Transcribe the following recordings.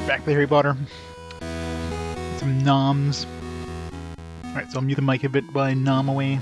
back to Harry Potter. Some noms. Alright, so I'll mute the mic a bit while I nom away.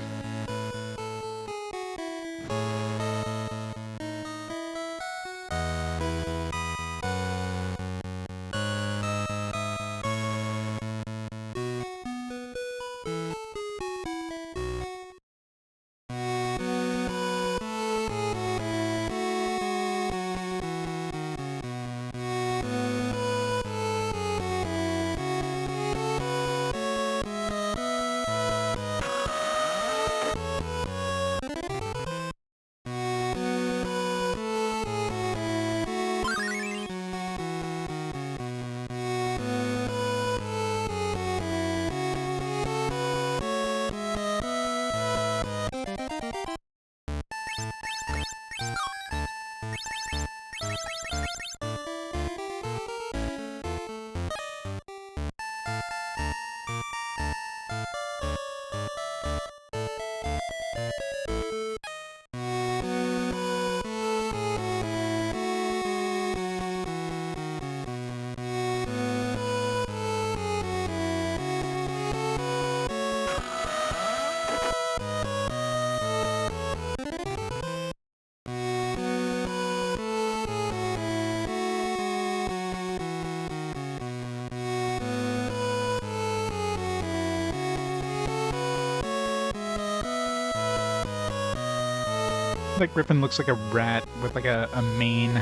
That Griffin looks like a rat with like a mane.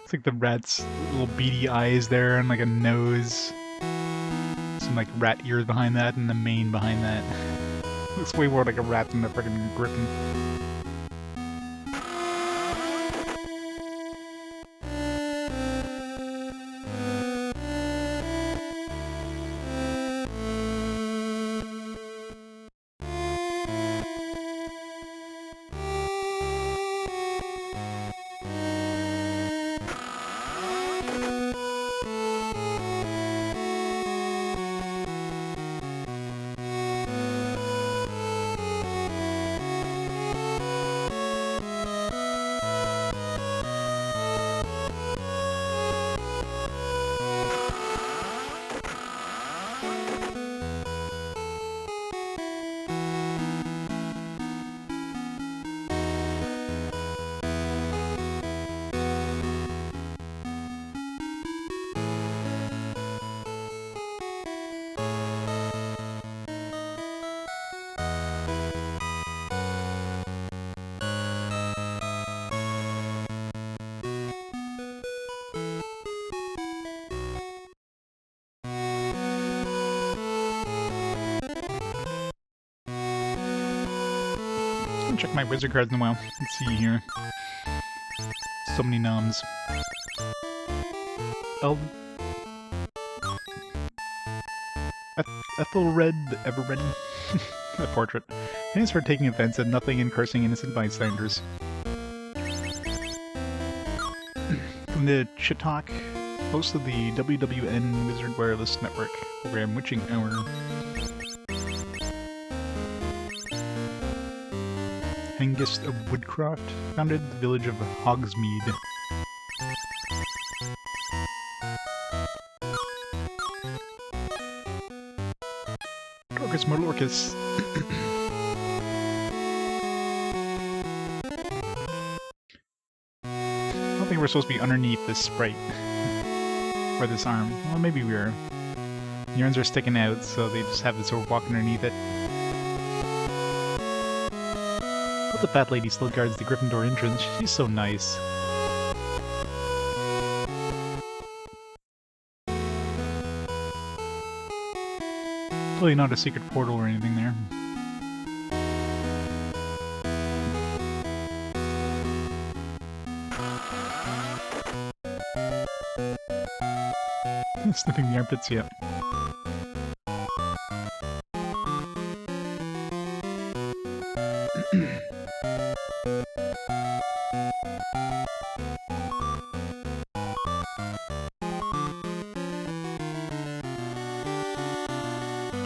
It's like the rat's little beady eyes there and like a nose. Some like rat ears behind that and the mane behind that. Looks way more like a rat than a freaking griffin. Check my wizard cards in a while. Let's see here. So many noms. Ethelred the Ever-Ready. That portrait. Thanks for taking offense at nothing and cursing innocent bystanders. From the Chitak, host of the WWN Wizard Wireless Network program Witching Hour. Hengist of Woodcroft founded the village of Hogsmeade. Dorcas Morlorcus. I don't think we're supposed to be underneath this sprite. Or this arm. Well, maybe we are. The arms are sticking out, so they just have this sort of walk underneath it. But the fat lady still guards the Gryffindor entrance. She's so nice. Really not a secret portal or anything there. Sniffing the armpits, yeah.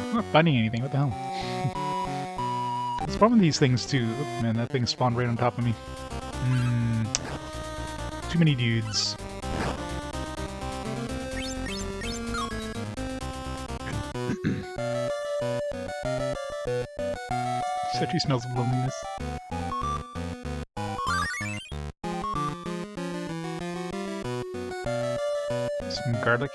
I'm not finding anything, what the hell? It's one of these things too. Oh, man, that thing spawned right on top of me. Too many dudes. She smells of loneliness. Some garlic.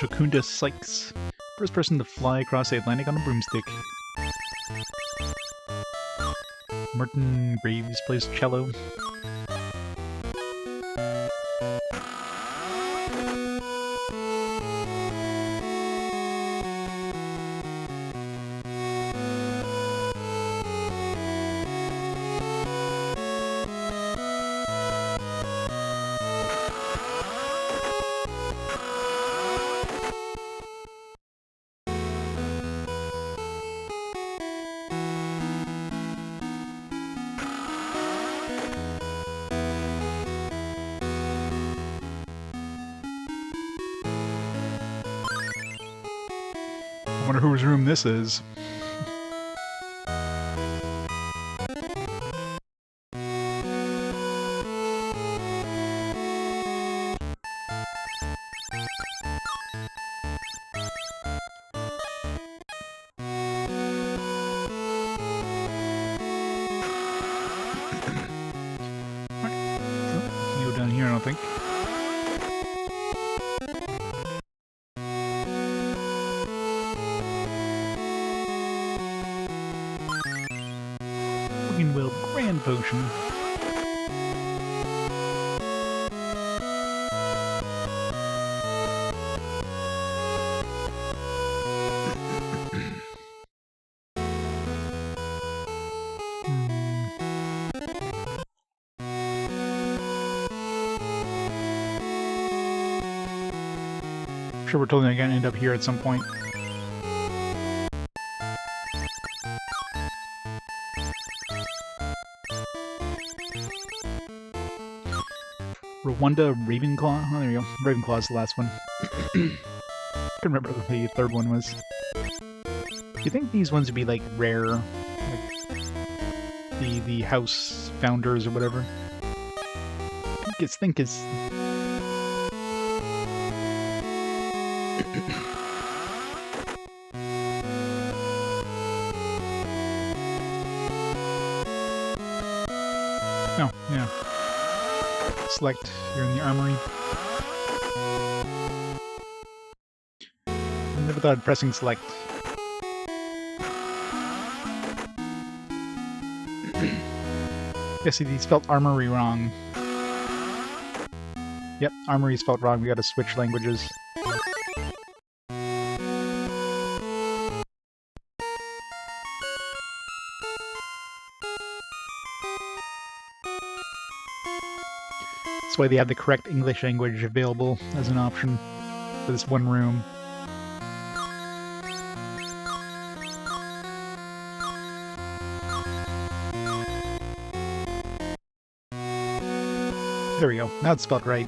Jocunda Sykes. First person to fly across the Atlantic on a broomstick. Martin Graves plays cello. I wonder whose room this is. You go down here, I don't think. Will Grand Potion. I'm sure we're totally gonna end up here at some point. Rwanda Ravenclaw? Oh, there you go. Ravenclaw's the last one. Couldn't remember what the third one was. Do you think these ones would be, like, rare? Like, the house founders or whatever? Think it's... Oh, yeah. Select, you're in the armory. I never thought of pressing select. Yeah, see, these spelled armory wrong. Yep, armory spelled wrong, we gotta switch languages. That's why they have the correct English language available as an option for this one room. There we go. Now it's spelled right.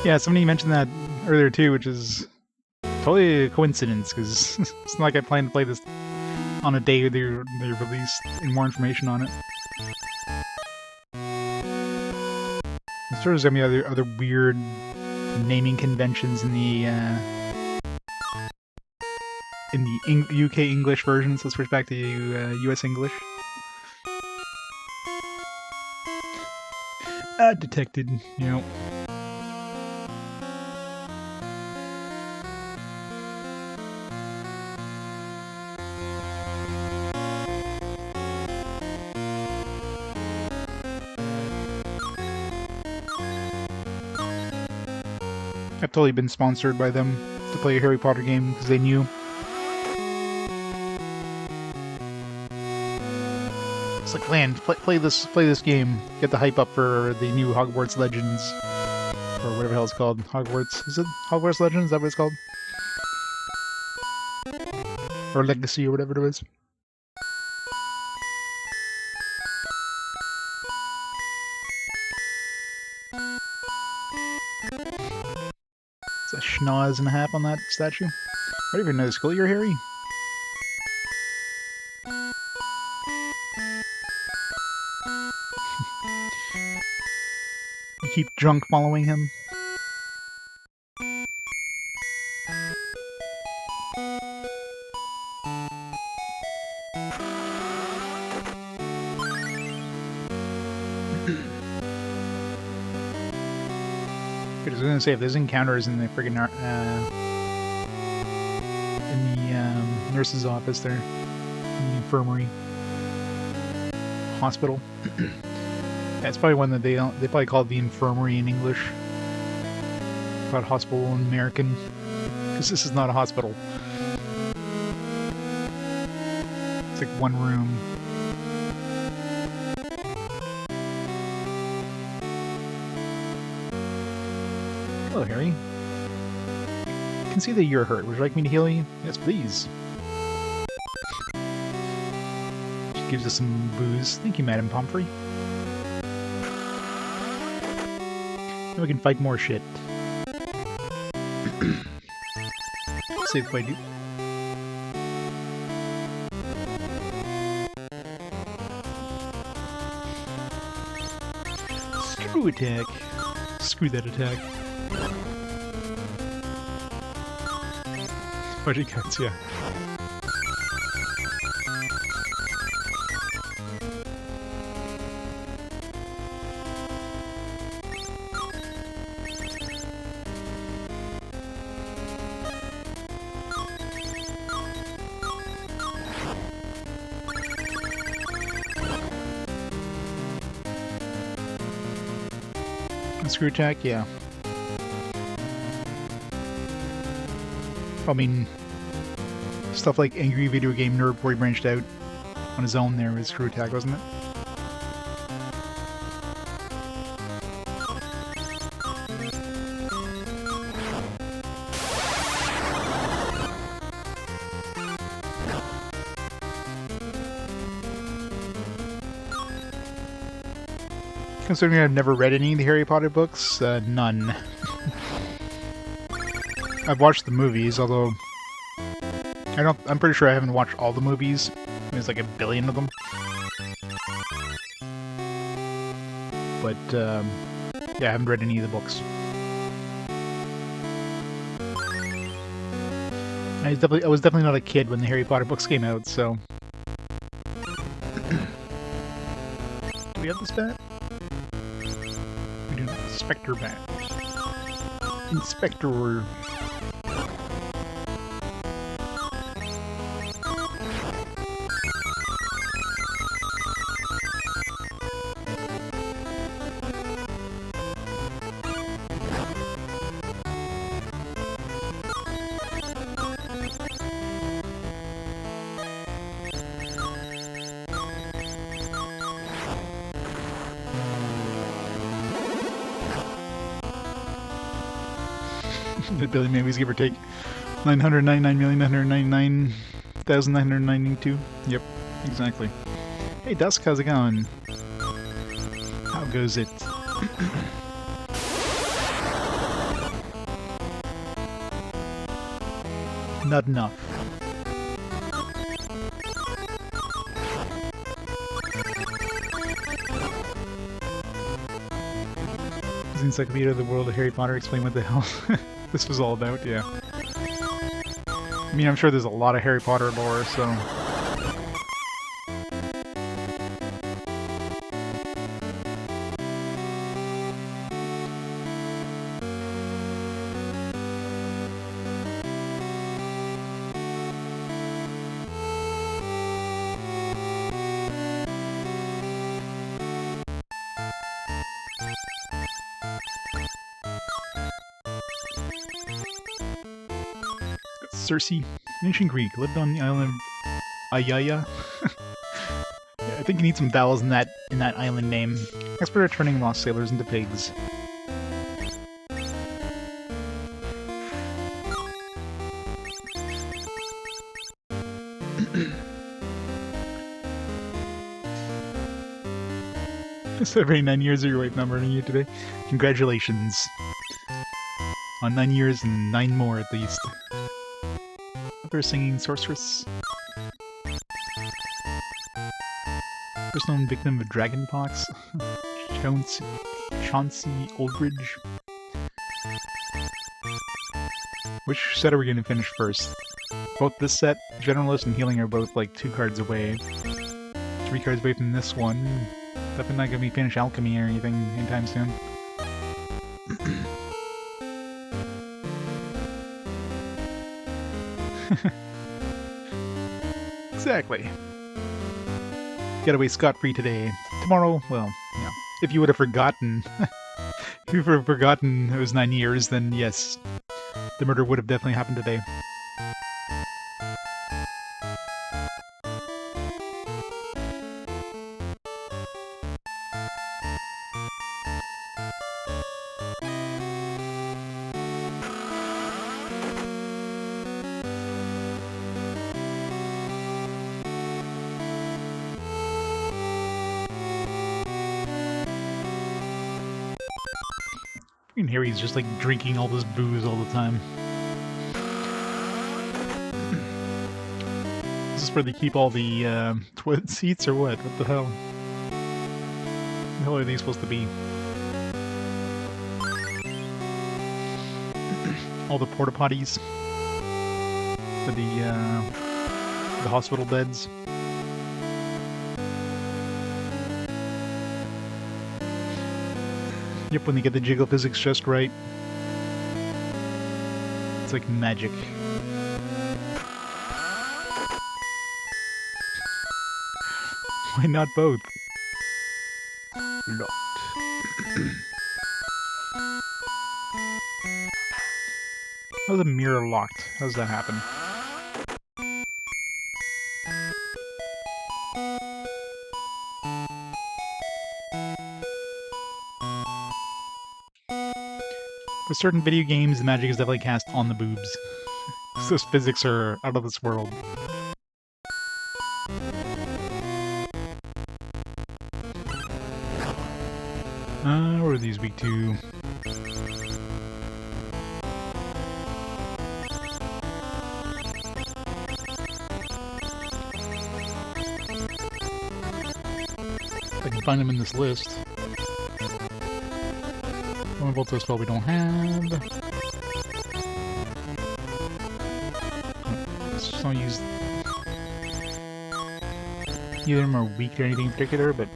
Yeah, somebody mentioned that earlier too, which is totally a coincidence, because it's not like I plan to play this on a day they released more information on it. I'm sure there's gonna be other weird naming conventions in the UK English version, so let's switch back to US English. Detected, you know. I've totally been sponsored by them to play a Harry Potter game because they knew. It's like, Land, play this game. Get the hype up for the new Hogwarts Legends, or whatever the hell it's called. Hogwarts, is it Hogwarts Legends? Is that what it's called? Or Legacy, or whatever it is. schnoz and a half on that statue. Ready for another school year, Harry? You keep drunk following him? I was gonna say, if there's encounters in the friggin' nurse's office there, in the infirmary, hospital. That's probably one that they probably call it the infirmary in English. Called hospital in American, because this is not a hospital. It's like one room. Hello, Harry. I can see that you're hurt. Would you like me to heal you? Yes, please. She gives us some booze. Thank you, Madam Pomfrey. Now we can fight more shit. Save if I do. Screw attack. Screw that attack. Budget cuts, yeah. Screw attack, yeah. I mean, stuff like Angry Video Game Nerd before he branched out on his own there with screw attack, wasn't it? Considering I've never read any of the Harry Potter books, none. I've watched the movies, although I'm pretty sure I haven't watched all the movies. There's like 1 billion of them. But yeah, I haven't read any of the books. I was definitely not a kid when the Harry Potter books came out, so. Do we have this bat? We do not. Spectre bat. Inspector. The billion movies, give or take. 999,999,992. Yep, exactly. Hey Dusk, how's it going? How goes it? Not enough. Is the Encyclopedia of the World of Harry Potter explain what the hell this was all about? Yeah. I mean, I'm sure there's a lot of Harry Potter lore, so... Circe, ancient Greek, lived on the island of Ayaya. Yeah, I think you need some vowels in that island name. Expert at turning lost sailors into pigs. Celebrating 9 years of your wife not murdering you today. Congratulations On 9 years and 9 more at least. Other singing sorceress. First known victim of dragonpox. Chauncey Aldridge. Which set are we going to finish first? Both this set, Generalist and Healing, are both like 2 cards away. 3 cards away from this one. Definitely not going to be finished Alchemy or anything anytime soon. Exactly. Get away scot-free today. Tomorrow, well, yeah. If you would have forgotten... if you would have forgotten it was 9 years, then yes. The murder would have definitely happened today. And Harry's just like drinking all this booze all the time. Is this where they keep all the toilet seats or what? What the hell? What the hell are they supposed to be? All the porta potties for the hospital beds. Yep, when they get the jiggle physics just right. It's like magic. Why not both? Locked. How's the mirror locked? How does that happen? For certain video games, the magic is definitely cast on the boobs. Those physics are out of this world. What are these weak to? I can find them in this list. One Volto spell we don't have. Let's just don't use... Neither of them are weak or anything in particular, but...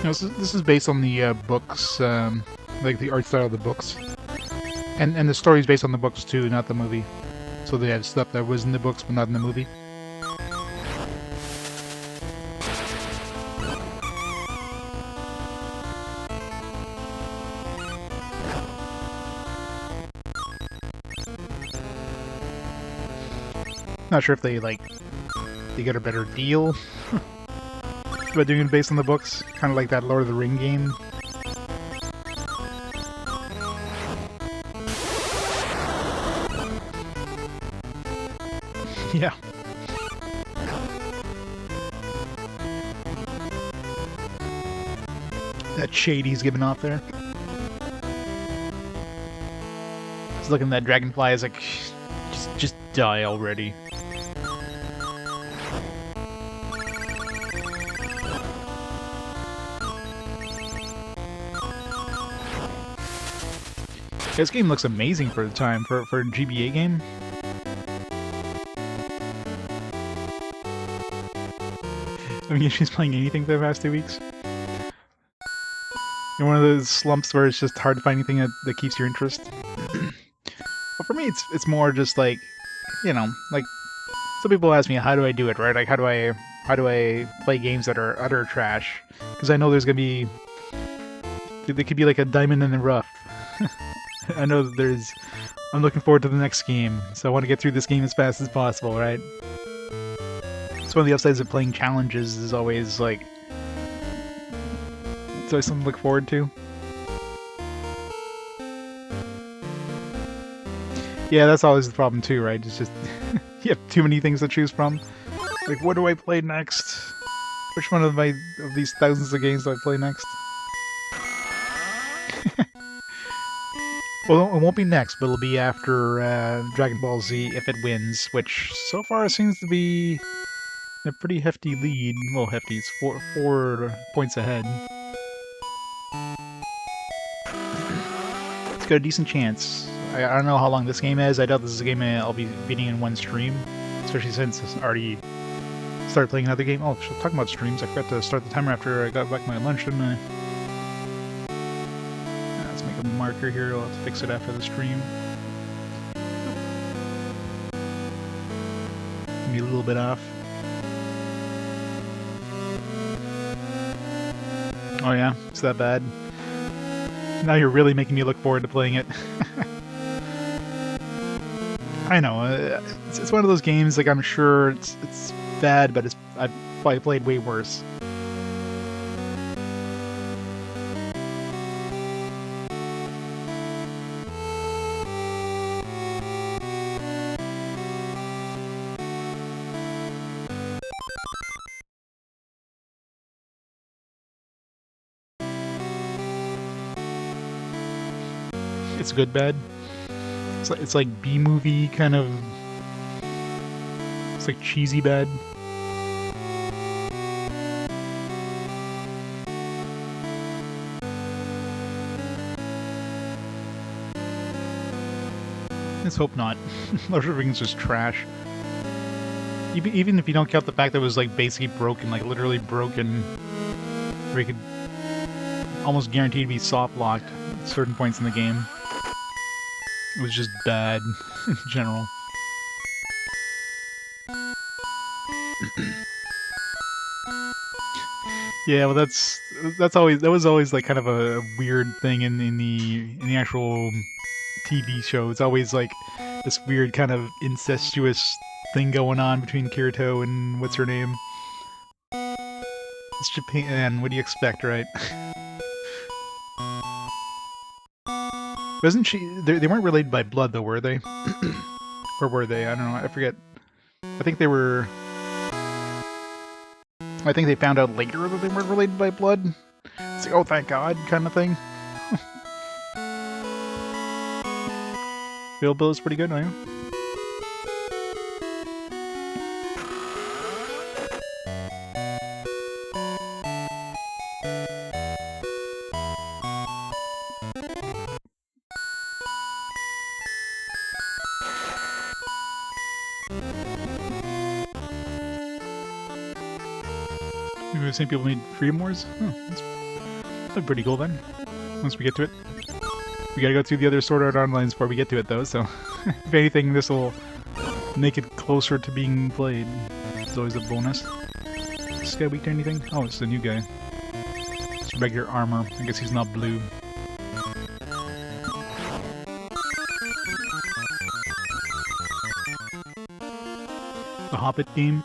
No, this is based on the books, like the art style of the books. And the story's based on the books too, not the movie. So they have stuff that was in the books but not in the movie. Not sure if they get a better deal by doing it based on the books, kind of like that Lord of the Ring game. Yeah. That shade he's giving off there. He's looking at that dragonfly is like, just die already. This game looks amazing for the time, for a GBA game. I mean, she's playing anything for the past 2 weeks. In one of those slumps where it's just hard to find anything that keeps your interest. But for me, it's more just like, you know, like some people ask me, how do I do it, right? Like, how do I play games that are utter trash? Because I know there's gonna be They could be like a diamond in the rough. I know that I'm looking forward to the next game, so I want to get through this game as fast as possible, right? It's one of the upsides of playing challenges is always like... It's always something to look forward to. Yeah, that's always the problem too, right? It's just... you have too many things to choose from. Like, what do I play next? Which one of these thousands of games do I play next? Well, it won't be next, but it'll be after Dragon Ball Z if it wins, which so far seems to be a pretty hefty lead. Well, hefty, it's four points ahead. It's got a decent chance. I don't know how long this game is. I doubt this is a game I'll be beating in one stream, especially since it's already started playing another game. Oh, talking about streams, I forgot to start the timer after I got back my lunch, didn't I? Marker here, I'll have to fix it after the stream. Be a little bit off. Oh yeah, it's that bad. Now you're really making me look forward to playing it. I know, it's one of those games, like I'm sure it's bad, but I've probably played way worse. It's good bad. It's like B-movie kind of. It's like cheesy bad. Let's hope not. Lord of the Rings is just trash. Even if you don't count the fact that it was like basically broken, like literally broken, where you could almost guaranteed to be soft locked at certain points in the game. It was just bad in general. Yeah, well, that was always like kind of a weird thing in the actual TV show. It's always like this weird kind of incestuous thing going on between Kirito and what's her name. It's Japan. What do you expect, right? Wasn't she? They weren't related by blood, though, were they? Or were they? I don't know. I forget. I think they were. I think they found out later that they weren't related by blood. It's like, oh, thank God, kind of thing. Bill is pretty good, I know. Maybe the same people need Freedom Wars? Oh, that's pretty cool then. Once we get to it. We gotta go through the other Sword Art Online before we get to it though, so if anything this will make it closer to being played. It's always a bonus. Is this guy weak to anything? Oh, it's the new guy. It's regular armor. I guess he's not blue. The Hobbit game.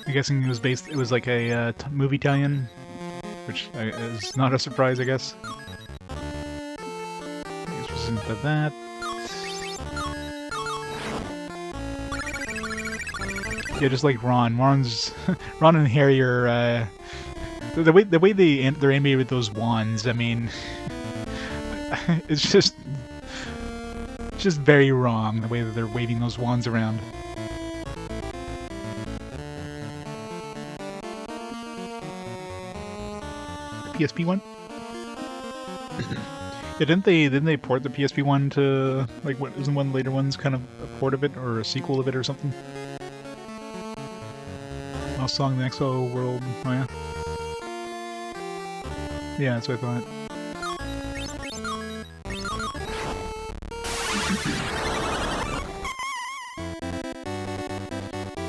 I'm guessing it was like a movie tie-in, which is not a surprise, I guess. Into that. Yeah, just like Ron. Ron and Harry are the way they're animated with those wands. I mean, it's just very wrong the way that they're waving those wands around. PSP one. Yeah, didn't they port the PSP one to, like, what isn't one of the later ones kind of a port of it or a sequel of it or something? Lost Song, the Exo World. Oh yeah. Yeah, that's what I thought.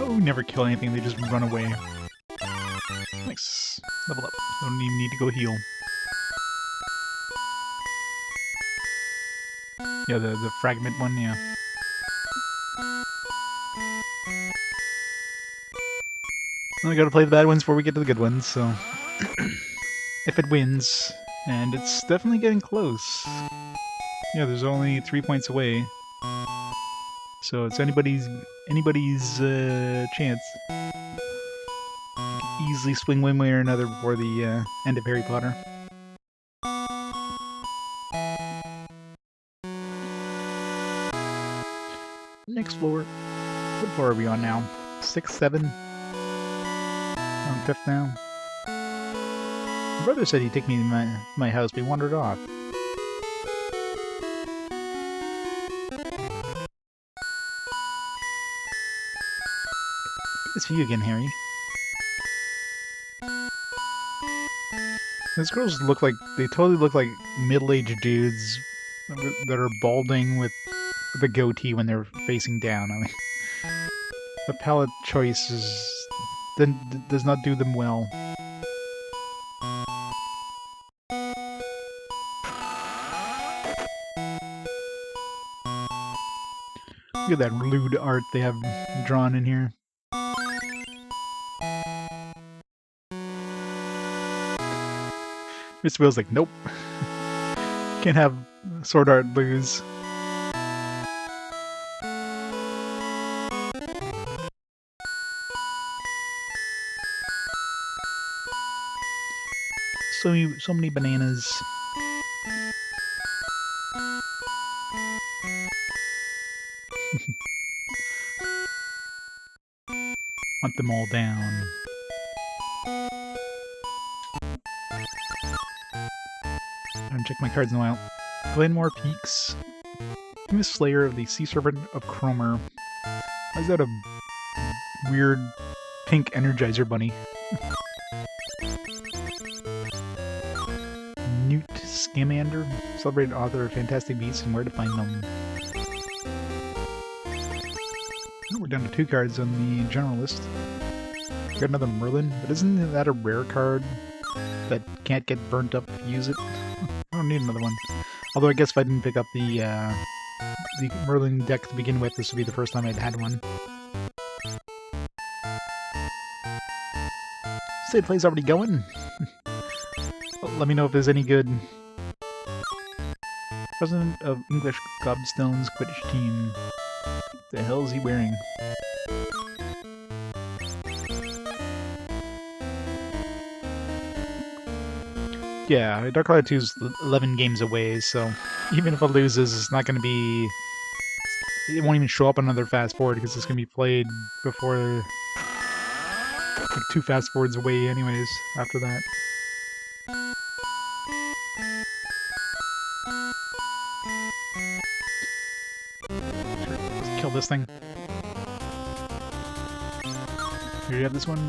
Oh, never kill anything, they just run away. Nice. Level up. Don't even need to go heal. Yeah, the fragment one, yeah. I gotta play the bad ones before we get to the good ones, so... if it wins, and it's definitely getting close. Yeah, there's only 3 points away. So it's anybody's chance. Easily swing one way or another before the end of Harry Potter. Next floor. What floor are we on now? 6, 7? On 5th now. My brother said he'd take me to my house, but he wandered off. It's for you again, Harry. Those girls look like, they totally look like middle-aged dudes that are balding with a goatee when they're facing down. I mean, the palette choice does not do them well. Look at that lewd art they have drawn in here. Mr. Will's like, nope. Can't have sword art lose. So many bananas. Want them all down. I haven't checked my cards in a while. Glenmore Peaks. Famous Slayer of the Sea Serpent of Cromer. Why is that a weird pink Energizer bunny? Newt Scamander. Celebrated author of Fantastic Beasts and Where to Find Them. Oh, we're down to 2 cards on the general list. We got another Merlin, but isn't that a rare card that can't get burnt up if you use it? I don't need another one. Although I guess if I didn't pick up the Merlin deck to begin with, this would be the first time I'd had one. State play's already going. Let me know if there's any good. President of English Gobstone's Quidditch team. The hell is he wearing? Yeah, Dark Cloud 2 is 11 games away, so even if it loses, it's not going to be... It won't even show up on another fast forward because it's going to be played before... like 2 fast forwards away anyways, after that. Sure, let's kill this thing. Here you have this one.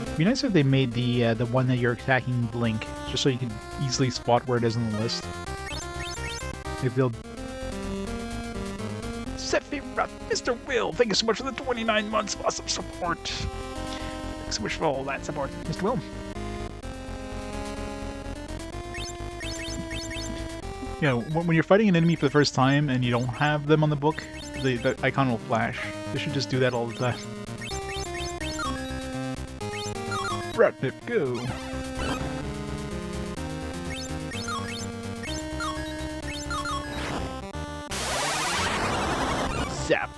It'd be nice if they made the one that you're attacking blink, just so you can easily spot where it is on the list. If they'll... Sephiroth, Mr. Will, thank you so much for the 29 months of awesome support. Thanks so much for all that support, Mr. Will. Yeah, when you're fighting an enemy for the first time and you don't have them on the book, the icon will flash. They should just do that all the time. Ratnip, go! Zap!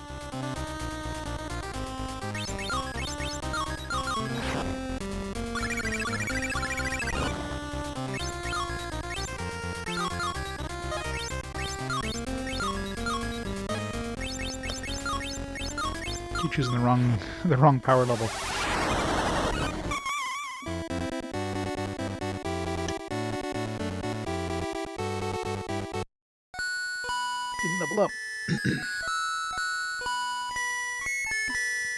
Keep choosing the wrong power level. Didn't level up.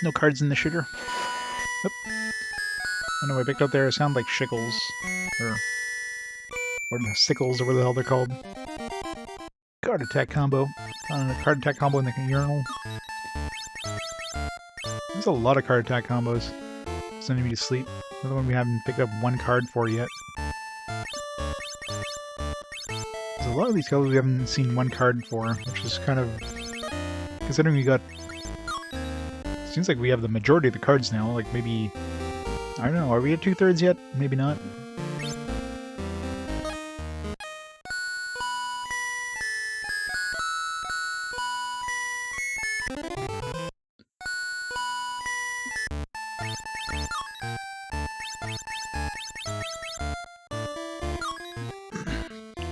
No cards in the shitter. Oop. I know I picked up there sound like shickles. Or sickles, or what the hell they're called. Card attack combo. Found a card attack combo in the urinal. There's a lot of card attack combos. Sending me to sleep. Another one we haven't picked up one card for yet. There's a lot of these colors we haven't seen one card for, which is kind of... Considering we got... Seems like we have the majority of the cards now, like maybe... I don't know, are we at 2/3 yet? Maybe not.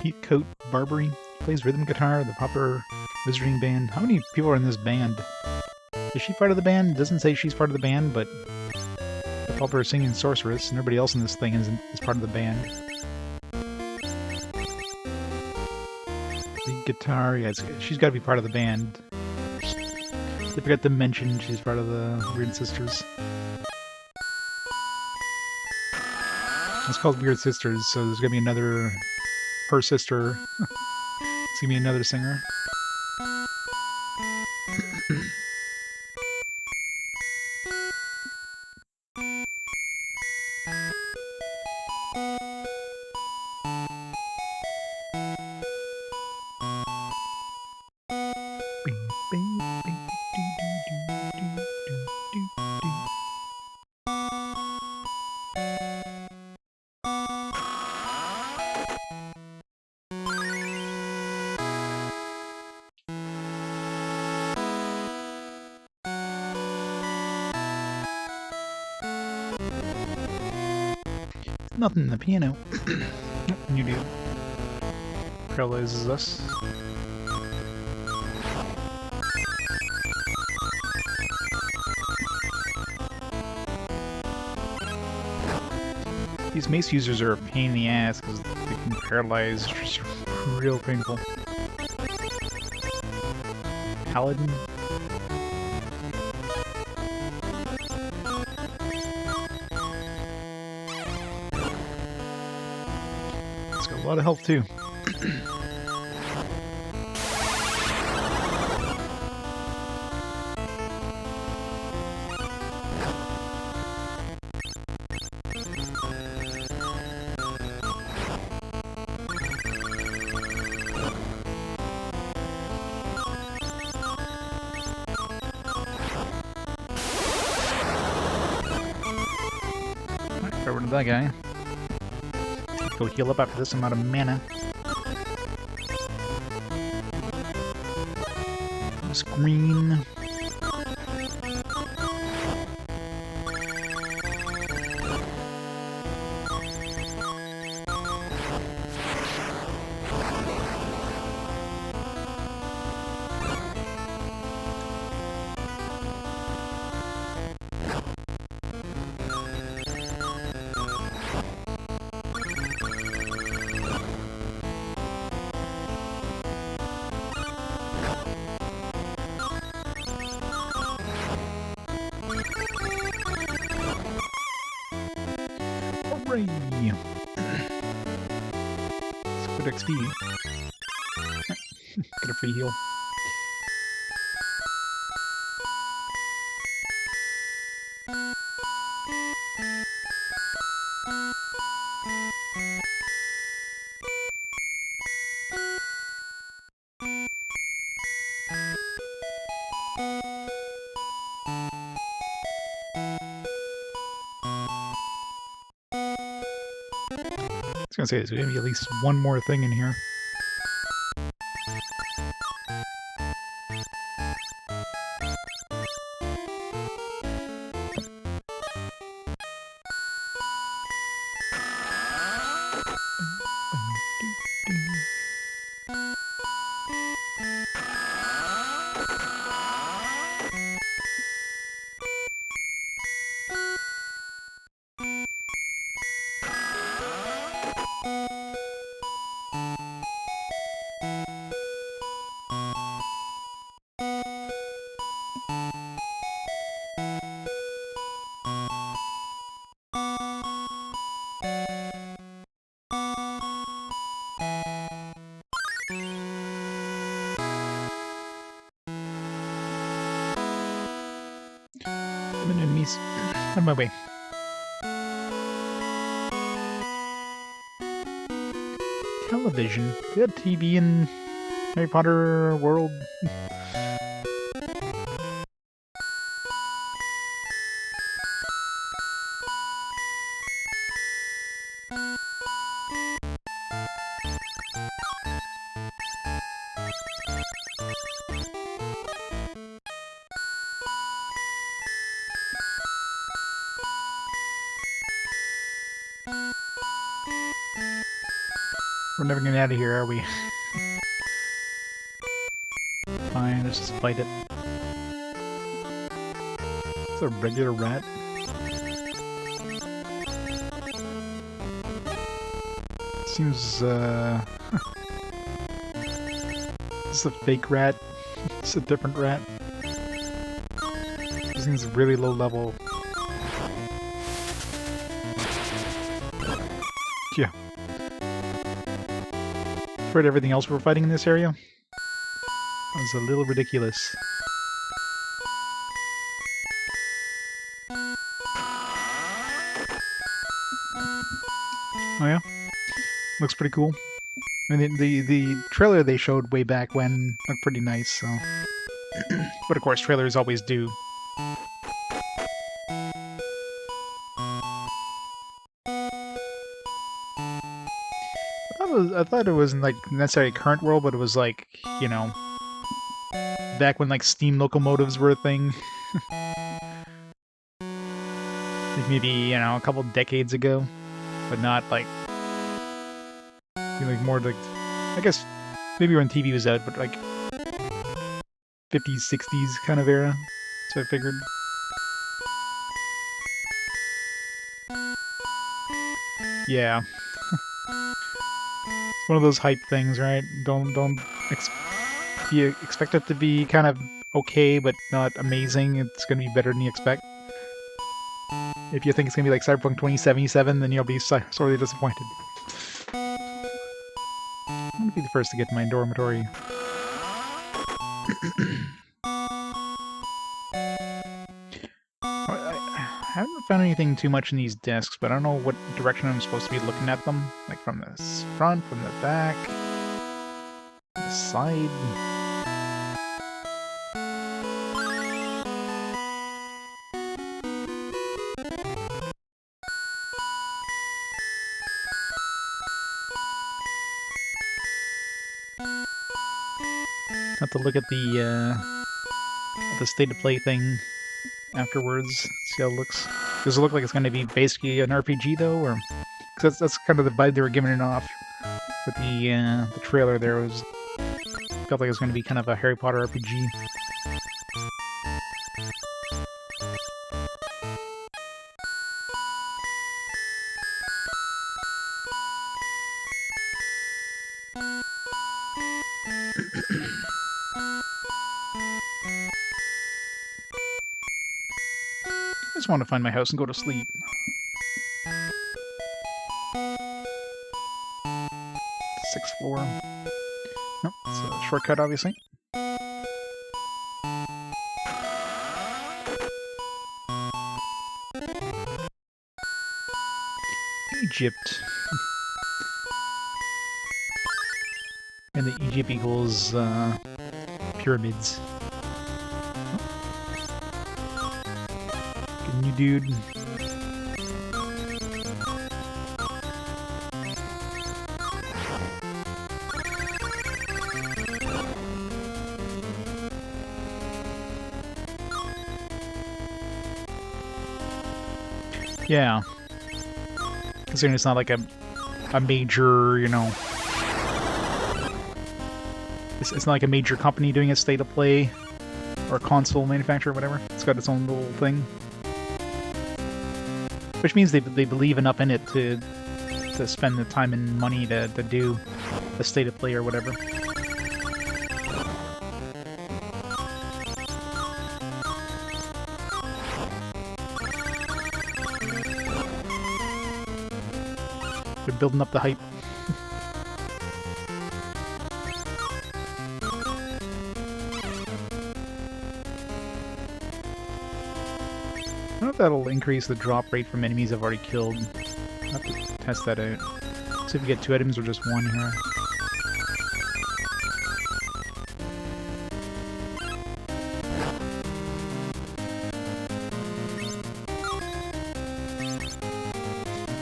Heatcoat Barbary plays rhythm guitar, the popular wizarding band. How many people are in this band? Is she part of the band? It doesn't say she's part of the band, but the popular singing sorceress and everybody else in this thing is part of the band. The guitar, yeah, she's got to be part of the band. They forgot to mention she's part of the Weird Sisters. It's called Weird Sisters, so there's gonna be another... her sister. It's gonna be another singer. Nothing in the piano. New deal. Paralyzes us. These mace users are a pain in the ass because they can paralyze. It's just real painful. Paladin. It's got a lot of health too. Got rid of that guy. Go heal up after this amount of mana. Screen. Hooray! It's good XP. Get a free heal. I was gonna say, there's gonna be at least one more thing in here. Enemies out of my way. television. Good TV in Harry Potter world. We're never getting out of here, are we? Fine, let's just fight it. It's a regular rat. Seems, This is a fake rat. It's a different rat. This thing's really low level. Yeah. Compared to everything else we're fighting in this area, that was a little ridiculous. Oh yeah? Looks pretty cool. I mean, the trailer they showed way back when looked pretty nice, so... But of course, trailers always do. I thought it wasn't like necessarily current world, but it was like, you know, back when like steam locomotives were a thing. Like maybe, you know, a couple decades ago, but not like more like, I guess maybe when TV was out, but like 50s, 60s kind of era. So I figured. Yeah. One of those hype things, right? Don't expect it to be kind of okay, but not amazing. It's gonna be better than you expect. If you think it's gonna be like Cyberpunk 2077, then you'll be sorely disappointed. I'm gonna be the first to get to my dormitory. I haven't found anything too much in these desks, but I don't know what direction I'm supposed to be looking at them. Like from the front, from the back, the side. Have to look at the state of play thing afterwards, see how it looks. Does it look like it's going to be basically an RPG though, or because that's kind of the vibe they were giving it off with the trailer? There was felt like it was going to be kind of a Harry Potter RPG. I just want to find my house and go to sleep. Sixth floor. Nope, it's a shortcut, obviously. Egypt. And the Egypt equals pyramids. You dude. Yeah. Considering it's not like a major, you know... It's not like a major company doing a state of play or a console manufacturer or whatever. It's got its own little thing. Which means they believe enough in it to spend the time and money to do the state of play or whatever. They're building up the hype. I don't know if that'll increase the drop rate from enemies I've already killed. I'll have to test that out. See if we get 2 items or just 1 here.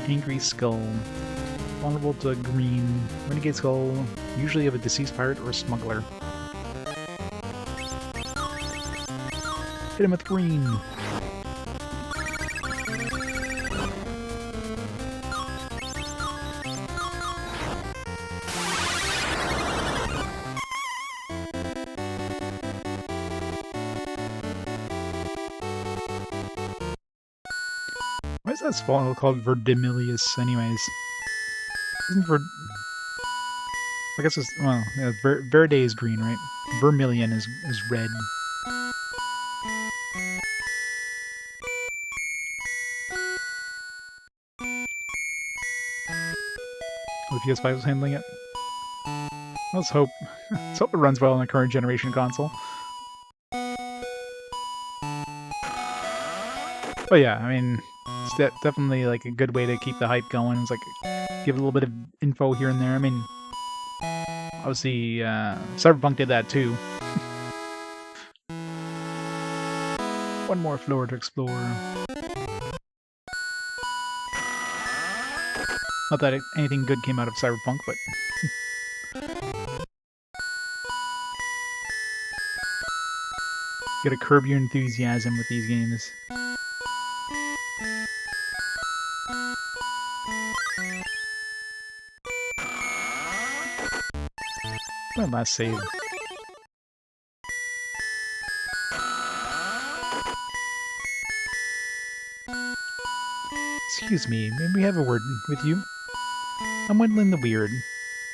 Angry Skull. Vulnerable to green. Renegade Skull, usually of a deceased pirate or smuggler. Hit him with green. Why is that spawn called Verdimillious anyways? Isn't I guess it's, well, yeah, Verde is green, right? Vermilion is red. The PS5 was handling it. Let's hope. Let's hope it runs well on the current generation console. But yeah, I mean, it's definitely like a good way to keep the hype going. It's like give a little bit of info here and there. I mean, obviously, Cyberpunk did that too. One more floor to explore. Not that anything good came out of Cyberpunk, but... Gotta curb your enthusiasm with these games. My last save. Excuse me, may we have a word with you? I'm Wendlin the Weird.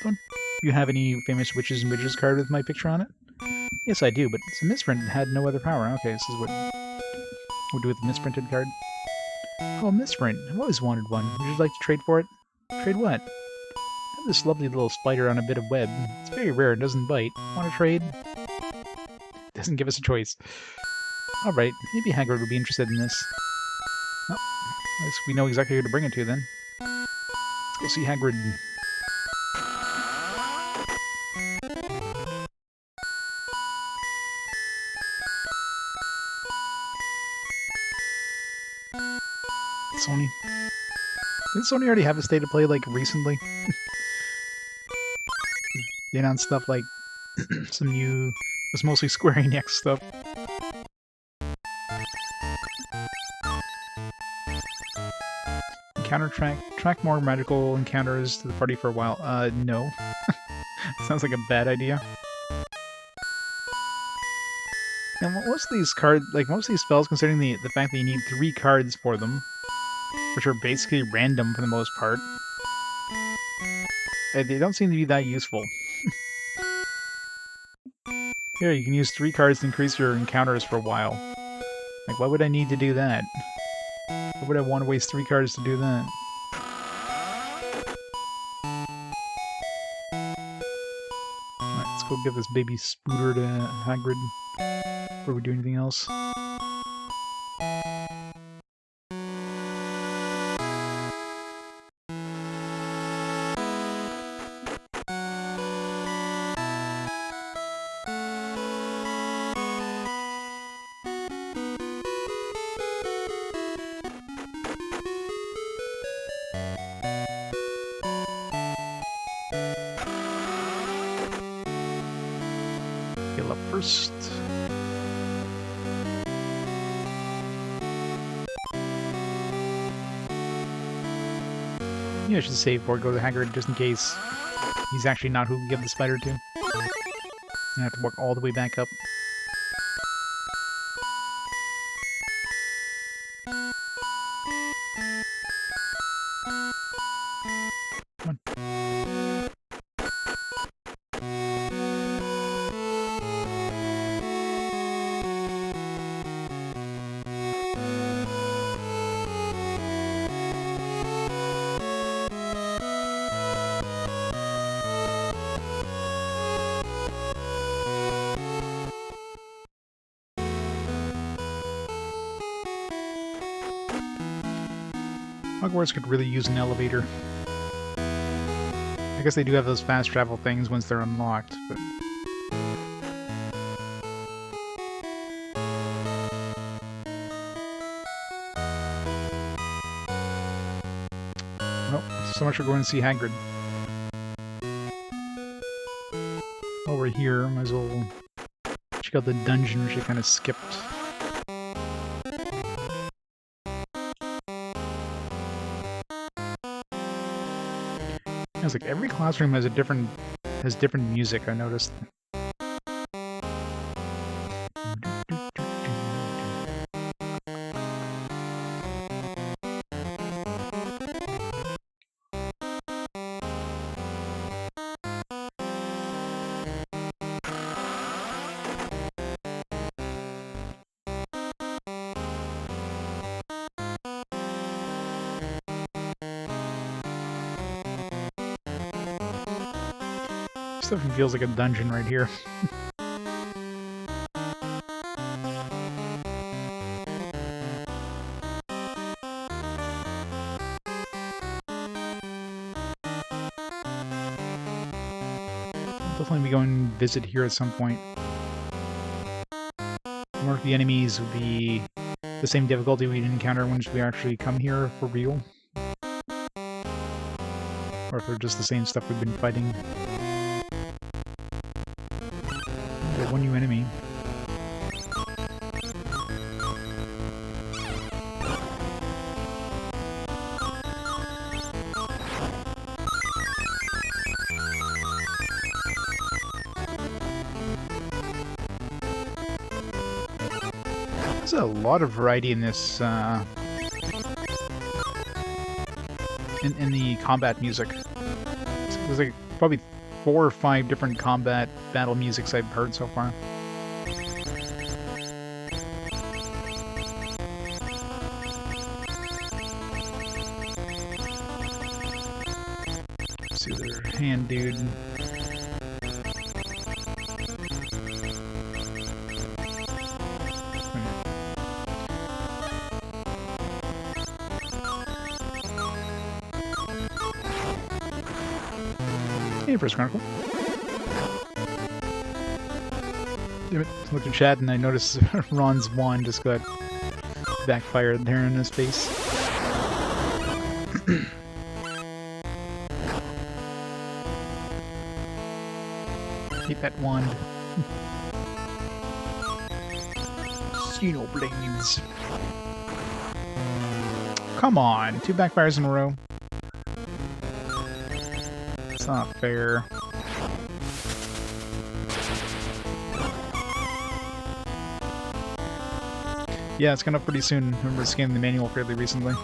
Don't you have any famous witches and witches card with my picture on it? Yes, I do, but it's a misprint and had no other power. Okay, this is what we'll do with the misprinted card. Oh, misprint. I've always wanted one. Would you like to trade for it? Trade what? I have this lovely little spider on a bit of web. It's very rare, it doesn't bite. Want to trade? Doesn't give us a choice. Alright, maybe Hagrid would be interested in this. Oh, I guess we know exactly who to bring it to then. Let's go see Hagrid. Sony. Didn't Sony already have a state of play, like, recently? They announced stuff like some new... It was mostly Square Enix stuff. Encounter track more magical encounters to the party for a while. No. Sounds like a bad idea. And most of these cards, like most of these spells, considering the fact that you need 3 cards for them, which are basically random for the most part, they don't seem to be that useful. Here, you can use 3 cards to increase your encounters for a while. Like, why would I need to do that? Why would I want to waste 3 cards to do that? Alright, let's go give this baby Spooter to Hagrid before we do anything else. Heal up first. Yeah, I should save before I go to Hagrid just in case he's actually not who we give the spider to. I have to walk all the way back up. Come on. Hogwarts could really use an elevator. I guess they do have those fast travel things once they're unlocked, but... So much for going to see Hagrid. While we're here, might as well check out the dungeon, which I kind of skipped. It's like every classroom has different music, I noticed. Stuff feels like a dungeon right here. Definitely be going and visit here at some point. I wonder if the enemies would be the same difficulty we'd encounter once we actually come here for real. Or if they're just the same stuff we've been fighting. Got one new enemy. There's a lot of variety in this, in the combat music. There's like probably 4 or 5 different combat battle musics I've heard so far. Let's see their hand dude. Hey, First Chronicle. Looked at chat and I noticed Ron's wand just got backfired there in his face. Hate that wand. Xenoblades. Come on, 2 backfires in a row. It's not fair. Yeah, it's coming up pretty soon. I remember scanning the manual fairly recently.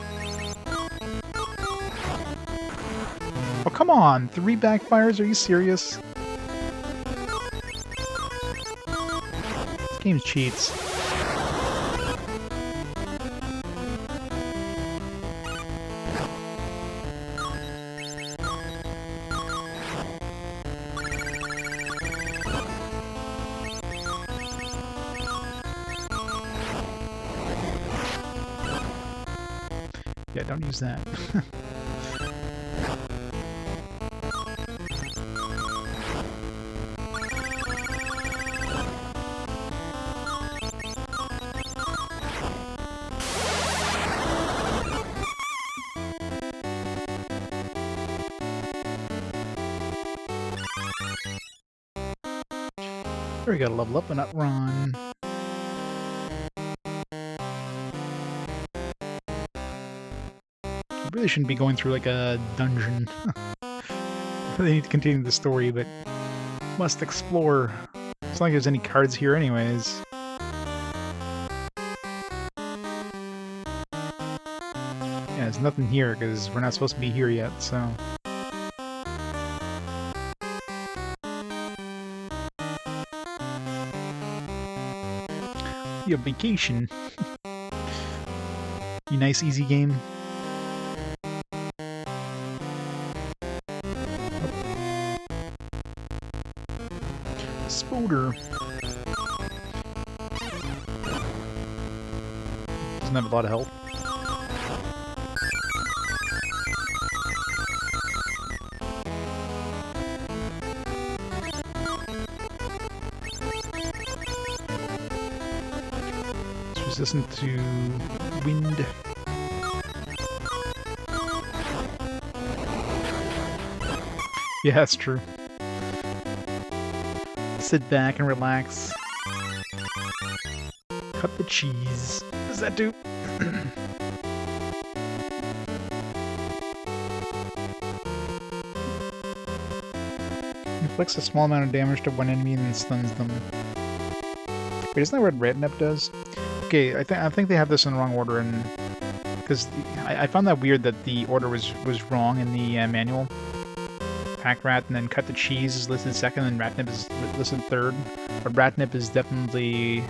Oh, come on! 3 backfires? Are you serious? This game cheats. Yeah, don't use that. There we gotta level up and not run. Really shouldn't be going through like a dungeon. They need to continue the story, but must explore. It's not like there's any cards here anyways. Yeah, there's nothing here because we're not supposed to be here yet, so... Yeah, vacation. You nice easy game. Spoder. Doesn't have a lot of health. It's resistant to wind. Yeah, that's true. Sit back and relax. Cut the cheese. What does that do? Inflicts a small amount of damage to one enemy and then stuns them. Wait, isn't that what Ratnip does? Okay, I think they have this in the wrong order, and because I found that weird that the order was wrong in the manual. Pack Rat and then Cut the Cheese is listed second, and Ratnip is listed third. But Ratnip is definitely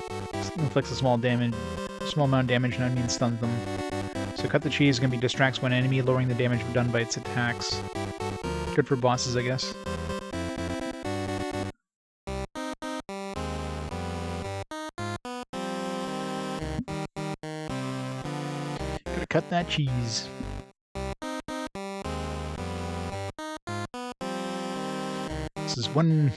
inflicts a small amount of damage and enemy and stuns them. So Cut the Cheese is going to be distracts one enemy, lowering the damage done by its attacks. Good for bosses, I guess. Gotta cut that cheese. This is one.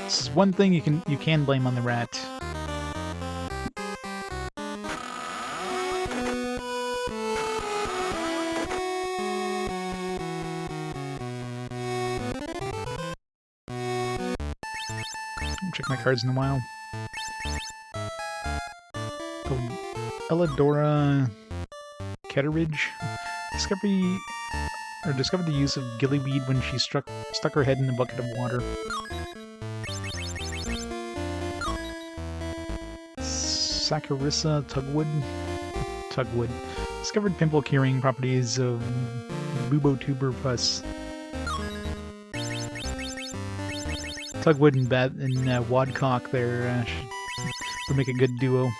This is one thing you can blame on the rat. Check my cards in a while. Elidora Ketteridge. Discovered the use of gillyweed when she stuck her head in a bucket of water. Saccharissa Tugwood. Discovered pimple curing properties of bubotuber pus. Tugwood and Wadcock there would make a good duo.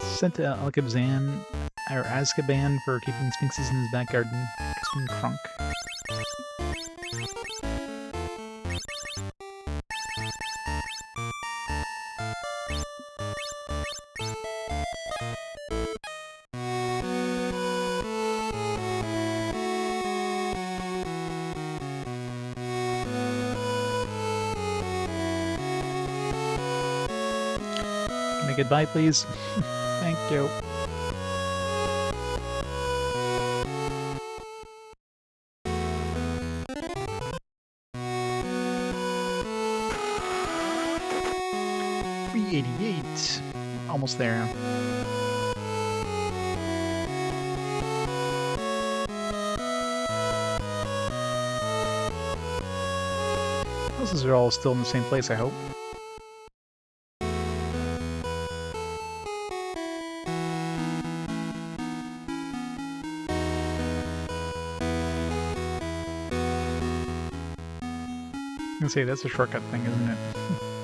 Sent to Alcazban or Azkaban for keeping sphinxes in his back garden. Crispin Crunk. Can I get by, please? Thank you. $388. Almost there. Houses are all still in the same place, I hope. I say that's a shortcut thing, isn't it?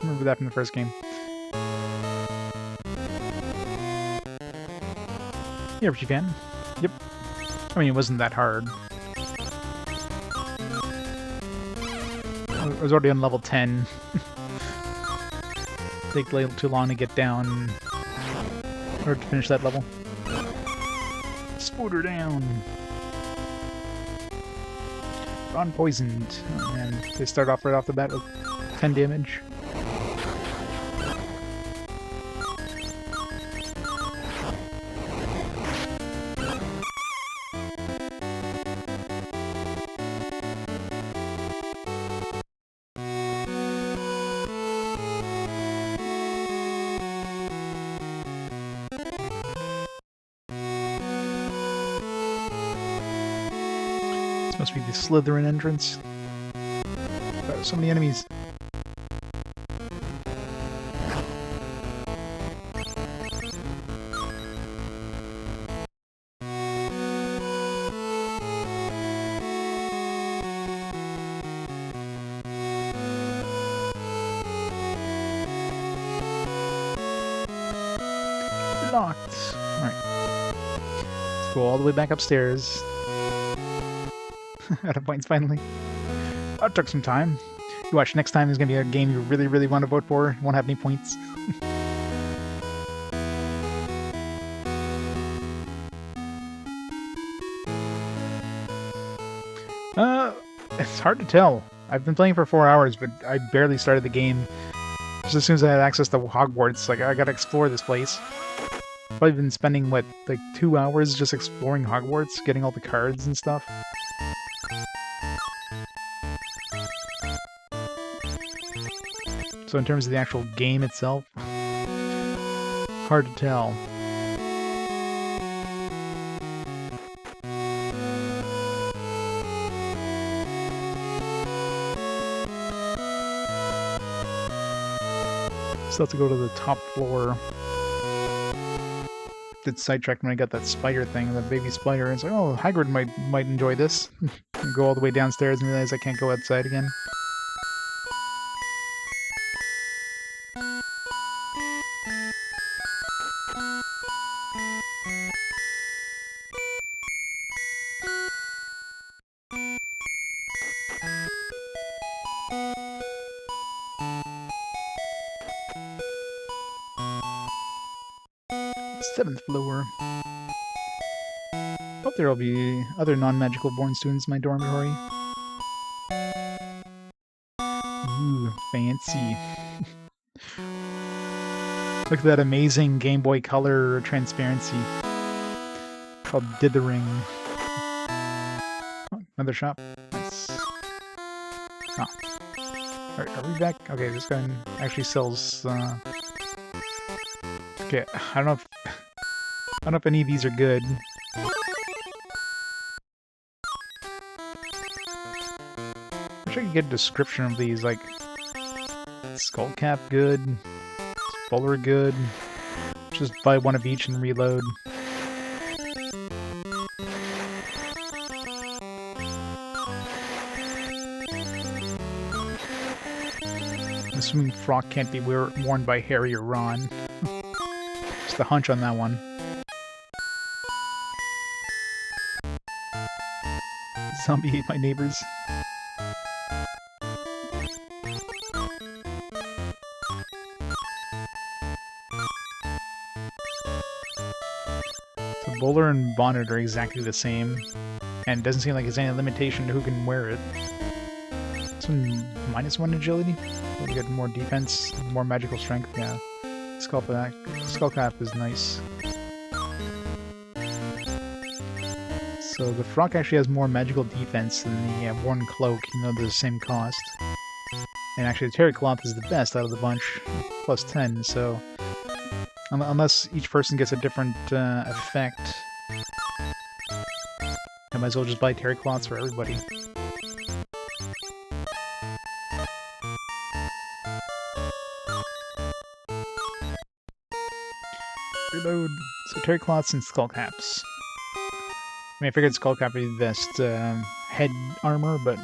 Remember that from the first game. Yeah, but you can. Yep. I mean, it wasn't that hard. I was already on level 10. Take a little too long to get down or to finish that level. Spoot her down. Unpoisoned, and they start off right off the bat with 10 damage. Must be the Slytherin entrance. Got so many enemies. Locked. Alright. Let's go all the way back upstairs. Out of points, finally. That took some time. You watch, next time there's gonna be a game you really, really want to vote for. Won't have any points. It's hard to tell. I've been playing for 4 hours, but I barely started the game. Just as soon as I had access to Hogwarts, like, I gotta explore this place. Probably been spending, what, like 2 hours just exploring Hogwarts, getting all the cards and stuff. So in terms of the actual game itself, hard to tell. Still have to go to the top floor. Did sidetracked when I got that spider thing, the baby spider, and it's like, oh, Hagrid might enjoy this. And go all the way downstairs and realize I can't go outside again. Seventh floor. Hope there'll be other non-magical born students in my dormitory. Ooh, fancy. Look at that amazing Game Boy Color transparency. Called Dithering. Oh, another shop. Nice. Oh. Are we back? Okay, this guy actually sells, Okay, I don't know if any of these are good. Wish I could get a description of these, like Skullcap good, Bowler good. Just buy one of each and reload. I'm assuming Frock can't be worn by Harry or Ron. Just a hunch on that one. Zombie ate my neighbors. So Bowler and Bonnet are exactly the same, and it doesn't seem like there's any limitation to who can wear it. This one -1 agility. We get more defense, more magical strength. Yeah, Skullcap is nice. So the Frock actually has more magical defense than the Worn Cloak, even though they're the same cost. And actually the Terry Cloth is the best out of the bunch, plus 10, so... Unless each person gets a different effect, I might as well just buy Terry Cloths for everybody. Reload. So Terry Cloths and Skullcaps. I mean, I figured Skullcap would be the best head armor, but...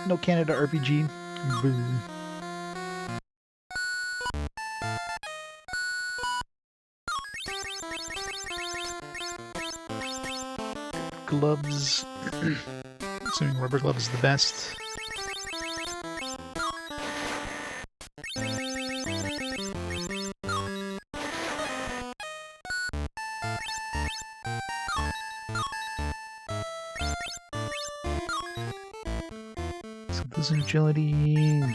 No Canada RPG. Boo. Gloves. Assuming rubber gloves is the best. Agility,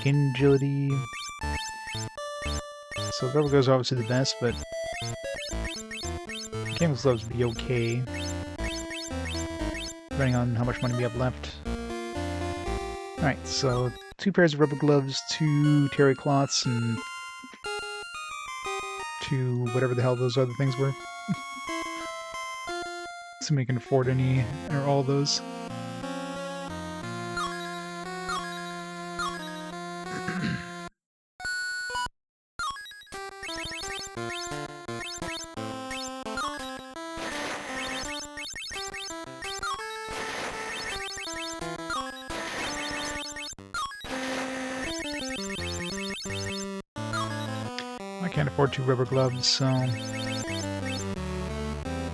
gain agility. So rubber gloves are obviously the best, but canvas gloves would be okay, depending on how much money we have left. Alright, so 2 pairs of rubber gloves, 2 terry cloths, and 2 whatever the hell those other things were. Somebody can afford any or all those. I can't afford 2 rubber gloves, so I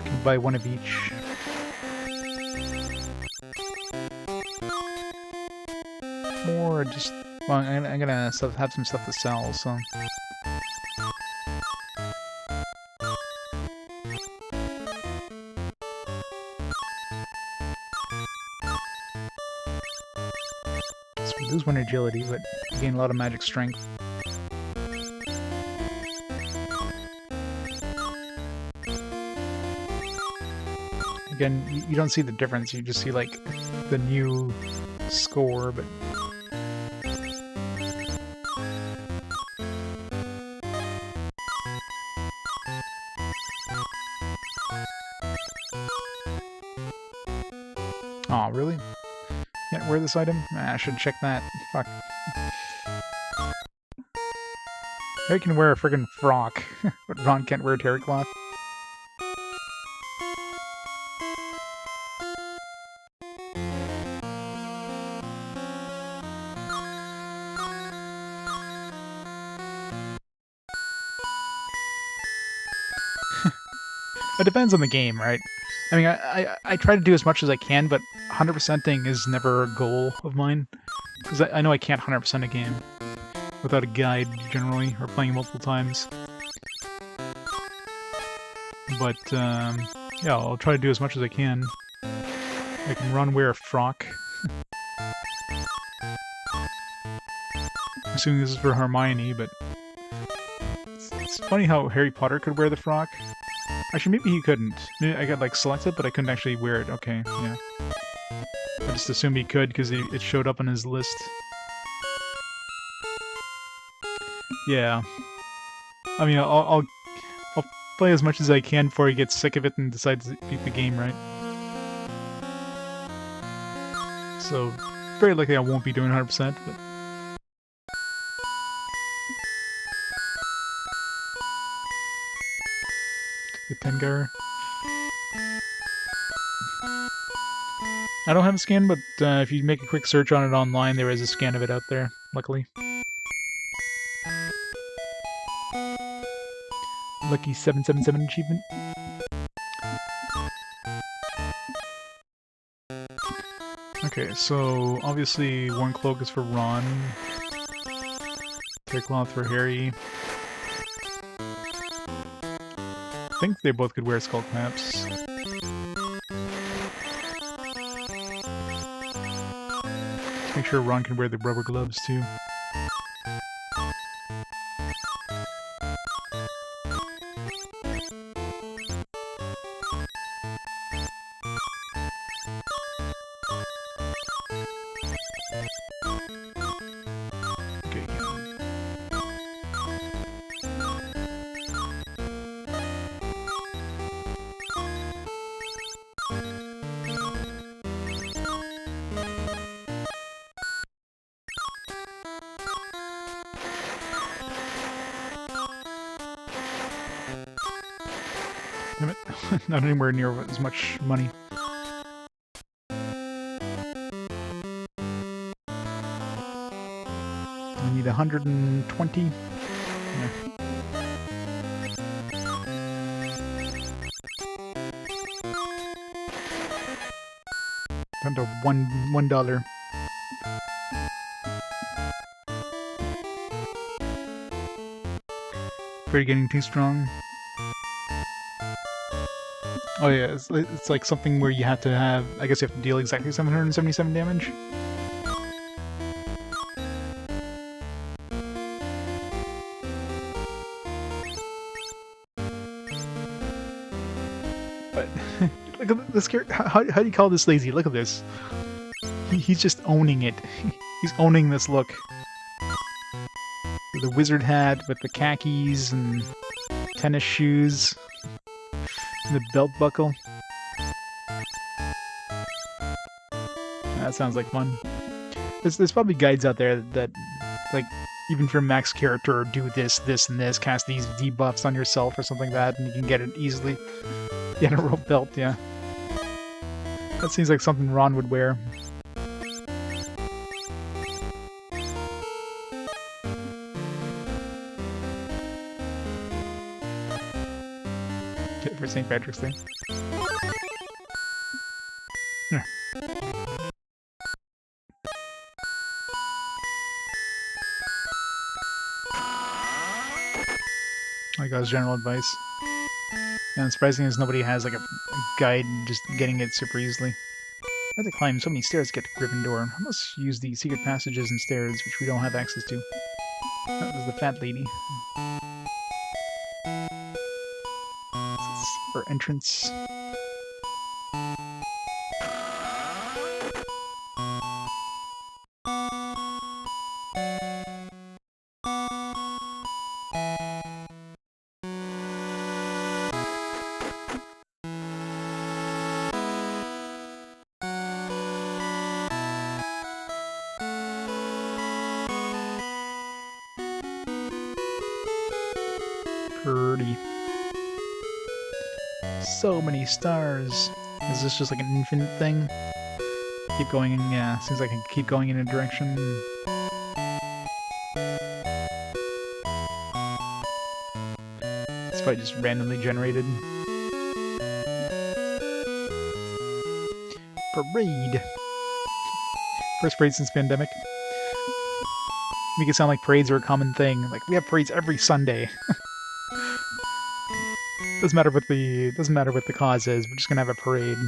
can buy 1 of each. Or just, well, I'm gonna have some stuff to sell, so. So we lose 1 agility, but we gain a lot of magic strength. Again, you don't see the difference, you just see, like, the new score, but... Aw, really? Can't wear this item? I should check that. Fuck. Harry can wear a friggin' frock, but Ron can't wear a terry cloth. It depends on the game, right? I mean, I try to do as much as I can, but 100%ing is never a goal of mine. Because I know I can't 100% a game without a guide, generally, or playing multiple times. But, yeah, I'll try to do as much as I can. I can run, wear a frock. Assuming this is for Hermione, but... It's funny how Harry Potter could wear the frock. Actually, maybe he couldn't. Maybe I could, like, select it, but I couldn't actually wear it. Okay, yeah. I just assumed he could, because it showed up on his list. Yeah. I mean, I'll play as much as I can before he gets sick of it and decides to beat the game, right? So, very likely I won't be doing 100%, but... The Tengar. I don't have a scan, but if you make a quick search on it online, there is a scan of it out there, luckily. Lucky 777 achievement. Okay, so obviously one cloak is for Ron. Terry cloth for Harry. I think they both could wear skull caps. Make sure Ron can wear the rubber gloves too. Okay. Damn it. Not anywhere near as much money. I need 120. Yeah. Down to $1. Afraid getting too strong. Oh yeah, it's like something where you have to have, I guess you have to deal exactly 777 damage. But, look at this character, how do you call this lazy? Look at this. He's just owning it. He's owning this look. With the wizard hat, with the khakis, and tennis shoes. The belt buckle. That sounds like fun. There's probably guides out there that, like, even for max character, do this, this, and this, cast these debuffs on yourself or something like that, and you can get it easily. Get a rope belt, yeah. That seems like something Ron would wear. For St. Patrick's Day. Yeah. I got his general advice. And surprising is nobody has like a guide just getting it super easily. I have to climb so many stairs to get to Gryffindor. I must use the secret passages and stairs which we don't have access to. That was the fat lady. Or entrance. Pretty. So many stars. Is this just like an infinite thing? Keep going in, yeah, seems like I can keep going in a direction. It's probably just randomly generated. Parade. First parade since pandemic. Make it sound like parades are a common thing. Like, we have parades every Sunday. Doesn't matter what the cause is, we're just gonna have a parade.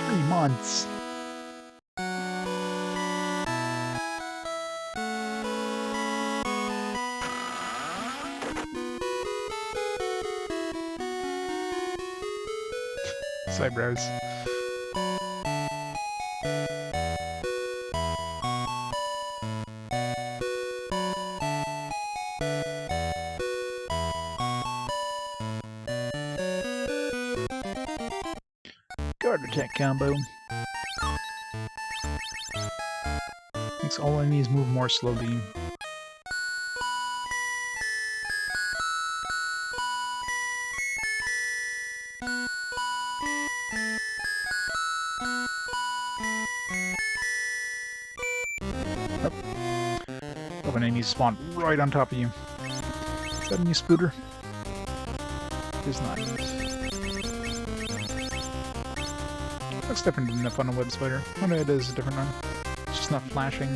3 months. Eyebrows. Guard attack combo. Makes all enemies move more slowly. An enemy spawn right on top of you. Is that a new spooter? It's not. Looks different than the funnel web spider. Oh no, it is a different one. It's just not flashing.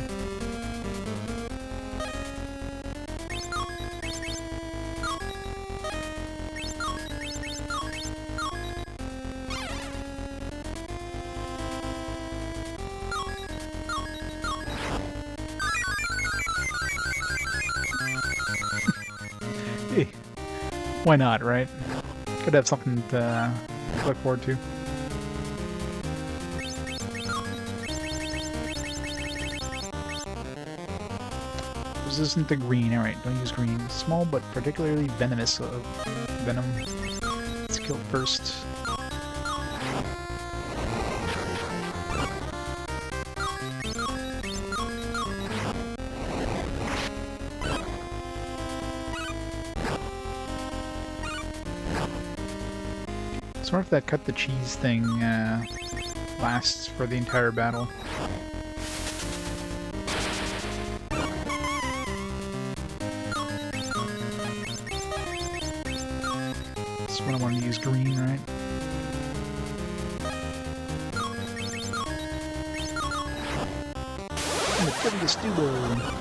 Hey, why not, right? Could have something to look forward to. Resistant to green. Alright, don't use green. Small but particularly venomous venom. Let's kill it first. I wonder if that cut the cheese thing lasts for the entire battle. This one I want to use green, right? I'm gonna kill this duo.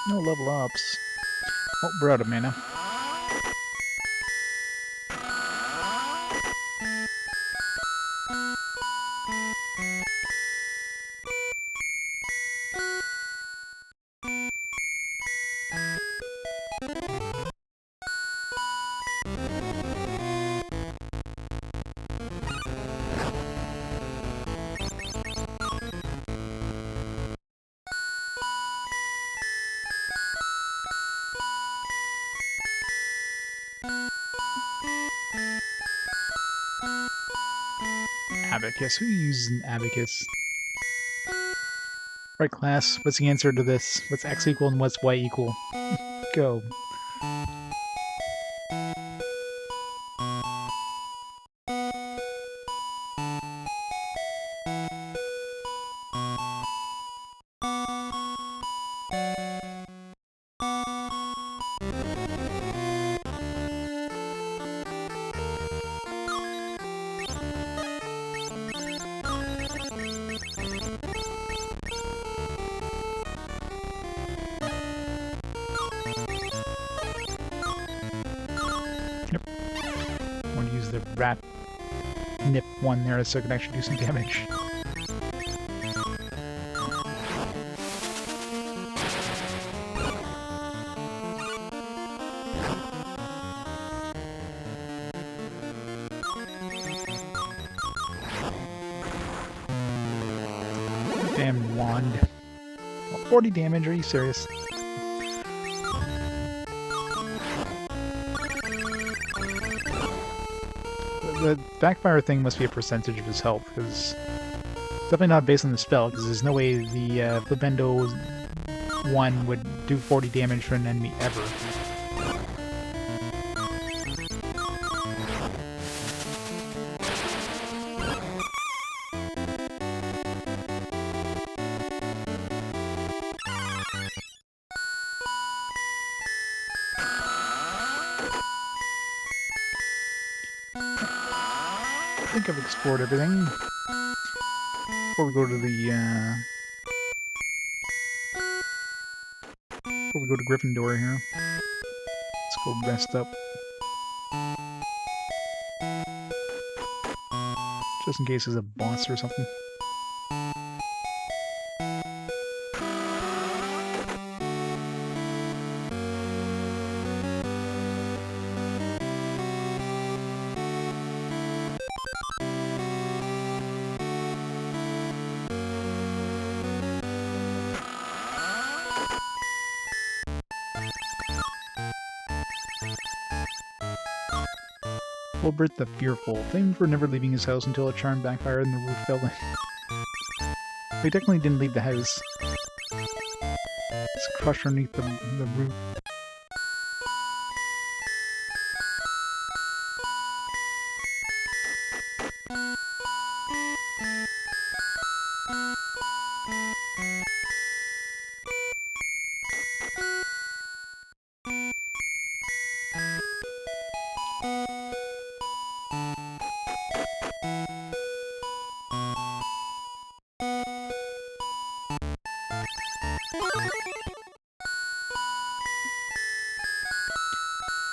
No level ups. Oh, we're out of mana. Abacus. Who uses an abacus? Right, class. What's the answer to this? What's x equal and what's y equal? Go. the rat nip one there so it can actually do some damage. Damn wand. 40 damage, are you serious? The backfire thing must be a percentage of his health, because it's definitely not based on the spell, because there's no way the Flipendo 1 would do 40 damage for an enemy ever. I think I've explored everything. Before we go to the, before we go to Gryffindor here. Let's go rest up. Just in case there's a boss or something. Wilbert the Fearful, famed for never leaving his house until a charm backfired and the roof fell in. He technically didn't leave the house. It's crushed underneath the roof.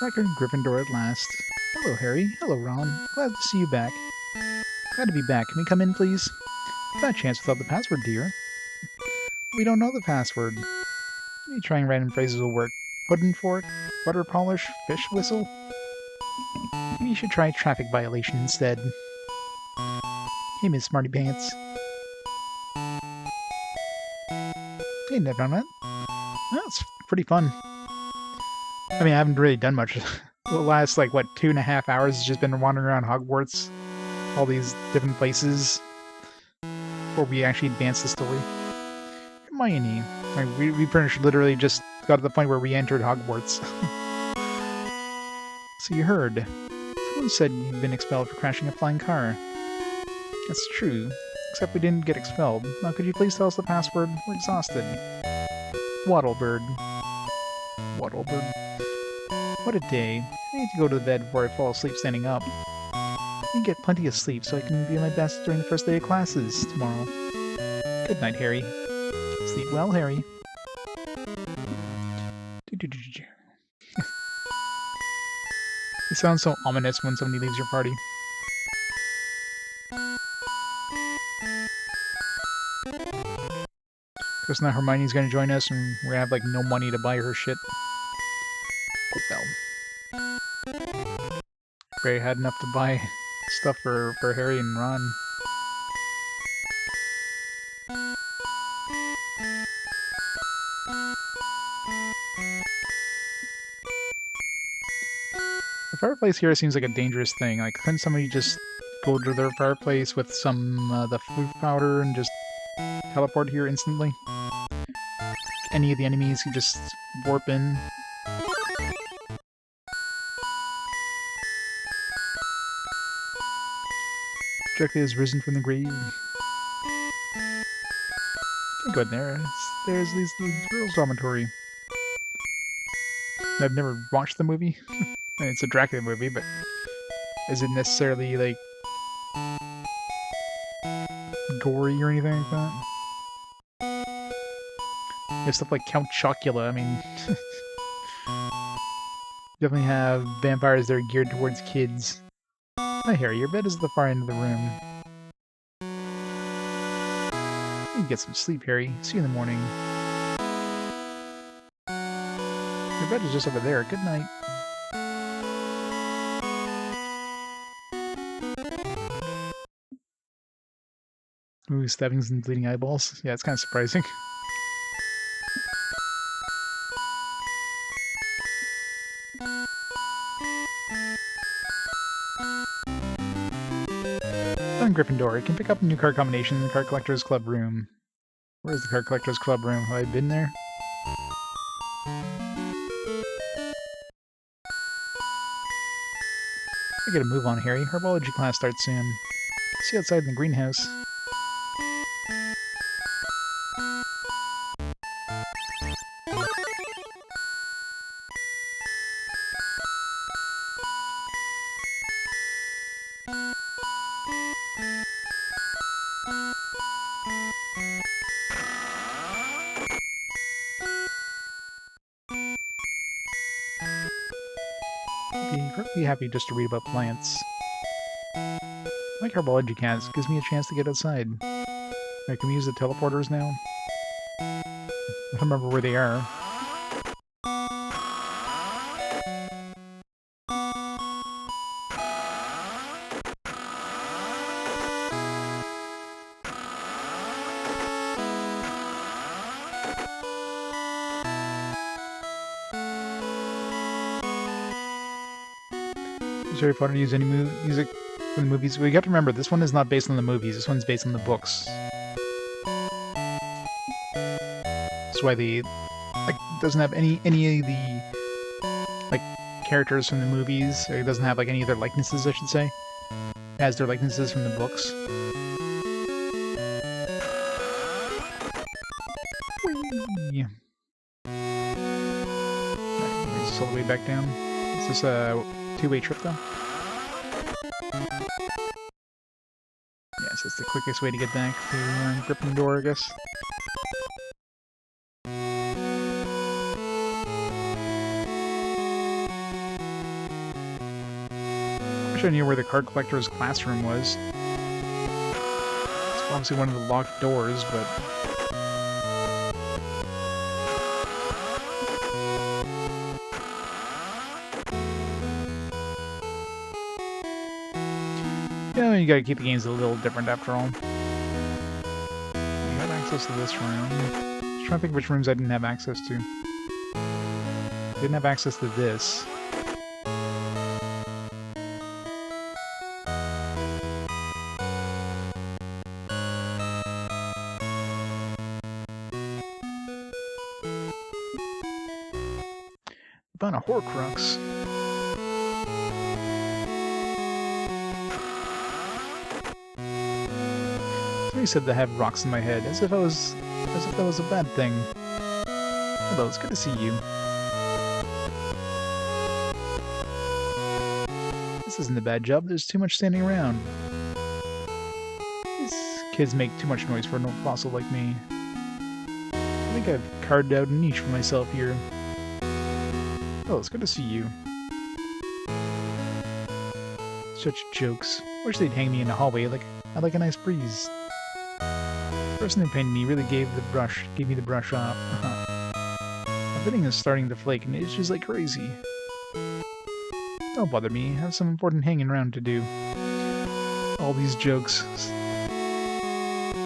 Back in Gryffindor at last. Hello, Harry. Hello, Ron. Glad to see you back. Glad to be back. Can we come in, please? Bad chance without the password, dear. We don't know the password. Maybe trying random phrases will work. Puddin' fork, butter polish, fish whistle. Maybe you should try traffic violation instead. Hey, Miss Smarty Pants. Hey, never done that. That's pretty fun. I mean, I haven't really done much. The last, like, what, 2.5 hours has just been wandering around Hogwarts. All these different places. Before we actually advance the story. Hermione. Like, we pretty much literally just got to the point where we entered Hogwarts. So you heard. Someone said you've been expelled for crashing a flying car. That's true. Except we didn't get expelled. Now could you please tell us the password? We're exhausted. Wattlebird. Wattlebird. What a day. I need to go to bed before I fall asleep standing up. I need to get plenty of sleep so I can be my best during the first day of classes tomorrow. Good night, Harry. Sleep well, Harry. It sounds so ominous when somebody leaves your party. Because now Hermione's gonna join us and we're gonna have like no money to buy her shit. Oh well. Barry had enough to buy stuff for Harry and Ron. The fireplace here seems like a dangerous thing. Like, couldn't somebody just go to their fireplace with some the floof powder and just teleport here instantly? Any of the enemies could just warp in. Directly has risen from the grave. Can't go in there. There's the girls' dormitory. I've never watched the movie. I mean, it's a Dracula movie, but is it necessarily like gory or anything like that? There's stuff like Count Chocula. I mean, definitely have vampires that are geared towards kids. Hi, Harry. Your bed is at the far end of the room. You can get some sleep, Harry. See you in the morning. Your bed is just over there. Good night. Ooh, stabbings and bleeding eyeballs. Yeah, it's kind of surprising. On Gryffindor, you can pick up a new card combination in the Card Collector's Club room. Where's the Card Collector's Club room? Have I been there? I gotta move on, Harry. Herbology class starts soon. See you outside in the greenhouse. Be happy just to read about plants. I like herbology cats. Gives me a chance to get outside. I can use the teleporters now. I don't remember where they are. It's very fun to use any music from the movies. We have to remember, this one is not based on the movies. This one's based on the books. That's why the doesn't have any of the characters from the movies. Or it doesn't have any of their likenesses, I should say. It has their likenesses from the books. Whee! Alright, bring this all the way back down. Is this a two-way trip though? Yes, that's the quickest way to get back to Gryffindor, I guess. I wish I knew where the card collector's classroom was. It's obviously one of the locked doors, but... yeah, you gotta keep the games a little different after all. You have access to this room. Just trying to think which rooms I didn't have access to. Didn't have access to this. Found a Horcrux. Somebody said to have rocks in my head, as if that was a bad thing. Hello, it's good to see you. This isn't a bad job, there's too much standing around. These kids make too much noise for an old fossil like me. I think I've carved out a niche for myself here. Oh, it's good to see you. Such jokes. Wish they'd hang me in the hallway I like a nice breeze. The person who painted me really gave me the brush off. My bidding is starting to flake and it itches like crazy. Don't bother me, I have some important hanging around to do. All these jokes.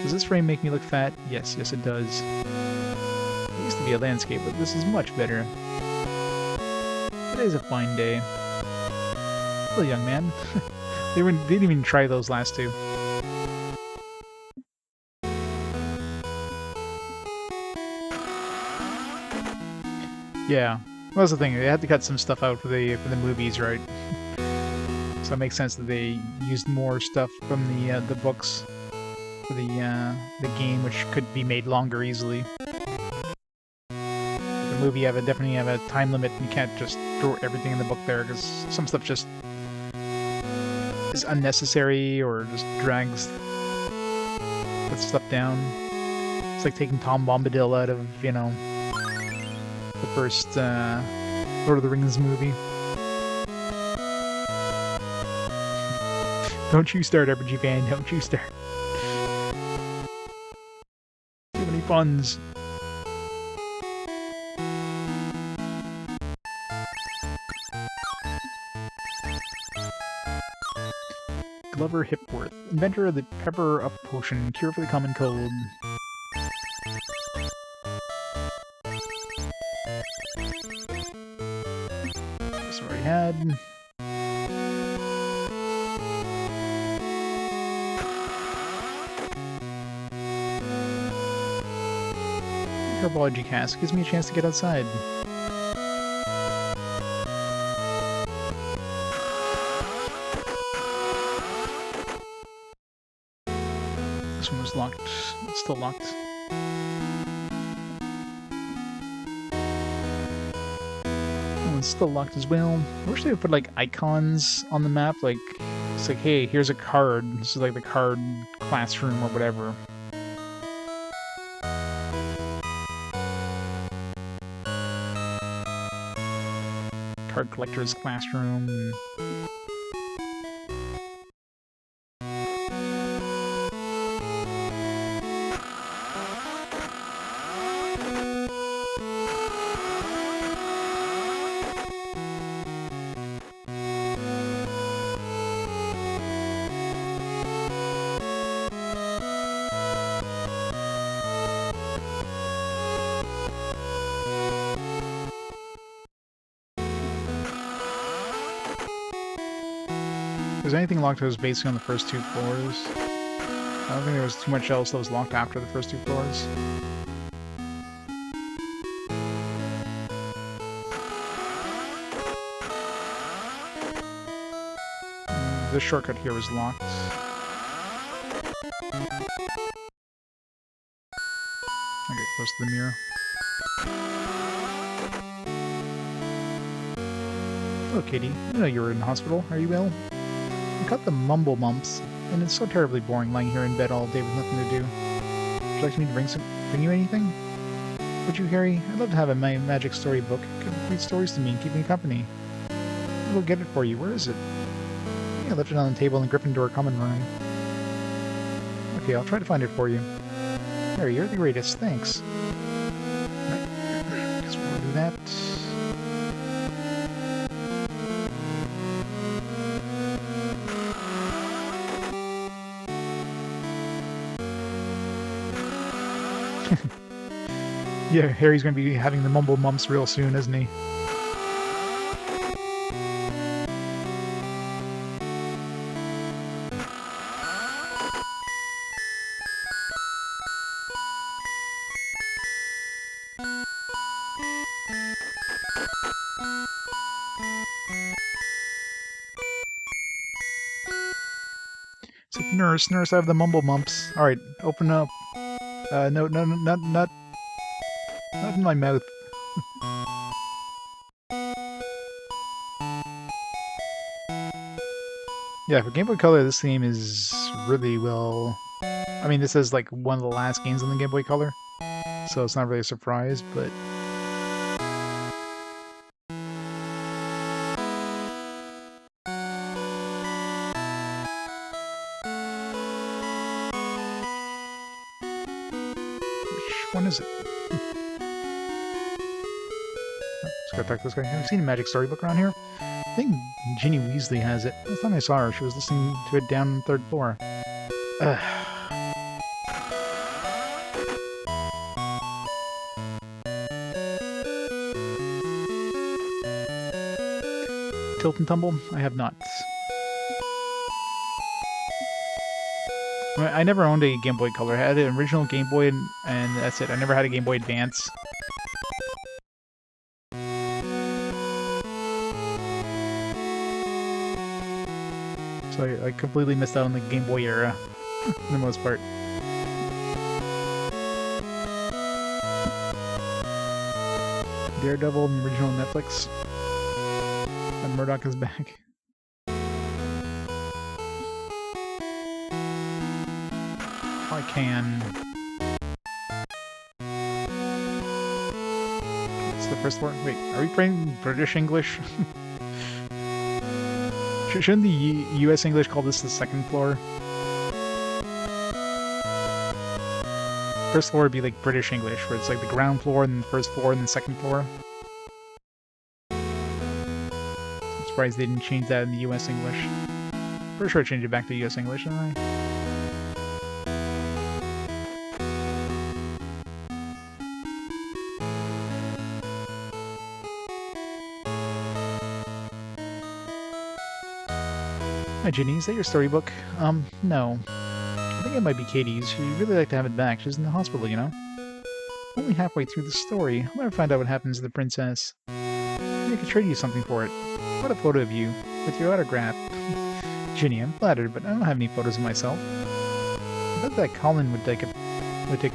Does this frame make me look fat? Yes, it does. It used to be a landscape, but this is much better. Today's a fine day. Hello, young man. They didn't even try those last two. Yeah, well, that's the thing. They had to cut some stuff out for the movies, right? So it makes sense that they used more stuff from the books for the game, which could be made longer easily. The movie definitely have a time limit. You can't just throw everything in the book there because some stuff just is unnecessary or just drags puts stuff down. It's like taking Tom Bombadil out of, you know, the first Lord of the Rings movie. Don't you start, RPG fan. Don't you start. Too many funds. Glover Hipworth, inventor of the Pepper Up Potion, cure for the common cold. This already had. Herbology cask gives me a chance to get outside. This one was locked. It's still locked. Oh, it's still locked as well. I wish they would put like icons on the map. Like it's like, hey, here's a card. This is like the card classroom or whatever. Card collector's classroom. Is anything locked that was basically on the first 2 floors? I don't think there was too much else that was locked after the first 2 floors. This shortcut here was locked. I get close to the mirror. Hello, Kitty. I know you were in the hospital. Are you ill? I got the mumble mumps, and it's so terribly boring lying here in bed all day with nothing to do. Would you like me to bring you anything? Would you, Harry? I'd love to have a magic storybook. It could read stories to me and keep me company. I'll go get it for you. Where is it? I left it on the table in the Gryffindor common room. Okay, I'll try to find it for you. Harry, you're the greatest. Thanks. Right. Guess we'll do that. Yeah, Harry's going to be having the mumble mumps real soon, isn't he? It's like, nurse, I have the mumble mumps. Alright, open up. No, not in my mouth. Yeah, for Game Boy Color, this theme is really well... I mean, this is like one of the last games on the Game Boy Color, so it's not really a surprise, but... Which one is it? Let's go talk to this guy. Have you seen a magic storybook around here? I think Ginny Weasley has it. Last time I saw her, she was listening to it down on the 3rd floor. Tilt and Tumble? I have not. I never owned a Game Boy Color. I had an original Game Boy, and that's it. I never had a Game Boy Advance. So I completely missed out on the Game Boy era, for the most part. Daredevil, the original Netflix. And Murdoch is back. I can. It's the first word. Wait, are we playing British English? Shouldn't the U.S. English call this the second floor? First floor would be like British English, where it's like the ground floor, and then the first floor, and the second floor. I'm surprised they didn't change that in the U.S. English. Pretty sure I changed it back to U.S. English, didn't I? Hi, Ginny. Is that your storybook? No. I think it might be Katie's. She'd really like to have it back. She's in the hospital, you know? Only halfway through the story. I'll never find out what happens to the princess. Maybe I could trade you something for it. What a photo of you, with your autograph. Ginny, I'm flattered, but I don't have any photos of myself. I bet that Colin would take a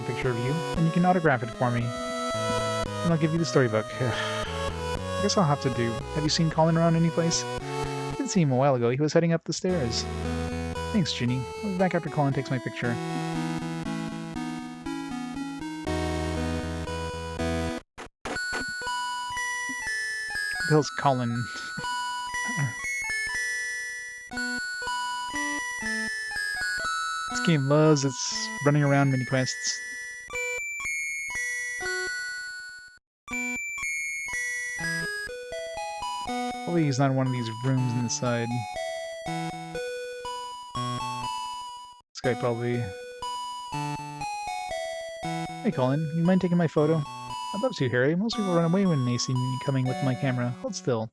picture of you, and you can autograph it for me. And I'll give you the storybook. I guess I'll have to do. Have you seen Colin around any place? I did see him a while ago. He was heading up the stairs. Thanks, Ginny. I'll be back after Colin takes my picture. Bill's Colin. This game loves its running around mini quests. Hopefully he's not in one of these rooms on the side. This guy probably... Hey Colin, you mind taking my photo? I'd love to, Harry. Most people run away when they see me coming with my camera. Hold still.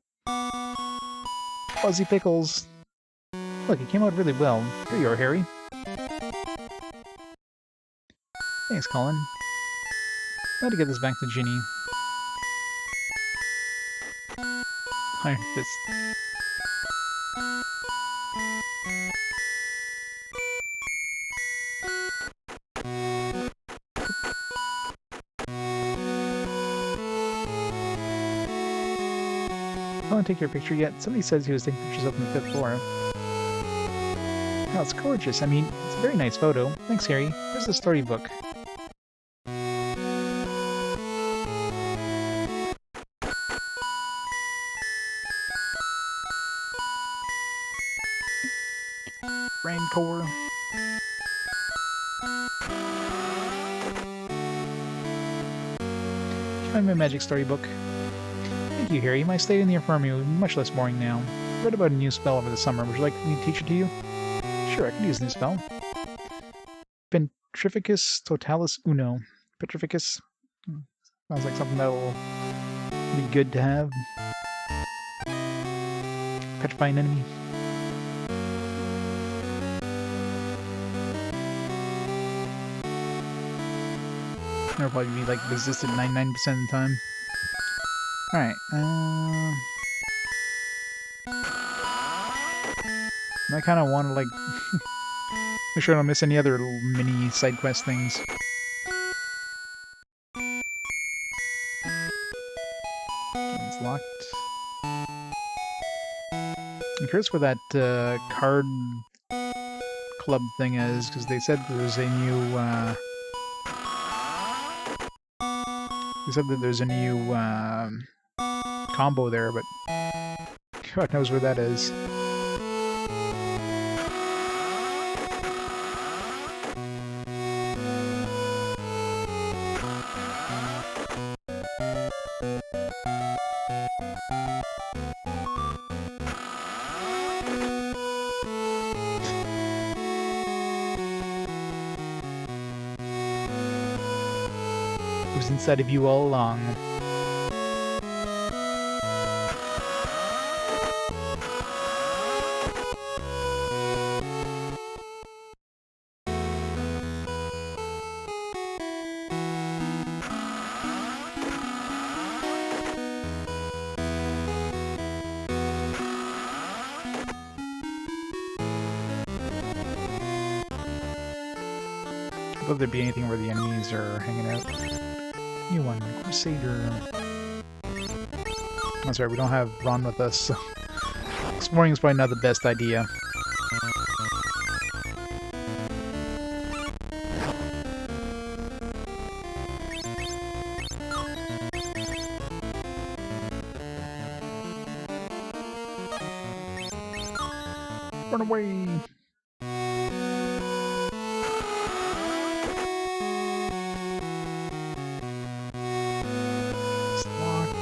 Fuzzy pickles. Look, it came out really well. Here you are, Harry. Thanks, Colin. I had to get this back to Ginny. Iron Fist. I don't take your picture yet. Somebody says he was taking pictures up on the 5th floor. Oh, it's gorgeous. I mean, it's a very nice photo. Thanks, Harry. Here's the storybook. Rancor. Find my magic storybook. Thank you, Harry. My stay in the infirmary will be much less boring now. I read about a new spell over the summer. Would you like me to teach it to you? Sure, I can use a new spell. Petrificus Totalis Uno. Petrificus. Sounds like something that'll be good to have. Petrify an enemy. It'll probably be like resisted 99% of the time. Alright, I kind of want to, like, make sure I don't miss any other little mini side quest things. It's locked. I'm curious where that card club thing is, because they said there's a new, combo there, but God knows where that is. Who's inside of you all along? Will there be anything where the enemies are hanging out? New one, Crusader. That's right, we don't have Ron with us, so exploring is probably not the best idea. Run away! It's locked.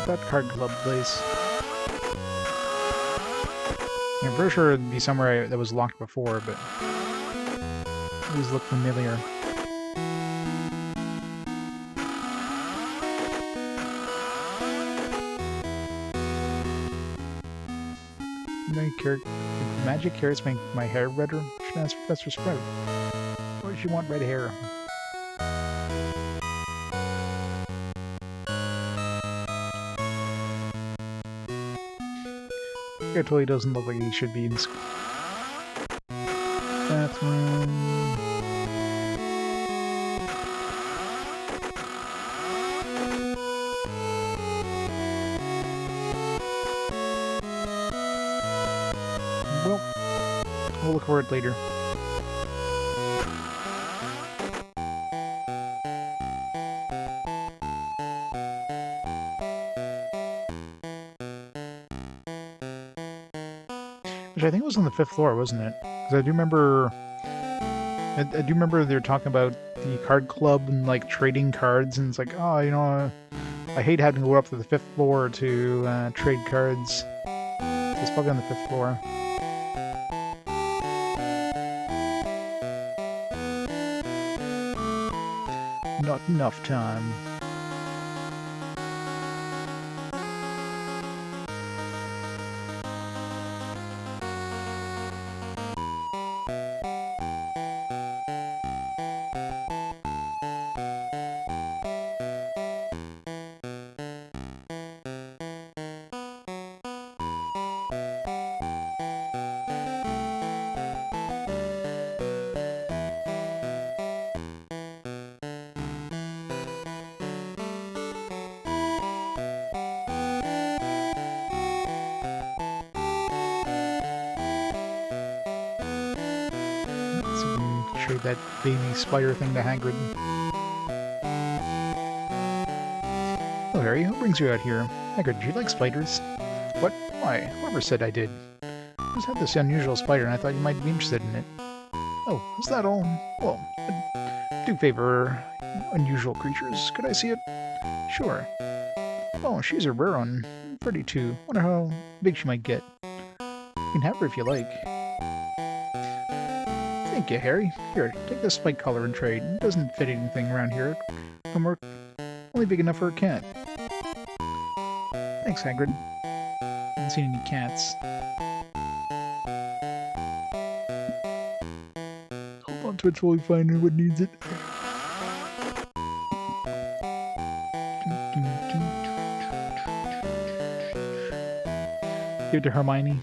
That card club place. I'm pretty sure it'd be somewhere that was locked before, but these look familiar. Magic carrots make my hair redder? Should ask Professor Sprout. Why does she want red hair? It totally doesn't look like he should be in school. Bathroom. Well, we'll look for it later. Which I think was on the 5th floor, wasn't it? Because I do remember... I do remember they were talking about the card club and, like, trading cards, and it's like, oh, you know, I hate having to go up to the 5th floor to trade cards. It's probably on the 5th floor. Not enough time. Trade that baby spider thing to Hagrid. Oh, Harry, who brings you out here? Hagrid, do you like spiders? What? Why? Whoever said I did? I just had this unusual spider and I thought you might be interested in it. Oh, is that all? Well, I do favor unusual creatures. Could I see it? Sure. Oh, she's a rare one. Pretty too. Wonder how big she might get. You can have her if you like. Thank you, Harry. Here, take this spike collar and trade. It doesn't fit anything around here. No more. Only big enough for a cat. Thanks, Hagrid. Haven't seen any cats. Hold on to it till we find what needs it. Give it to Hermione.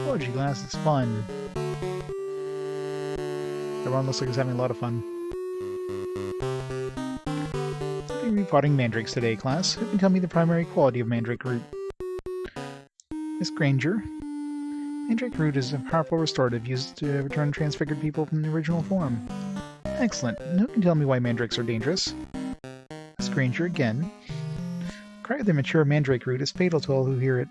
Poetry class is fun. Everyone looks like he's having a lot of fun. We'll be potting mandrakes today, class. Who can tell me the primary quality of mandrake root? Miss Granger. Mandrake root is a powerful restorative used to return transfigured people from the original form. Excellent. Who can tell me why mandrakes are dangerous? Stranger again. The cry of the mature mandrake root is fatal to all who hear it.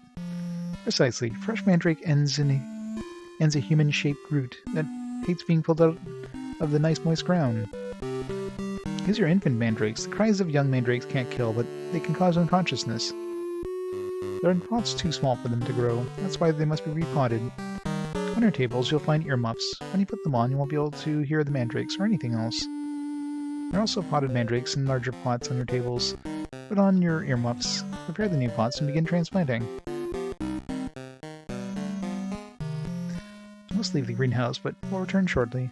Precisely. Fresh mandrake ends a human-shaped root that hates being pulled out of the nice moist ground. These are infant mandrakes. The cries of young mandrakes can't kill, but they can cause unconsciousness. They're in pots too small for them to grow. That's why they must be repotted. On your tables, you'll find earmuffs. When you put them on, you won't be able to hear the mandrakes or anything else. There are also potted mandrakes in larger pots on your tables. Put on your earmuffs, prepare the new pots, and begin transplanting. I must leave the greenhouse, but we'll return shortly.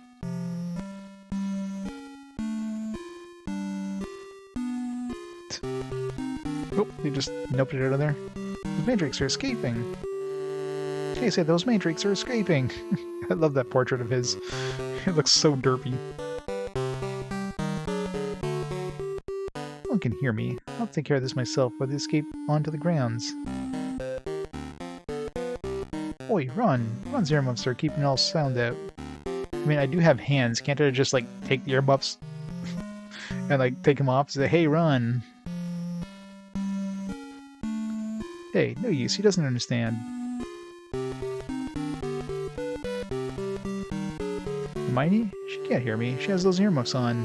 Oh, they just noped it out of there. The mandrakes are escaping! Okay, say those mandrakes are escaping! I love that portrait of his. It looks so derpy. No one can hear me. I'll take care of this myself while they escape onto the grounds. Oi, run! Ron's earmuffs are keeping all sound out. I mean, I do have hands. Can't I just, like, take the earmuffs and, like, take them off and say, hey, run! Hey, no use. He doesn't understand. Hermione? She can't hear me. She has those earmuffs on.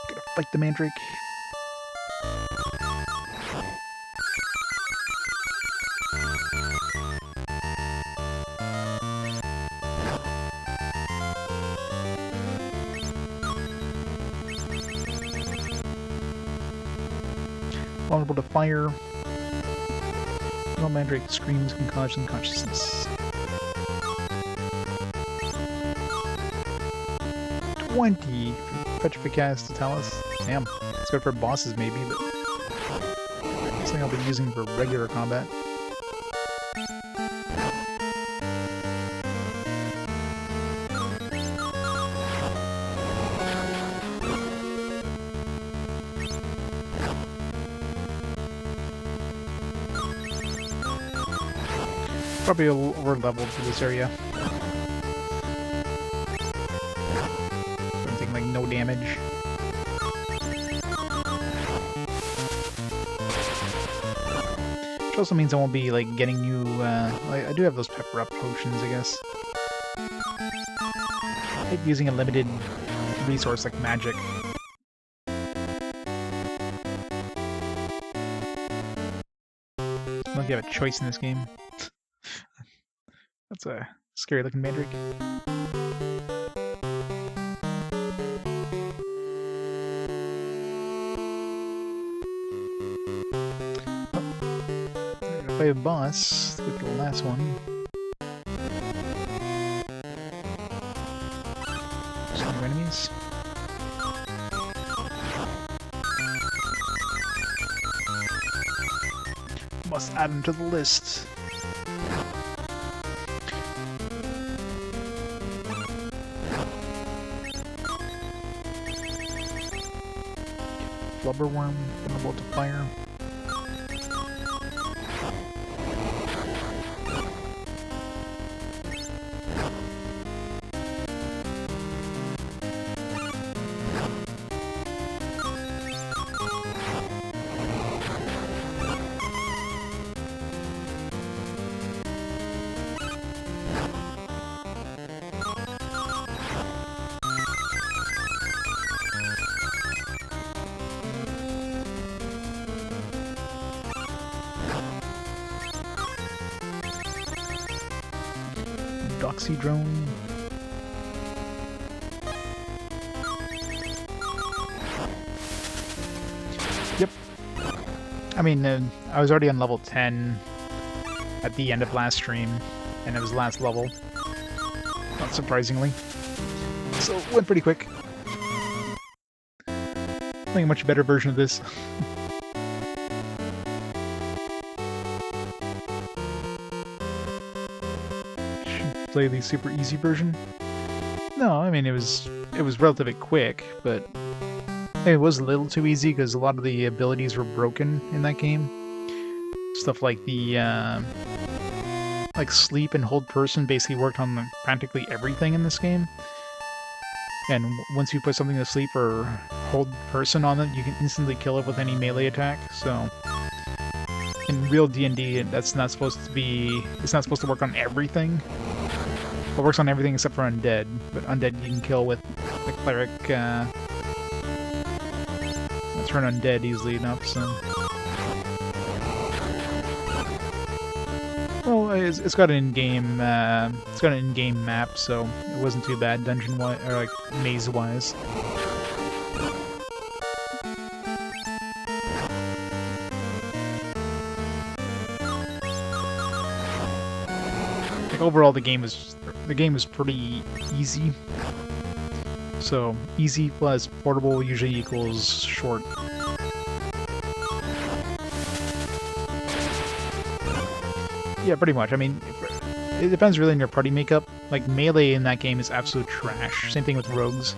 Gotta fight the mandrake. Vulnerable to fire. No mandrake screams can cause unconsciousness. 20 for Petrificast to tell us. Damn, it's good for bosses maybe, but something I'll be using for regular combat. Probably over leveled for this area. I'm taking like no damage. Which also means I won't be like getting new. I do have those pepper up potions, I guess. I hate using a limited resource like magic. I don't think you have a choice in this game. That's a scary looking mandrake. Oh. Fight a boss. Let's get to the last one. Some new enemies. Must add them to the list. Flubberworm, vulnerable to fire. Doxy drone. Yep. I mean, I was already on level 10 at the end of last stream, and it was last level. Not surprisingly. So it went pretty quick. Playing a much better version of this. play the super easy version. No, I mean it was relatively quick, but it was a little too easy because a lot of the abilities were broken in that game. Stuff like the like sleep and hold person basically worked on practically everything in this game. And once you put something to sleep or hold person on it, you can instantly kill it with any melee attack. So in real D&D, that's not supposed to be. It's not supposed to work on everything. It works on everything except for undead. But undead you can kill with the cleric. Turn undead easily enough. So. Well, it's got an in-game map, so it wasn't too bad dungeon-wise or like maze-wise. Like overall, the game was pretty easy. So easy plus portable usually equals short. Yeah, pretty much. I mean, it depends really on your party makeup. Like, melee in that game is absolute trash. Same thing with rogues.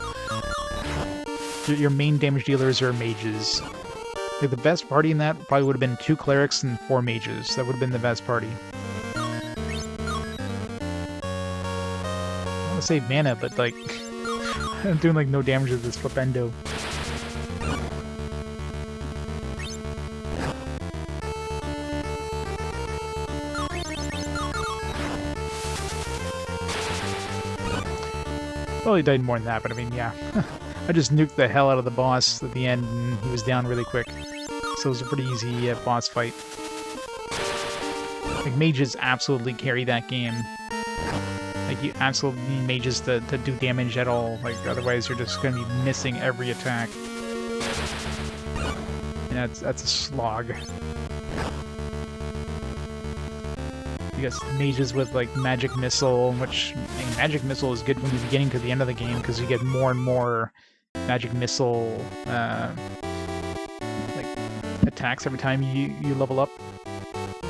Your main damage dealers are mages. Like, the best party in that probably would have been 2 clerics and 4 mages. That would have been the best party. I want to save mana, but, like, I'm doing, like, no damage with this flipendo. Well, he died more than that, but I mean, yeah. I just nuked the hell out of the boss at the end, and he was down really quick. So it was a pretty easy boss fight. Like, mages absolutely carry that game. Like, you absolutely need mages to do damage at all. Like, otherwise you're just going to be missing every attack. And that's a slog. You got mages with like magic missile, which I mean, magic missile is good from the beginning to the end of the game because you get more and more magic missile like attacks every time you level up.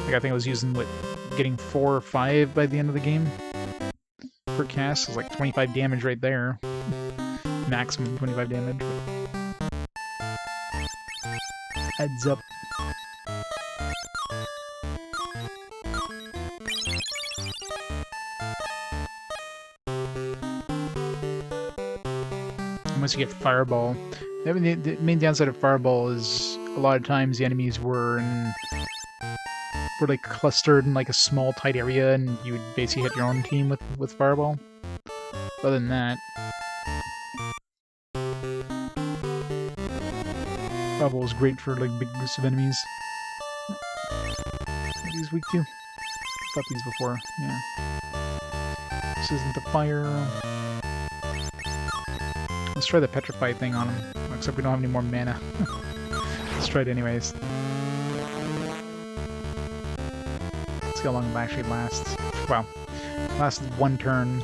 Like I think I was using getting 4 or 5 by the end of the game per cast. It's like 25 damage right there, maximum 25 damage. Heads up. Once you get Fireball. I mean, the main downside of Fireball is a lot of times the enemies were like clustered in like a small tight area, and you would basically hit your own team with Fireball. Other than that, Fireball is great for like big groups of enemies. Are these weak too? I fought these before. Yeah. This isn't the fire. Let's try the petrify thing on him, except we don't have any more mana. Let's try it anyways. Let's see how long it actually lasts. Wow. Lasted 1 turn.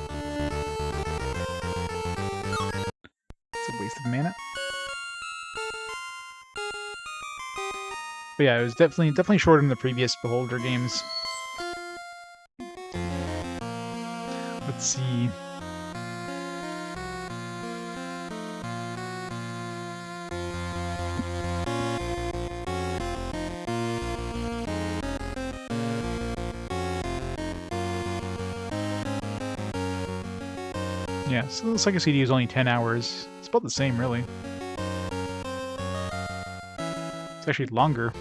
It's a waste of mana. But yeah, it was definitely shorter than the previous Beholder games. Let's see. Yeah, so the second CD is only 10 hours. It's about the same, really. It's actually longer.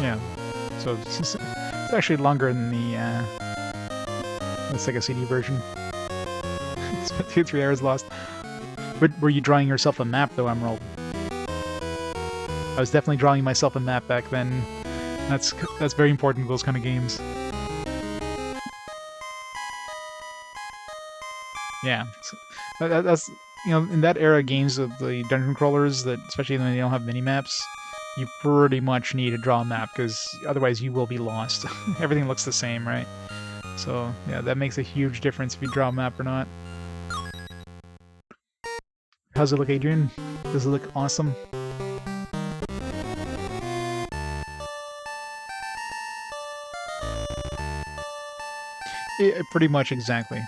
Yeah, so it's actually longer than the Sega CD version. It's about 2-3 hours lost. But were you drawing yourself a map, though, Emerald? I was definitely drawing myself a map back then. That's very important in those kind of games. Yeah, so that's in that era of games of the dungeon crawlers, that especially when they don't have mini maps, you pretty much need to draw a map because otherwise you will be lost. Everything looks the same, right? So yeah, that makes a huge difference if you draw a map or not. How's it look, Adrian? Does it look awesome? Pretty much exactly.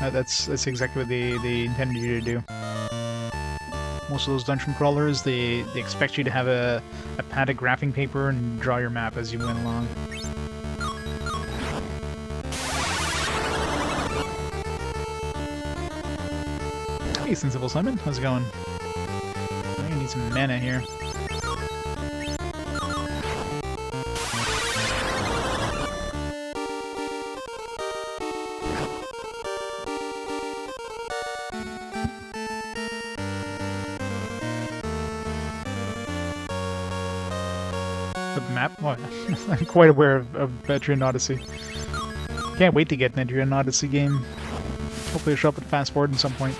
That's exactly what they intended you to do. Most of those dungeon crawlers, they expect you to have a pad of graphing paper and draw your map as you went along. Hey, Sensible Simon, how's it going? I'm gonna need some mana here. The map? Oh, I'm quite aware of Etrian Odyssey. Can't wait to get an Etrian Odyssey game. Hopefully it'll show up with Fast Forward at some point.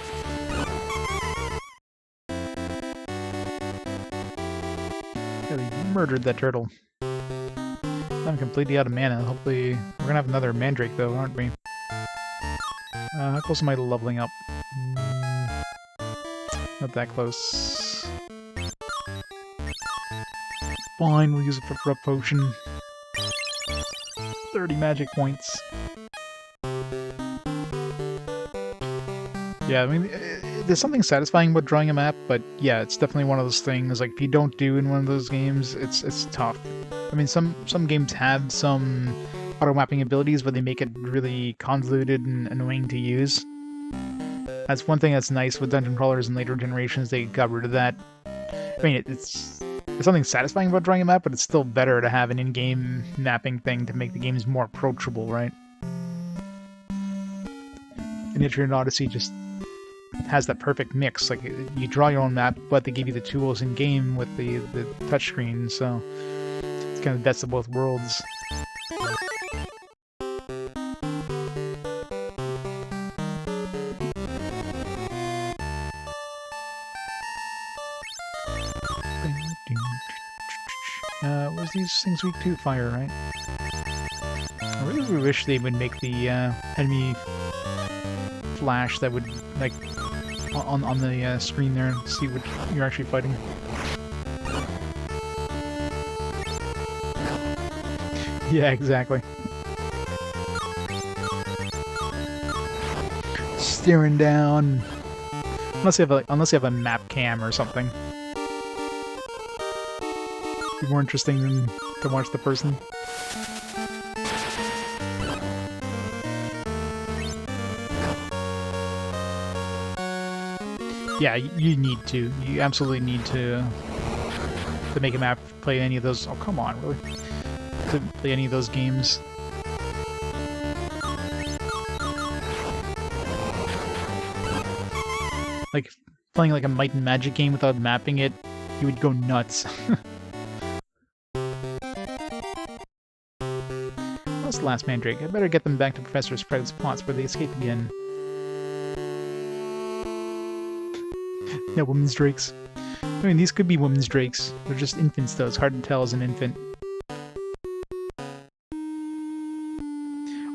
Really murdered that turtle. I'm completely out of mana. Hopefully we're gonna have another Mandrake though, aren't we? How close am I to leveling up? Not that close. Fine, we'll use it for Corrupt Potion. 30 magic points. Yeah, I mean, there's something satisfying about drawing a map, but yeah, it's definitely one of those things, like, if you don't do in one of those games, it's tough. I mean, some games have some auto-mapping abilities, but they make it really convoluted and annoying to use. That's one thing that's nice with dungeon crawlers in later generations, they got rid of that. I mean, there's something satisfying about drawing a map, but it's still better to have an in-game mapping thing to make the games more approachable, right? And Etrian Odyssey just has that perfect mix. Like, you draw your own map, but they give you the tools in-game with the touchscreen, so it's kind of the best of both worlds. What was these things weak to? Fire, right? I really wish they would make the enemy flash that would, like, on the screen there and see what you're actually fighting. Yeah, exactly. Staring down. Unless you have a map cam or something. Be more interesting than to watch the person. Yeah, you need to. You absolutely need to make a map play any of those. Oh, come on, really? To play any of those games. Like, playing like a Might and Magic game without mapping it, you would go nuts. What's the last Mandrake? I better get them back to Professor Sprout's spots where they escape again. No, women's drakes. I mean, these could be women's drakes. They're just infants, though. It's hard to tell as an infant.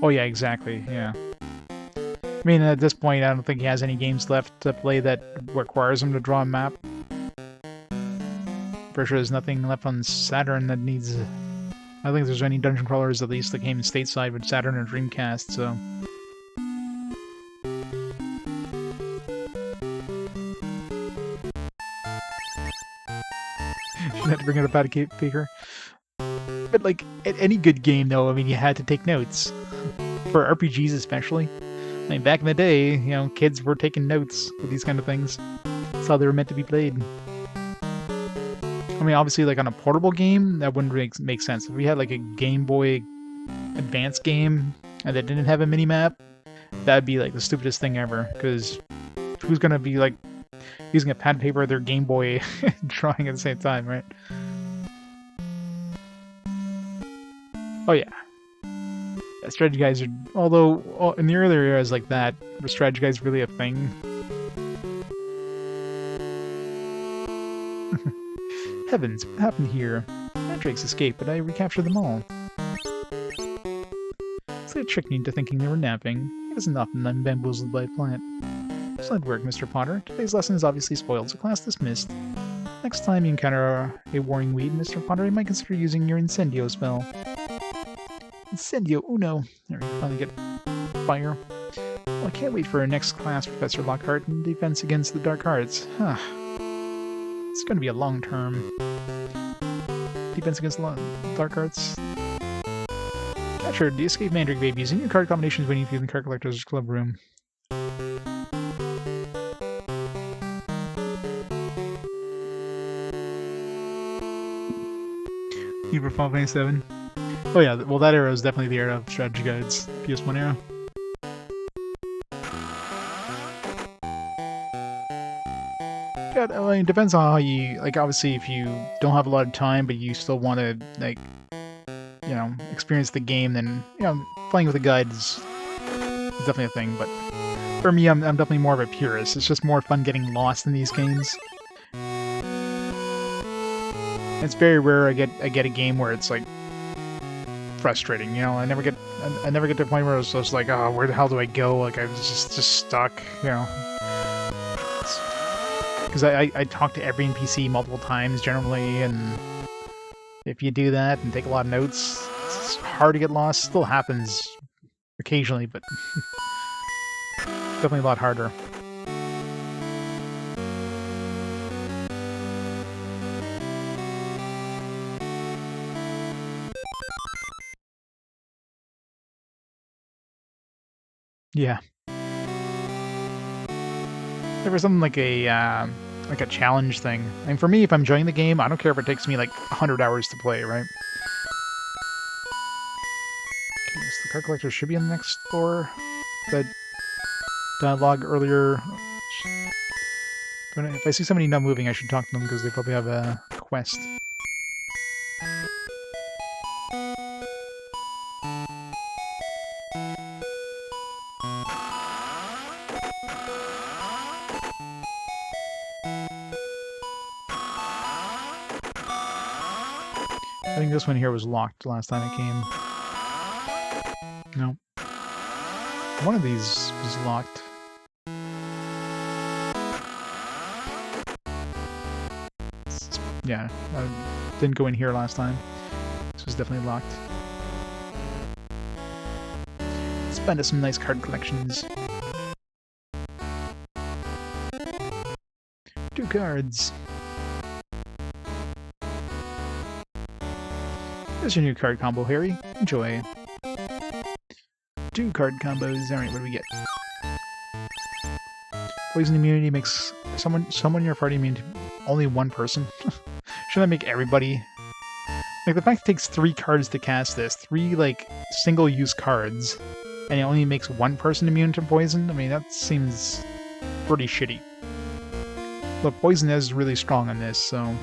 Oh, yeah, exactly. Yeah. I mean, at this point, I don't think he has any games left to play that requires him to draw a map. For sure, there's nothing left on Saturn that needs... I don't think there's any dungeon crawlers, at least, that came stateside with Saturn or Dreamcast, so... You had to bring out a pad of paper. But, like, at any good game, though, I mean, you had to take notes. For RPGs, especially. I mean, back in the day, you know, kids were taking notes with these kind of things. That's how they were meant to be played. I mean, obviously, like, on a portable game, that wouldn't make sense. If we had, like, a Game Boy Advance game and that didn't have a mini-map, that'd be, like, the stupidest thing ever. Because who's gonna be, like, using a pad and paper or their Game Boy drawing at the same time, right? Oh, yeah. Strategy guides are... Although, in the earlier eras like that, were strategy guides really a thing? Heavens, what happened here? Mandrakes escaped, but I recaptured them all. So they tricked me into thinking they were napping. It isn't often I'm bamboozled by a plant. Excellent work, Mr. Potter. Today's lesson is obviously spoiled, so class dismissed. Next time you encounter a warring weed, Mr. Potter, you might consider using your Incendio spell. Incendio Uno. There we finally get fire. Well, I can't wait for our next class, Professor Lockhart, in Defense Against the Dark Arts. Huh. It's going to be a long term. Defense Against Dark Arts. Captured the escaped Mandrake babies. In your card combinations waiting for you in the Card Collector's Club room. You for Final Fantasy 7? Oh yeah, well that era is definitely the era of strategy guides. PS1 era. Yeah, I mean, it depends on how you, like, obviously if you don't have a lot of time but you still want to, like, you know, experience the game, then, you know, playing with a guide is definitely a thing, but for me, I'm definitely more of a purist. It's just more fun getting lost in these games. It's very rare I get a game where it's like frustrating, you know. I never get to the point where it's just like, oh, where the hell do I go? Like I'm just stuck, you know. Because I talk to every NPC multiple times generally, and if you do that and take a lot of notes, it's hard to get lost. Still happens occasionally, but definitely a lot harder. Yeah. There was something like a challenge thing. I mean, for me, if I'm enjoying the game, I don't care if it takes me like 100 hours to play, right? Okay, so the card collector should be on the next floor. The dialogue earlier. If I see somebody not moving, I should talk to them because they probably have a quest. I think this one here was locked last time it came. No. One of these was locked. Yeah, I didn't go in here last time. This was definitely locked. Let's find us some nice card collections. 2 cards. There's your new card combo, Harry. Enjoy. 2 card combos. Alright, what do we get? Poison immunity makes someone in your party immune to only one person. Should that make everybody? Like, the fact it takes 3 cards to cast this, 3, like, single-use cards, and it only makes one person immune to poison? I mean, that seems pretty shitty. But poison is really strong on this, so...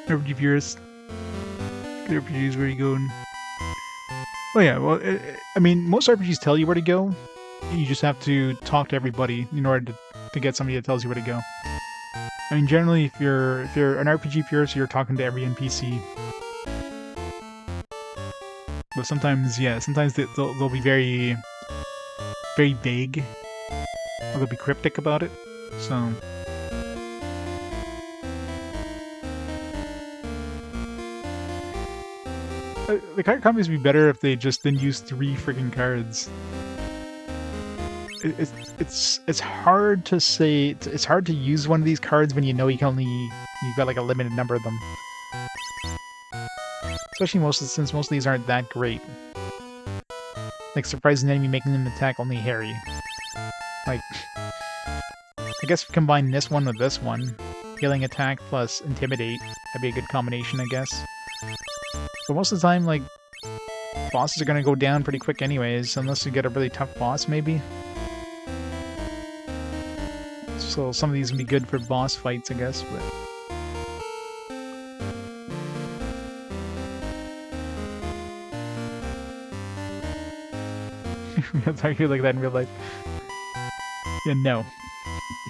RPG purist. Good RPGs, where you going? Oh yeah, well, I mean, most RPGs tell you where to go. You just have to talk to everybody in order to get somebody that tells you where to go. I mean, generally, if you're an RPG purist, you're talking to every NPC. But sometimes, yeah, sometimes they'll be very, very vague, or they'll be cryptic about it. So. The card combos would be better if they just didn't use 3 freaking cards. It's hard to say. It's hard to use one of these cards when you know you've got like a limited number of them. Especially since most of these aren't that great. Like surprise an enemy making them attack only Harry. Like, I guess if we combine this one with this one, healing attack plus intimidate, that'd be a good combination, I guess. But most of the time, like, bosses are gonna go down pretty quick anyways, unless you get a really tough boss, maybe. So some of these would be good for boss fights, I guess, but... I feel like that in real life. Yeah, no.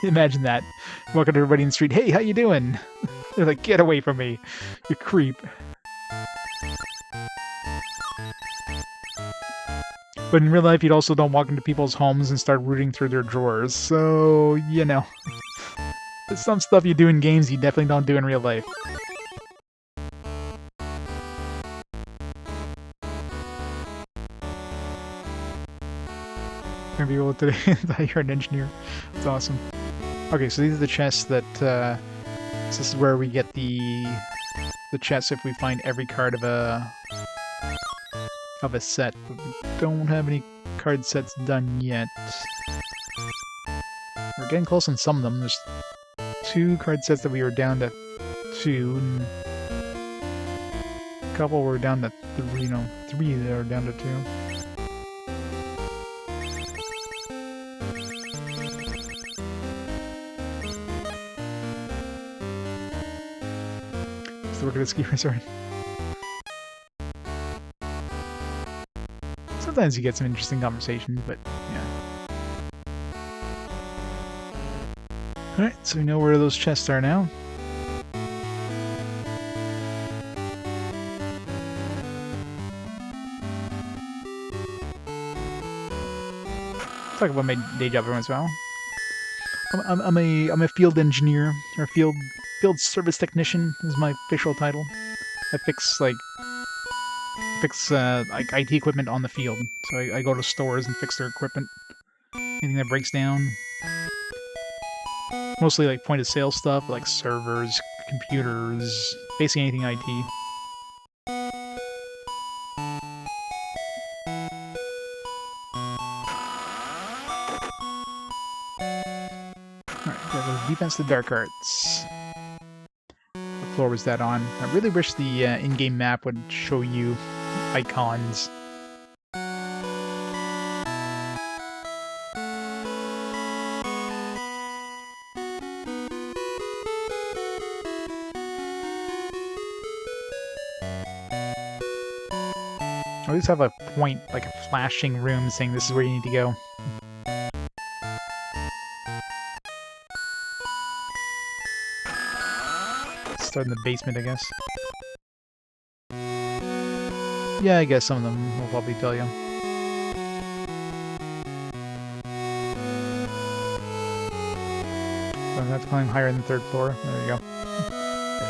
Imagine that. Walking to everybody in the street, hey, how you doing? They're like, get away from me, you creep. But in real life, you'd also don't walk into people's homes and start rooting through their drawers. So, you know. There's some stuff you do in games you definitely don't do in real life. gonna be able to that you're an engineer. That's awesome. Okay, so these are the chests that so this is where we get the chests if we find every card of a set. But we don't have any card sets done yet. We're getting close on some of them. There's 2 card sets that we were down to 2, and a couple were down to 3, no, 3 that are down to 2. Let's look at the ski resort. Sometimes you get some interesting conversations, but yeah. Alright, so we know where those chests are now. Talk about my day job every once in a while. I'm a field engineer, or field service technician is my official title. I fix like IT equipment on the field. So I go to stores and fix their equipment. Anything that breaks down. Mostly like point of sale stuff, like servers, computers, basically anything IT. Alright, got defense to dark arts. What floor was that on? I really wish the in-game map would show you icons. Or at least have a point, like a flashing room saying this is where you need to go. Start in the basement, I guess. Yeah, I guess some of them will probably tell you. So I have to climb higher than the 3rd floor. There you go.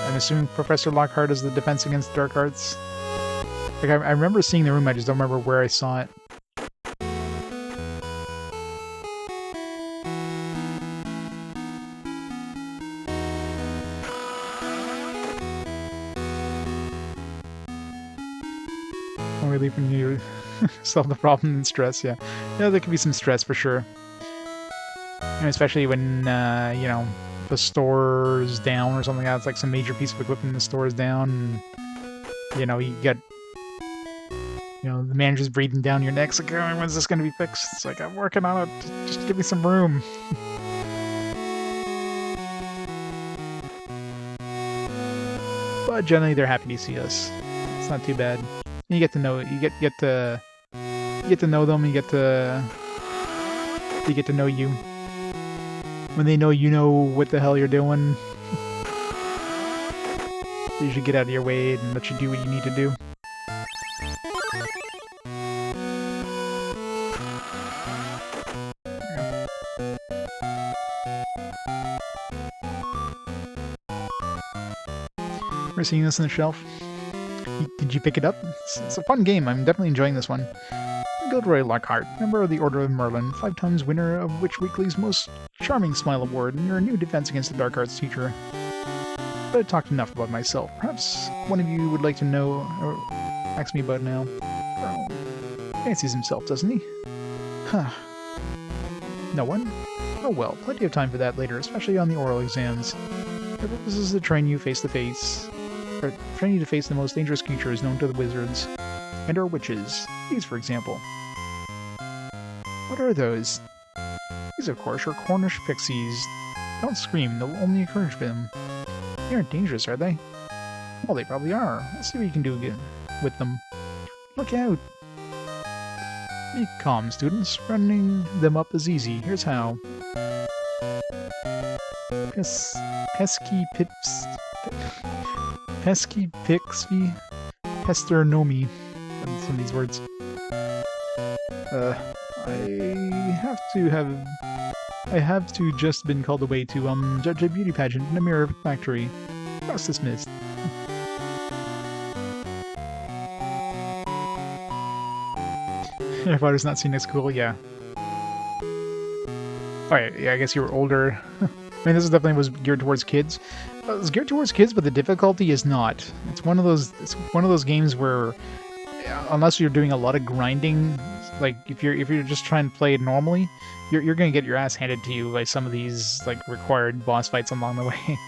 I'm assuming Professor Lockhart is the defense against dark arts. Like, I remember seeing the room, I just don't remember where I saw it. Don't relief when you solve the problem and stress, yeah. Yeah, there could be some stress for sure. And especially when, you know, the store's down or something like that. It's like some major piece of equipment in the store is down, and, you know, you get... You know, the manager's breathing down your neck. It's like, oh, when's this going to be fixed? It's like, I'm working on it. Just give me some room. But generally, they're happy to see us. It's not too bad. You get to know you get to know them. You get to know you. When they know you know what the hell you're doing, they usually get out of your way and let you do what you need to do. We're seeing this on the shelf. Did you pick it up? It's a fun game. I'm definitely enjoying this one. Gilderoy Lockhart, member of the Order of Merlin, 5 times winner of Witch Weekly's Most Charming Smile Award, and you're a new defense against the dark arts teacher. But I've talked enough about myself. Perhaps one of you would like to know, or ask me about now. Well, fancies himself, doesn't he? Huh. No one? Oh well, plenty of time for that later, especially on the oral exams. The purpose is to train you face-to-face. Or train you to face the most dangerous creatures known to the wizards, and our witches. These, for example. What are those? These, of course, are Cornish pixies. Don't scream, they'll only encourage them. They aren't dangerous, are they? Well, they probably are. Let's see what you can do again with them. Look out! Be calm, students. Running them up is easy. Here's how. Pesky Pixie, Pesternomi. Some of these words. I have to just been called away to judge a beauty pageant in a mirror factory. Class dismissed. Your father's not seen as cool, yeah. Alright, yeah, I guess you were older. I mean, this definitely was geared towards kids. It was geared towards kids, but the difficulty is not. It's one of those games where, unless you're doing a lot of grinding, like if you're just trying to play it normally, you're gonna get your ass handed to you by some of these like required boss fights along the way.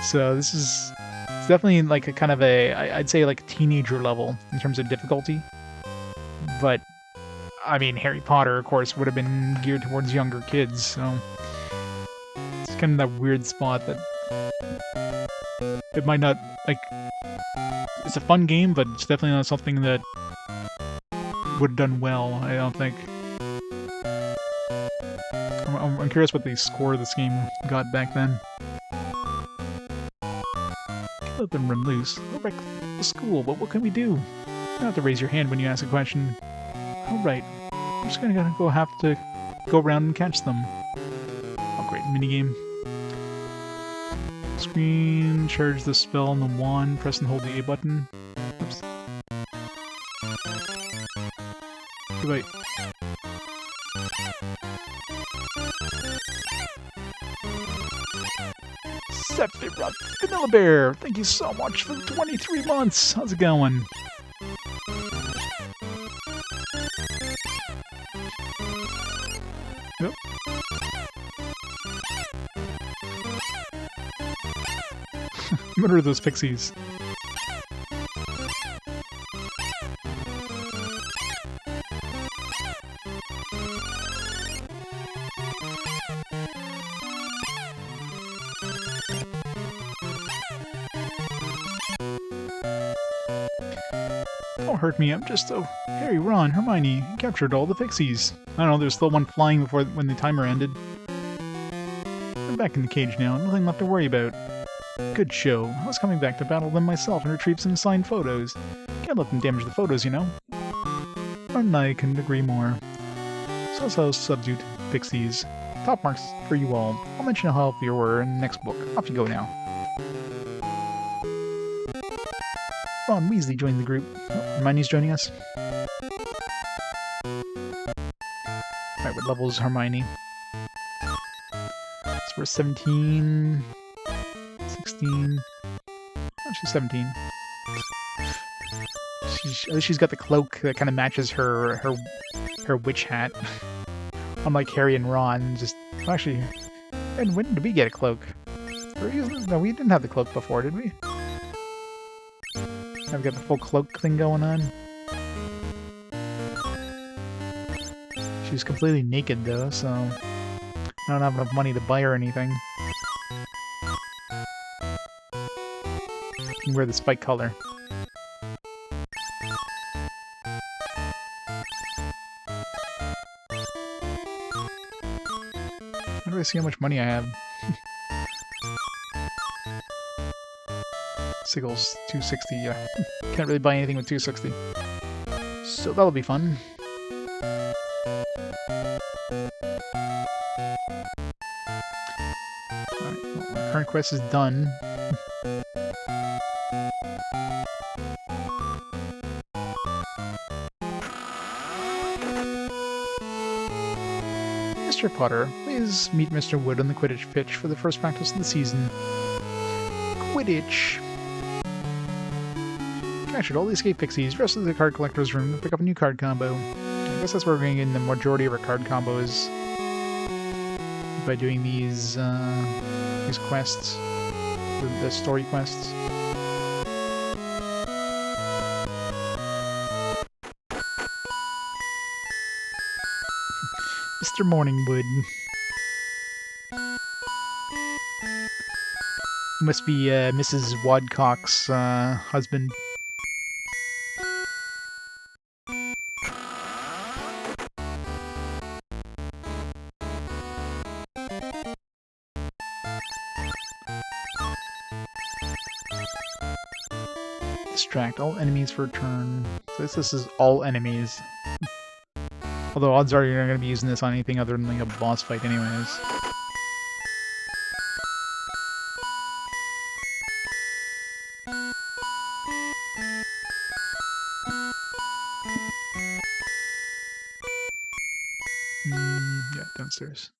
So this is it's definitely like a kind of I'd say like teenager level in terms of difficulty. But I mean, Harry Potter, of course, would have been geared towards younger kids, so it's kind of that weird spot that it might not, like, it's a fun game, but it's definitely not something that would have done well, I don't think. I'm curious what the score of this game got back then. Let them run loose. Go back to school, but what can we do? You don't have to raise your hand when you ask a question. Alright, I'm just gonna have to go around and catch them. Oh great, minigame. Screen, charge the spell on the wand, press and hold the A button. Oops. Goodbye. Sephiroth, Vanilla Bear, thank you so much for the 23 months. How's it going? Yep. What are those pixies? Don't hurt me, I'm just a... Harry, Ron, Hermione, you captured all the pixies. I don't know, there's still one flying when the timer ended. I'm back in the cage now, nothing left to worry about. Good show. I was coming back to battle them myself and retrieve some signed photos. Can't let them damage the photos, you know? Ron and I couldn't agree more. So subdued pixies. Top marks for you all. I'll mention how helpful you were in the next book. Off you go now. Ron Weasley joined the group. Oh, Hermione's joining us. Alright, what level is Hermione? So we're 17... 16... Oh, she's 17. She's got the cloak that kind of matches her witch hat. Unlike Harry and Ron, just... Actually, and when did we get a cloak? No, we didn't have the cloak before, did we? I've got the full cloak thing going on. She's completely naked though, so I don't have enough money to buy her anything. You can wear the spike color. How do I see how much money I have? Siggle's 260, yeah. Can't really buy anything with 260. So that'll be fun. Alright, well, our current quest is done. Mr. Potter, please meet Mr. Wood on the Quidditch pitch for the first practice of the season. Quidditch! Captured all the escape pixies, rest of the card collector's room to pick up a new card combo. I guess that's where we're going to get the majority of our card combos by doing these quests, the story quests. Mr. Morningwood. Must be Mrs. Wadcock's husband. Distract all enemies for a turn. So this is all enemies. Although odds are you're not going to be using this on anything other than like a boss fight anyways. Yeah, downstairs.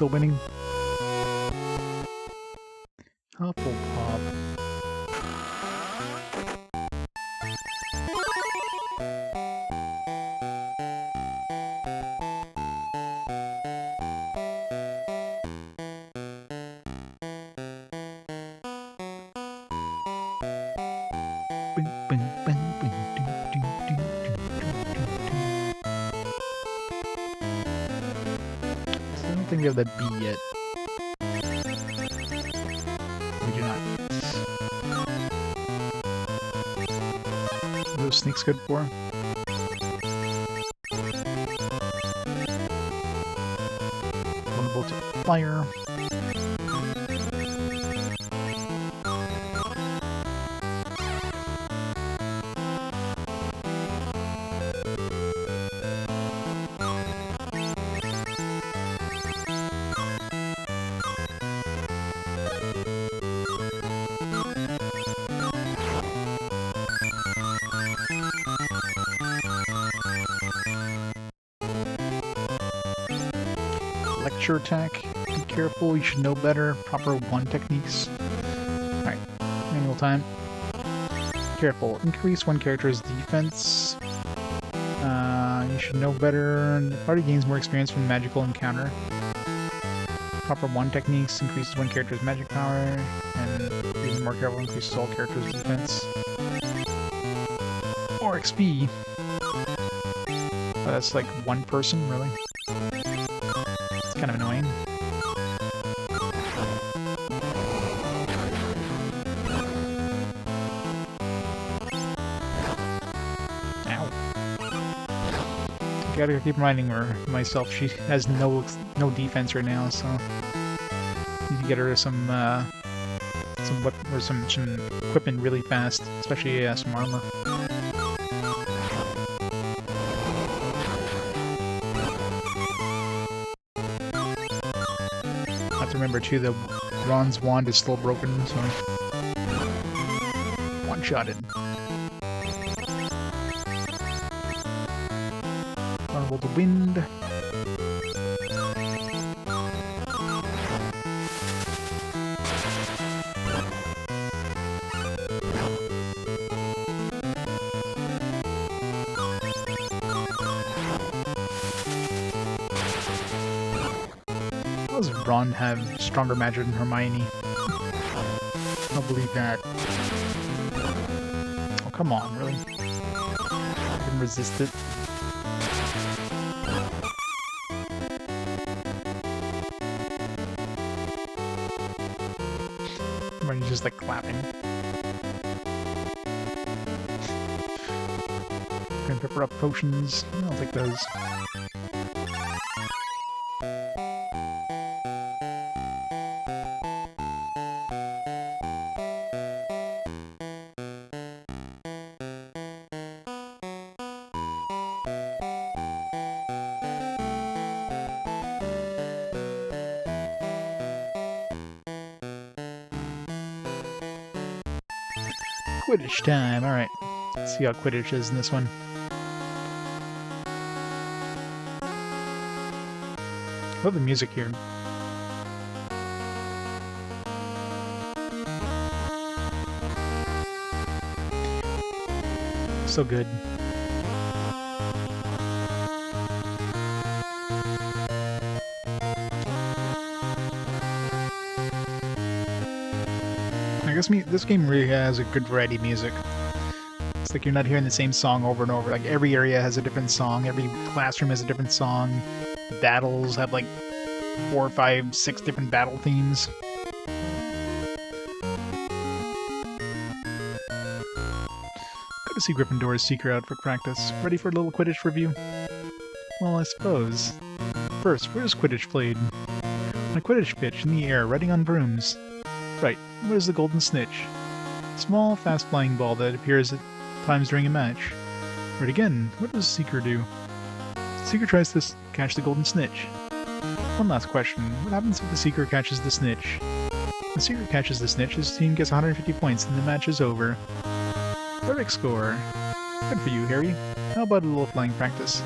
still winning. Hufflepuff. I don't think we have that B yet. We do not. What are sneaks good for? Vulnerable to fire. Lecture attack. Be careful, you should know better. Proper one techniques. Alright, manual time. Careful. Increase one character's defense. You should know better. The party gains more experience from magical encounter. Proper one techniques increases one character's magic power, and being more careful increases all characters' defense. Or XP. Oh, that's like one person, really? It's kind of annoying. Ow. I gotta keep reminding myself she has no defense right now, so need to get her some equipment really fast, especially some armor. Have to remember too, the bronze wand is still broken, so one-shotted. Vulnerable to wind. How does Ron have stronger magic than Hermione? I don't believe that. Oh, come on, really? I can resist it. Hermione's just like clapping. Gonna pepper up potions. I'll take those. Quidditch time, alright. Let's see how Quidditch is in this one. I love the music here. So good. I guess this game really has a good variety of music. It's like you're not hearing the same song over and over. Like every area has a different song, every classroom has a different song. Battles have like 4, 5, 6 different battle themes. Go to see Gryffindor's secret out for practice. Ready for a little Quidditch review? Well, I suppose. First, where's Quidditch played? On a Quidditch pitch in the air, riding on brooms. Right, where's the golden snitch? Small, fast-flying ball that appears at times during a match. Right again, what does Seeker do? Seeker tries to catch the golden snitch. One last question, what happens if the Seeker catches the snitch? If the Seeker catches the snitch, his team gets 150 points and the match is over. Perfect score. Good for you, Harry. How about a little flying practice?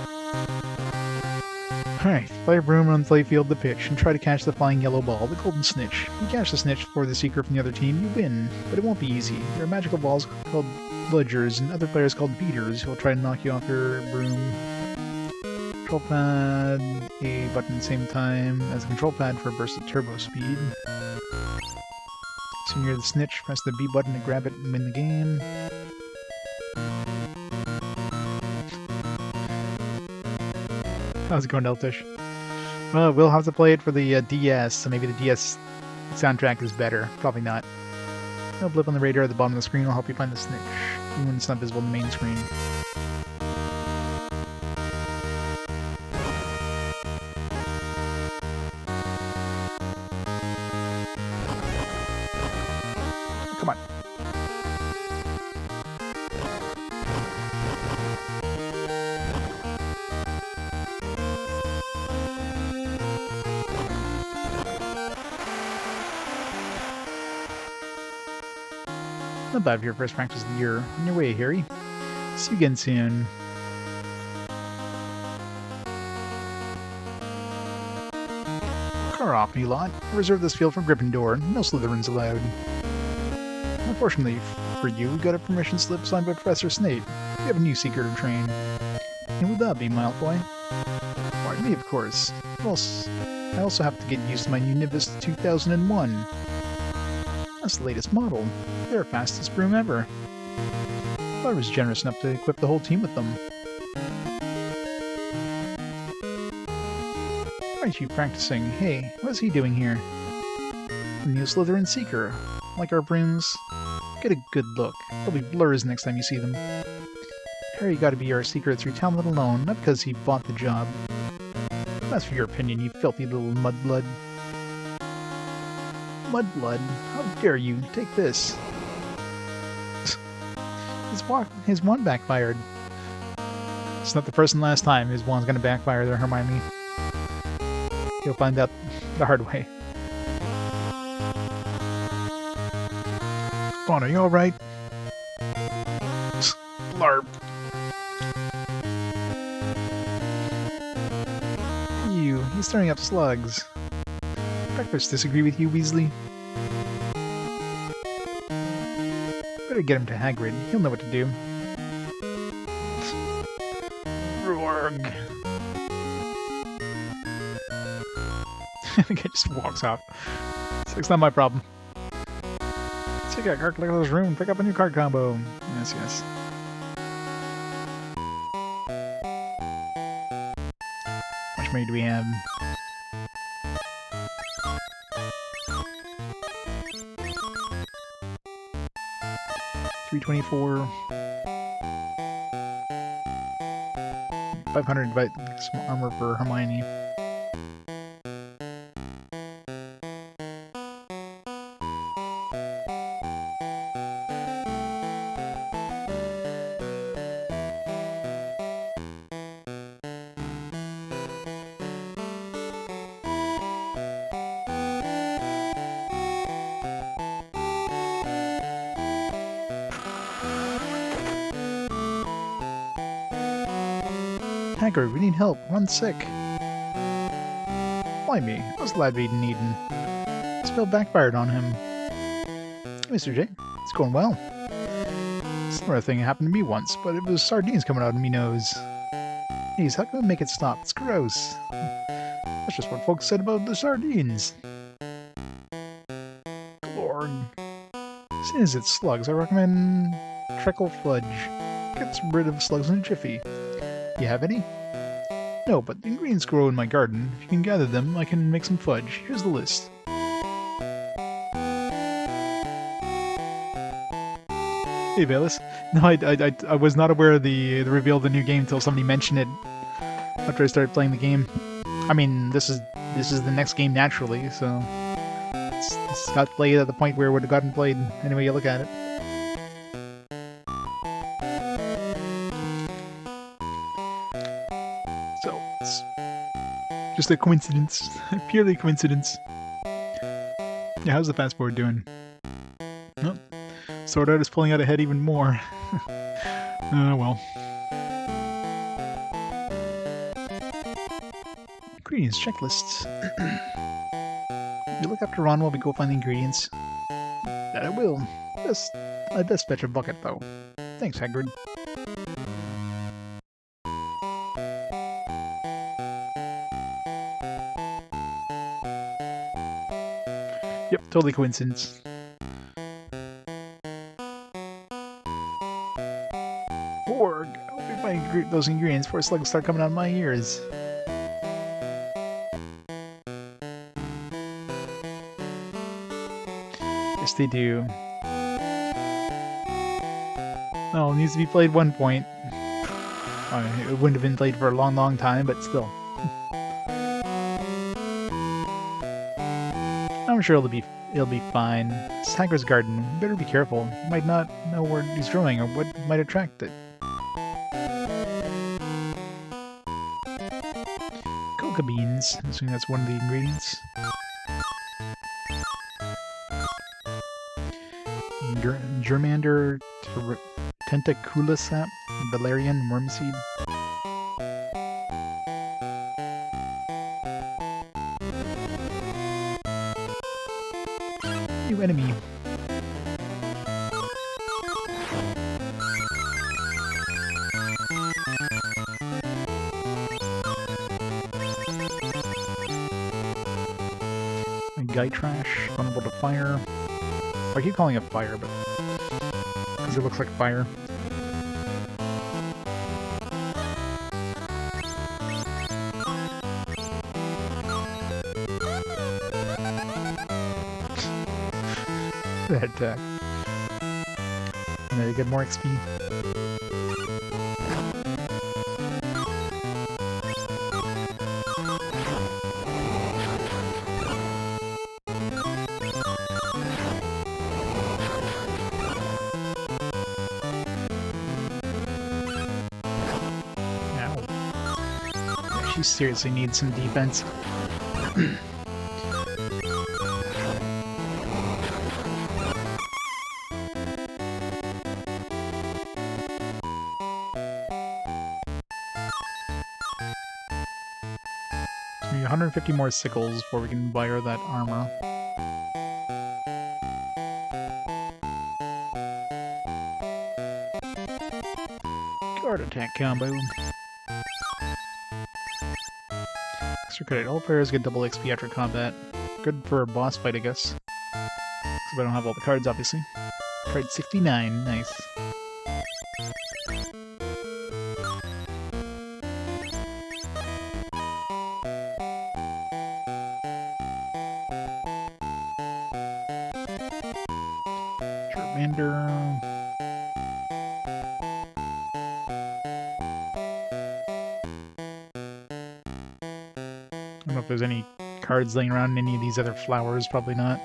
Alright, fly a broom on the playfield the pitch, and try to catch the flying yellow ball, the golden snitch. If you catch the snitch before the seeker from the other team, you win, but it won't be easy. There are magical balls called bludgers, and other players called beaters who will try to knock you off your broom. Control pad, A button at the same time as the control pad for a burst of turbo speed. So near the snitch, press the B button to grab it and win the game. How's it going, Deltish? Well, we'll have to play it for the DS, so maybe the DS soundtrack is better. Probably not. No blip on the radar at the bottom of the screen will help you find the snitch, even when it's not visible on the main screen. Come on. Not bad for your first practice of the year. On your way, Harry. See you again soon. Car off, you lot. I reserved this field for Gryffindor. No Slytherins allowed. Unfortunately for you, we got a permission slip signed by Professor Snape. We have a new seeker to train. Who would that be, Malfoy? Why, me, of course. I also have to get used to my new Nimbus 2001. That's the latest model. They're our fastest broom ever. I was generous enough to equip the whole team with them. Why aren't you practicing? Hey, what's he doing here? The new Slytherin Seeker. Like our brooms, get a good look. They'll be blurs next time you see them. Harry got to be our Seeker through talent alone, not because he bought the job. That's for your opinion, you filthy little mudblood. Mudblood? How dare you? Take this. His wand backfired. It's not the first and last time his wand's gonna backfire there, Hermione. You'll find out the hard way. Ron, are you alright? Larp. He's stirring up slugs. Breakfast disagree with you, Weasley? Better get him to Hagrid. He'll know what to do. Roarg. The guy just walks off. It's not my problem. Check out Card Collector's room. Pick up a new card combo. Yes, yes. How much money do we have? $324. 500 armor for Hermione. Hagrid, we need help. Ron's sick. Why me? How's the lad being eaten? The spell backfired on him. Mr. J, it's going well. Similar thing happened to me once, but it was sardines coming out of me nose. Jeez, how can we make it stop? It's gross. That's just what folks said about the sardines. Glorg. As soon as it's slugs, I recommend Treacle Fudge. Gets rid of slugs in a jiffy. You have any? No, but the ingredients grow in my garden. If you can gather them, I can make some fudge. Here's the list. Hey, Bayless. No, I was not aware of the reveal of the new game until somebody mentioned it after I started playing the game. I mean, this is the next game naturally, so it's got played at the point where it would have gotten played any way you look at it. So it's just a coincidence, purely coincidence. Yeah, how's the fast forward doing? Nope. Sword Art is pulling out ahead even more. Well. Ingredients checklists. You look after Ron while we go find the ingredients. That I will. I best fetch a bucket, though. Thanks, Hagrid. Yep, totally coincidence. Borg! I'll be finding those ingredients before slugs start coming out of my ears. Yes, they do. Oh, it needs to be played 1 point. It wouldn't have been played for a long, long time, but still. I'm sure it'll be fine. It's Hagrid's garden. You better be careful. You might not know where he's growing or what might attract it. Coca beans. I'm assuming that's one of the ingredients. Germander tentacula sap, valerian wormseed. New enemy. Guy trash, vulnerable to fire. I keep calling it fire, but because it looks like fire. That attack. And then you get more XP. She seriously needs some defense. We need 150 more sickles before we can buy her that armor. Guard attack combo. Extra credit. All players get double XP after combat. Good for a boss fight, I guess. Because I don't have all the cards, obviously. Card 69. Nice. Charmander. I don't know if there's any cards laying around in any of these other flowers. Probably not.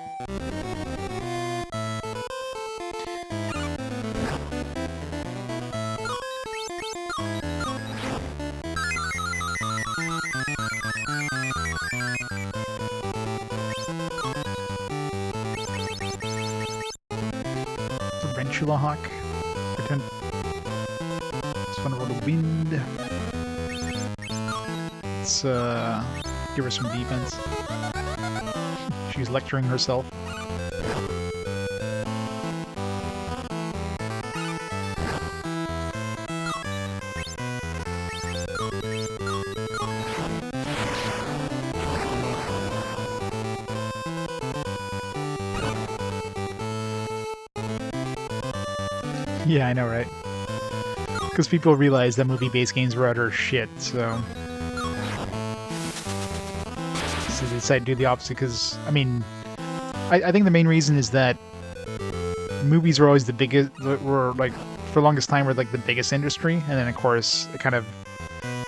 Tarantula Hawk. Pretend it's vulnerable to wind. Let's give her some defense. She's lecturing herself. Yeah, I know, right? Because people realized that movie-based games were utter shit, so they decided to do the opposite. Because, I mean, I think the main reason is that movies were always the biggest, were like, for the longest time, were like the biggest industry, and then of course it kind of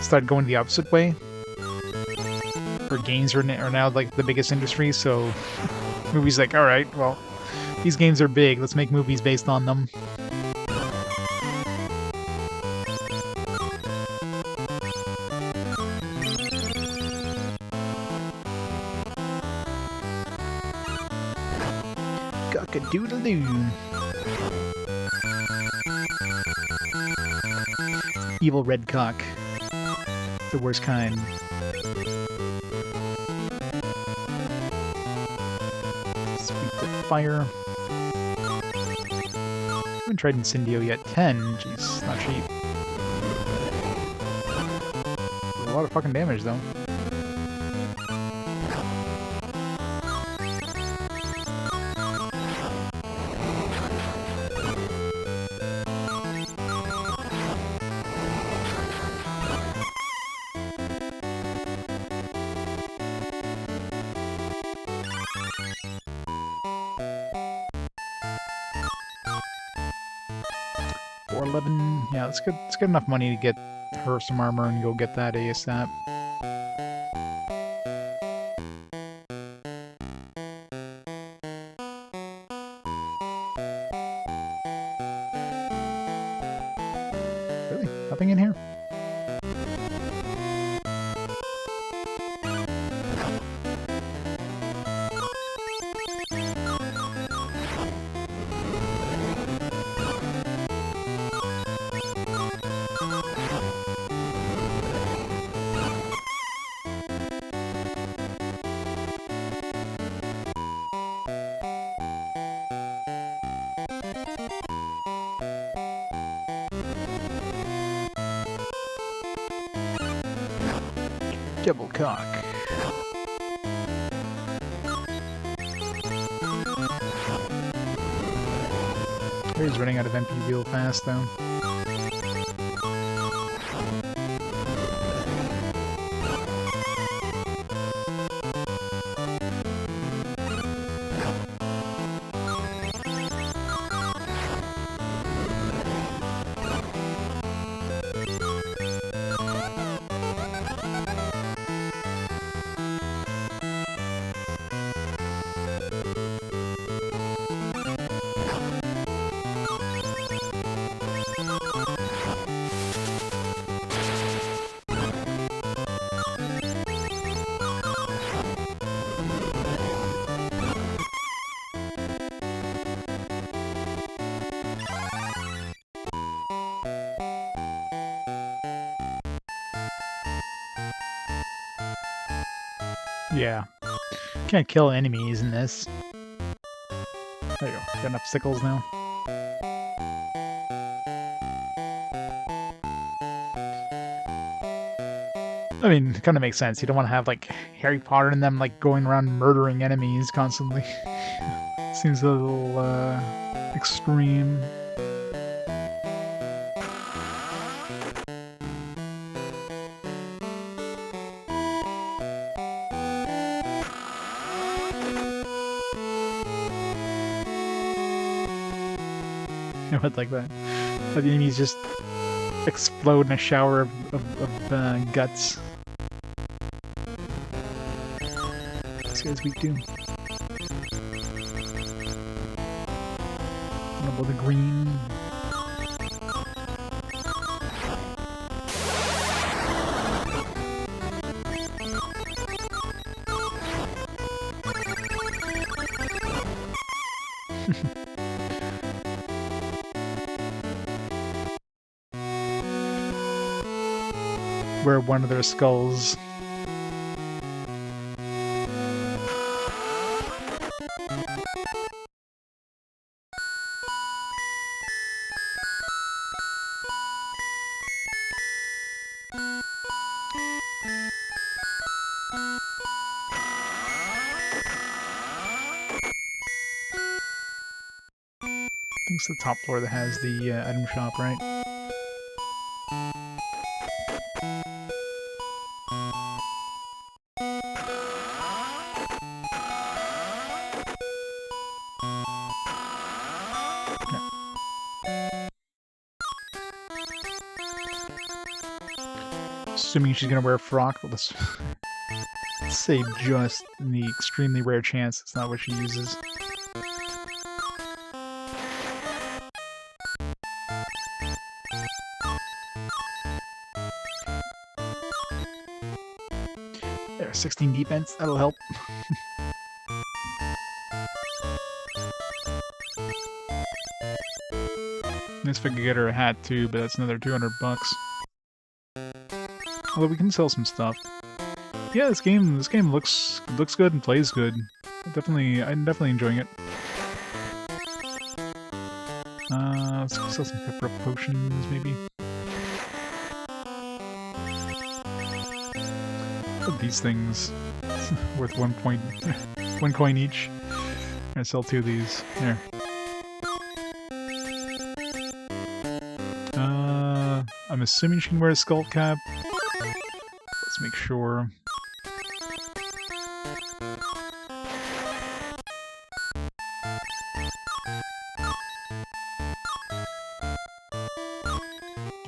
started going the opposite way. Or games are now like the biggest industry, so movies like, all right, well, these games are big, let's make movies based on them. Cock-a-doodle-doo. Evil red cock. The worst kind. fire. Haven't tried Incendio yet. 10. Jeez, not cheap. A lot of fucking damage though. Yeah, it's good. It's good enough money to get her some armor and go get that ASAP. Really? Nothing in here? Double cock. He's running out of MP real fast though. Yeah. Can't kill enemies in this. There you go. Got enough sickles now. I mean, it kind of makes sense. You don't want to have, like, Harry Potter and them, like, going around murdering enemies constantly. Seems a little, extreme. I would like that. But the enemies just explode in a shower of guts. This guy's weak too. Double the green. Where one of their skulls. I think it's the top floor that has the item shop, right? Assuming she's gonna wear a frock, but let's say just in the extremely rare chance it's not what she uses. There, 16 defense, that'll help. Nice if I could get her a hat too, but that's another 200 bucks. Although we can sell some stuff. Yeah, this game looks good and plays good. I'm definitely enjoying it. Let's sell some pepper potions, maybe. These things worth 1 point, 1 coin each. I sell 2 of these. There. I'm assuming she can wear a skull cap. Let's make sure.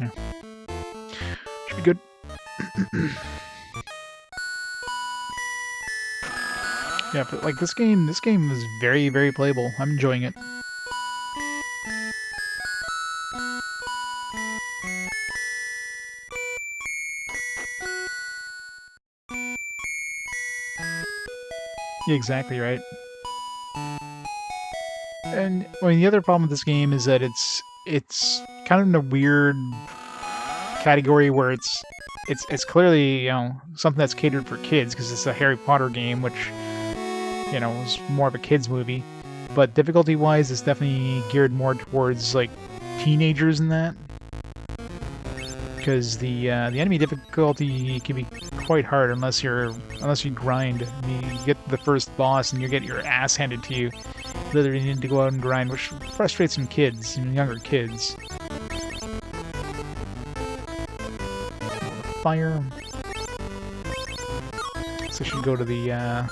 Yeah. Should be good. Yeah, but like this game is very, very playable. I'm enjoying it. Yeah, exactly right. And I mean, the other problem with this game is that it's kind of in a weird category where it's clearly, you know, something that's catered for kids because it's a Harry Potter game, which, you know, is more of a kids movie. But difficulty-wise, it's definitely geared more towards like teenagers in that, because the enemy difficulty can be quite hard unless you grind. I mean, you get the first boss and you get your ass handed to you. Literally need to go out and grind, which frustrates some kids, younger kids. Fire. So I should go to the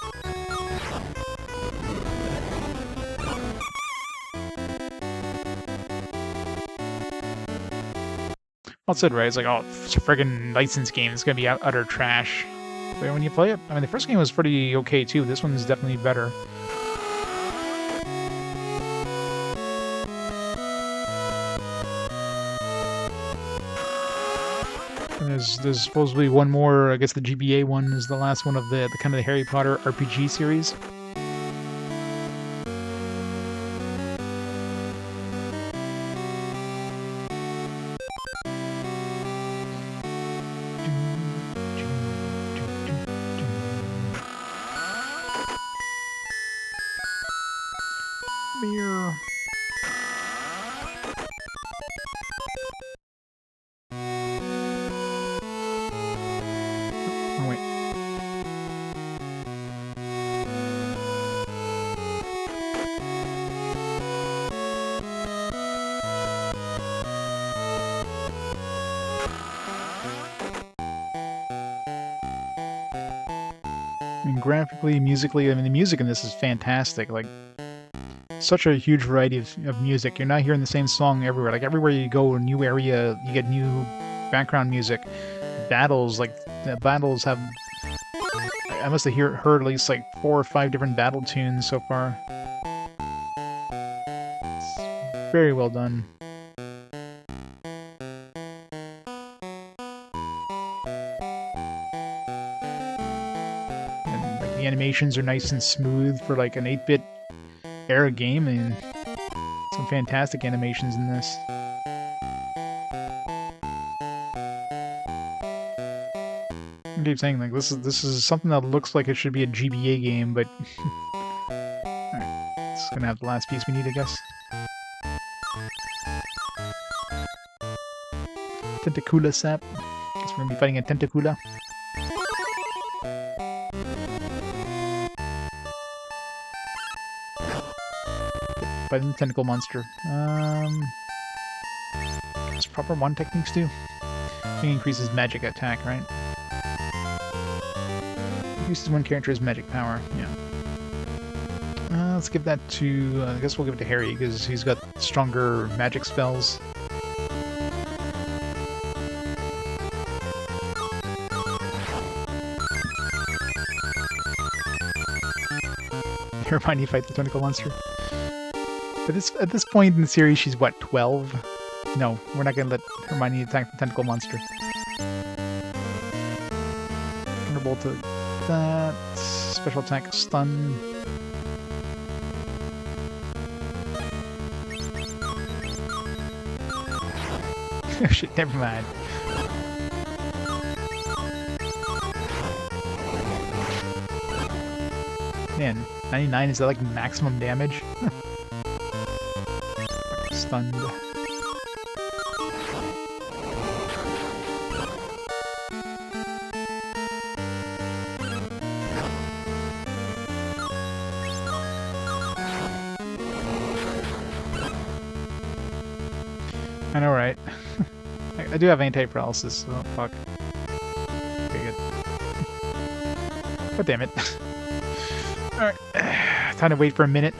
well, said right. It's like, oh, it's a friggin' licensed game. It's gonna be utter trash. But when you play it, I mean, the first game was pretty okay too. This one's definitely better. And there's supposedly one more. I guess the GBA one is the last one of the kind of the Harry Potter RPG series. Mirror. Oh, wait. I mean, graphically, musically, I mean, the music in this is fantastic. Like, such a huge variety of music. You're not hearing the same song everywhere. Like, everywhere you go, a new area, you get new background music. Battles, like, the battles have... I must have heard at least, like, 4 or 5 different battle tunes so far. It's very well done. And, like, the animations are nice and smooth for, like, an 8-bit era game, and some fantastic animations in this. I keep saying, like, this is something that looks like it should be a GBA game, but alright, it's gonna have the last piece we need, I guess. Tentacula sap. Guess we're gonna be fighting a Tentacula. Fighting the tentacle monster. It's proper one techniques too. I think it increases magic attack, right? Increases one character's magic power. Yeah. Let's give that to. I guess we'll give it to Harry because he's got stronger magic spells. Hermione fight the tentacle monster. But at this point in the series, she's what, 12? No, we're not going to let Hermione attack the tentacle monster. Thunderbolt to that. Special attack stun. Oh shit, never mind. Man, 99, is that like maximum damage? Stunned. I know, right? I do have anti-paralysis, so fuck. Okay, good. God damn it. Alright. Time to wait for a minute.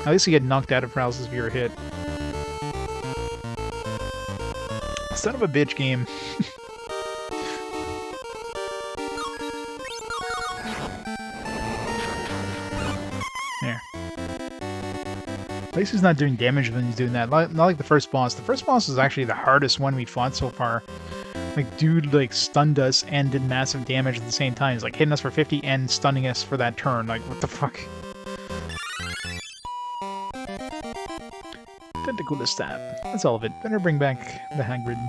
At least you get knocked out of paralysis if you're hit. Son of a bitch game. There. At least he's not doing damage when he's doing that. Not like the first boss. The first boss is actually the hardest one we fought so far. Like, dude, like, stunned us and did massive damage at the same time. He's like hitting us for 50 and stunning us for that turn. Like, what the fuck? Tentacle stab. That's all of it. Better bring back the Hagrid.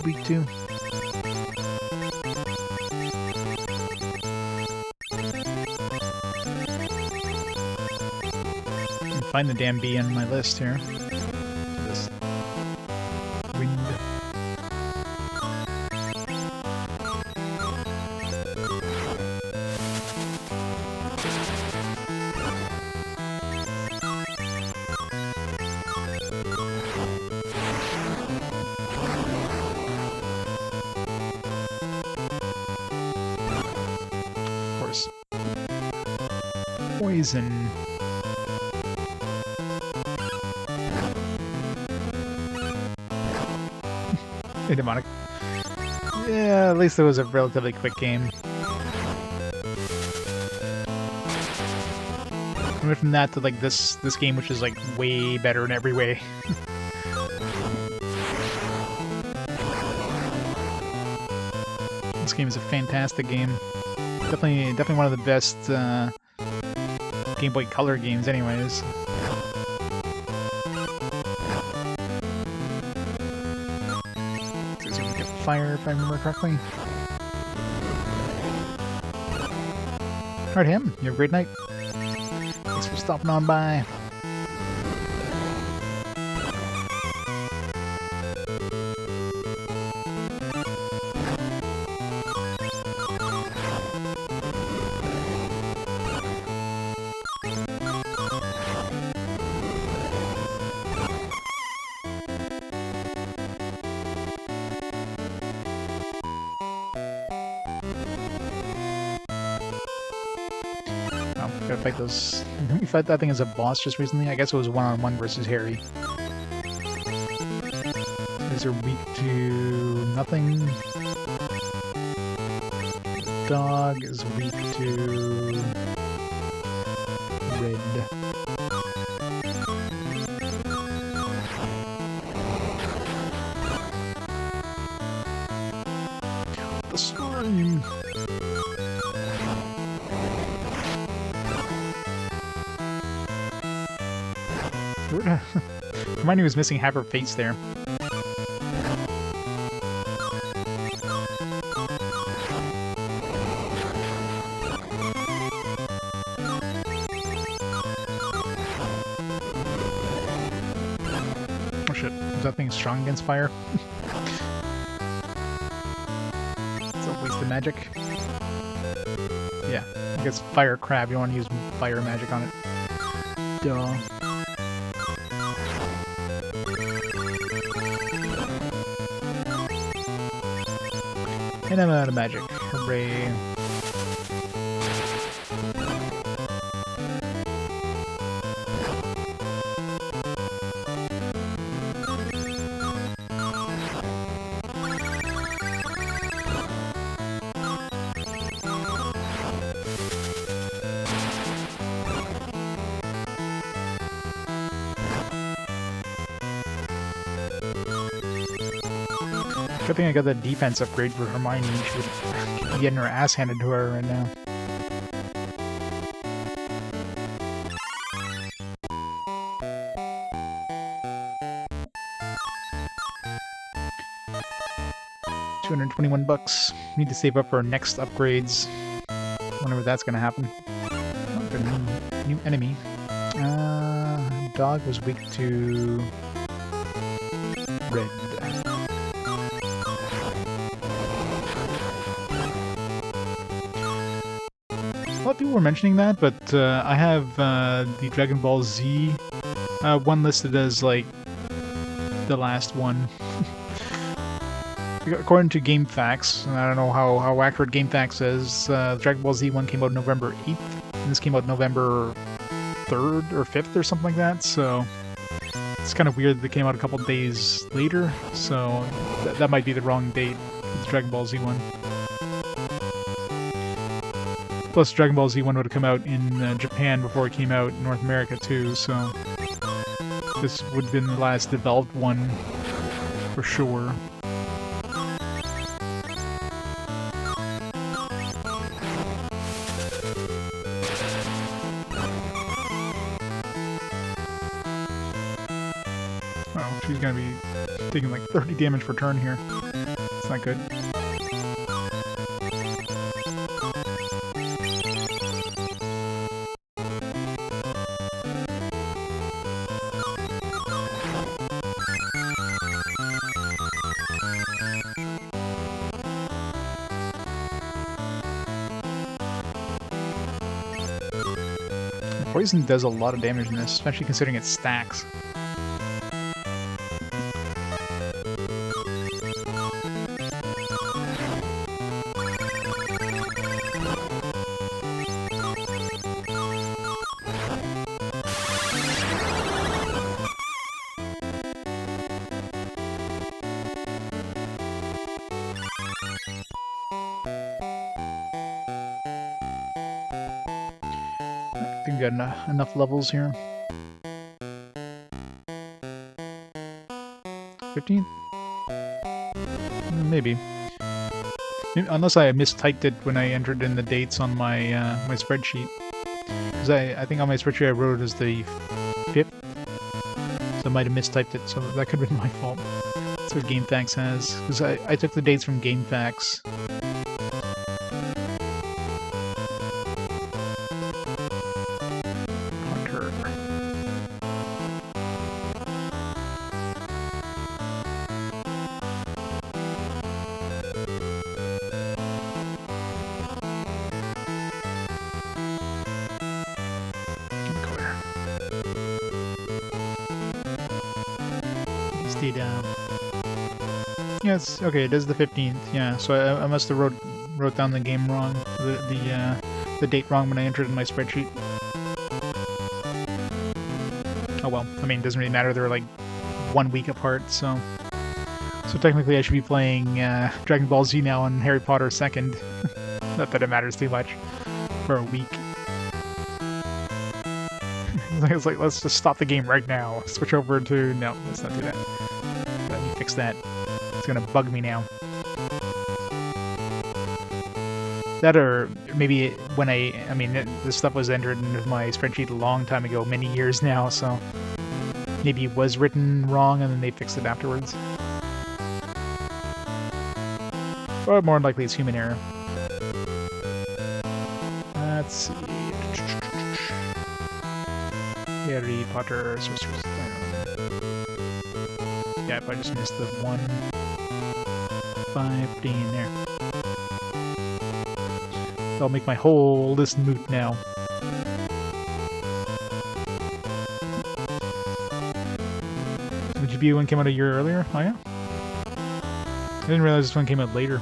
Week 2. Find the damn bee on my list here. This wind. Of course. Poison. Hey, demonic. Yeah, at least it was a relatively quick game. I went from that to like this game, which is like way better in every way. This game is a fantastic game. Definitely one of the best Game Boy Color games, anyways. Fire, if I remember correctly. Alright, him. You have a great night. Thanks for stopping on by. Gotta fight those. We fought that thing as a boss just recently. I guess it was one-on-one versus Harry. These are weak to nothing. Dog is weak to red. The slime. Hermione was missing half her face there. Oh shit, is that thing strong against fire? It's a waste of magic. Yeah, I guess fire crab, you don't want to use fire magic on it. Duh. And I'm out of magic. Hooray. Good thing I got the defense upgrade for Hermione. She would be getting her ass handed to her right now. $221. Need to save up for our next upgrades. Wonder if that's gonna happen. Oh, new enemy. dog was weak to red. A lot of people were mentioning that, but I have the Dragon Ball Z one listed as like the last one. According to GameFAQs, and I don't know how accurate GameFAQs is, Dragon Ball Z one came out November 8th, and this came out November 3rd or 5th or something like that, so it's kind of weird that it came out a couple days later, so that might be the wrong date for the Dragon Ball Z one. Plus, Dragon Ball Z one would have come out in Japan before it came out in North America too, so this would have been the last developed one for sure. Oh, she's gonna be taking like 30 damage per turn here. It's not good. Poison does a lot of damage in this, especially considering it stacks. I think we got enough levels here. 15th? Maybe. Unless I mistyped it when I entered in the dates on my my spreadsheet. Because I think on my spreadsheet I wrote it as the 5th. So I might have mistyped it, so that could have been my fault. That's what GameFAQs has. Because I took the dates from GameFAQs. Yeah, it's okay. It is the 15th. Yeah, so I must have wrote down the game wrong, the date wrong when I entered in my spreadsheet. Oh well. I mean, it doesn't really matter. They're like 1 week apart, so technically I should be playing Dragon Ball Z now and Harry Potter second. Not that it matters too much for a week. It's like, let's just stop the game right now. Switch over to... No, let's not do that. Let me fix that. It's gonna bug me now. That or maybe when I mean, this stuff was entered into my spreadsheet a long time ago, many years now, so maybe it was written wrong and then they fixed it afterwards. Or more likely it's human error. Let's see. Harry Potter Sorcerer's Stone. Yeah, if I just missed the 115 there. That'll make my whole list moot now. The GBC one came out a year earlier? Oh yeah? I didn't realize this one came out later.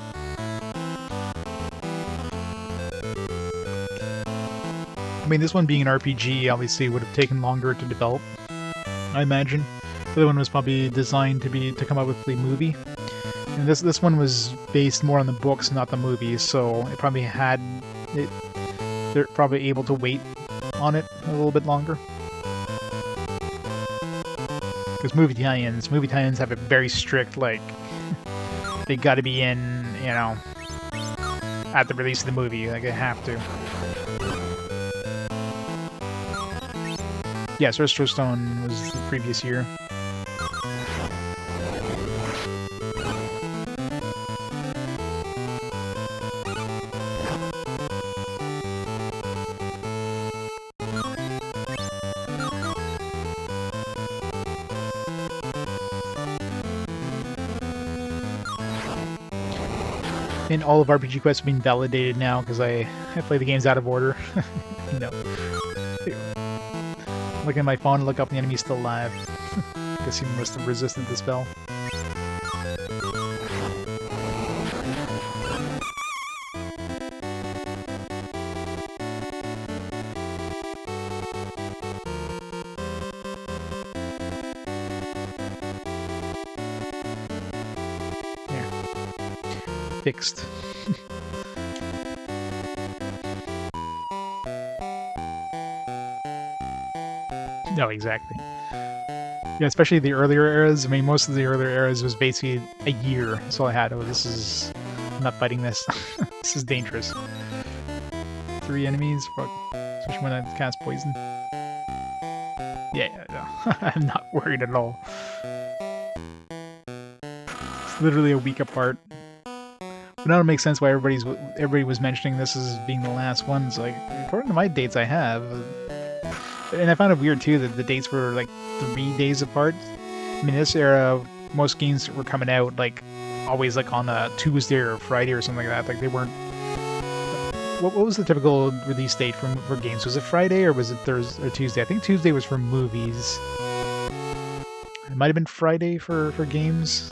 I mean, this one being an RPG obviously would have taken longer to develop, I imagine. The other one was probably designed to come out with the movie. And this one was based more on the books, not the movies, so it probably had... They're probably able to wait on it a little bit longer. Because movie tie-ins have a very strict, like... They gotta be in, you know... At the release of the movie, like, they have to. Yeah, Sorcerer's Stone was the previous year. And all of RPG quests have been validated now because I play the games out of order. No. Look at my phone and look up, the enemy's still alive. Guess he must have resisted the spell. Fixed. No, exactly. Yeah, especially the earlier eras. I mean, most of the earlier eras was basically a year. That's all I had. Oh, I'm not fighting this. This is dangerous. 3 enemies, especially when I cast poison. Yeah, no. I'm not worried at all. It's literally a week apart. But now it makes sense why everybody was mentioning this as being the last one. It's like, according to my dates I have, and I found it weird too that the dates were like 3 days apart. I mean, this era, most games were coming out like always like on a Tuesday or Friday or something like that. Like they weren't. What was the typical release date for games? Was it Friday or was it Thursday or Tuesday? I think Tuesday was for movies. It might have been Friday for games.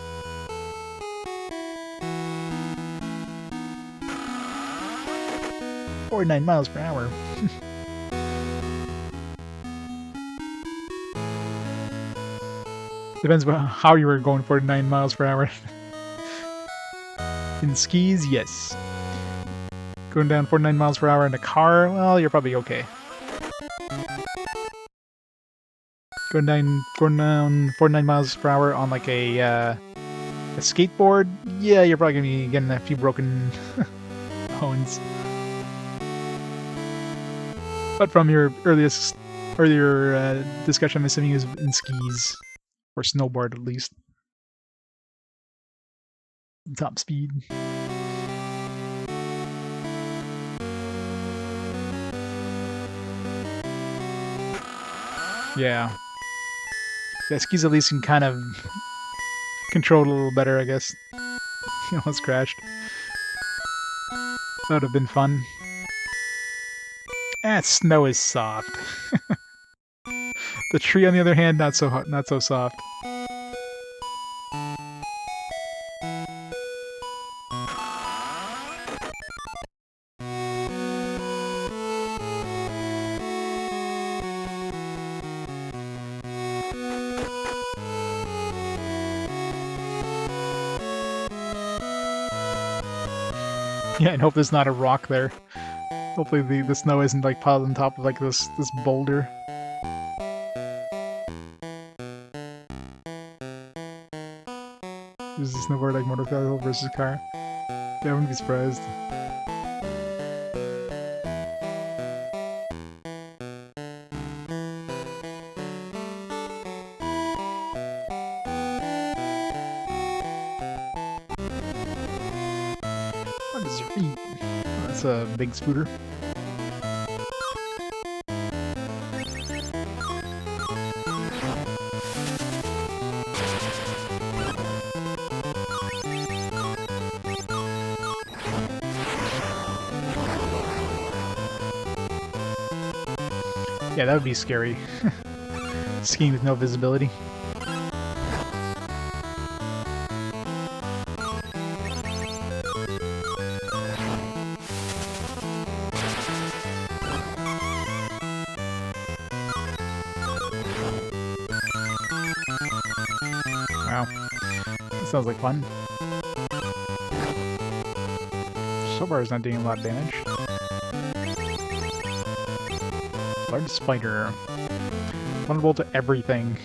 49 miles per hour. Depends on how you were going 49 miles per hour. In skis, yes. Going down 49 miles per hour in a car, well, you're probably okay. Going down 49 miles per hour on like a skateboard, yeah, you're probably gonna be getting a few broken bones. But from your earlier discussion, I'm assuming it was in skis. Or snowboard, at least. Top speed. Yeah. Yeah, skis at least can kind of control it a little better, I guess. You almost crashed. That would have been fun. Snow is soft. The tree, on the other hand, not so hot, not so soft. Yeah, and hope there's not a rock there. Hopefully the snow isn't like piled on top of like this boulder. Is the snowboard like motorcycle versus car? Yeah, I wouldn't be surprised. What is your feet? Oh, that's a big scooter. Yeah, that would be scary. Skiing with no visibility. Wow. That sounds like fun. So far, it's not doing a lot of damage. Large spider. Vulnerable to everything.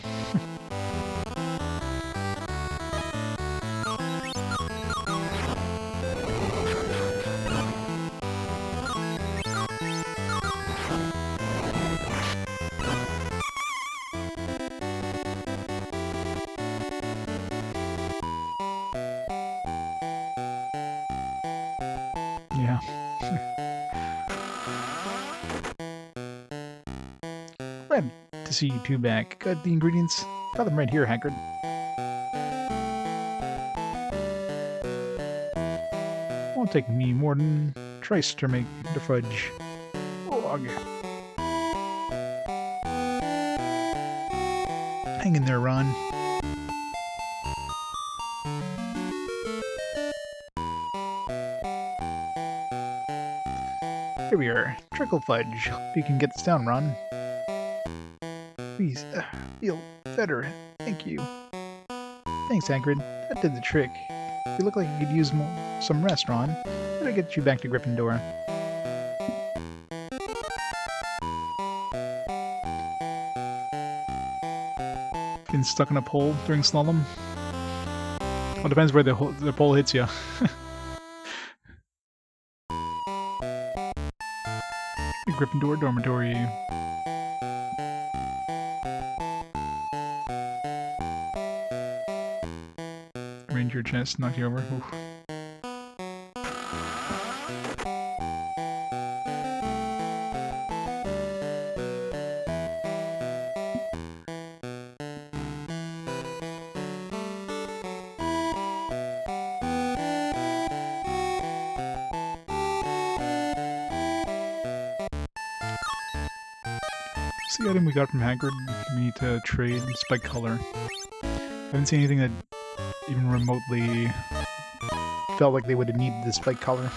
Yeah. Glad to see you two back. Got the ingredients? Got them right here, Haggard. Won't take me more than trice to make the fudge. Ugh. Hang in there, Ron. Here we are. Trickle fudge. Hope you can get this down, Ron. Please, feel better. Thank you. Thanks, Hagrid. That did the trick. You look like you could use some rest, Ron. Better get you back to Gryffindor. Getting stuck in a pole during slalom? Well, it depends where the pole hits you. Gryffindor dormitory. Range your chest, knock you over. Oof. What's the item we got from Hagrid? We need to trade Spike Color. I haven't seen anything that even remotely felt like they would have needed this Spike Color.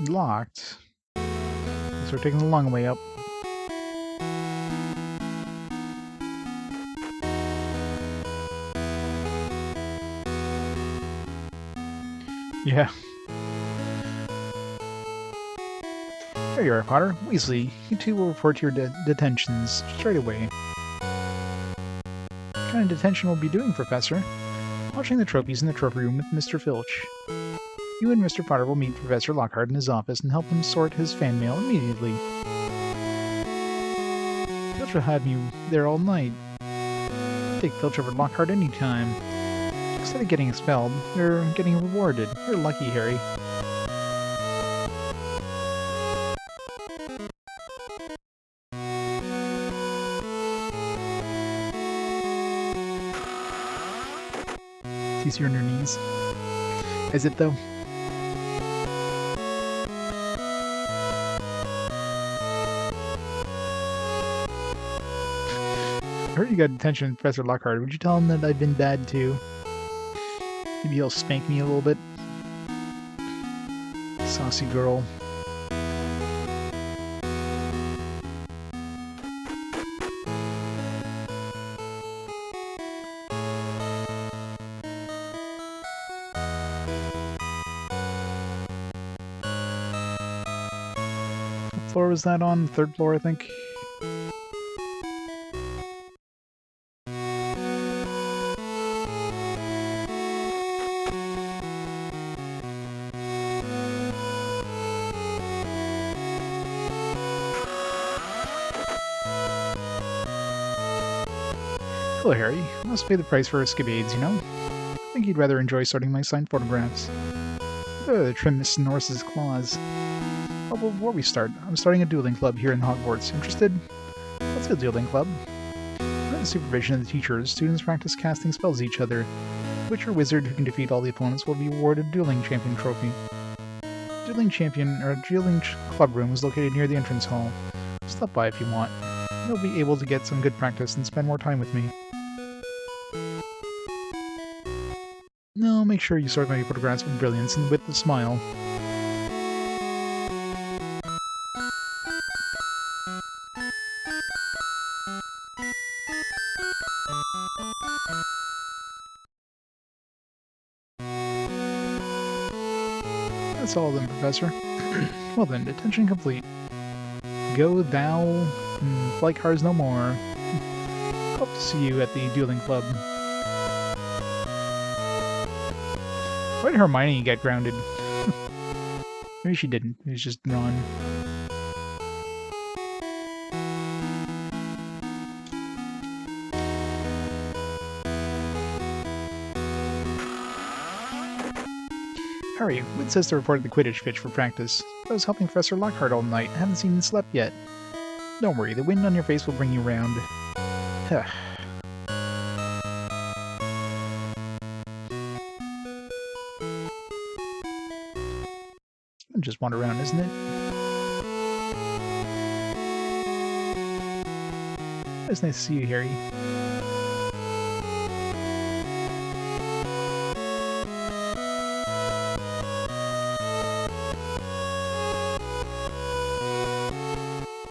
Locked. So we're taking the long way up. Yeah. There you are, Potter. Weasley, you two will report to your detentions straight away. What kind of detention will be doing, Professor? Watching the trophies in the trophy room with Mr. Filch. You and Mr. Potter will meet Professor Lockhart in his office and help him sort his fan mail immediately. Filch will have you there all night. Take Filch over Lockhart anytime. Instead of getting expelled, you're getting rewarded. You're lucky, Harry. It's easier on your knees. Is it, though? I heard you got detention with Professor Lockhart. Would you tell him that I've been bad, too? Maybe he'll spank me a little bit. Saucy girl. What floor was that on? Third floor, I think. Hello, Harry. I must pay the price for escapades, you know? I think you'd rather enjoy sorting my signed photographs. The trim Miss Norris's claws. Oh, well, before we start, I'm starting a dueling club here in Hogwarts. Interested? What's a dueling club? Under the supervision of the teachers, students practice casting spells at each other. Which wizard who can defeat all the opponents will be awarded a Dueling Champion trophy. Dueling Club room is located near the entrance hall. Stop by if you want. You'll be able to get some good practice and spend more time with me. No, make sure you sort my photographs with brilliance and with a smile. That's all then, Professor. Well then, detention complete. Go thou, and like cars no more. Hope to see you at the Dueling Club. Why did Hermione get grounded? Maybe she didn't. It was just Ron. Harry, Wood says to report the Quidditch pitch for practice. I was helping Professor Lockhart all night. I haven't even slept yet. Don't worry, the wind on your face will bring you round. Just wander around, isn't it? It's nice to see you, Harry.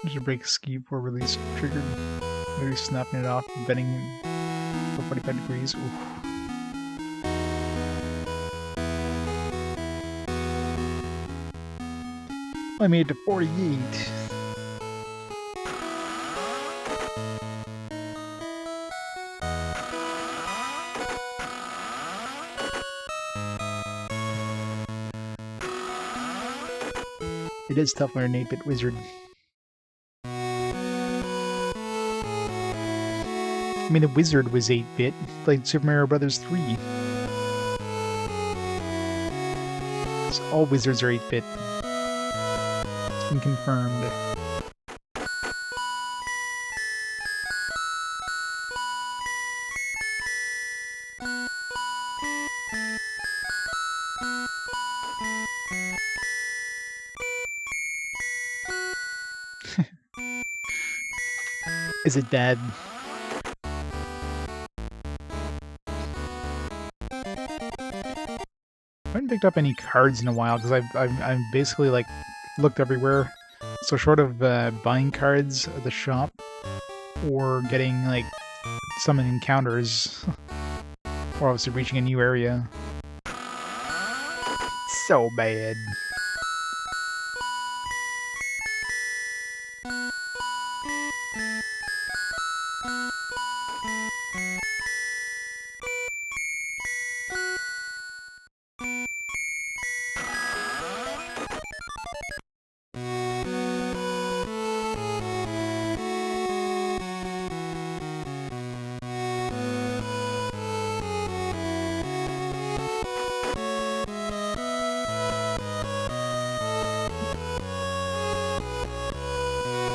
There's a break ski before release triggered. Maybe snapping it off, bending for 45 degrees. Oof. I made it to 48. It is tough when you're an 8-bit wizard. I mean, the wizard was 8-bit, played Super Mario Bros. 3. So all wizards are 8-bit. It's been confirmed. Is it Dad? I haven't picked up any cards in a while because I've basically like looked everywhere. So short of buying cards at the shop or getting like some encounters, or obviously reaching a new area. So bad.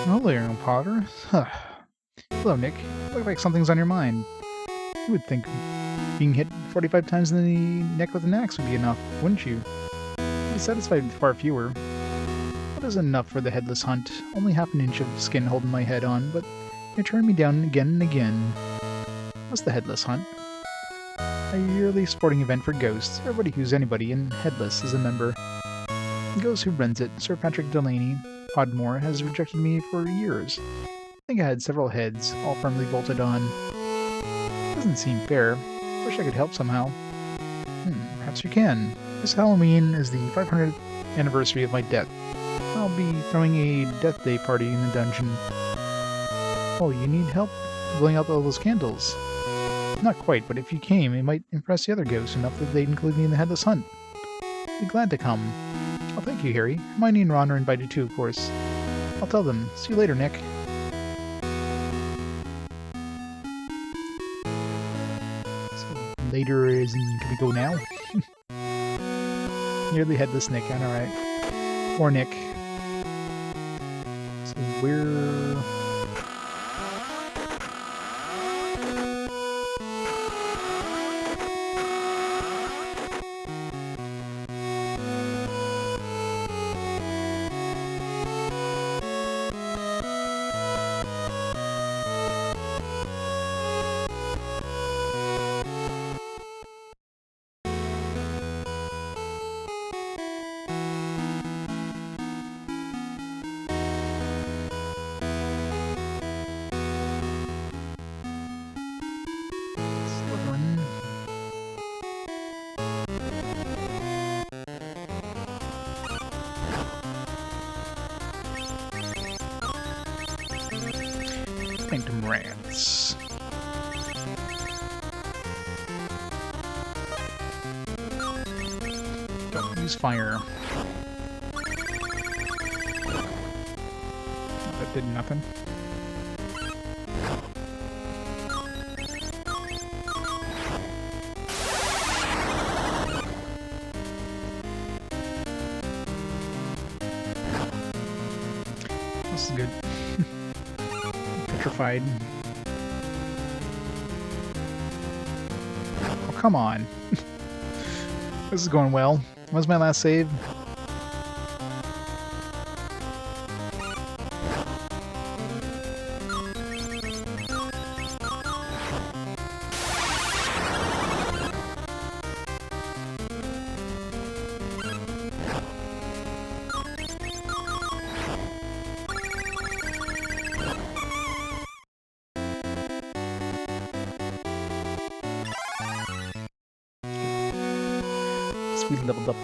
Hello, young Potter. Hello, Nick. Looks like something's on your mind. You would think being hit 45 times in the neck with an axe would be enough, wouldn't you? You'd be satisfied with far fewer. That is enough for the Headless Hunt. Only half an inch of skin holding my head on, but you turn me down again and again. What's the Headless Hunt? A yearly sporting event for ghosts. Everybody who's anybody, and Headless is a member. The ghost who runs it, Sir Patrick Delaney, Podmore, has rejected me for years. I think I had several heads, all firmly bolted on. Doesn't seem fair. Wish I could help somehow. Perhaps you can. This Halloween is the 500th anniversary of my death. I'll be throwing a death day party in the dungeon. Oh, you need help blowing out all those candles? Not quite, but if you came, it might impress the other ghosts enough that they'd include me in the Headless Hunt. I'd be glad to come. Oh, thank you, Harry. Hermione and Ron are invited too, of course. I'll tell them. See you later, Nick. So, later is in... Can we go now? Nearly Headless Nick, alright. Or Nick. So, we're... Phantom Rants. Don't use fire. That did nothing. This is good. Petrified. Oh, come on. This is going well. What was my last save? We leveled up.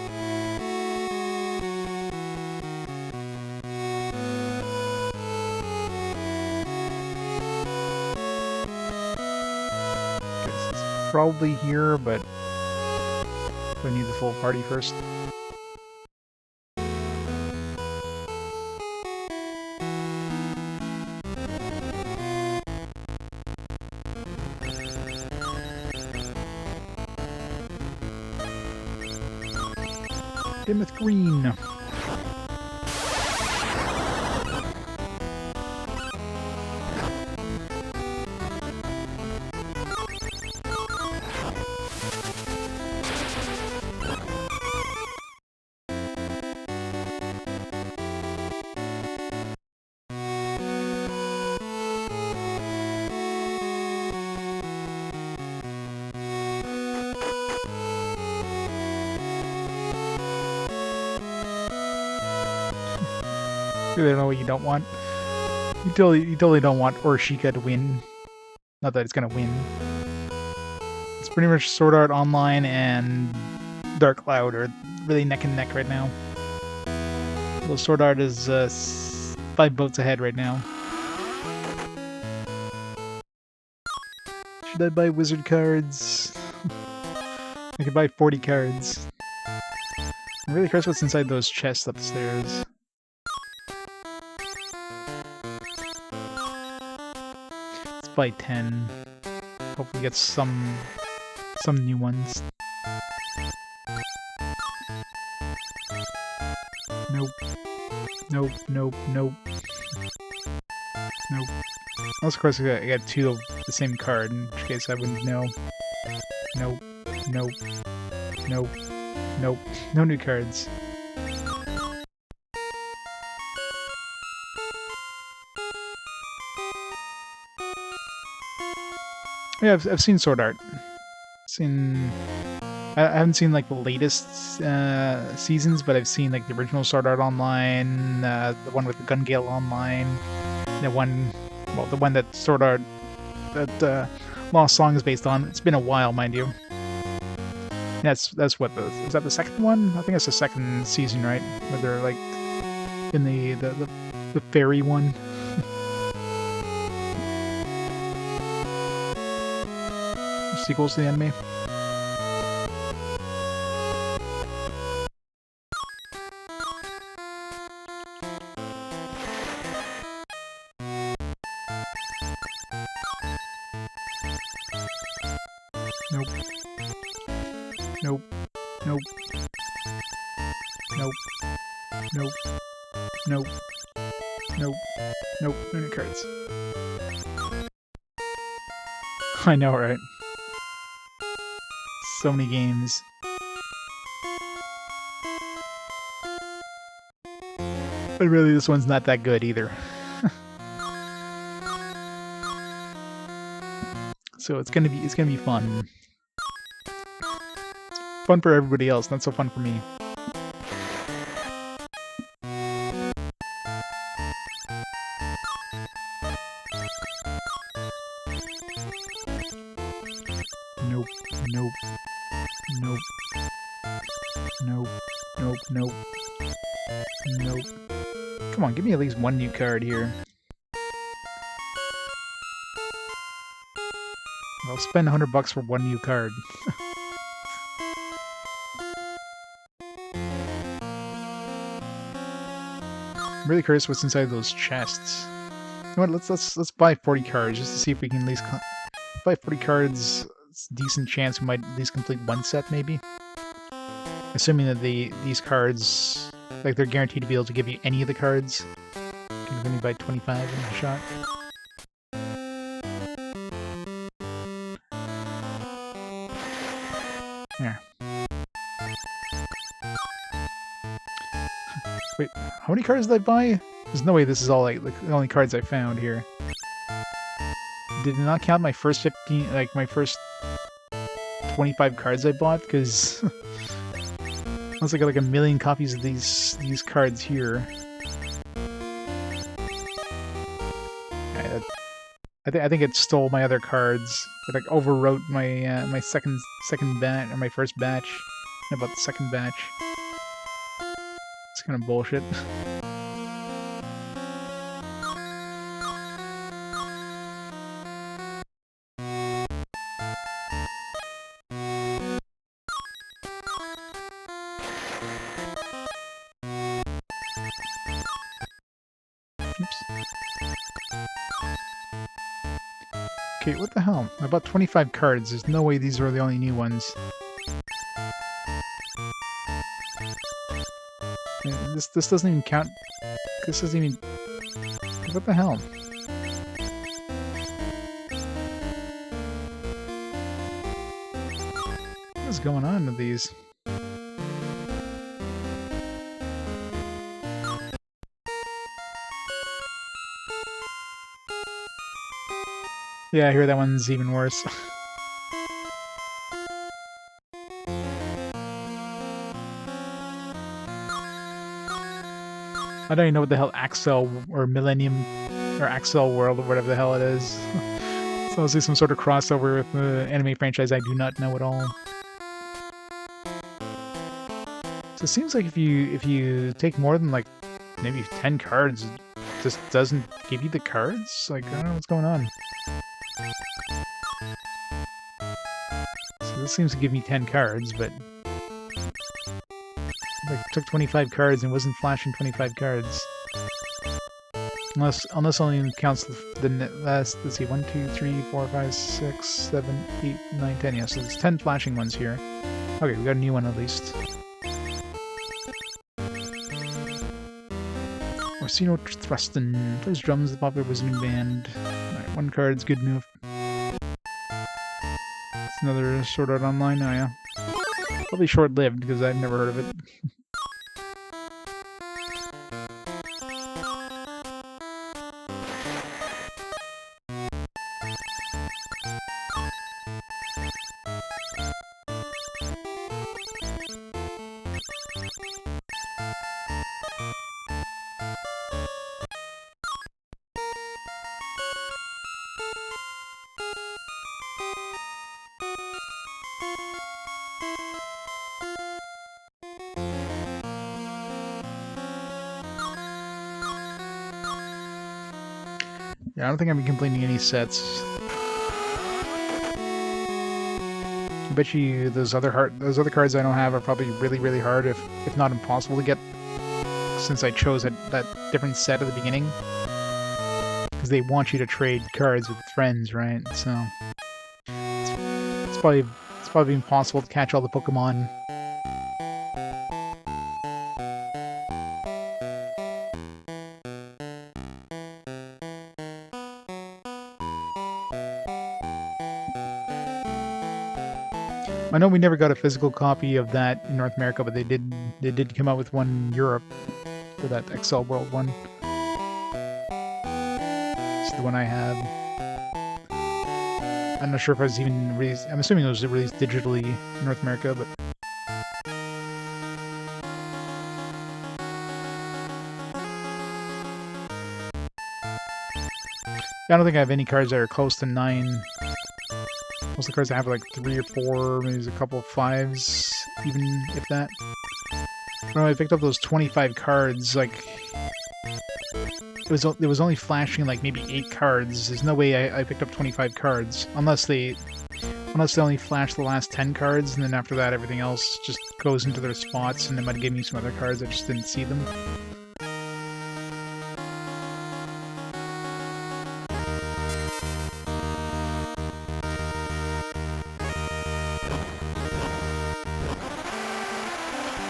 This is probably here, but we need the full party first. Plymouth Green. I don't know what you don't want. You totally don't want Orshika to win. Not that it's gonna win. It's pretty much Sword Art Online and Dark Cloud are really neck and neck right now. Although Sword Art is 5 votes ahead right now. Should I buy wizard cards? I could buy 40 cards. I'm really curious what's inside those chests upstairs. By 10. Hopefully get some new ones. Nope. Nope. Nope. Nope. Nope. Unless of course I got 2 of the same card, in which case I wouldn't know. Nope. Nope. Nope. Nope. No new cards. Yeah, I've seen Sword Art. I haven't seen like the latest seasons, but I've seen like the original Sword Art Online, the one with the Gun Gale Online, the one that Sword Art that Lost Song is based on. It's been a while, mind you. That's what is that the second one? I think it's the second season, right? Where they're like in the fairy one. Sequels to the anime. Nope. Nope. Nope. Nope. Nope. Nope. Nope. Nope. No new cards. I know, right? So many games. But really, this one's not that good either. So it's gonna be fun. It's fun for everybody else, not so fun for me. Nope. Nope. Nope. Nope. Nope. Nope. Nope. Come on, give me at least one new card here. I'll spend $100 for one new card. I'm really curious what's inside those chests. You know what? Let's buy 40 cards just to see if we can at least buy 40 cards. It's a decent chance we might at least complete one set, maybe. Assuming that these cards, like, they're guaranteed to be able to give you any of the cards. You can I've only buy 25 in a shot. There. Wait, how many cards did I buy? There's no way this is all like the only cards I found here. Did it not count my first 15, like my first 25 cards I bought? Because unless I got like a million copies of these cards here. I think it stole my other cards. It like overwrote my my second batch or my first batch. About the second batch. It's kind of bullshit. Okay, what the hell? I bought 25 cards. There's no way these are the only new ones. And this doesn't even count. This doesn't even... What the hell? What is going on with these? Yeah, I hear that one's even worse. I don't even know what the hell Axel or Millennium or Axel World or whatever the hell it is. It's obviously some sort of crossover with the anime franchise I do not know at all. So it seems like if you take more than like maybe 10 cards, it just doesn't give you the cards? Like, I don't know what's going on. So this seems to give me 10 cards, but I took 25 cards and wasn't flashing 25 cards. Unless only counts the last, let's see, 1, 2, 3, 4, 5, 6, 7, 8, 9, 10. Yeah, so there's 10 flashing ones here. Okay, we got a new one at least. Orsino Thrustin plays drums, the popular wizarding band. Alright, one card's good enough. It's another Sword Art Online, oh yeah. Probably short-lived, because I've never heard of it. Yeah, I don't think I'm completing any sets. I bet you those other cards I don't have are probably really hard, if not impossible to get, since I chose that different set at the beginning. Because they want you to trade cards with friends, right? So it's probably impossible to catch all the Pokemon. I know we never got a physical copy of that in North America, but they did come out with one in Europe for that XL World one. It's the one I have. I'm not sure if it was even released. I'm assuming it was released digitally in North America, but I don't think I have any cards that are close to 9. Most of the cards I have are like 3 or 4, maybe there's a couple of 5s, even if that. When I picked up those 25 cards, like it was only flashing like maybe 8 cards. There's no way I picked up 25 cards unless they only flash the last 10 cards, and then after that everything else just goes into their spots, and they might give me some other cards I just didn't see them.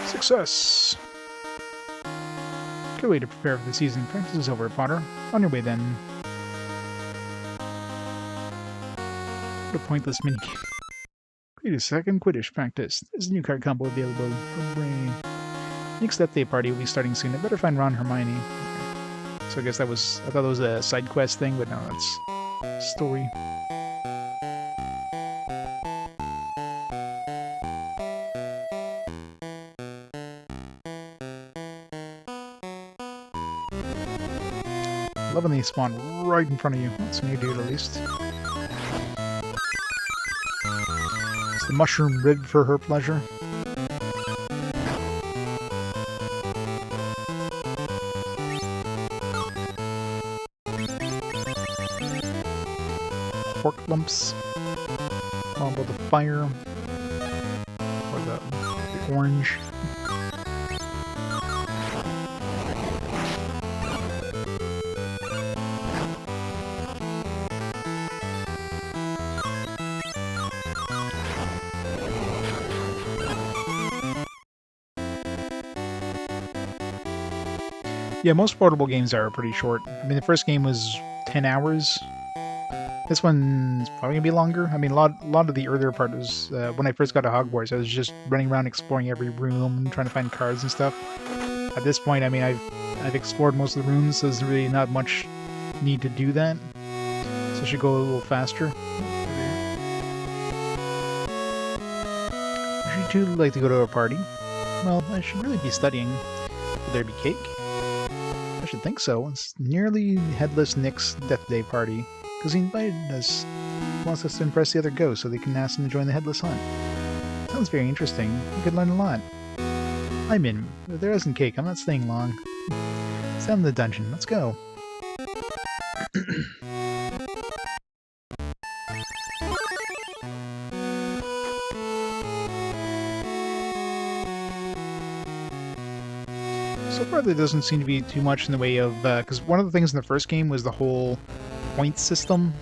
Success! Good way to prepare for the season. Practice is over, Potter. On your way then. What a pointless minigame. Wait a second, Quidditch practice. There's a new card combo available. Hooray. Next Death Day party will be starting soon. I better find Ron and Hermione. Okay. So I guess that was... I thought that was a side quest thing, but no, that's story. Love when they spawn right in front of you. That's a new dude, at least. Is the mushroom ribbed for her pleasure? Pork lumps. Combo the fire. Or the orange. Yeah, most portable games are pretty short. I mean, the first game was 10 hours. This one's probably gonna be longer. I mean, a lot of the earlier part was when I first got to Hogwarts. I was just running around exploring every room, trying to find cards and stuff. At this point, I mean, I've explored most of the rooms, so there's really not much need to do that. So I should go a little faster. Would you two like to go to a party? Well, I should really be studying. Will there be cake? I should think so. It's nearly Headless Nick's Death Day party, because he invited us. He wants us to impress the other ghosts so they can ask him to join the Headless Hunt. Sounds very interesting. We could learn a lot. I'm in. If there isn't cake, I'm not staying long. It's down in the dungeon. Let's go. So far, there doesn't seem to be too much in the way of... because one of the things in the first game was the whole point system.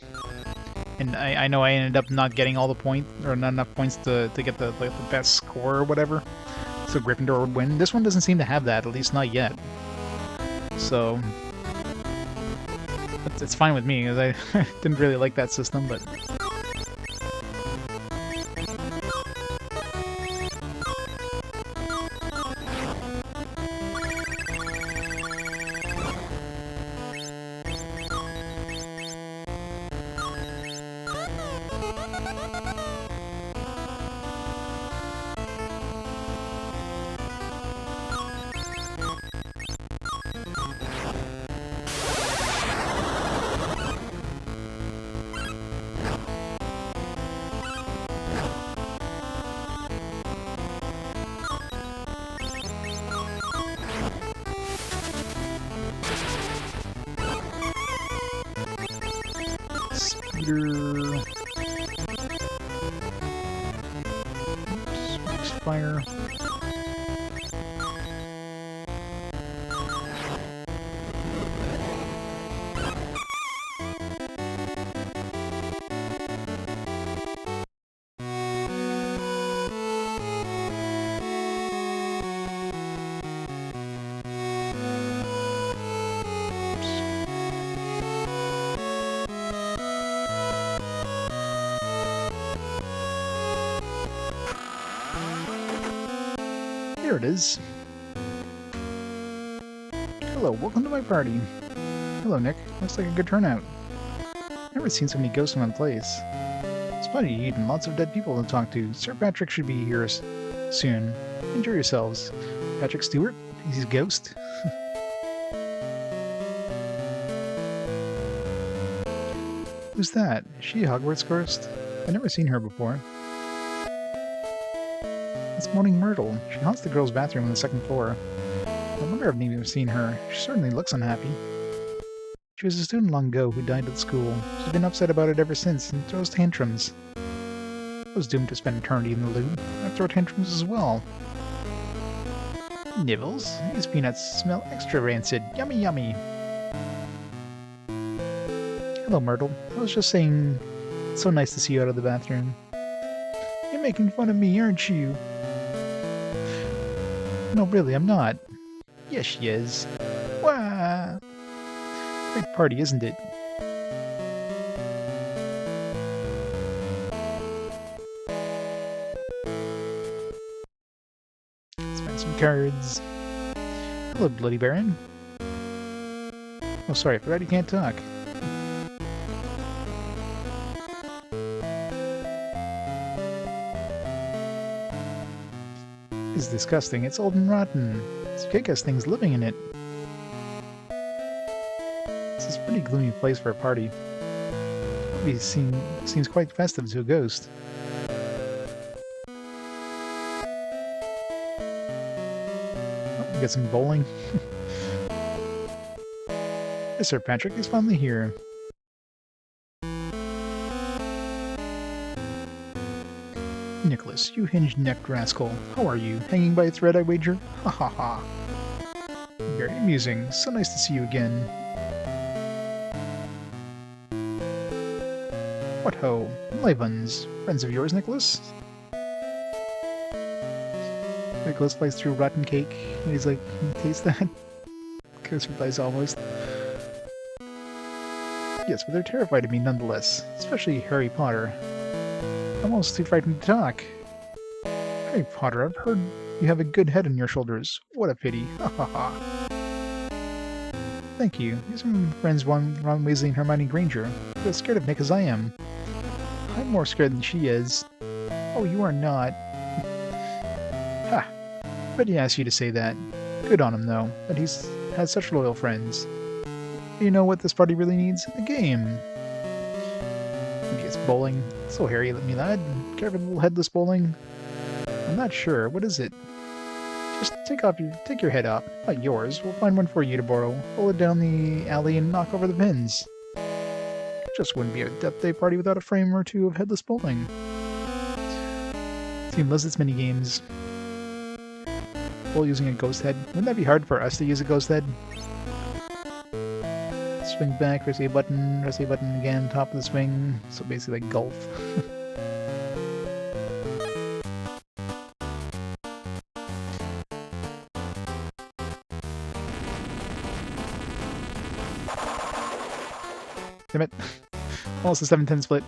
And I know I ended up not getting all the points, or not enough points to get the best score or whatever. So Gryffindor would win. This one doesn't seem to have that, at least not yet. So... it's fine with me, because I didn't really like that system, but... Speeder. Oops, fire. There it is. Hello, welcome to my party. Hello, Nick. Looks like a good turnout. Never seen so many ghosts in one place. It's plenty to eat and lots of dead people to talk to. Sir Patrick should be here soon. Enjoy yourselves. Patrick Stewart? He's a ghost. Who's that? Is she a Hogwarts ghost? I've never seen her before. It's Moaning Myrtle. She haunts the girls' bathroom on the second floor. I wonder if I've seen her. She certainly looks unhappy. She was a student long ago who died at school. She's been upset about it ever since and throws tantrums. I was doomed to spend eternity in the loo. I throw tantrums as well. Nibbles? These peanuts smell extra rancid. Yummy, yummy. Hello, Myrtle. I was just saying, it's so nice to see you out of the bathroom. You're making fun of me, aren't you? No, really, I'm not. Yes, she is. party, isn't it? Let's find some cards. Hello, Bloody Baron. Oh, sorry, I forgot you can't talk. It's disgusting. It's old and rotten. This kick-ass thing's living in it. This is a pretty gloomy place for a party. It seems quite festive to a ghost. Oh, we got some bowling. Yes, Sir Patrick is finally here. Nicholas, you hinge-necked rascal. How are you? Hanging by a thread, I wager? Ha ha ha. Very amusing. So nice to see you again. What ho? Livens. Friends of yours, Nicholas? Nicholas bites through rotten cake, and he's like, taste that? Chris replies almost. Yes, but they're terrified of me nonetheless, especially Harry Potter. I'm almost too frightened to talk. Harry Potter, I've heard you have a good head on your shoulders. What a pity. Ha ha ha. Thank you. These are my friends Ron Weasley and Hermione Granger. They're as scared of Nick as I am. I'm more scared than she is. Oh, you are not. Ha! But he asked you to say that. Good on him, though, that he's had such loyal friends. You know what this party really needs? A game. Maybe it's bowling. So Harry, me lad. Care for a little headless bowling? I'm not sure. What is it? Just take your head off. Not yours. We'll find one for you to borrow. Roll it down the alley and knock over the pins. Just wouldn't be a Death Day party without a frame or two of headless bowling. Team loves its minigames. Bowl using a ghost head. Wouldn't that be hard for us to use a ghost head? Swing back, press A button again, top of the swing. So basically like golf. Damn it. Almost a 7-10 split.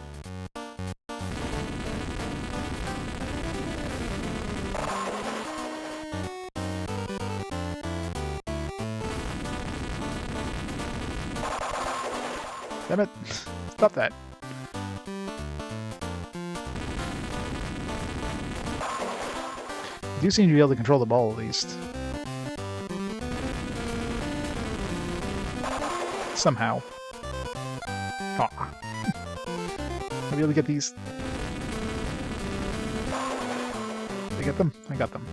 Damn it. Stop that. You do seem to be able to control the ball at least. Somehow. Aw. I'll be able to get these. Did I get them? I got them.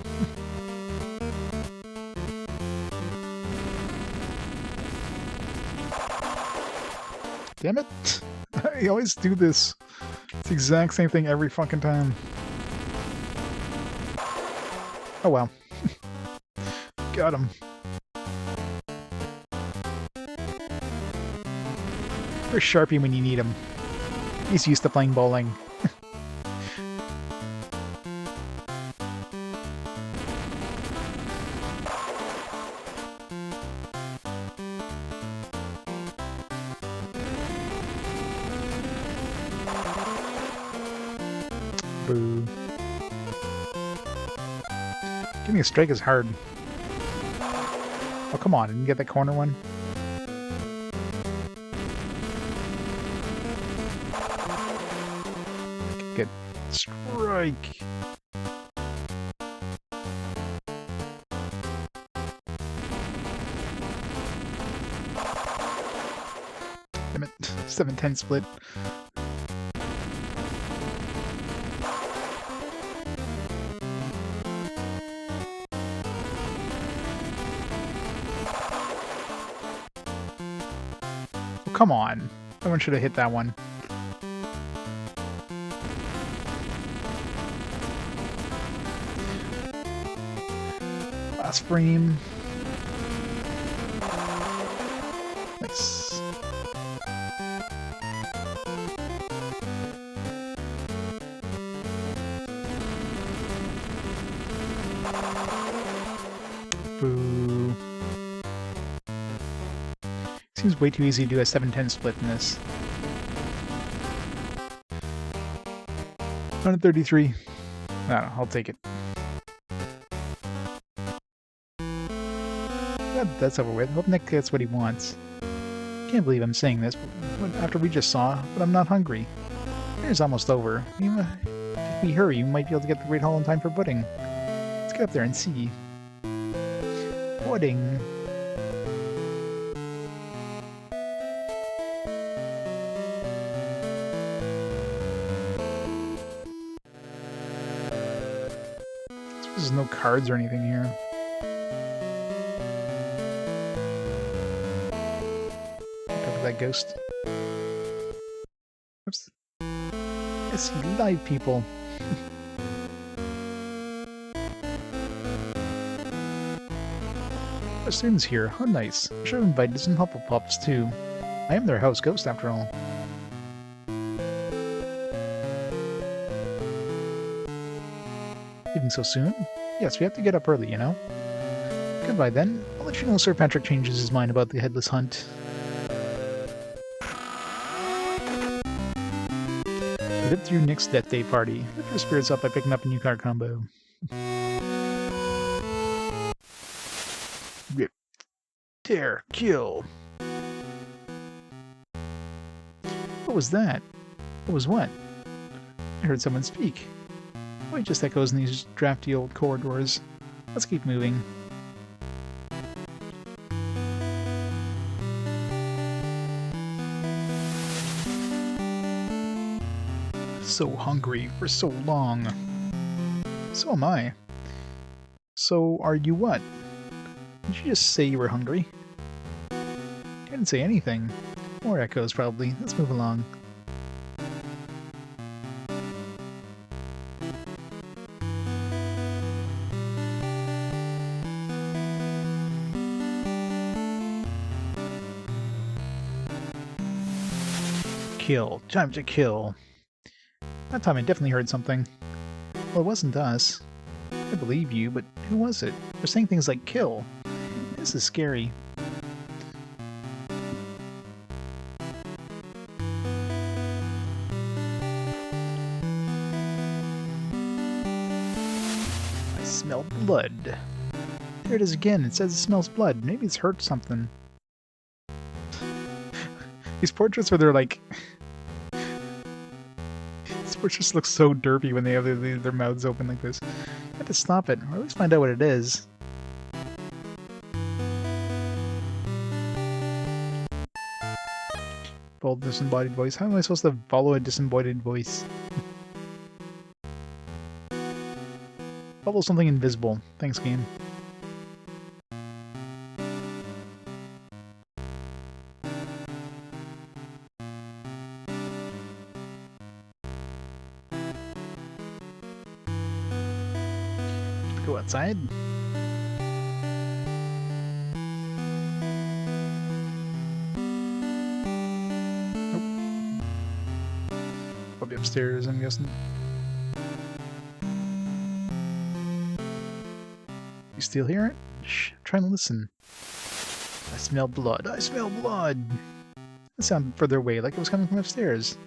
Damn it! I always do this. It's the exact same thing every fucking time. Oh well. Got him. Where's Sharpie when you need him? He's used to playing bowling. Boo. Getting a strike is hard. Oh, come on. Didn't you get that corner one? Good strike. Damn it. 7-10 split. Come on. Someone should have hit that one. Last frame. Nice. Boo. Seems way too easy to do a 7-10 split in this. 133. I don't know, I'll take it. That's over with. Hope Nick gets what he wants. Can't believe I'm saying this, but after we just saw, but I'm not hungry. Dinner's almost over. If we hurry, we might be able to get the Great Hall in time for pudding. Let's get up there and see. Pudding. There's no cards or anything here. Talk to that ghost. Oops. I see live people. The students here. How nice. I should have invited some Hufflepuffs too. I am their house ghost after all. Leaving so soon? Yes, we have to get up early, you know? Goodbye then. I'll let you know Sir Patrick changes his mind about the Headless Hunt. Live through Nick's Death Day party. Lift your spirits up by picking up a new card combo. Rip. Tear. Kill. What was that? What was what? I heard someone speak. It just echoes in these drafty old corridors. Let's keep moving. So hungry for so long. So am I. So are you what? Did you just say you were hungry? I didn't say anything. More echoes, probably. Let's move along. Kill. Time to kill. That time I definitely heard something. Well, it wasn't us. I believe you, but who was it? They're saying things like kill. This is scary. I smell blood. There it is again. It says it smells blood. Maybe it's hurt something. These portraits where they're like... These portraits look so derpy when they have their mouths open like this. I have to stop it, or at least find out what it is. Bold disembodied voice. How am I supposed to follow a disembodied voice? Follow something invisible. Thanks, game. Go outside. Nope. Probably upstairs, I'm guessing. You still hear it? Shh, I'm trying to listen. I smell blood. I smell blood. That sounded further away, like it was coming from upstairs.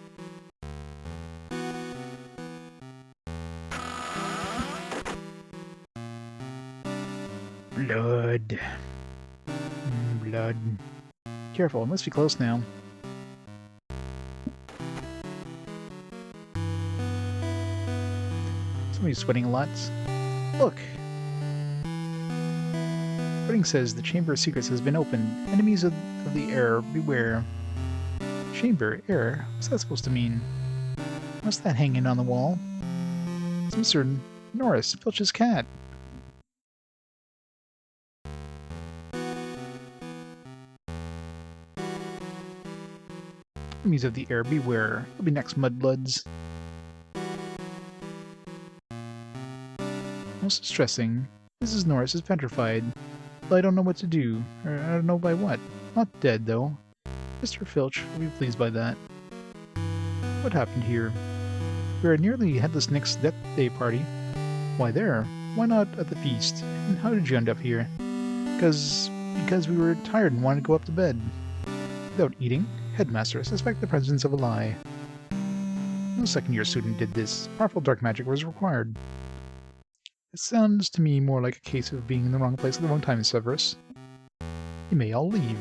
Blood. Blood. Careful, it must be close now. Somebody's sweating a lot. Look! Writing says the Chamber of Secrets has been opened. Enemies of the air, beware. Chamber? Air? What's that supposed to mean? What's that hanging on the wall? It's Mr. Norris, Filch's cat. Enemies of the air, beware. You'll be next, mudbloods. Most distressing. Mrs. Norris is petrified. Well, I don't know what to do. Or I don't know by what. Not dead, though. Mr. Filch will be pleased by that. What happened here? We are near the Headless Nick's Death Day party. Why there? Why not at the feast? And how did you end up here? Because we were tired and wanted to go up to bed. without eating. Headmaster, I suspect the presence of a lie. No second-year student did this. Powerful dark magic was required. It sounds to me more like a case of being in the wrong place at the wrong time, Severus. You may all leave.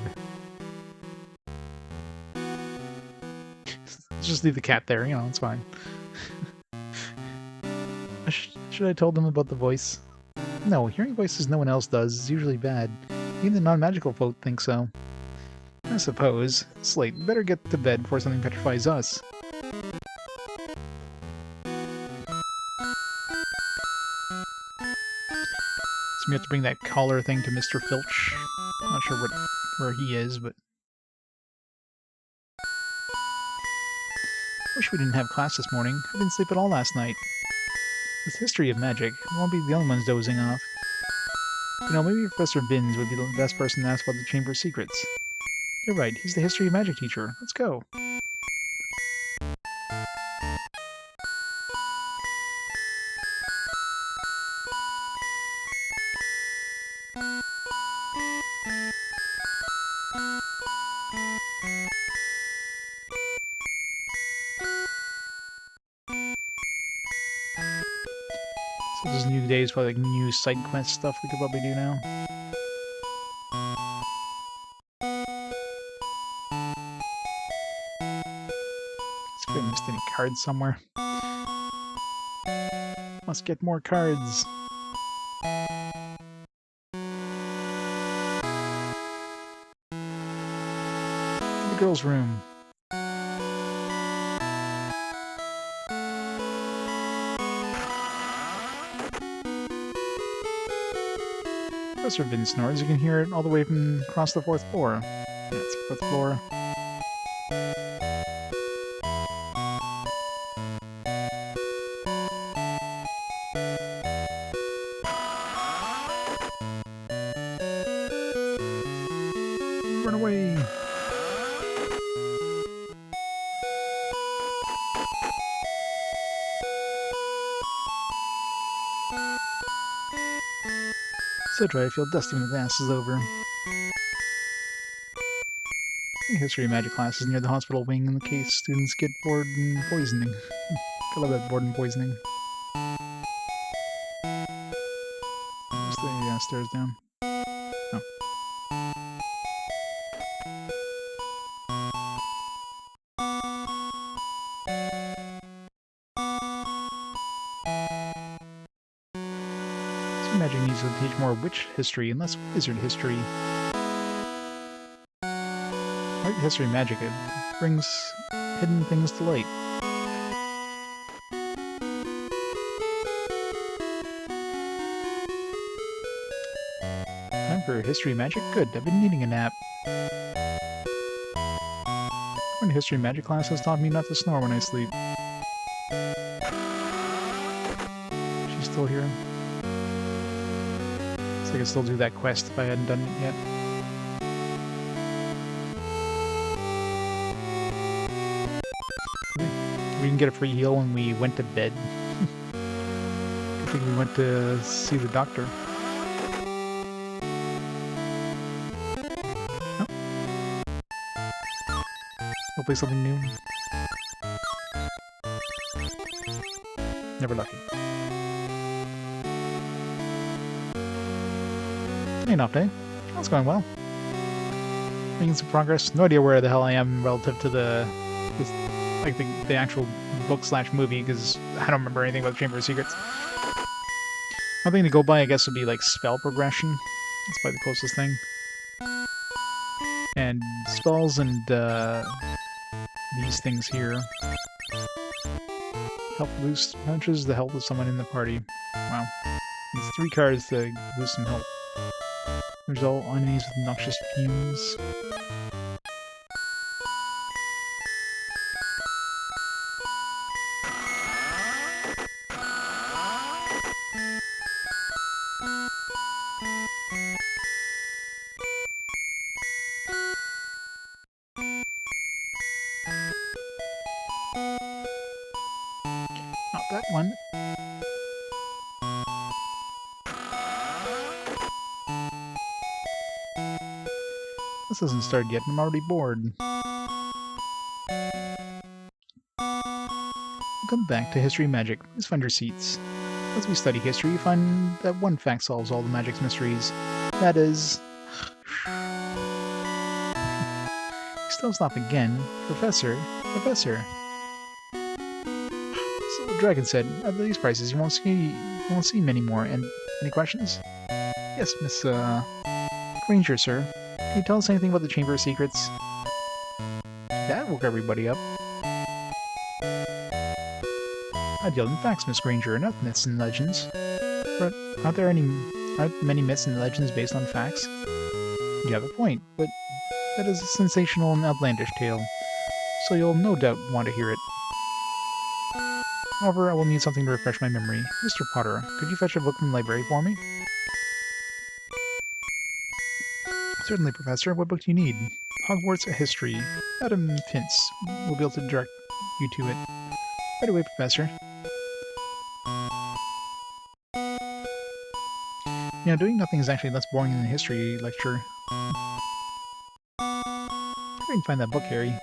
Just leave the cat there, you know, it's fine. Should I told them about the voice? No, hearing voices no one else does is usually bad. Even the non-magical folk think so. I suppose. Slate, better get to bed before something petrifies us. So we have to bring that collar thing to Mr. Filch. Not sure where he is, but... Wish we didn't have class this morning. I didn't sleep at all last night. This history of magic, we won't be the only ones dozing off. You know, maybe Professor Binns would be the best person to ask about the Chamber of Secrets. You're right, he's the history of magic teacher. Let's go. So this new day is probably like new side quest stuff we could probably do now. See if I missed any cards somewhere. Must get more cards. The girls' room. Professor Vin snores. You can hear it all the way from across the 4th floor. That's 4th floor. Run away! So dry I feel dusty when the class is over. The history of magic class is near the hospital wing in the case students get bored and poisoning. I love that bored and poisoning. Just the stairs down. Oh. So magic needs to teach more witch history and less wizard history. Like the history of magic, it brings hidden things to light. Time for history of magic? Good, I've been needing a nap. When history of magic class has taught me not to snore when I sleep. She's still here. So I could still do that quest if I hadn't done it yet. We didn't get a free heal when we went to bed. I think we went to see the doctor. Oh. Hopefully something new. Never lucky. Hey, off day. That's going well. Making some progress. No idea where the hell I am relative to the actual book/movie, because I don't remember anything about the Chamber of Secrets. One thing to go by, I guess, would be like spell progression. That's probably the closest thing. And spells and these things here. Help boost punches the health of someone in the party. Wow. It's 3 cards to boost some health. Result enemies with noxious fumes. Not that one. Class hasn't started yet and I'm already bored. Welcome back to History Magic. Please find your seats. As we study history, you find that one fact solves all the magic's mysteries. That is... Still stop again. Professor. So the dragon said, at these prices you won't see many more. And any questions? Yes, Miss Granger, sir. Can you tell us anything about the Chamber of Secrets? That woke everybody up. I deal in facts, Miss Granger, not myths and legends. But aren't many myths and legends based on facts? You have a point, but that is a sensational and outlandish tale, so you'll no doubt want to hear it. However, I will need something to refresh my memory. Mr. Potter, could you fetch a book from the library for me? Certainly, Professor. What book do you need? Hogwarts History. Madam Pintz will be able to direct you to it. Right away, Professor. You know, doing nothing is actually less boring than a history lecture. Try and find that book, Harry.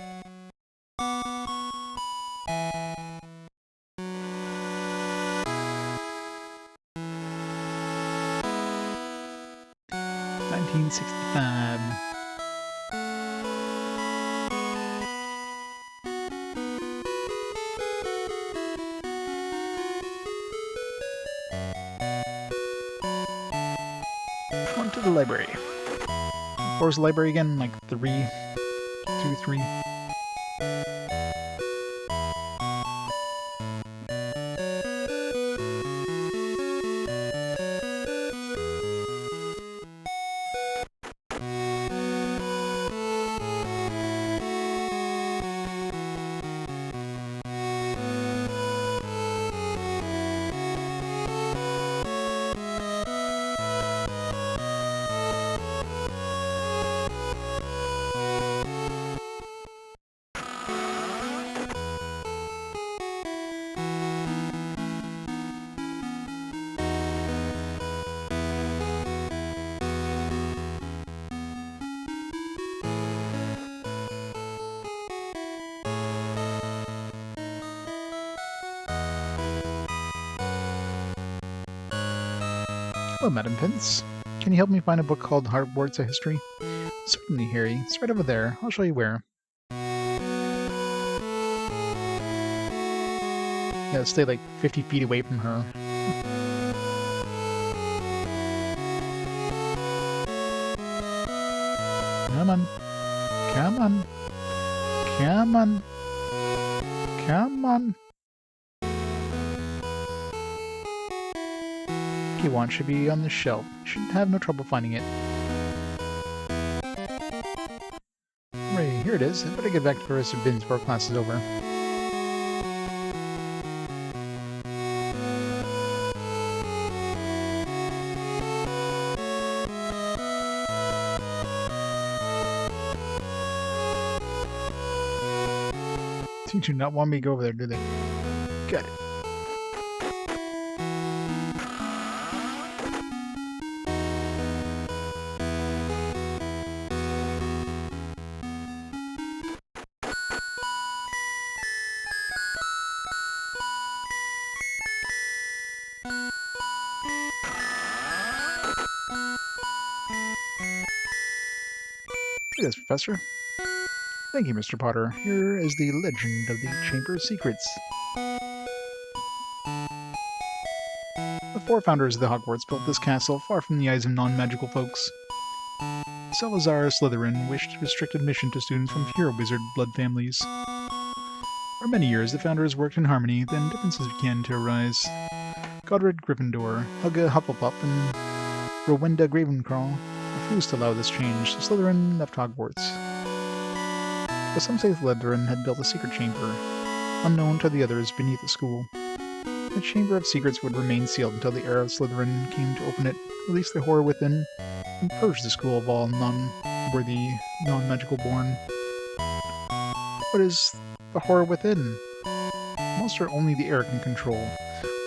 $1965. On to the library. Where's the library again? Like 3, 2, 3. Hello, Madam Pintz. Can you help me find a book called Hogwarts History? Certainly, Harry. It's right over there. I'll show you where. Gotta stay like 50 feet away from her. Come on. Come on. Come on. Come on. What you want should be on the shelf. Shouldn't have no trouble finding it. Right, here it is. I better get back to Professor Binns before class is over. You do not want me to go over there, do they? Got it. Yes, Professor. Thank you, Mr. Potter. Here is the legend of the Chamber of Secrets. The 4 founders of the Hogwarts built this castle far from the eyes of non-magical folks. Salazar Slytherin wished to restrict admission to students from hero wizard blood families. For many years, the founders worked in harmony, then differences began to arise. Godric Gryffindor, Helga Hufflepuff, and Rowena Ravenclaw refused to allow this change, so Slytherin left Hogwarts. But some say Slytherin had built a secret chamber, unknown to the others beneath the school. The Chamber of Secrets would remain sealed until the era of Slytherin came to open it, release the horror within, and purge the school of all non-worthy, non-magical born. What is the horror within? Monster only the air can control.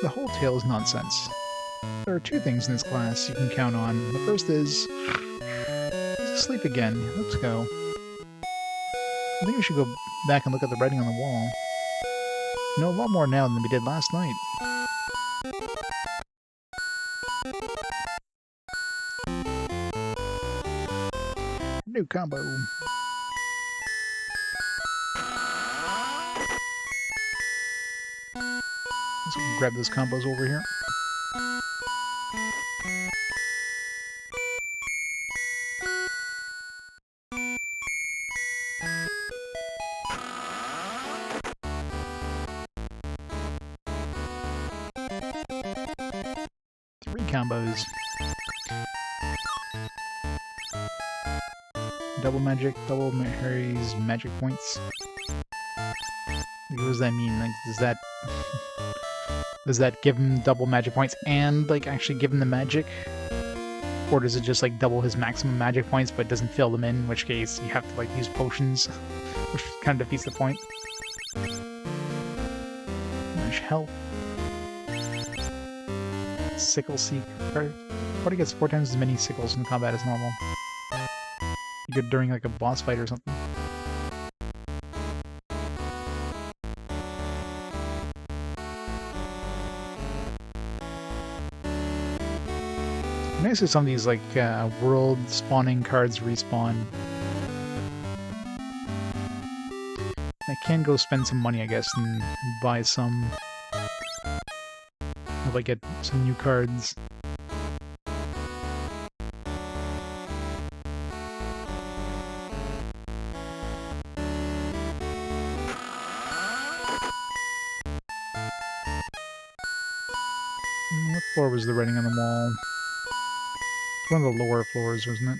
The whole tale is nonsense. There are 2 things in this class you can count on. The first is Sleep again. Let's go. I think we should go back and look at the writing on the wall. We know a lot more now than we did last night. New combo. Let's grab those combos over here. Combos. Double magic, double Harry's magic points. What does that mean? Like, does that give him double magic points and like actually give him the magic? Or does it just like double his maximum magic points but doesn't fill them in which case you have to like use potions, which kind of defeats the point. Much health. Sickle seek. Party gets 4 times as many sickles in combat as normal. You good during like a boss fight or something. Nice that some of these like world spawning cards respawn. I can go spend some money, I guess, and buy some. If I get some new cards. What floor was the writing on the wall? One of the lower floors, wasn't it?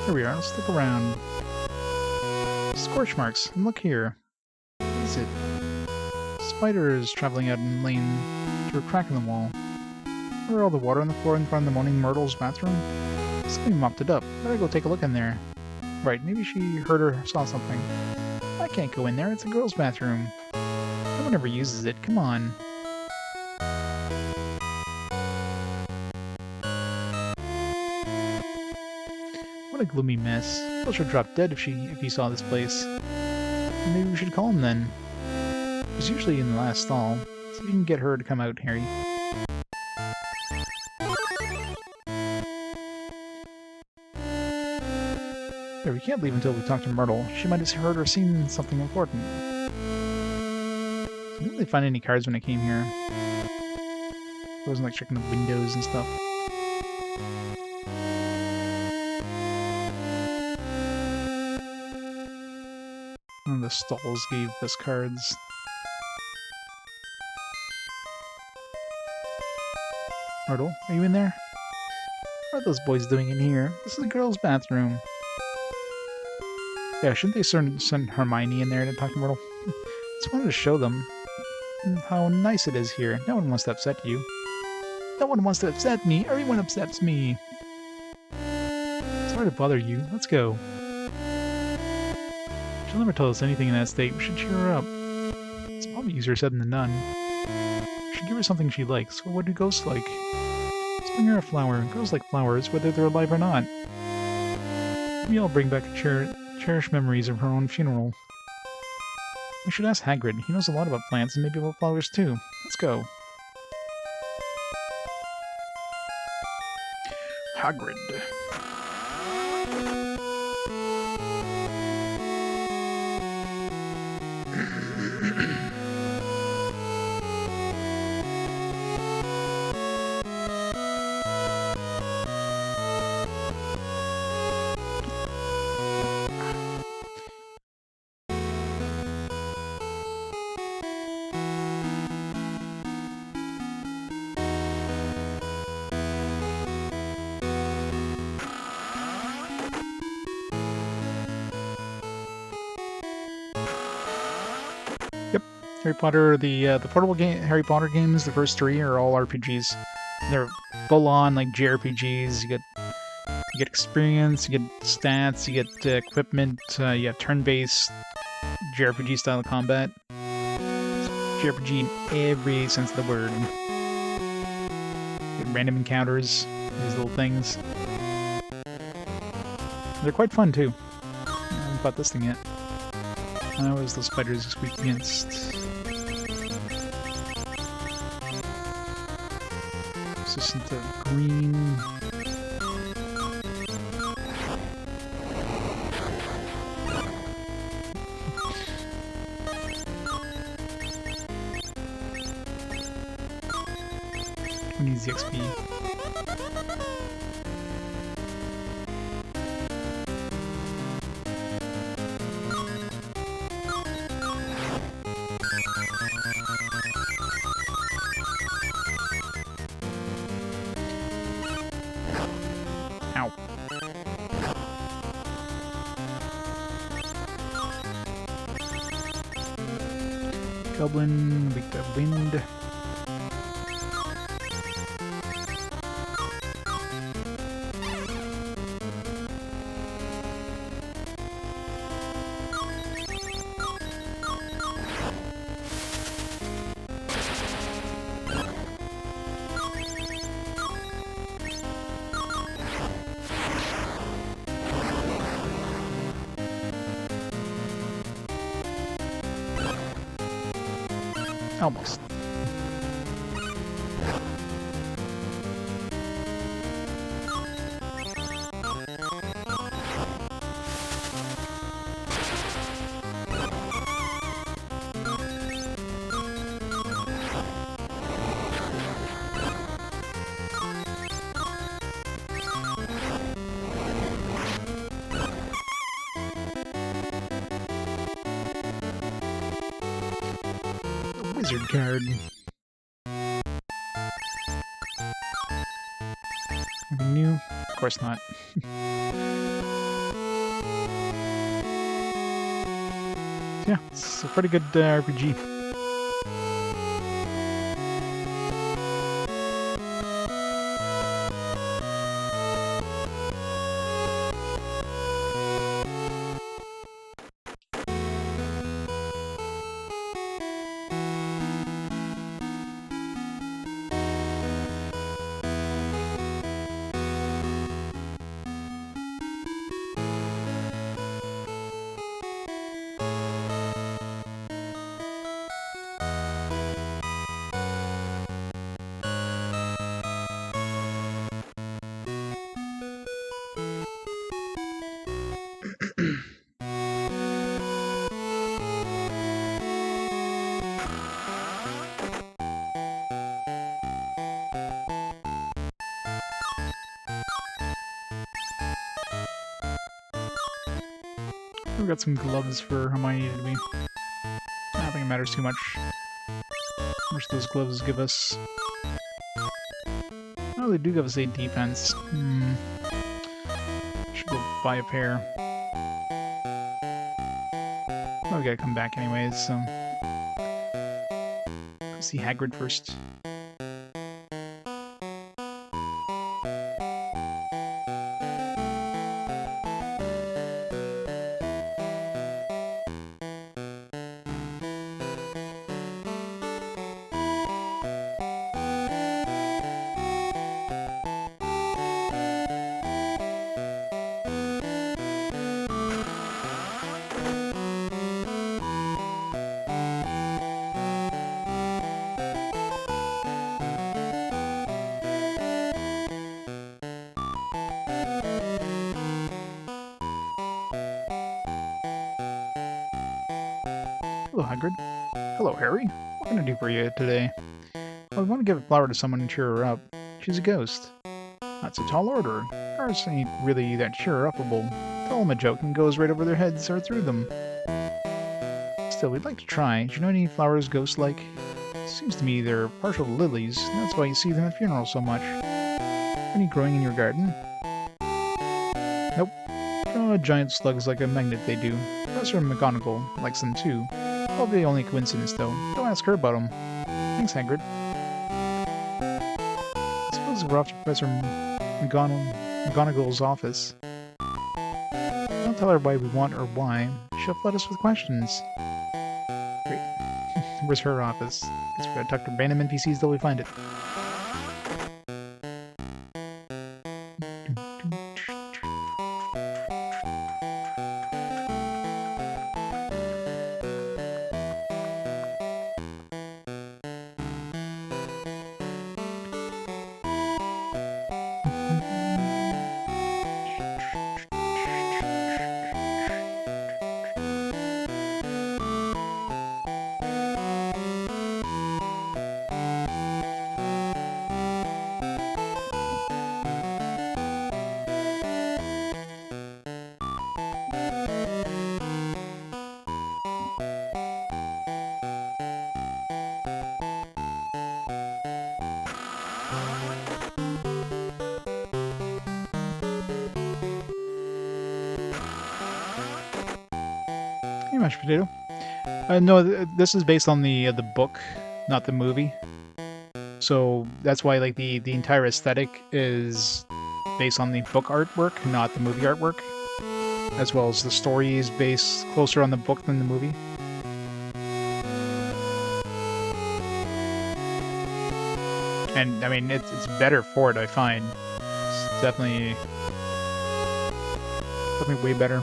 Here we are, let's look around. Scorch marks, and look here. What is it? Spiders traveling out in the lane through a crack in the wall. Where all the water on the floor in front of the Moaning Myrtle's bathroom? Somebody mopped it up. Better go take a look in there. Right, maybe she heard or saw something. I can't go in there, it's a girl's bathroom. No one ever uses it, come on. What a gloomy mess. Girl should drop dead if he saw this place. Maybe we should call him then. He's usually in the last stall. See if you can get her to come out, Harry. There, we can't leave until we talk to Myrtle. She might have heard or seen something important. I didn't really find any cards when I came here. I wasn't like checking the windows and stuff. One of the stalls gave us cards. Myrtle, are you in there? What are those boys doing in here? This is the girls' bathroom. Yeah, shouldn't they send Hermione in there to talk to Myrtle? Just wanted to show them how nice it is here. No one wants to upset you. No one wants to upset me. Everyone upsets me. Sorry to bother you. Let's go. She'll never tell us anything in that state. We should cheer her up. It's probably easier said than done. We should give her something she likes. Well, what do ghosts like? Let's bring her a flower. Girls like flowers, whether they're alive or not. Maybe I'll bring back cherished memories of her own funeral. We should ask Hagrid. He knows a lot about plants and maybe about flowers too. Let's go. Hagrid. Harry Potter, the portable game, Harry Potter games, the first 3 are all RPGs. They're full-on like JRPGs. You get experience, you get stats, you get equipment, you have turn-based JRPG style of combat. JRPG in every sense of the word. You get random encounters, these little things. They're quite fun too. I haven't bought this thing yet. What was those spiders squeak against? Resistant to green. Who needs the XP? Ow. Goblin, weak to wind. Almost. Wizard card. Anything new? Of course not. Yeah, it's a pretty good RPG. We've got some gloves for Hermione, did we? I don't think it matters too much. How much those gloves give us? Oh, they do give us 8 defense. Should go buy a pair. Oh, we gotta come back anyways, so... Go see Hagrid first. Hello, Hagrid. Hello, Harry. What can I do for you today? Well, I want to give a flower to someone and cheer her up. She's a ghost. That's a tall order. Ours ain't really that cheer-upable. Tell them a joke and goes right over their heads or through them. Still, we'd like to try. Do you know any flowers ghosts like? Seems to me they're partial to lilies. That's why you see them at funerals so much. Any growing in your garden? Nope. Draw giant slugs like a magnet they do. Professor McGonagall likes them too. Probably only coincidence, though. Don't ask her about him. Thanks, Hagrid. I suppose we're off to Professor McGonagall's office. Don't tell her why we want or why. She'll flood us with questions. Great. Where's her office? Guess we gotta talk to random NPCs till we find it. Hey, mashed potato. No, this is based on the book, not the movie. So that's why like the entire aesthetic is based on the book artwork, not the movie artwork, as well as the story is based closer on the book than the movie. And I mean, it's better for it. I find it's definitely way better.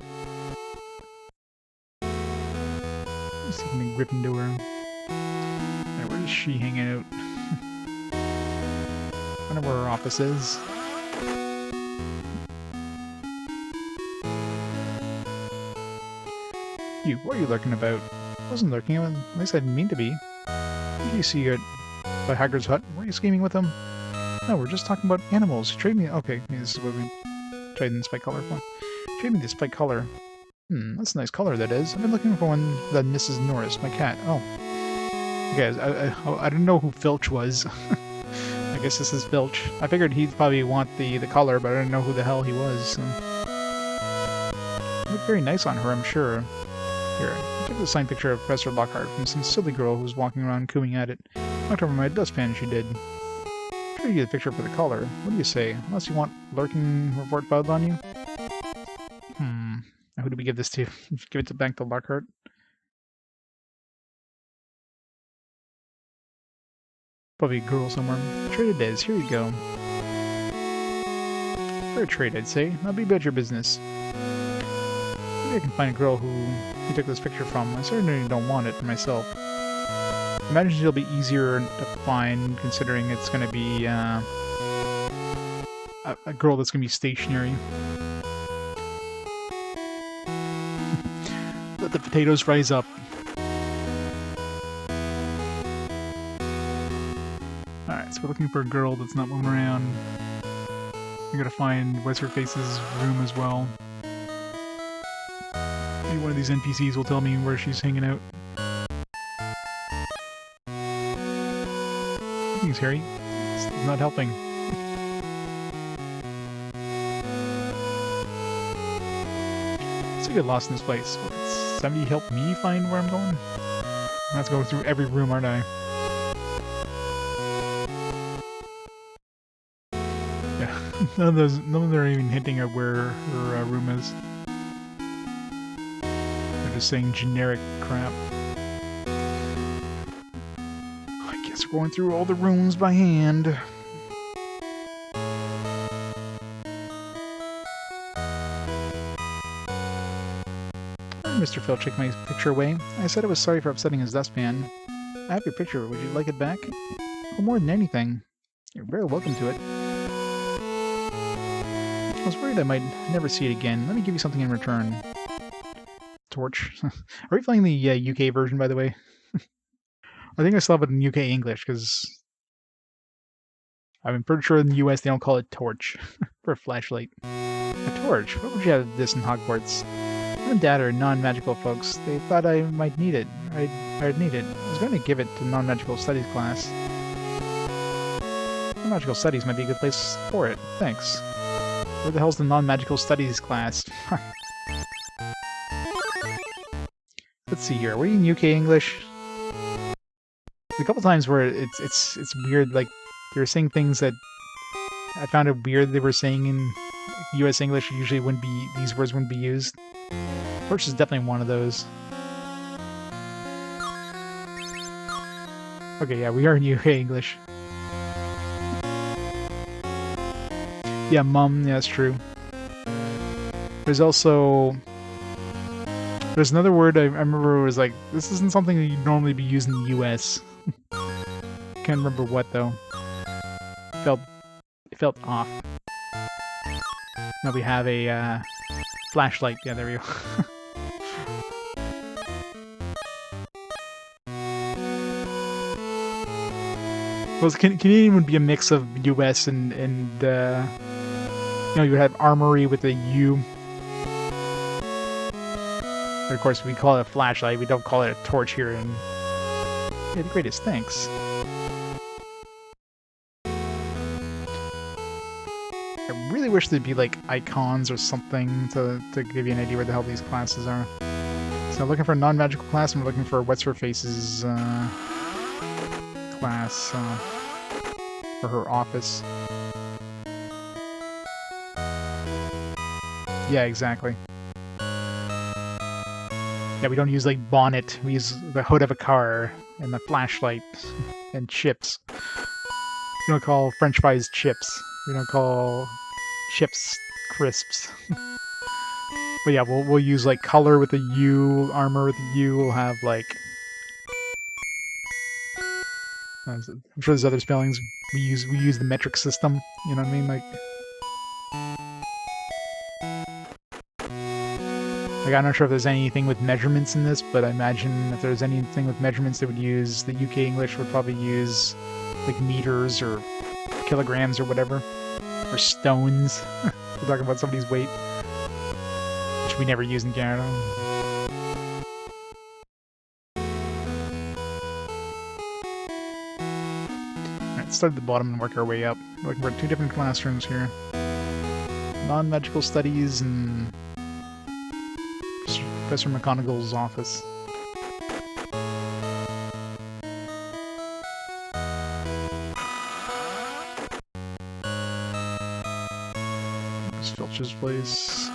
See if I can grip into her. Right, where is she hanging out? I wonder where her office is. You, what are you lurking about? I wasn't lurking, at least I didn't mean to be. What do you see you by Hagrid's hut? Why are you scheming with him? No, we're just talking about animals. Trade me. Okay, this is what we trade in the spike color for. Trade me the spike color. That's a nice color, that is. I've been looking for one that Mrs. Norris, my cat. Oh. Okay, I didn't know who Filch was. I guess this is Filch. I figured he'd probably want the color, but I didn't know who the hell he was. So. It looked very nice on her, I'm sure. Here, I took the signed picture of Professor Lockhart from some silly girl who was walking around cooing at it. Knocked over my dustpan, she did. Try to get a picture for the color. What do you say? Unless you want lurking report filed on you? Who do we give this to? Give it back to Lockhart? Probably a girl somewhere. Trade it is. Here you go. Fair trade, I'd say. Now be about your business. Maybe I can find a girl who he took this picture from. I certainly don't want it for myself. Imagine it'll be easier to find, considering it's going to be a girl that's going to be stationary. Let the potatoes rise up. Alright, so we're looking for a girl that's not moving around. We gotta find What's-Her-Face's room as well. Maybe one of these NPCs will tell me where she's hanging out. Thanks, Harry. It's not helping. Let's get lost in this place. Somebody help me find where I'm going? I have to go through every room, aren't I? Yeah, none of them are even hinting at where her room is. They're just saying generic crap. I guess we're going through all the rooms by hand. Mr. Filch took my picture away. I said I was sorry for upsetting his dustpan. I have your picture. Would you like it back? Well, more than anything. You're very welcome to it. I was worried I might never see it again. Let me give you something in return. Torch. Are we playing the UK version, by the way? I think I still have it in UK English, because I'm pretty sure in the US they don't call it torch for a flashlight. A torch? What would you have this in Hogwarts? Mom and Dad are non-magical folks. They thought I might need it. I'd need it. I was going to give it to non-magical studies class. Non-magical studies might be a good place for it. Thanks. Where the hell's the non-magical studies class? Let's see here. Are we in UK English? a couple times where it's weird. Like they were saying things that I found it weird they were saying in U.S. English. Usually wouldn't be these words wouldn't be used. Torch is definitely one of those. Okay, yeah, we are in UK English. Yeah, mum. Yeah, that's true. There's also there's another word I remember it was like this isn't something that you'd normally be used in the U.S. Can't remember what though. It felt off. Now we have a flashlight. Yeah, there we go. Well, Canadian would be a mix of U.S. and you know, you would have armory with a U. But of course, we call it a flashlight. We don't call it a torch here. And yeah, the greatest thanks. I really wish there'd be like icons or something to give you an idea where the hell these classes are. So I'm looking for a non-magical class. I'm looking for What's Her Face's class for her office. Yeah, exactly. Yeah, we don't use like bonnet. We use the hood of a car and the flashlight and chips. We don't call French fries chips. We don't call chips crisps. But yeah, we'll use like color with a U, armor with a U. We'll have like I'm sure there's other spellings. We use the metric system. You know what I mean? Like I'm not sure if there's anything with measurements in this, but I imagine if there's anything with measurements, they would use the UK English would probably use like meters or kilograms or whatever, or stones. We're talking about somebody's weight, which we never use in Canada. Alright, start at the bottom and work our way up. We're looking for 2 different classrooms here. Non-magical studies and Professor McGonagall's office. There's Filch's place.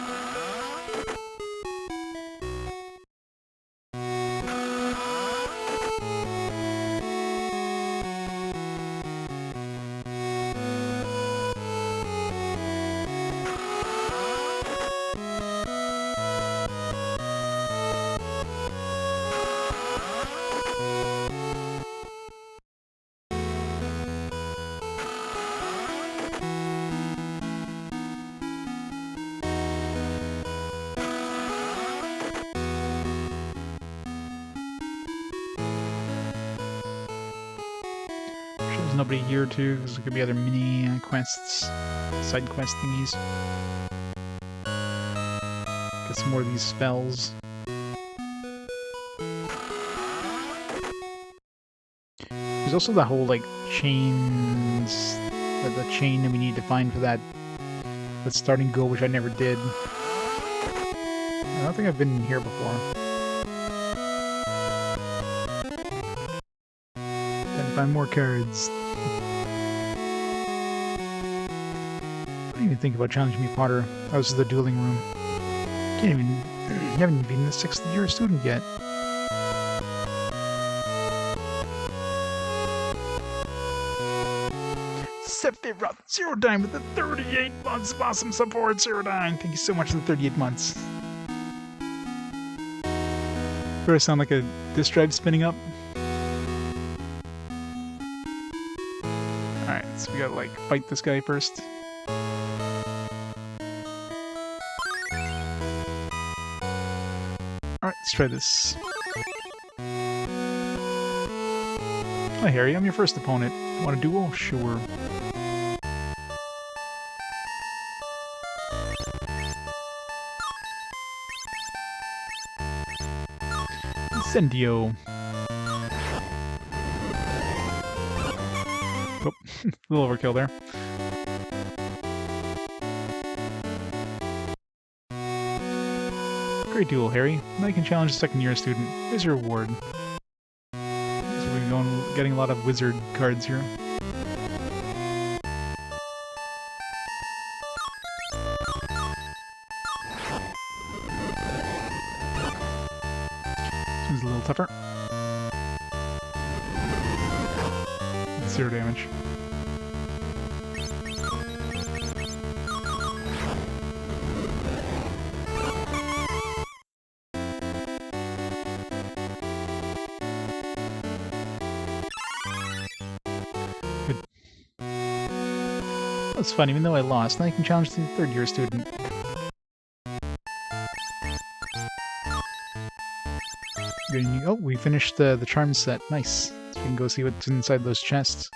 Nobody here too, because there could be other mini quests, side quest thingies. Get some more of these spells. There's also that whole like chains, the chain that we need to find for that starting goal, which I never did. I don't think I've been here before. Then find more cards. I didn't even think about challenging me, Potter. Oh, this is the dueling room. You haven't even been a 6th year student yet. Sephiroth Zerodine with the 38 months of awesome support, Zerodine. Thank you so much for the 38 months. Do I sound like a disk drive spinning up? Alright, so we gotta like fight this guy first. Alright, let's try this. Hi Harry, I'm your first opponent. Want a duel? Sure. Incendio. Oh, a little overkill there. Great duel, Harry. Now you can challenge a 2nd year student. Here's your reward. So we're going getting a lot of wizard cards here. Seems a little tougher. 0 damage. Good. That's fun, even though I lost. Now I can challenge the 3rd-year student. Oh, we finished the charm set. Nice. So we can go see what's inside those chests.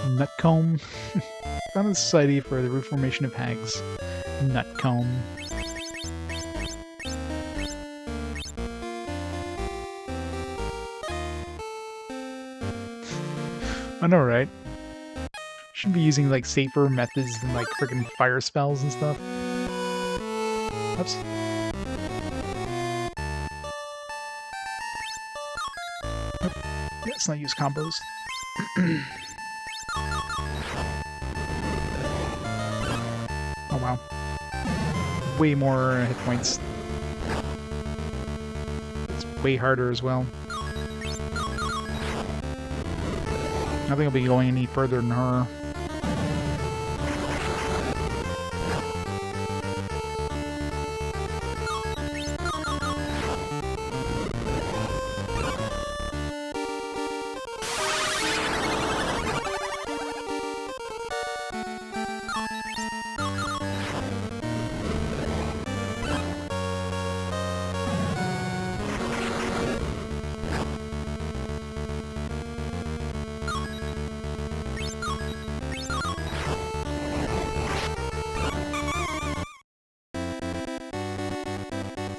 Nutcomb. Found the Society for the Reformation of Hags. Nutcomb. I know, right? Should be using like safer methods than like freaking fire spells and stuff. Oops. Yeah, let's not use combos. Oh wow. Way more hit points. It's way harder as well. I think I'll be going any further than her.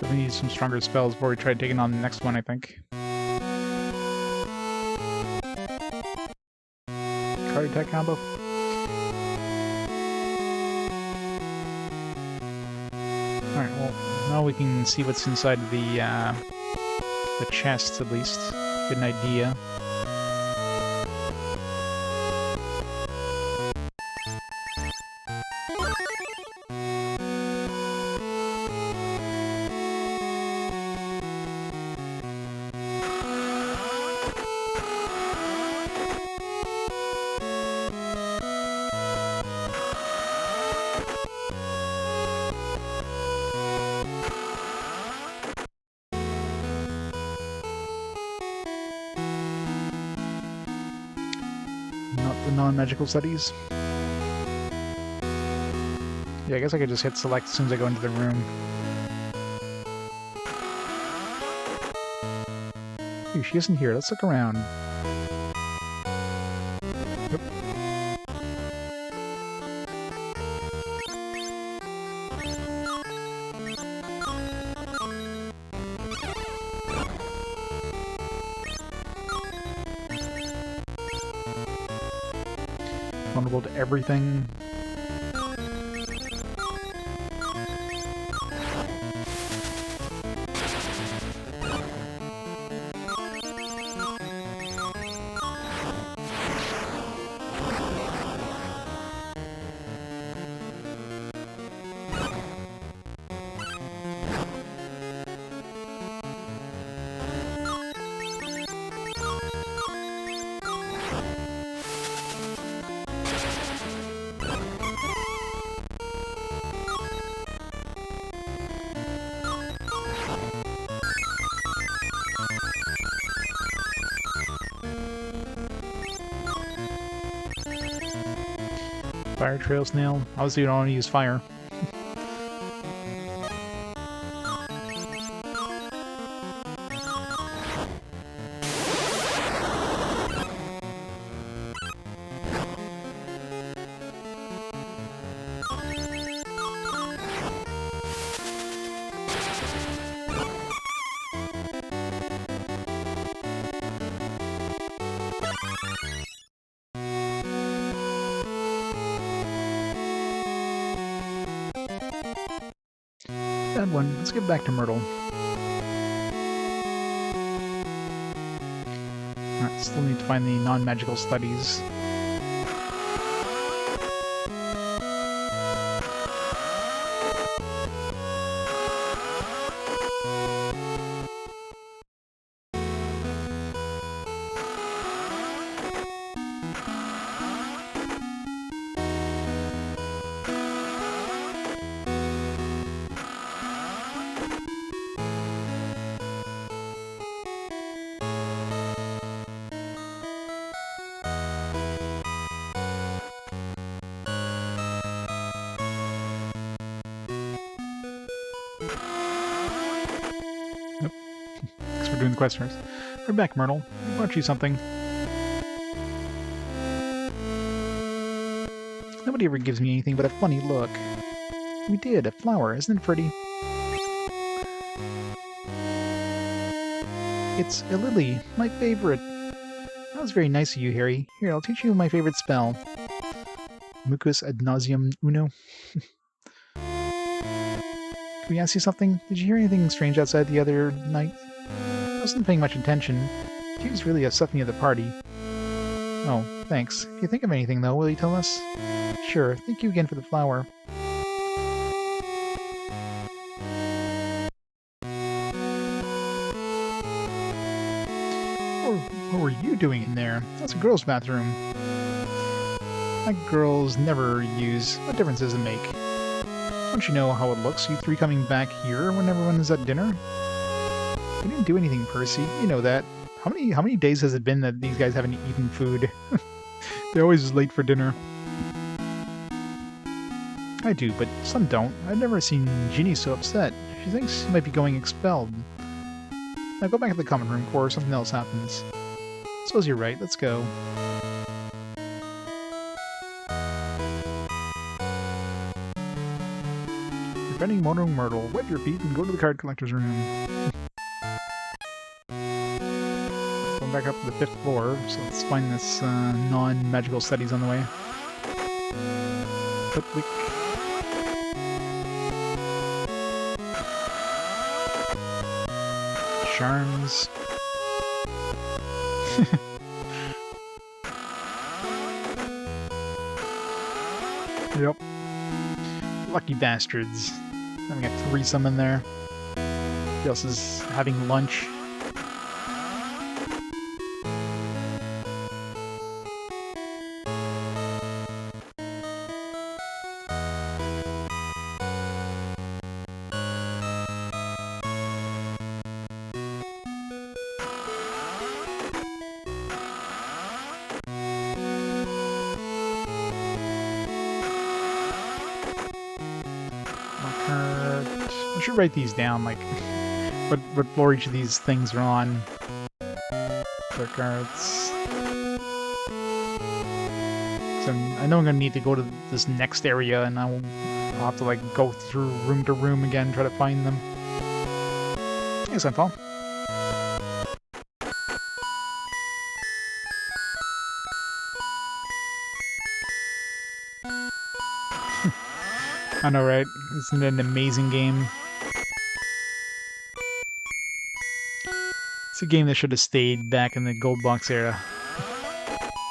We need some stronger spells before we try taking on the next one, I think. Card attack combo. Alright, well, now we can see what's inside the chests, at least. Get an idea. Non-magical studies. Yeah, I guess I could just hit select as soon as I go into the room. Ooh, she isn't here. Let's look around. Yep. Vulnerable to everything. Fire trail snail. Obviously, you don't want to use fire. Bad one. Let's get back to Myrtle. Still need to find the non-magical studies. Thanks for doing the quest first. We're back, Myrtle. I brought you something. Nobody ever gives me anything but a funny look. We did, a flower, isn't it pretty? It's a lily, my favorite. That was very nice of you, Harry. Here, I'll teach you my favorite spell. Mucus ad nauseam uno. Can we ask you something? Did you hear anything strange outside the other night? I wasn't paying much attention. She was really upset me at the party. Oh, thanks. If you think of anything, though, will you tell us? Sure. Thank you again for the flower. What were you doing in there? That's a girl's bathroom. Like girls never use. What difference does it make? Don't you know how it looks, you three coming back here when everyone is at dinner? We didn't do anything, Percy. You know that. How many days has it been that these guys haven't eaten food? They're always late for dinner. I do, but some don't. I've never seen Ginny so upset. She thinks she might be going expelled. Now go back to the common room before something else happens. Suppose you're right. Let's go. Preventing Mono Myrtle. Wipe your feet and go to the card collector's room. Going back up to the 5th floor, so let's find this non-magical studies on the way. Click. Charms. Yep. Lucky bastards. Having a threesome in there. Who else is having lunch? I should write these down, like what floor each of these things are on. Dark arts. So I know I'm gonna need to go to this next area, and I'll have to like go through room to room again, try to find them. Hey, Sunfall. I know, right? Isn't it an amazing game? It's a game that should have stayed back in the Gold Box era.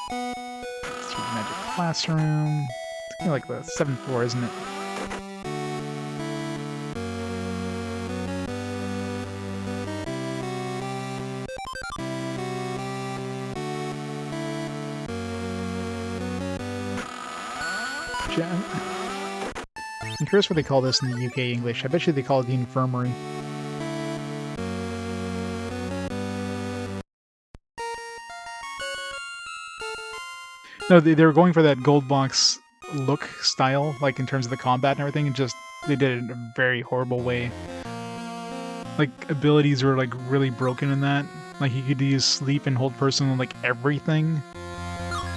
Sweet Magic Classroom. It's kind of like the 7th floor, isn't it? I'm curious what they call this in the UK English. I bet you they call it the infirmary. No, they were going for that gold box look style, like in terms of the combat and everything, and just they did it in a very horrible way. Like, abilities were like really broken in that. Like, you could use sleep and hold person on like everything.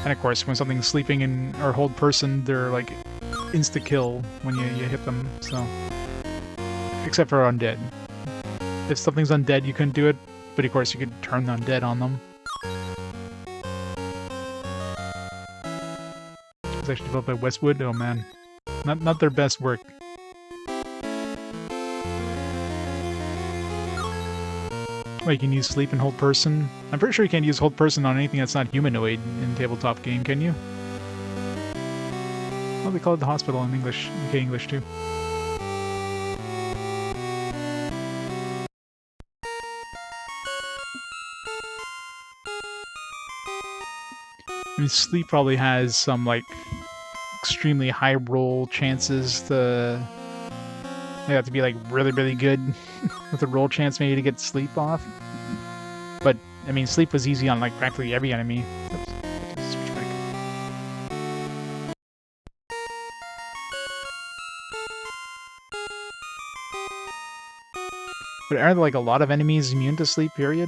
And of course, when something's sleeping and or hold person, they're like insta-kill when you hit them, so... Except for undead. If something's undead, you couldn't do it, but of course you could turn the undead on them. It's actually developed by Westwood. Oh man. Not their best work. Like, you can use sleep and hold person. I'm pretty sure you can't use hold person on anything that's not humanoid in tabletop game, can you? Well, they call it the hospital in English, UK English too. I mean, sleep probably has some, like, extremely high roll chances to... They have to be, like, really, really good with a roll chance maybe to get sleep off. But, I mean, sleep was easy on, like, practically every enemy. Oops. Switch back. But are there, like, a lot of enemies immune to sleep, period?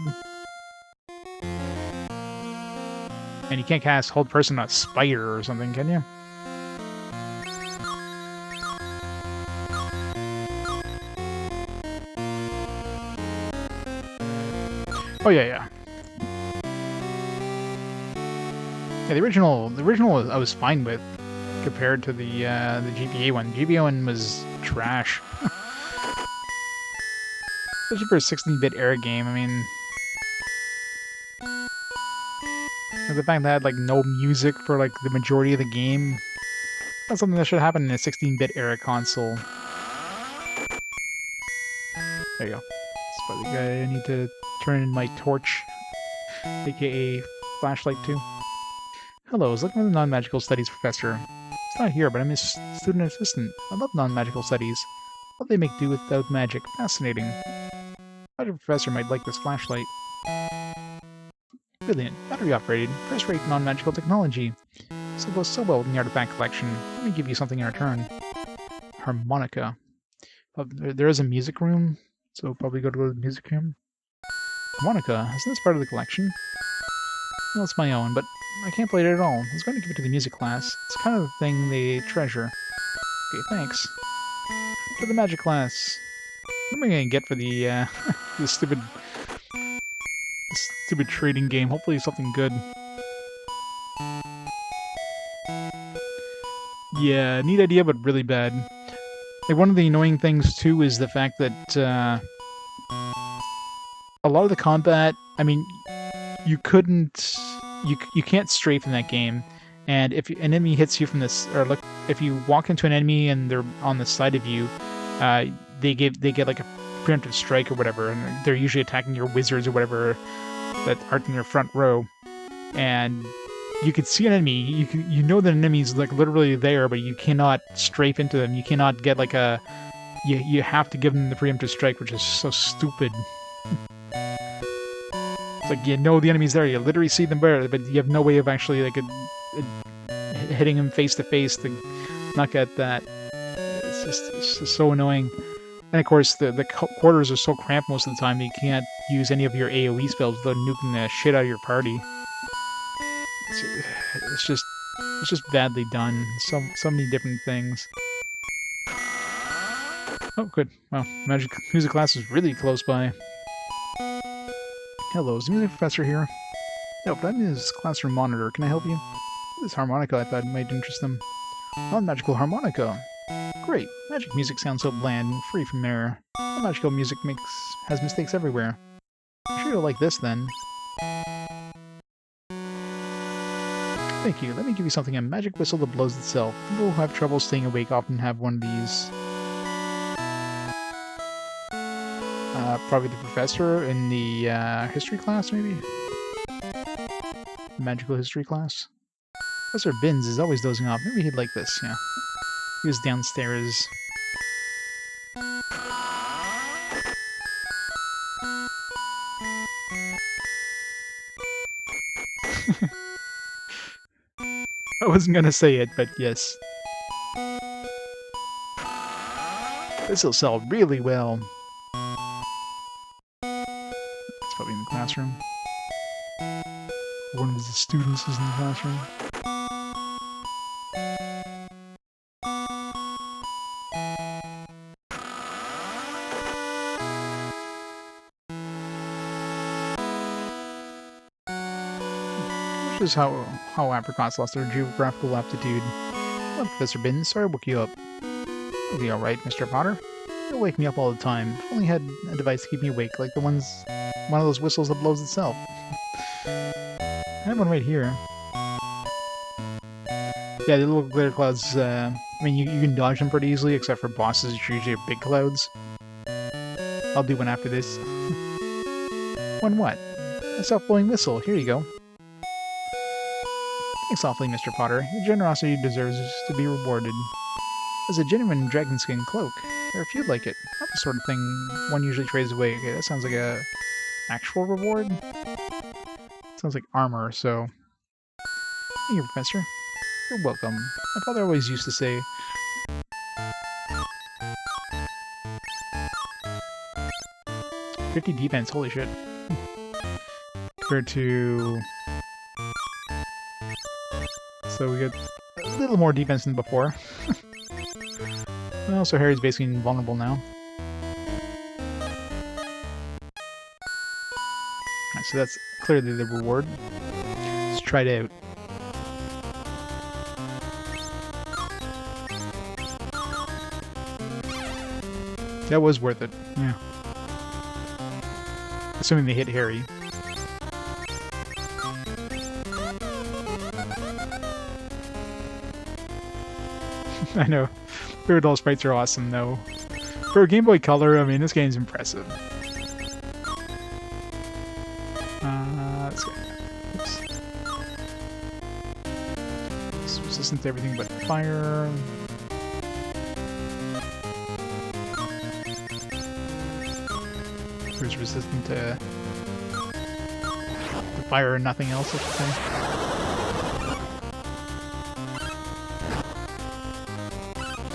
And you can't cast hold person on a spider or something, can you? Oh yeah. Yeah, the original I was fine with compared to the GBA one. The GBA one was trash. Especially for a 16-bit era game, I mean... The fact that it had, like, no music for, like, the majority of the game. That's something that should happen in a 16-bit era console. There you go. That's probably the guy I need to turn in my torch, aka flashlight too. Hello, I was looking for the non-magical studies professor. He's not here, but I'm his student assistant. I love non-magical studies. What they make do without magic. Fascinating. Magic professor might like this flashlight. Brilliant. Battery operated. First-rate non-magical technology. So goes so well in the artifact collection. Let me give you something in return. Harmonica. There is a music room, so probably go to the music room. Harmonica. Isn't this part of the collection? Well, it's my own, but I can't play it at all. I was going to give it to the music class. It's kind of the thing they treasure. Okay, thanks. To the magic class. What am I going to get for the, this stupid trading game? Hopefully something good. Yeah, neat idea, but really bad. Like, one of the annoying things, too, is the fact that, a lot of the combat, I mean, you can't strafe in that game, and if an enemy hits you from this, or look, if you walk into an enemy and they're on the side of you, they get like a preemptive strike or whatever, and they're usually attacking your wizards or whatever that aren't in your front row, and you can see an enemy, you know that an enemy's like literally there, but you cannot strafe into them. You cannot get like a, you have to give them the preemptive strike, which is so stupid. It's like, you know the enemy's there, you literally see them there, but you have no way of actually like hitting him face to face to not get that. It's just so annoying. And of course, the quarters are so cramped most of the time that you can't use any of your AoE spells without nuking the shit out of your party. It's just badly done. So many different things. Oh, good. Wow, music class is really close by. Hello, is the music professor here? No, but I'm his classroom monitor. Can I help you? This harmonica I thought might interest them. Non-magical harmonica. Great. Magic music sounds so bland and free from error. Non-magical music has mistakes everywhere. I'm sure you'll like this then. Thank you. Let me give you something, a magic whistle that blows itself. People who have trouble staying awake often have one of these. Probably the professor in the history class, maybe? The magical history class? Professor Binns is always dozing off. Maybe he'd like this, yeah. He was downstairs. I wasn't gonna say it, but yes. This'll sell really well. It's probably in the classroom. One of the students is in the classroom. This is how apricots lost their geographical aptitude. Hello, Professor Binns. Sorry I woke you up. You'll be alright, Mr. Potter. You'll wake me up all the time. If only had a device to keep me awake, like the ones one of those whistles that blows itself. I have one right here. Yeah, the little glitter clouds, I mean, you can dodge them pretty easily, except for bosses, which usually are big clouds. I'll do one after this. One what? A self-blowing whistle. Here you go. Thanks awfully, Mr. Potter. Your generosity deserves to be rewarded. As a genuine dragon skin cloak, there are few like it. Not the sort of thing one usually trades away. Okay, that sounds like a actual reward? Sounds like armor, so... Thank you, Professor. You're welcome. My father always used to say... 50 defense, holy shit. Compared to... So we get a little more defense than before. Well, so Harry's basically invulnerable now. Alright, so that's clearly the reward. Let's try it out. That was worth it, yeah. Assuming they hit Harry. I know. Fairy Doll sprites are awesome, though. For a Game Boy Color, I mean, this game's impressive. Let's go. Oops. It's resistant to everything but fire. It's resistant to fire and nothing else, I should say.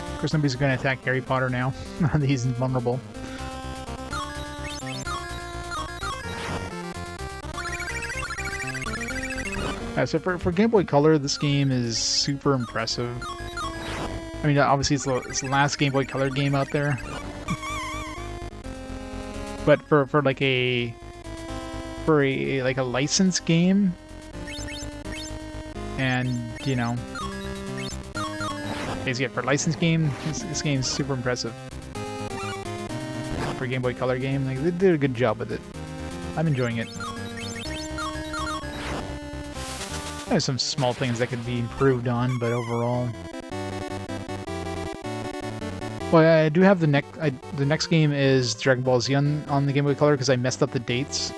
Of course, nobody's going to attack Harry Potter now. He's invulnerable. So for Game Boy Color, this game is super impressive. I mean, obviously it's the last Game Boy Color game out there. But for like a licensed game, and you know, basically for a licensed game, this game's super impressive. For a Game Boy Color game, like, they did a good job with it. I'm enjoying it. There's some small things that could be improved on, but overall. Well, I do have the next game is Dragon Ball Z on the Game Boy Color because I messed up the dates.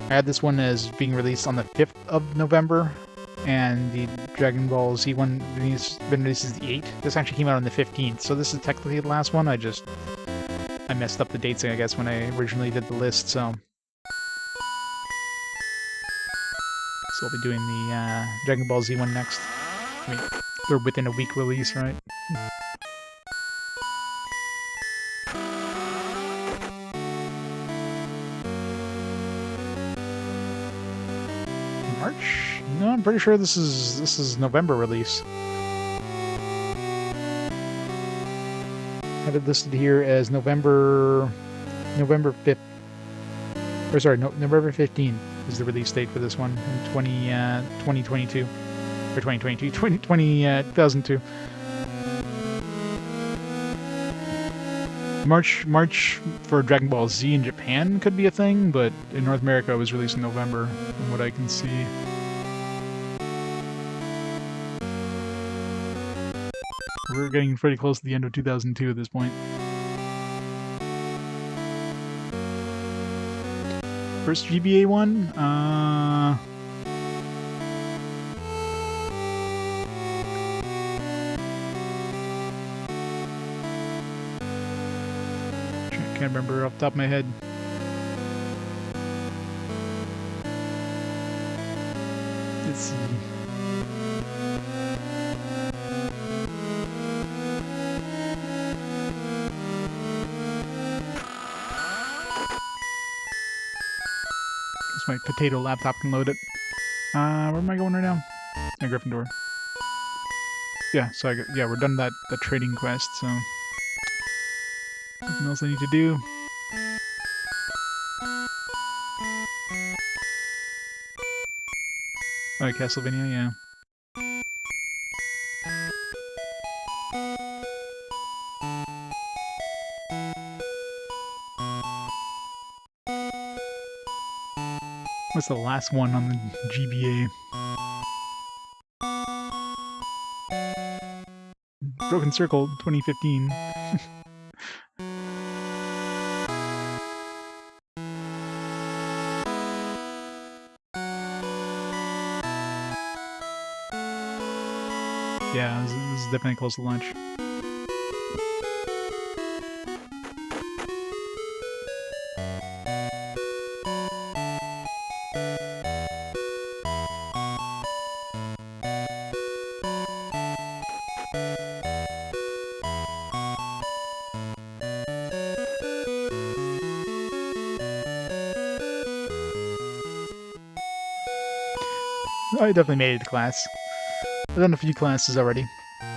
I had this one as being released on the 5th of November, and the Dragon Ball Z one been released as the 8th. This actually came out on the 15th, so this is technically the last one. I messed up the dates, I guess, when I originally did the list, so... So we'll be doing the Dragon Ball Z one next. I mean, they're within a week release, right? March? No, I'm pretty sure this is November release. I have it listed here as November 5th. Or sorry, November 15th is the release date for this one in 2022. Or 2002. March for Dragon Ball Z in Japan could be a thing, but in North America it was released in November, from what I can see. We're getting pretty close to the end of 2002 at this point. First GBA one? Can't remember off the top of my head. Let's see. My potato laptop can load it. Where am I going right now? Gryffindor. Yeah, so we're done that trading quest, so nothing else I need to do. Oh, Castlevania, yeah. What's the last one on the GBA? Broken Circle 2015. Yeah, this is definitely close to launch. I definitely made it to class. I've done a few classes already.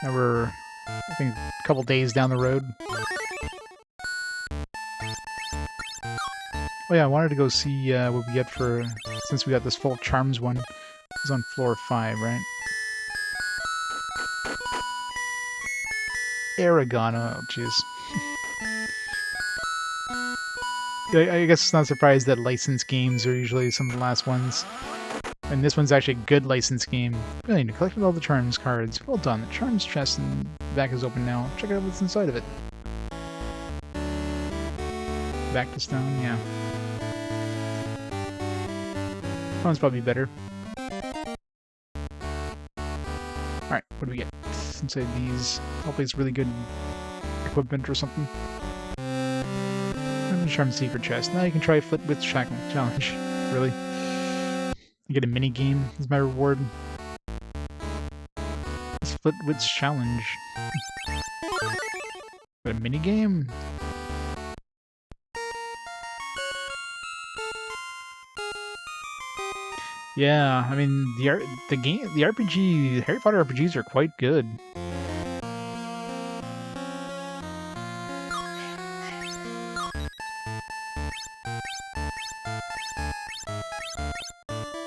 Now we're, I think, a couple days down the road. Oh yeah, I wanted to go see what we get for, since we got this full charms one. It's on floor 5, right? Aragon, oh jeez. I guess it's not surprised that licensed games are usually some of the last ones. And this one's actually a good licensed game. Brilliant, you collected all the charms cards. Well done, the charms chest in the back is open now. Check out what's inside of it. Back to stone, yeah. That one's probably better. Alright, what do we get inside these? Hopefully it's really good equipment or something. Charm secret chest. Now you can try Flip with Challenge. Really? You get a mini game as my reward. It's Flip with Challenge. But a mini game? Yeah, I mean the RPG, Harry Potter RPGs are quite good.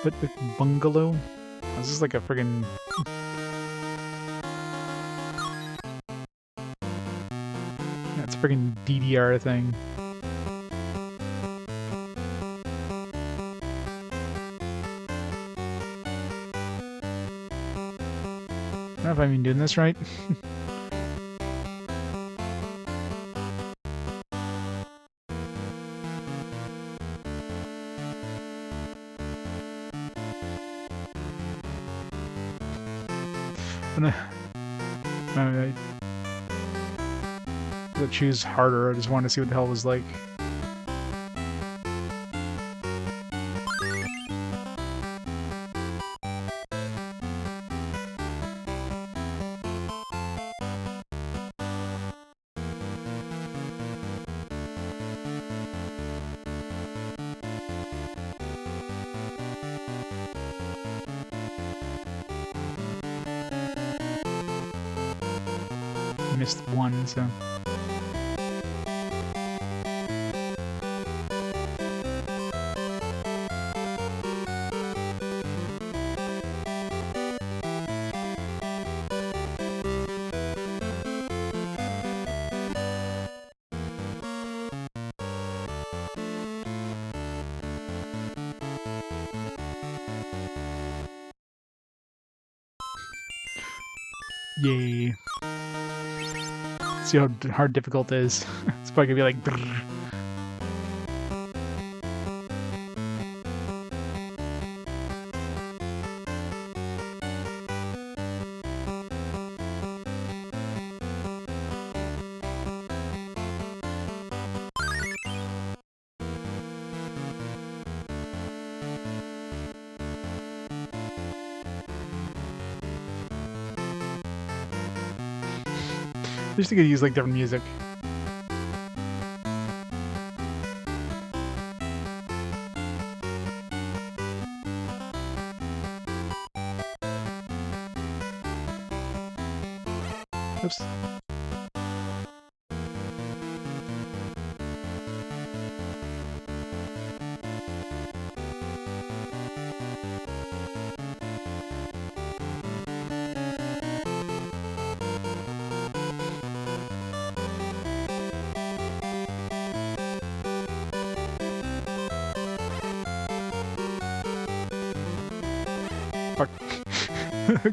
But with Bungalow? This is like a friggin' yeah, it's a friggin' DDR thing. I don't know if I'm even doing this right. I choose harder. I just want to see what the hell it was like. Missed one, so. Yay. See how hard difficult it is. It's probably gonna be like brrr. I just think I use like different music. Oops.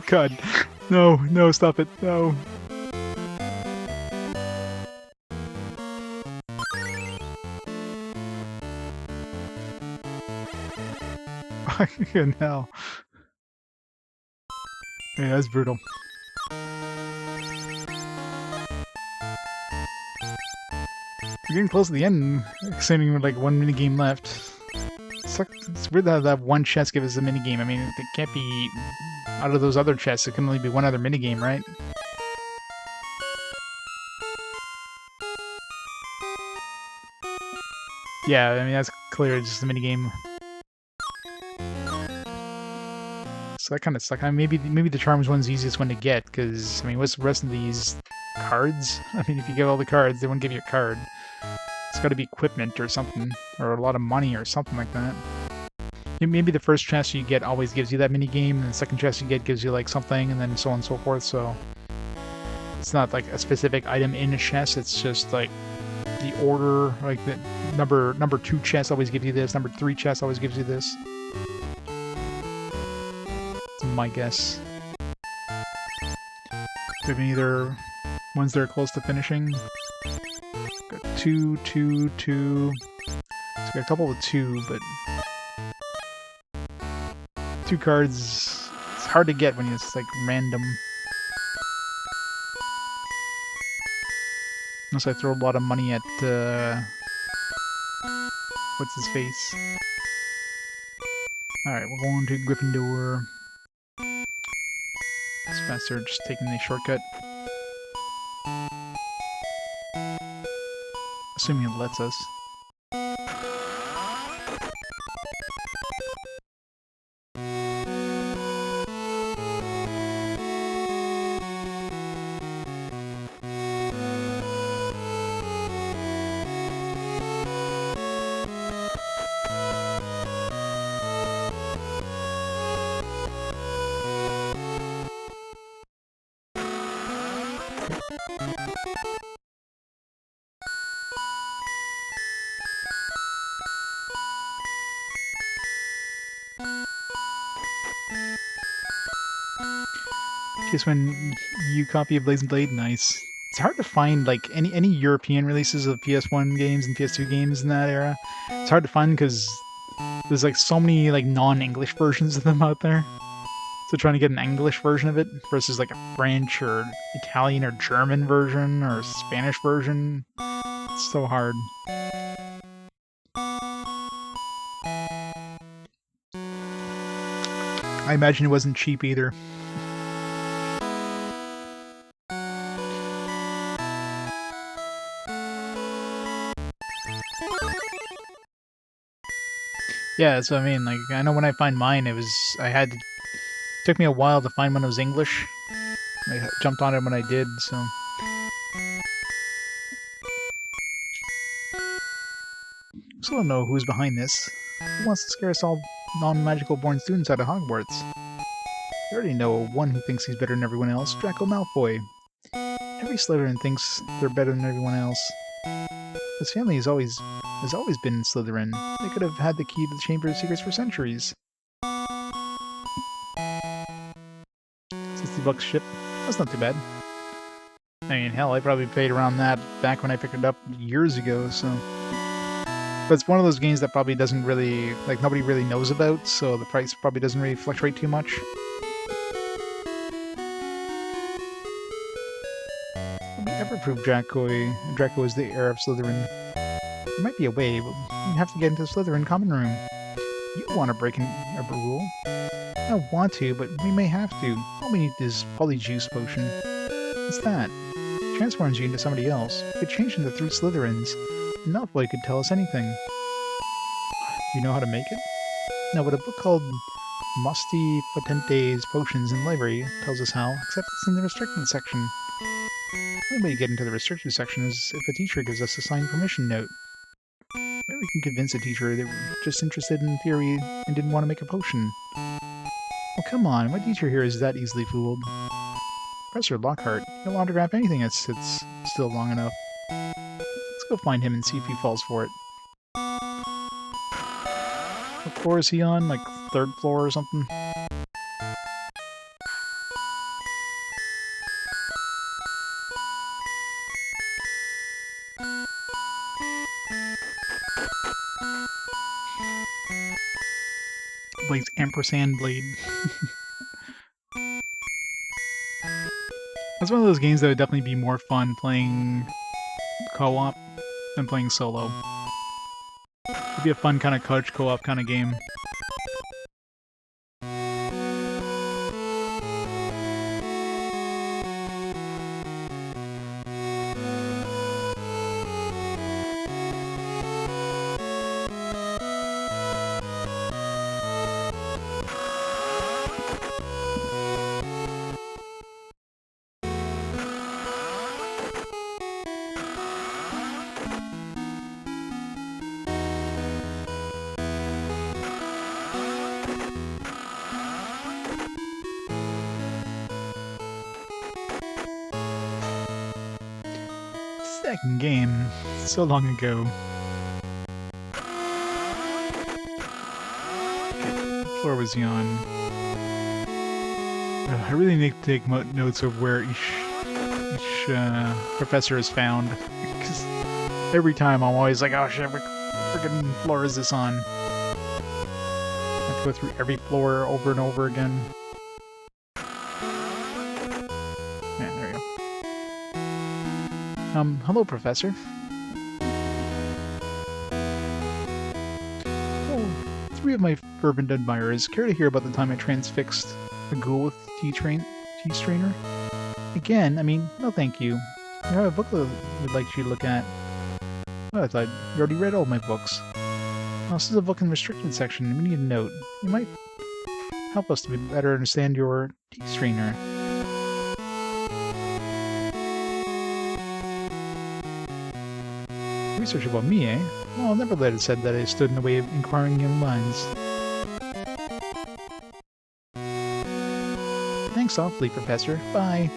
God. No, no, stop it. No. Fucking hell. Yeah, that's brutal. We're getting close to the end, extending with like one minigame left. It's weird that that one chest gives us a minigame. I mean, it can't be out of those other chests. It can only be one other minigame, right? Yeah, I mean, that's clearly just a minigame. So that kind of sucks. I mean, maybe the Charms one's the easiest one to get, because, I mean, what's the rest of these cards? I mean, if you get all the cards, they won't give you a card. It's got to be equipment or something, or a lot of money or something like that. Maybe the first chest you get always gives you that minigame, and the second chest you get gives you, like, something, and then so on and so forth, so... It's not, like, a specific item in a chest, it's just, like, the order, like, the number 2 chest always gives you this, number 3 chest always gives you this. That's my guess. There have been either ones that are close to finishing. Got 2, 2, 2. So got a couple with 2, but 2 cards, it's hard to get when it's like random. Unless I throw a lot of money at what's his face? Alright, we're going to Gryffindor. It's faster just taking the shortcut. Assuming it lets us. Guess when you copy a Blazing Blade, nice. It's hard to find like any European releases of PS1 games and PS2 games in that era. It's hard to find because there's like so many like non-English versions of them out there. So trying to get an English version of it versus like a French or Italian or German version or Spanish version, it's so hard. I imagine it wasn't cheap either. Yeah, that's what I mean. Like, I know when I find mine, it took me a while to find one that was English. I jumped on it when I did, so. Still don't know who's behind this. Who wants to scare us all non-magical born students out of Hogwarts? I already know one who thinks he's better than everyone else, Draco Malfoy. Every Slytherin thinks they're better than everyone else. His family has always been Slytherin. They could have had the key to the Chamber of Secrets for centuries. $60 ship. That's not too bad. I mean, hell, I probably paid around that back when I picked it up years ago, so... But it's one of those games that probably doesn't really... like, nobody really knows about, so the price probably doesn't really fluctuate too much. Have we ever proved Draco is the heir of Slytherin? There might be a way, but you have to get into the Slytherin common room. You want to break a rule? I don't want to, but we may have to. All we need is Polyjuice Potion. What's that? It transforms you into somebody else. You could change into 3 Slytherins. Malfoy could tell us anything. Do you know how to make it? No, but a book called Musty Potente's Potions in the Library tells us how, except it's in the restricted section. The only way to get into the restricted section is if a teacher gives us a signed permission note. Maybe we can convince a teacher that we're just interested in theory and didn't want to make a potion. Oh, come on, what teacher here is that easily fooled? Professor Lockhart, he'll autograph anything that sits still long enough. Let's go find him and see if he falls for it. What floor is he on? Like, 3rd floor or something? Blade's ampersand blade. That's one of those games that would definitely be more fun playing co-op than playing solo. It'd be a fun kind of couch co-op kind of game. Second game, so long ago. Okay, what floor was he on? I really need to take notes of where each professor is found, because every time I'm always like, oh shit, what freaking floor is this on? I have to go through every floor over and over again. Yeah, there we go. Hello, Professor. Oh, 3 of my fervent admirers care to hear about the time I transfixed a ghoul with T-strainer? Again, I mean, no thank you. I have a book that we'd like you to look at. Oh, I thought you already read all my books. Well, this is a book in the restricted section. We need a note. You might help us to better understand your T-strainer. Research about me, eh? Well, I'll never let it said that I stood in the way of inquiring young minds. Thanks awfully, Professor. Bye.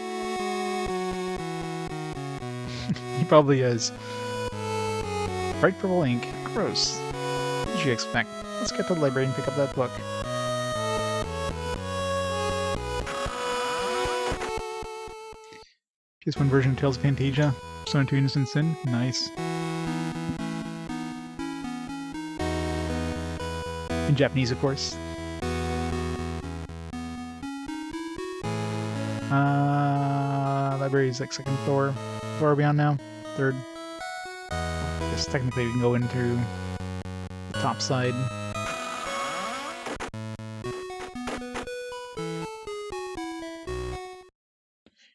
He probably is. Bright purple ink. Gross. What did you expect? Let's get to the library and pick up that book. PS1 version of Tales of Fantasia. Persona 2 Innocent Sin. Nice. In Japanese, of course. Library is like second floor. Floor are we on now? Third. I guess technically we can go into the top side.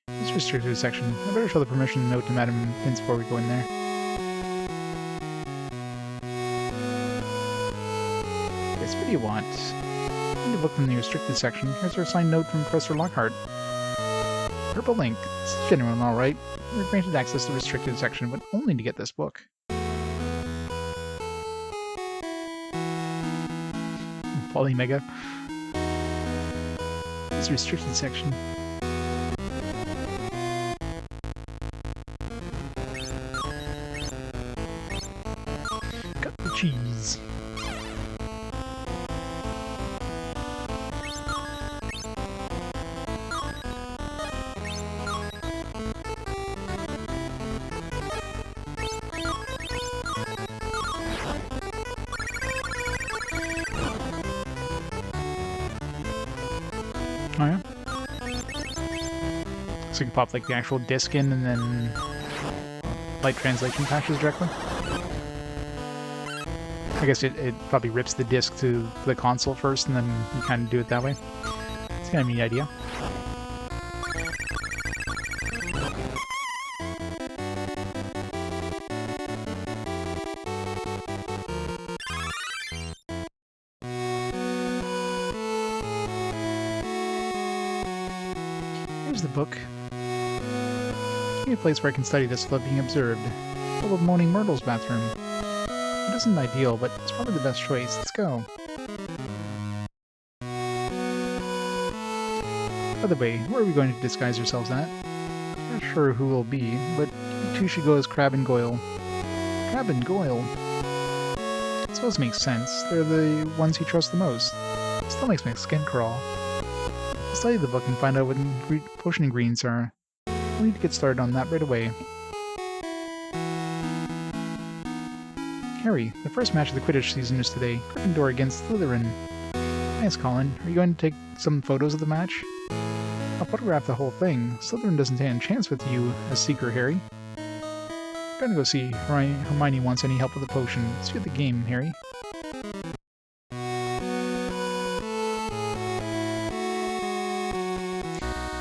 It's restricted section. I better show the permission note to Madam Pins before we go in there. What do you want? I need a book from the restricted section. Here's our signed note from Professor Lockhart. Purple ink. It's genuine, alright. We're granted access to the restricted section, but only to get this book. Polymega. It's restricted section. Cut the cheese. Oh yeah? So you can pop like the actual disc in and then light translation patches directly? I guess it probably rips the disc to the console first and then you kind of do it that way. It's kind of a neat idea. Here's the book. Give me a place where I can study this without being observed. Full of Moaning Myrtle's bathroom. It isn't ideal, but it's probably the best choice. Let's go. By the way, where are we going to disguise ourselves at? Not sure who we'll be, but you two should go as Crab and Goyle. Crab and Goyle? I suppose it makes sense. They're the ones you trust the most. It still makes my skin crawl. I'll study the book and find out what potion ingredients are. We'll need to get started on that right away. Harry, the first match of the Quidditch season is today. Gryffindor against Slytherin. Thanks, Colin. Are you going to take some photos of the match? I'll photograph the whole thing. Slytherin doesn't stand a chance with you as Seeker, Harry. I'm gonna go see Hermione wants any help with the potion. See you at the game, Harry.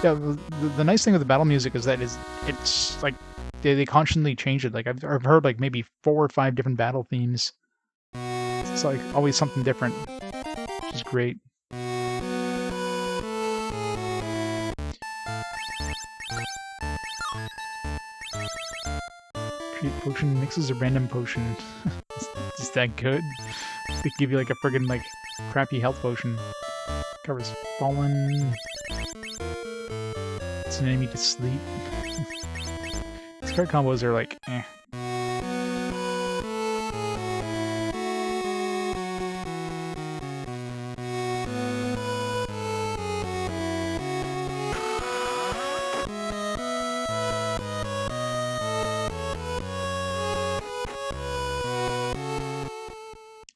Yeah, the nice thing with the battle music is that it's like they constantly change it. Like I've heard like maybe 4 or 5 different battle themes. It's like always something different, which is great. Create potion mixes a random potion. Is that good? They give you like a friggin' like crappy health potion. Covers fallen. It's an enemy to sleep. These card combos are like, eh.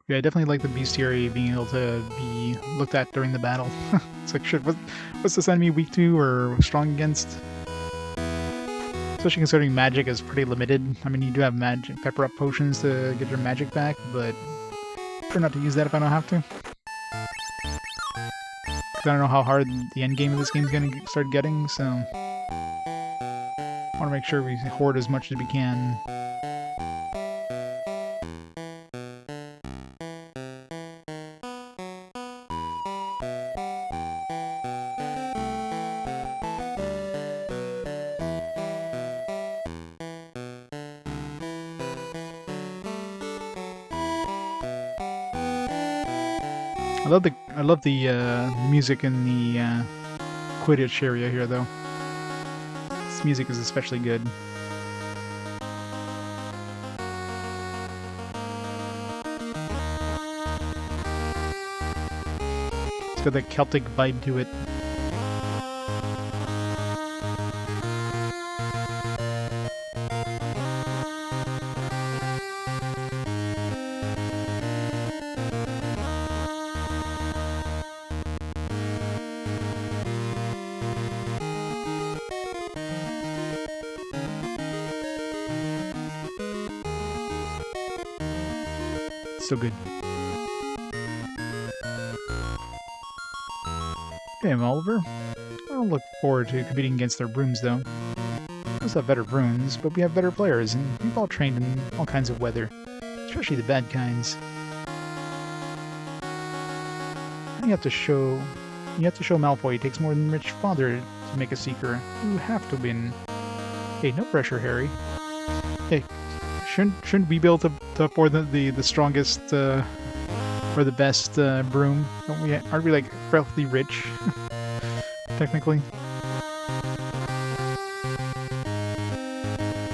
Yeah, I definitely like the bestiary being able to be looked at during the battle. It's like, shit, what's this enemy weak to or strong against? Especially considering magic is pretty limited. I mean, you do have magic pepper up potions to get your magic back, but I prefer not to use that if I don't have to. Because I don't know how hard the end game of this game is going to start getting, so I want to make sure we hoard as much as we can. I love the music in the Quidditch area here, though. This music is especially good. It's got that Celtic vibe to it. So good. Damn, Oliver. I don't look forward to competing against their brooms, though. We also have better brooms, but we have better players, and we've all trained in all kinds of weather, especially the bad kinds. And you have to show Malfoy it takes more than rich father to make a seeker. You have to win. Hey, no pressure, Harry. Hey, shouldn't we be able to afford the strongest or the best broom? Aren't we like relatively rich, technically?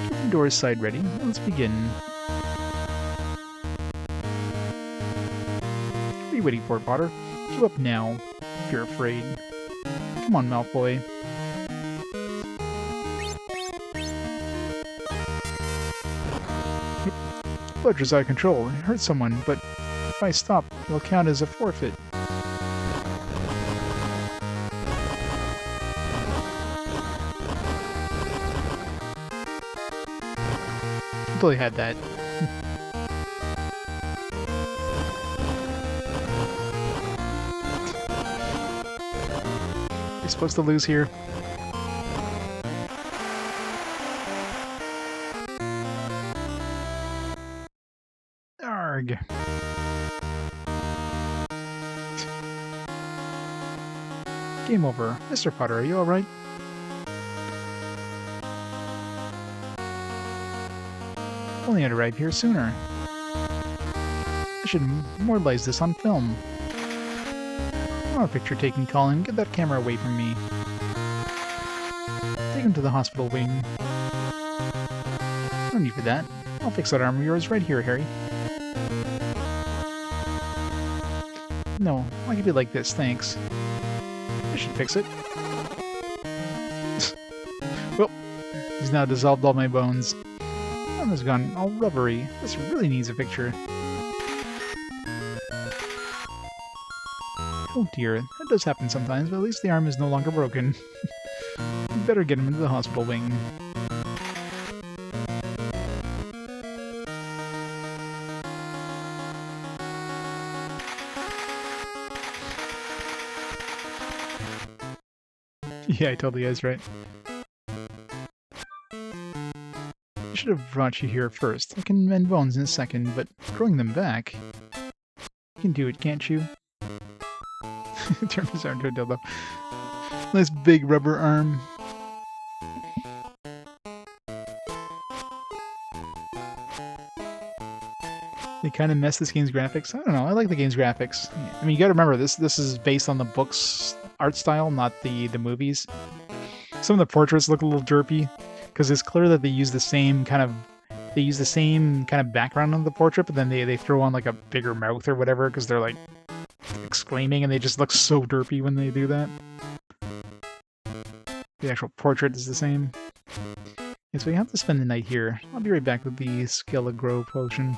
Get the doors side ready. Let's begin. What are you waiting for, Potter? Give up now, if you're afraid. Come on, Malfoy. Ledger's out of control. It hurt someone, but if I stop, it'll count as a forfeit. Totally had that. You're supposed to lose here. Arg. Game over. Mr. Potter, are you alright? Only I'd arrived here sooner. I should immortalize this on film. I want a picture taken, Colin. Get that camera away from me. Take him to the hospital wing. No need for that. I'll fix that arm of yours right here, Harry. No, I'll give it like this, thanks. I should fix it. Well, he's now dissolved all my bones. Arm has gone all rubbery. This really needs a picture. Oh dear, that does happen sometimes, but at least the arm is no longer broken. You better get him into the hospital wing. Yeah, I totally is, right? I should have brought you here first. I can mend bones in a second, but growing them back... You can do it, can't you? Turn his arm to a dildo. Nice big rubber arm. They kind of mess this game's graphics. I don't know, I like the game's graphics. I mean, you gotta remember, this is based on the book's art style, not the movies. Some of the portraits look a little derpy, because it's clear that they use the same kind of background on the portrait, but then they throw on like a bigger mouth or whatever, because they're like exclaiming, and they just look so derpy when they do that. The actual portrait is the same. Yeah, so we have to spend the night here. I'll be right back with the Grow Potion.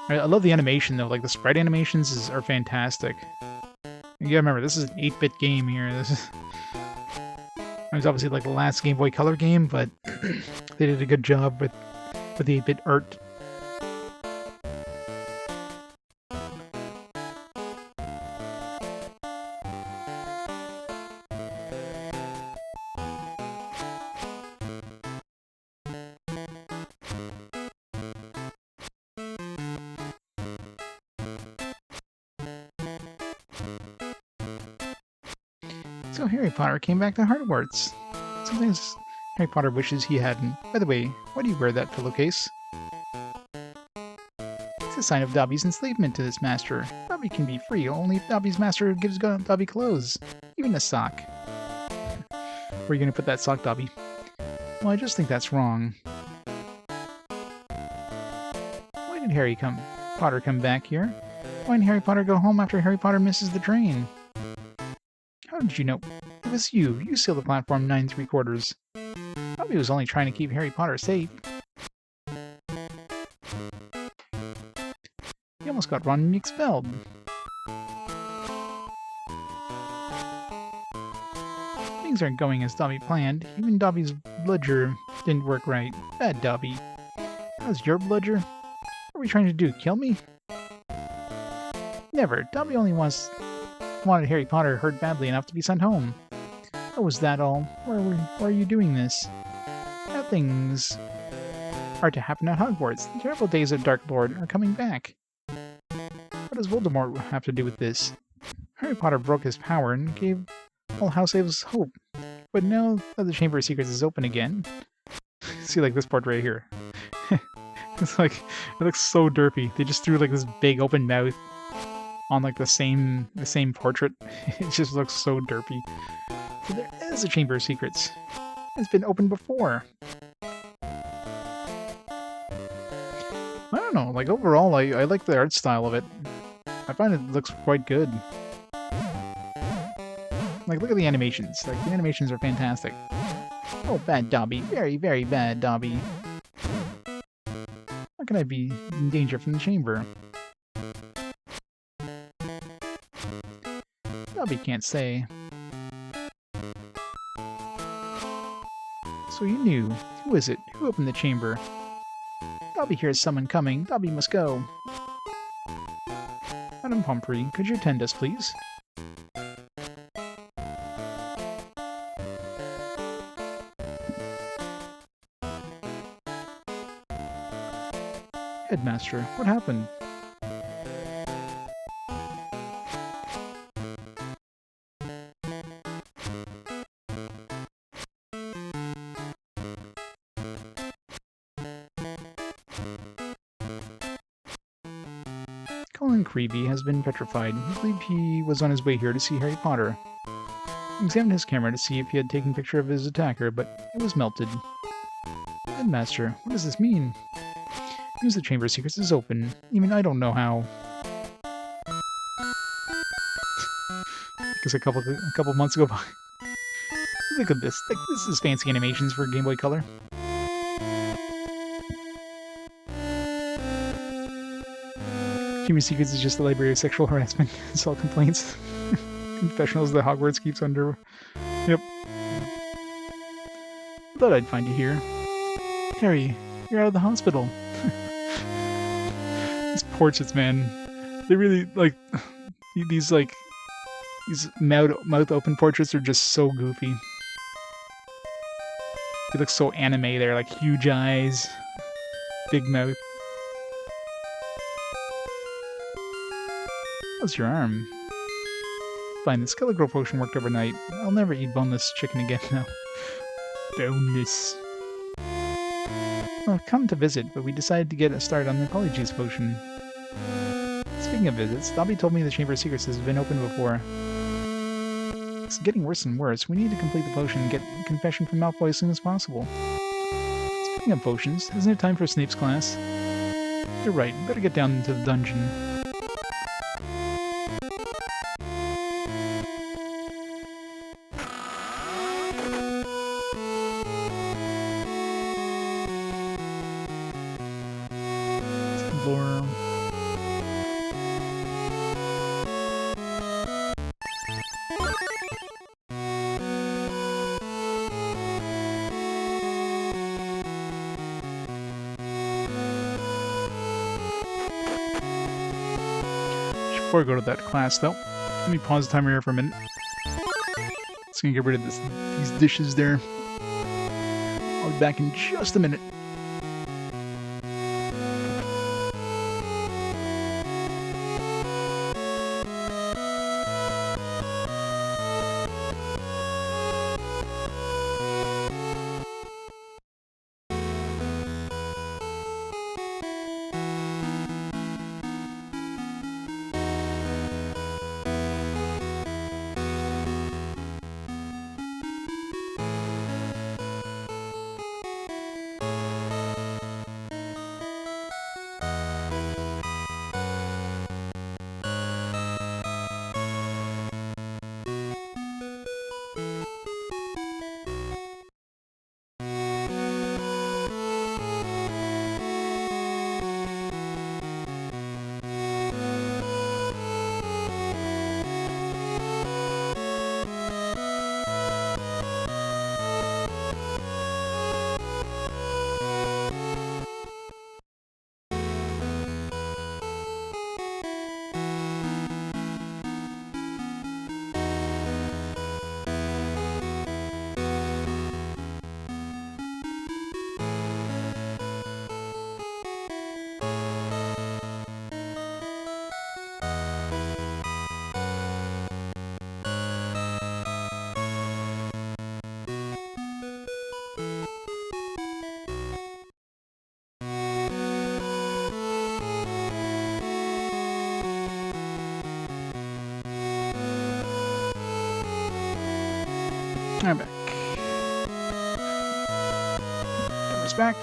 I love the animation though, like the sprite animations are fantastic. You gotta remember, this is an 8-bit game here. This is... It was obviously like the last Game Boy Color game, but they did a good job with the 8-bit art. So Harry Potter came back to Hogwarts. Sometimes Harry Potter wishes he hadn't. By the way, why do you wear that pillowcase? It's a sign of Dobby's enslavement to his master. Dobby can be free only if Dobby's master gives Dobby clothes, even a sock. Where are you going to put that sock, Dobby? Well, I just think that's wrong. Why did Harry Potter come back here? Why didn't Harry Potter go home after Harry Potter misses the train? How did you know? It was you. You sealed the platform 9 3/4. Dobby was only trying to keep Harry Potter safe. He almost got Ron expelled. Things aren't going as Dobby planned. Even Dobby's bludger didn't work right. Bad Dobby. How's your bludger? What are we trying to do? Kill me? Never. Dobby only wanted Harry Potter hurt badly enough to be sent home. Oh, was that all? Why are you doing this? Now things are to happen at Hogwarts. The terrible days of Dark Lord are coming back. What does Voldemort have to do with this? Harry Potter broke his power and gave all house elves hope. But now that the Chamber of Secrets is open again... See, like this part right here. It's like, it looks so derpy. They just threw like this big open mouth on like the same portrait. It just looks so derpy. So there is a Chamber of Secrets. It's been opened before. I don't know, like overall I like the art style of it. I find it looks quite good. Like look at the animations. Like the animations are fantastic. Oh, bad Dobby. Very, very bad Dobby. How can I be in danger from the chamber? Dobby can't say. So you knew. Who is it? Who opened the chamber? Dobby hears someone coming. Dobby must go. Madam Pomfrey, could you attend us, please? Headmaster, what happened? Colin Creevy has been petrified. We believe he was on his way here to see Harry Potter. He examined his camera to see if he had taken a picture of his attacker, but it was melted. Headmaster, what does this mean? It means the Chamber of Secrets is open. Even I don't know how. Because a couple months ago. Look at this. Like, this is fancy animations for Game Boy Color. Human Secrets is just a library of sexual harassment and assault complaints. Confessionals that Hogwarts keeps under... Yep. Thought I'd find you here. Harry, you're out of the hospital. These portraits, man. They really, like... These mouth open portraits are just so goofy. They look so anime there, like huge eyes, big mouth. How's your arm? Fine, the Skeletal Potion worked overnight. I'll never eat boneless chicken again now. Boneless. Well, come to visit, but we decided to get a start on the Polyjuice Potion. Speaking of visits, Dobby told me the Chamber of Secrets has been opened before. It's getting worse and worse. We need to complete the potion and get a confession from Malfoy as soon as possible. Speaking of potions, isn't it time for Snape's class? You're right, better get down into the dungeon. Explore. Before I go to that class, though, let me pause the timer here for a minute. Just gonna get rid of these dishes there. I'll be back in just a minute. I'm back. Camera's back.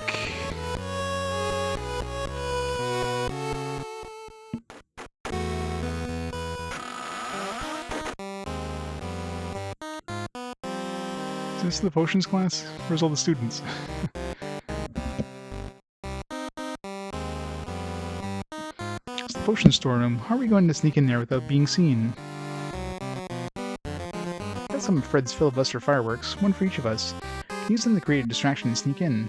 Is this the potions class? Where's all the students? It's the potion storeroom. How are we going to sneak in there without being seen? Got some of Fred's filibuster fireworks, one for each of us. Use them to create a distraction and sneak in.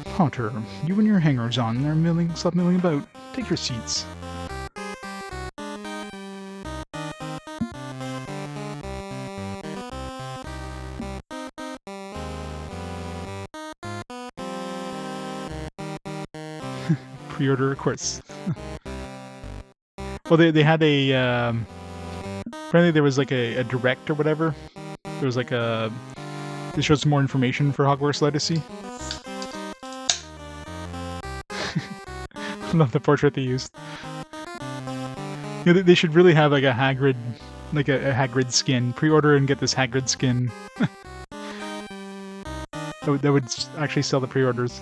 Potter, you and your hangers-on are stop milling about. Take your seats. Pre-order, of course. Well, they had a... apparently there was like a direct or whatever. There was like a... They showed some more information for Hogwarts Legacy. I love the portrait they used. You know, they should really have like a Hagrid... Like a Hagrid skin. Pre-order and get this Hagrid skin. that would actually sell the pre-orders.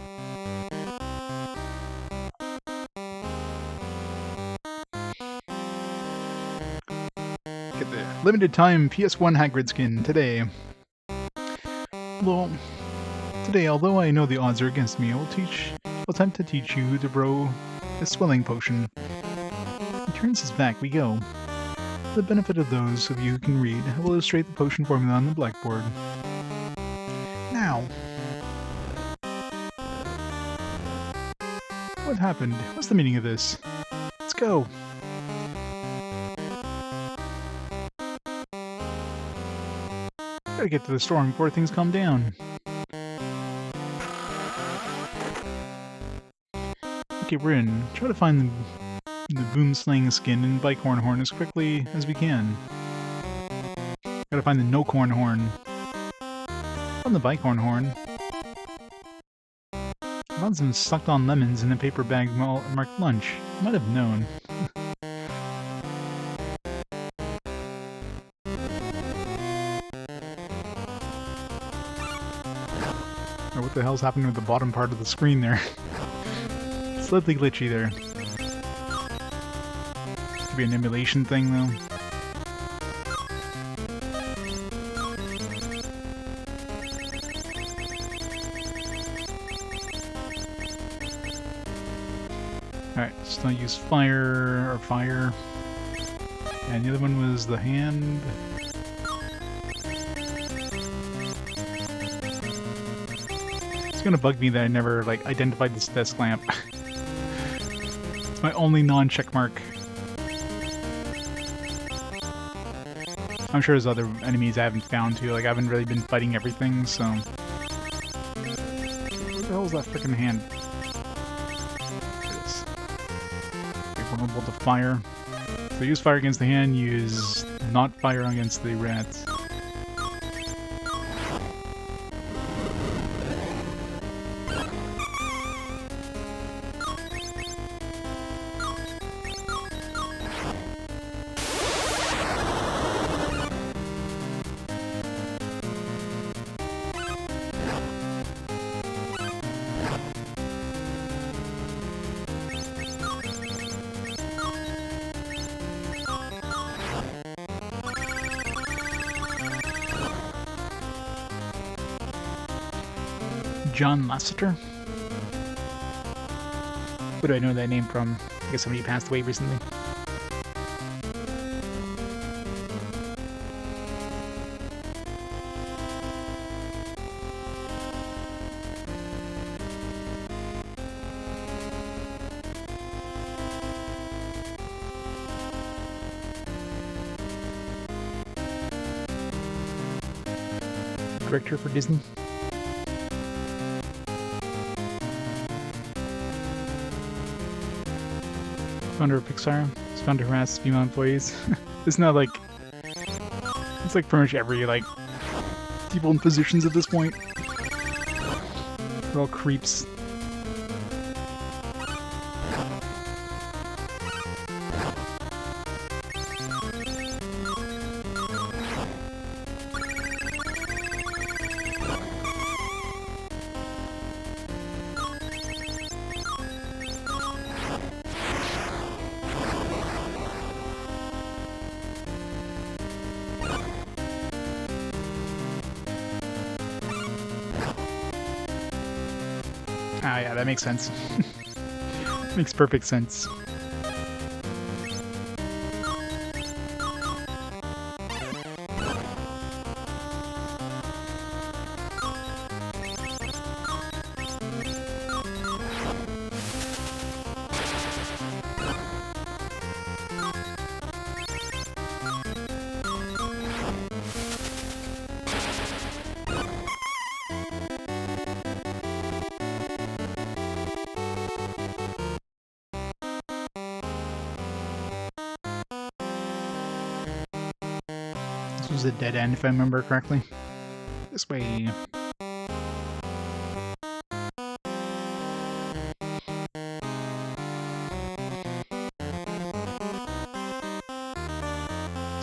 Get the limited time PS1 Hagrid skin today. Although I know the odds are against me, I'll attempt to teach you the the Swelling Potion. He turns his back, we go. For the benefit of those of you who can read, I will illustrate the potion formula on the blackboard. Now! What happened? What's the meaning of this? Let's go! Gotta get to the storm before things calm down. Okay, we're in. Try to find the boom-slaying skin and bicorn horn as quickly as we can. Gotta find the no-corn horn. Found the bicorn horn. I found some sucked-on lemons in a paper bag marked lunch. Might have known. Or what the hell's happening with the bottom part of the screen there? Slightly glitchy there. Could be an emulation thing though. Alright, still use fire or fire. And the other one was the hand. It's gonna bug me that I never like identified this desk lamp. It's my only non-check mark. I'm sure there's other enemies I haven't found too, like I haven't really been fighting everything, so... Where the hell is that frickin' hand? There it is. Okay, vulnerable to fire. So use fire against the hand, use not fire against the rats. John Lasseter? Where do I know that name from? I guess somebody passed away recently. Director for Disney. Founder of Pixar. It's found to harass female employees. It's not like... It's like pretty much every, like, people in positions at this point. They're all creeps. Ah, yeah, that makes sense. Makes perfect sense. This was a dead end, if I remember correctly. This way. There's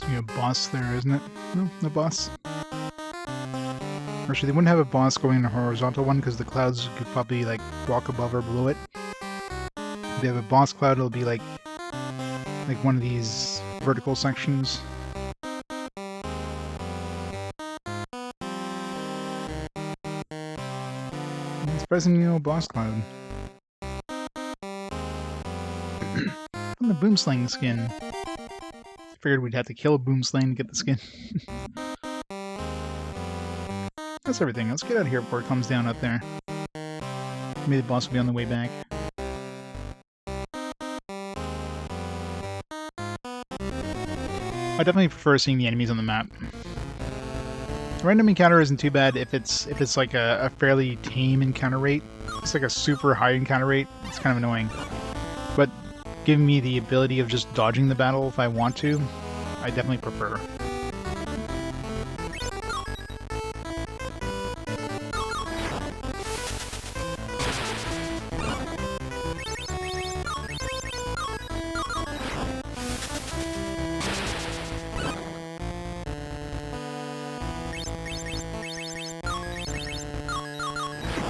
gonna be a boss there, isn't it? No, no boss. Actually, they wouldn't have a boss going in a horizontal one because the clouds could probably like walk above or below it. If they have a boss cloud, it'll be like one of these vertical sections. Surprisingly, no boss cloud. Boomslang skin. Figured we'd have to kill a Boomslang to get the skin. That's everything. Let's get out of here before it comes down up there. Maybe the boss will be on the way back. I definitely prefer seeing the enemies on the map. Random encounter isn't too bad if it's like a fairly tame encounter rate. It's like a super high encounter rate. It's kind of annoying. But giving me the ability of just dodging the battle if I want to, I definitely prefer.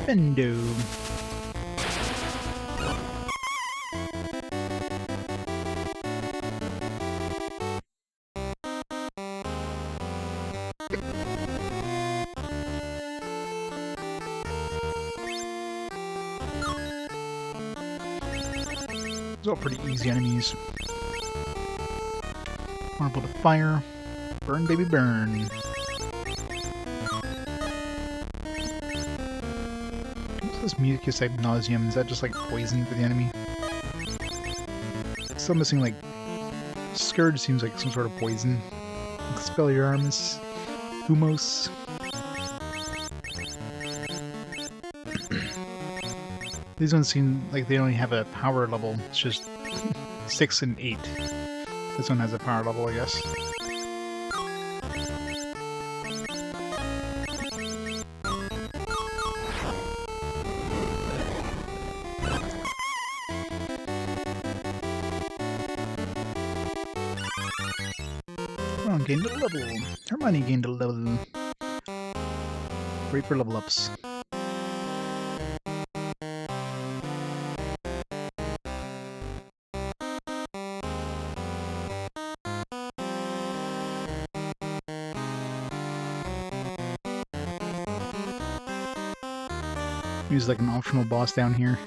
Bendo. Those are all pretty easy enemies. Marble to fire. Burn, baby, burn. This mucus ad nauseum, is that just like poison for the enemy? Still missing like Scourge seems like some sort of poison. Expelliarmus, Humos. These ones seem like they only have a power level. It's just 6 and 8. This one has a power level, I guess. Ron gained a level. Hermione gained a level. Great for level ups. Use like an optional boss down here.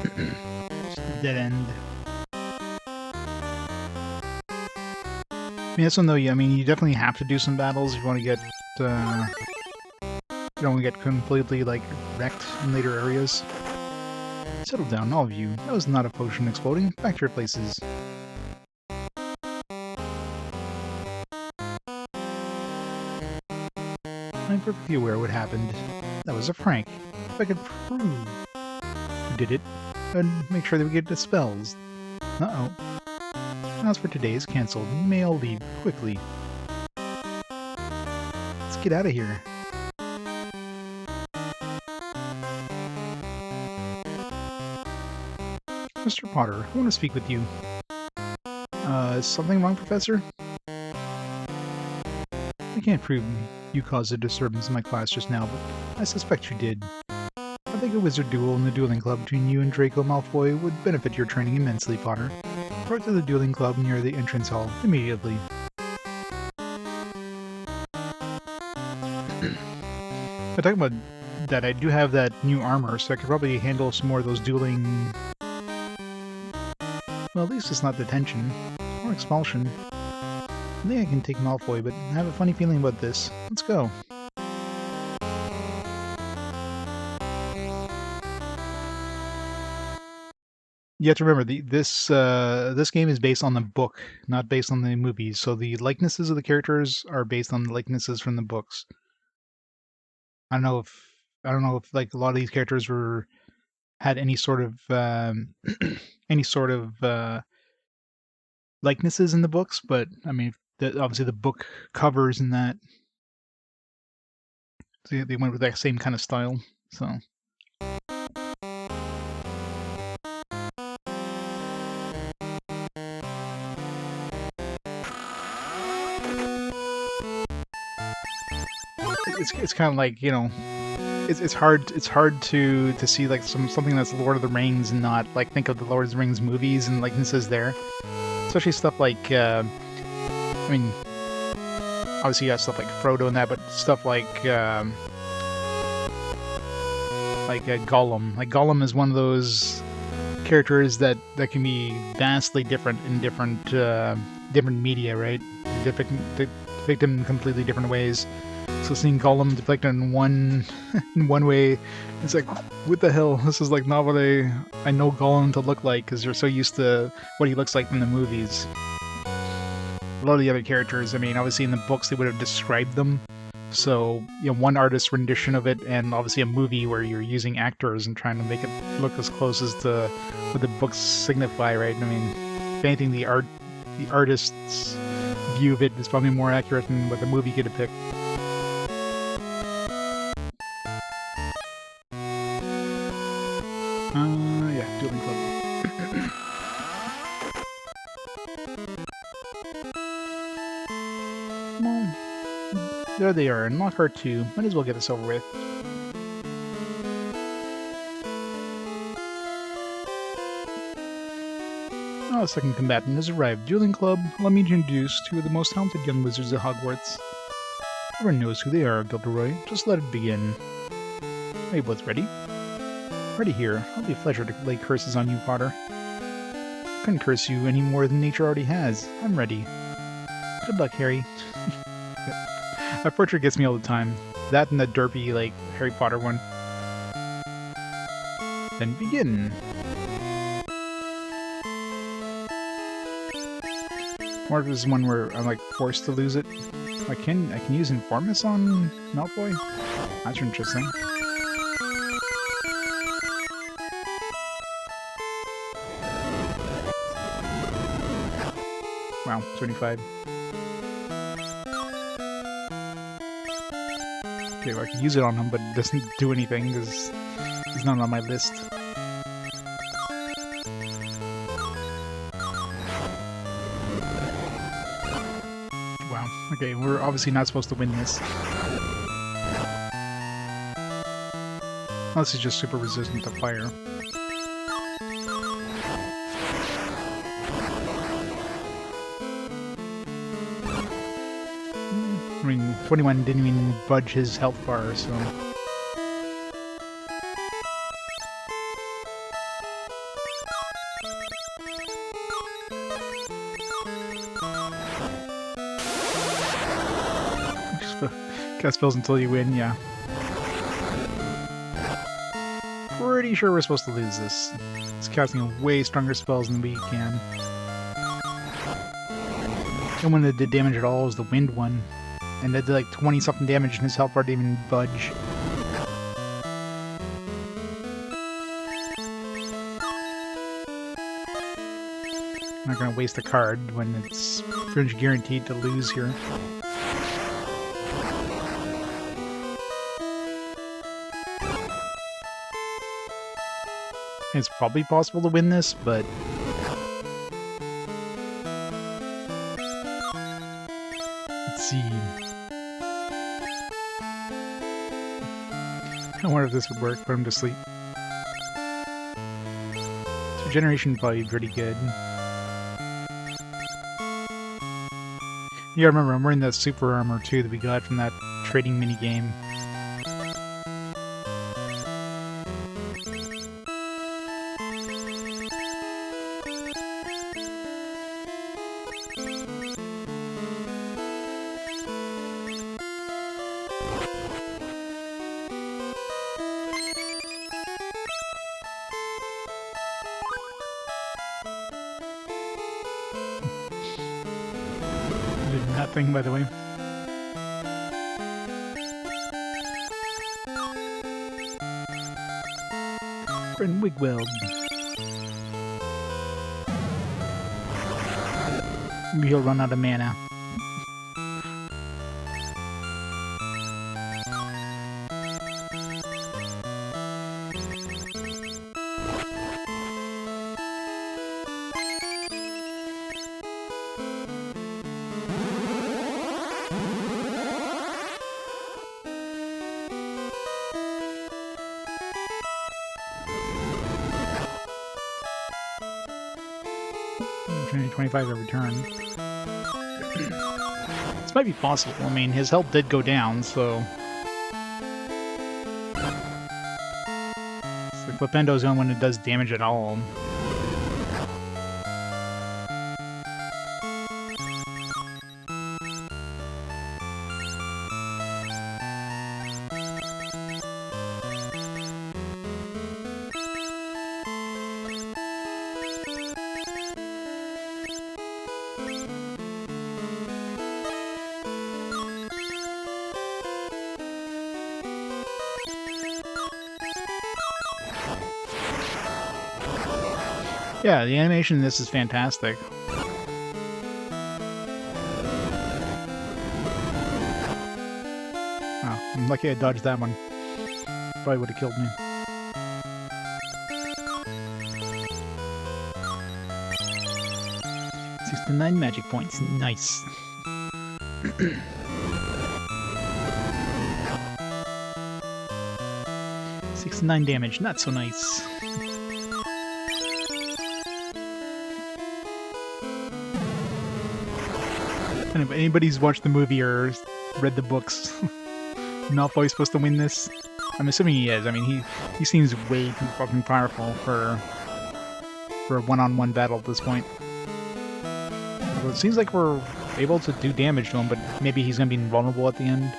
Just a dead end. I mean, this one though, I mean, you definitely have to do some battles if you want to get, you don't want to get completely, like, wrecked in later areas. Settle down, all of you. That was not a potion exploding. Back to your places. I'm perfectly aware what happened. That was a prank. If I could prove who did it, I'd make sure that we get the spells. Uh-oh. As for today is cancelled. You may all leave quickly. Let's get out of here. Mr. Potter, I want to speak with you. Is something wrong, Professor? I can't prove you caused a disturbance in my class just now, but I suspect you did. I think a wizard duel in the Dueling Club between you and Draco Malfoy would benefit your training immensely, Potter. Report to the Dueling Club near the entrance hall immediately. I talk about that I do have that new armor, so I could probably handle some more of those dueling... Well, at least it's not detention. Or expulsion. I think I can take Malfoy, but I have a funny feeling about this. Let's go. You have to remember, this game is based on the book, not based on the movies. So the likenesses of the characters are based on the likenesses from the books. I don't know if like a lot of these characters had any sort of likenesses in the books, but I mean, obviously the book covers and that, so they went with that same kind of style. So. It's kind of like, you know, it's hard to see like something that's Lord of the Rings and not like think of the Lord of the Rings movies and likenesses there, especially stuff like I mean, obviously you got stuff like Frodo and that, but stuff like Gollum. Like Gollum is one of those characters that can be vastly different in different different media, right? Depict them in completely different ways. So seeing Gollum depicted in one in one way, it's like, what the hell? This is like not what I know Gollum to look like, because you're so used to what he looks like from the movies. A lot of the other characters, I mean, obviously in the books they would have described them. So, you know, one artist's rendition of it, and obviously a movie where you're using actors and trying to make it look as close as to what the books signify, right? I mean, if anything, the artist's view of it is probably more accurate than what the movie could depict. Yeah, Dueling Club. Well, there they are, in Lockhart 2. Might as well get this over with. Oh, a second combatant has arrived. Dueling Club, allow me to introduce two of the most talented young wizards at Hogwarts. Everyone knows who they are, Gilderoy. Just let it begin. Are you both ready? Ready here. It'll be a pleasure to lay curses on you, Potter. I couldn't curse you any more than nature already has. I'm ready. Good luck, Harry. That portrait gets me all the time. That and the derpy, like, Harry Potter one. Then begin. Or if this is one where I'm, like, forced to lose it. I can use Informus on Malfoy? That's interesting. Wow, 25. Okay, well, I can use it on him, but it doesn't do anything because he's not on my list. Wow, okay, we're obviously not supposed to win this. Unless he's just super resistant to fire. I mean, 21 didn't even budge his health bar, so... Cast spells until you win, yeah. Pretty sure we're supposed to lose this. It's casting way stronger spells than we can. The one that did damage at all was the wind one. And that did like 20-something damage and his health bar didn't even budge. I'm not gonna waste a card when it's pretty much guaranteed to lose here. It's probably possible to win this, but... Let's see... I wonder if this would work, put him to sleep. So regeneration would probably be pretty good. You gotta remember, I'm wearing that super armor too that we got from that trading minigame. Nothing, by the way. Friend Wigweld. Maybe he'll run out of mana. Opportunity 25 every turn. This might be possible. I mean, his health did go down, so... It's like Flippendo's the only one that does damage at all. Yeah, the animation in this is fantastic. Wow, I'm lucky I dodged that one. Probably would have killed me. $69 magic points. Nice. 69 damage. Not so nice. If anybody's watched the movie or read the books, Malfoy's supposed to win this. I'm assuming he is. I mean, he seems way too fucking powerful for a one-on-one battle at this point. Well, it seems like we're able to do damage to him, but maybe he's gonna be invulnerable at the end.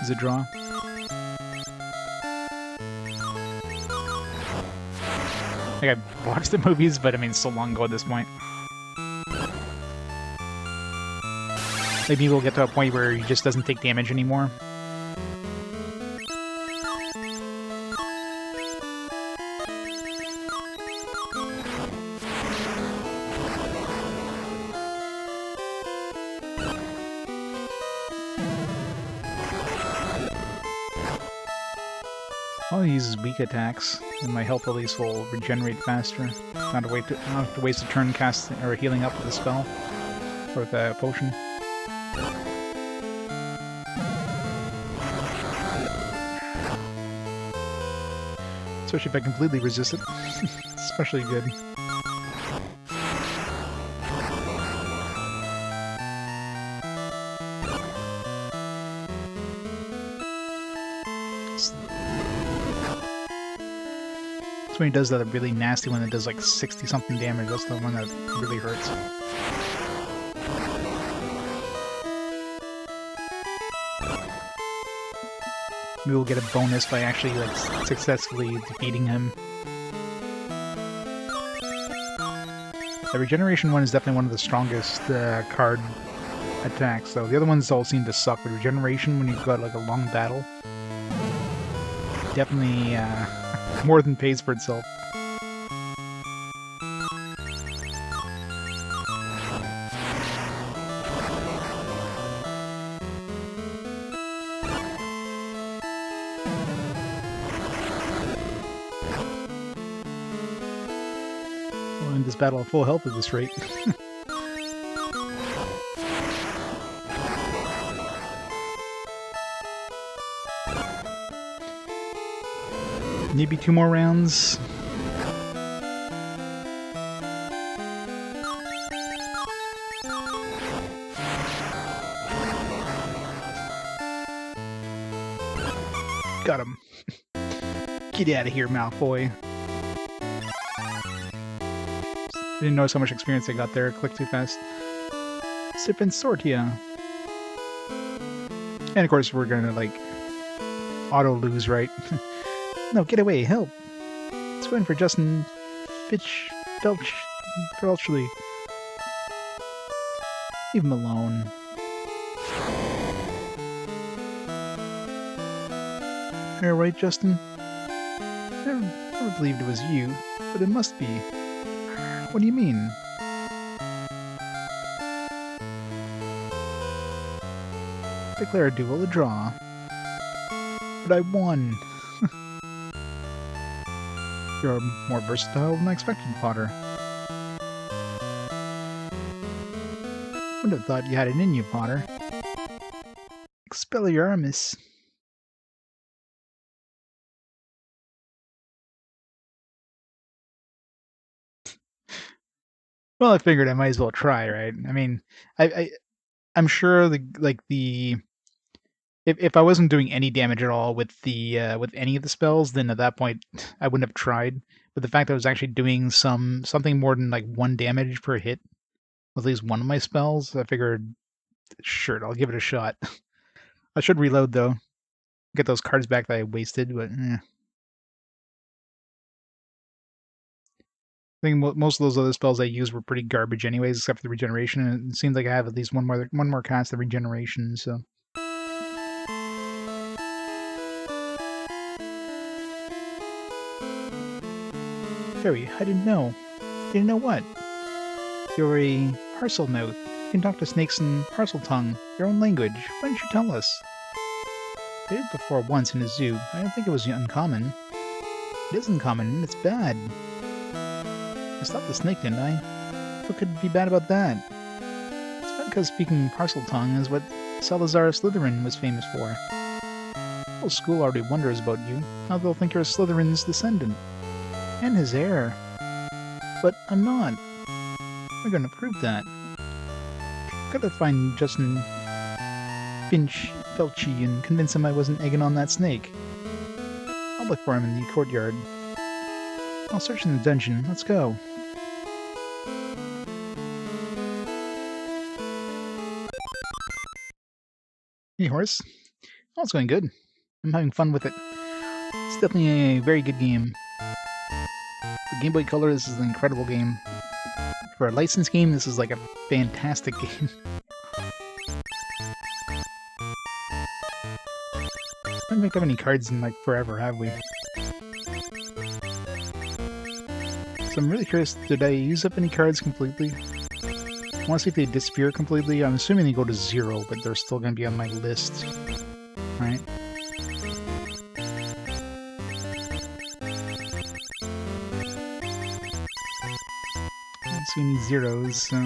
Is it draw? Like, I've watched the movies, but I mean, so long ago at this point. Maybe we'll get to a point where he just doesn't take damage anymore. I'll use weak attacks, and my health at least will regenerate faster. Not have to waste a turn casting or healing up with a spell or with a potion. Especially if I completely resist it. Especially good. That's when he does that really nasty one that does like 60-something damage. That's the one that really hurts. Maybe we'll get a bonus by actually like successfully defeating him. The regeneration one is definitely one of the strongest card attacks, though. The other ones all seem to suck, but regeneration, when you've got like a long battle, definitely more than pays for itself. We'll end this battle at full health at this rate. Maybe 2 more rounds. Got him. Get out of here, Malfoy. Didn't notice how much experience I got there. Click too fast. Sip and Sortia. And of course we're gonna like auto lose, right? No, get away, help! It's going for Justin Felchley. Leave him alone. You're right, Justin. Never believed it was you, but it must be. What do you mean? Declare a duel a draw. But I won. You're more versatile than I expected, Potter. Would have thought you had it in you, Potter. Expelliarmus. Well, I figured I might as well try, right? I mean, I'm sure if I wasn't doing any damage at all with with any of the spells, then at that point I wouldn't have tried. But the fact that I was actually doing something more than like 1 damage per hit with at least one of my spells, I figured, sure, I'll give it a shot. I should reload though, get those cards back that I wasted, but I think most of those other spells I used were pretty garbage anyways, except for the regeneration, and it seems like I have at least one more cast of regeneration, so. Fairy, I didn't know. You didn't know what? You're a parcel mouth. You can talk to snakes in parcel tongue, your own language. Why didn't you tell us? I did it before once in a zoo. I don't think it was uncommon. It is uncommon, and it's bad. I stopped the snake, didn't I? What could be bad about that? It's bad because speaking parcel tongue is what Salazar Slytherin was famous for. The whole school already wonders about you. Now they'll think you're Slytherin's descendant. And his heir. But I'm not. We're gonna prove that. Gotta find Justin Felchi and convince him I wasn't egging on that snake. I'll look for him in the courtyard. I'll search in the dungeon. Let's go. Hey, horse. Oh, it's going good. I'm having fun with it. It's definitely a very good game. For Game Boy Color, this is an incredible game. For a licensed game, this is like a fantastic game. I haven't picked up any cards in like forever, have we? So I'm really curious, did I use up any cards completely? I want to see if they disappear completely. I'm assuming they go to 0, but they're still going to be on my list. Right? I don't see any zeros, so...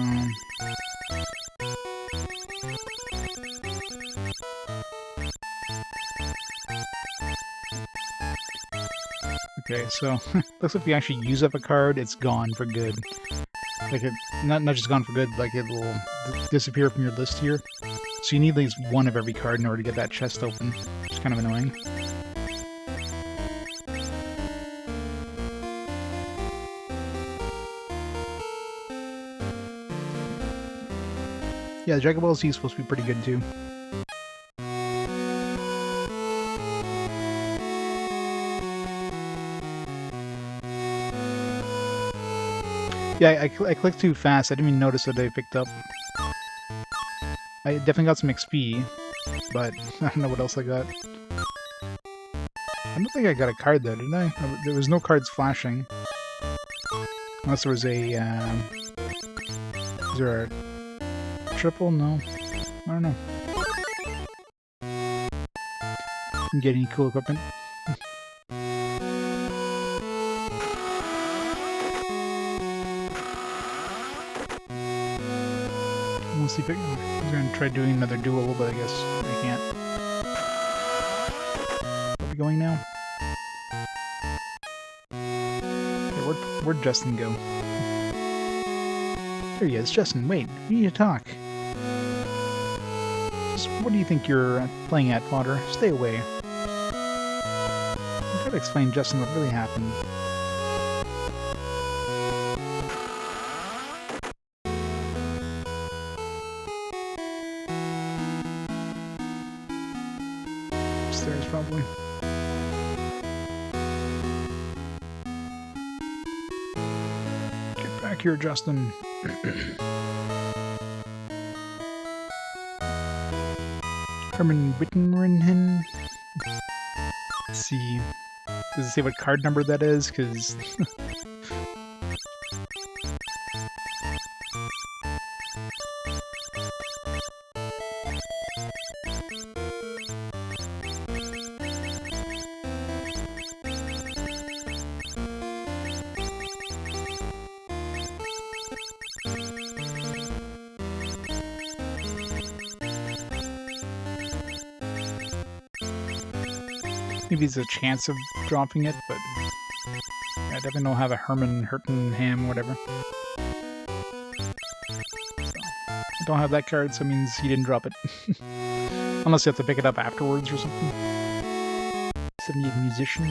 Okay, so looks like if you actually use up a card, it's gone for good. Like it, not just gone for good, like it will disappear from your list here. So you need at least one of every card in order to get that chest open. It's kind of annoying. Yeah, the Dragon Ball Z is supposed to be pretty good too. Yeah, I clicked too fast. I didn't even notice that they picked up. I definitely got some XP, but I don't know what else I got. I don't think I got a card though, didn't I? There was no cards flashing. Unless there was a... is there a triple? No. I don't know. Didn't get any cool equipment. We'll see if I'm going to try doing another duel, but I guess I can't. Where are we going now? Okay, where'd Justin go? There he is. Justin, wait. We need to talk. Just what do you think you're playing at, Potter? Stay away. I've got to explain Justin what really happened. Upstairs, probably. Get back here, Justin. Herman Wittenrenhen. Let's see. Does it say what card number that is? Because... maybe there's a chance of dropping it, but I definitely don't have a Herman Hurtenham, whatever. So, I don't have that card, so it means he didn't drop it. Unless you have to pick it up afterwards or something. 78 Musician.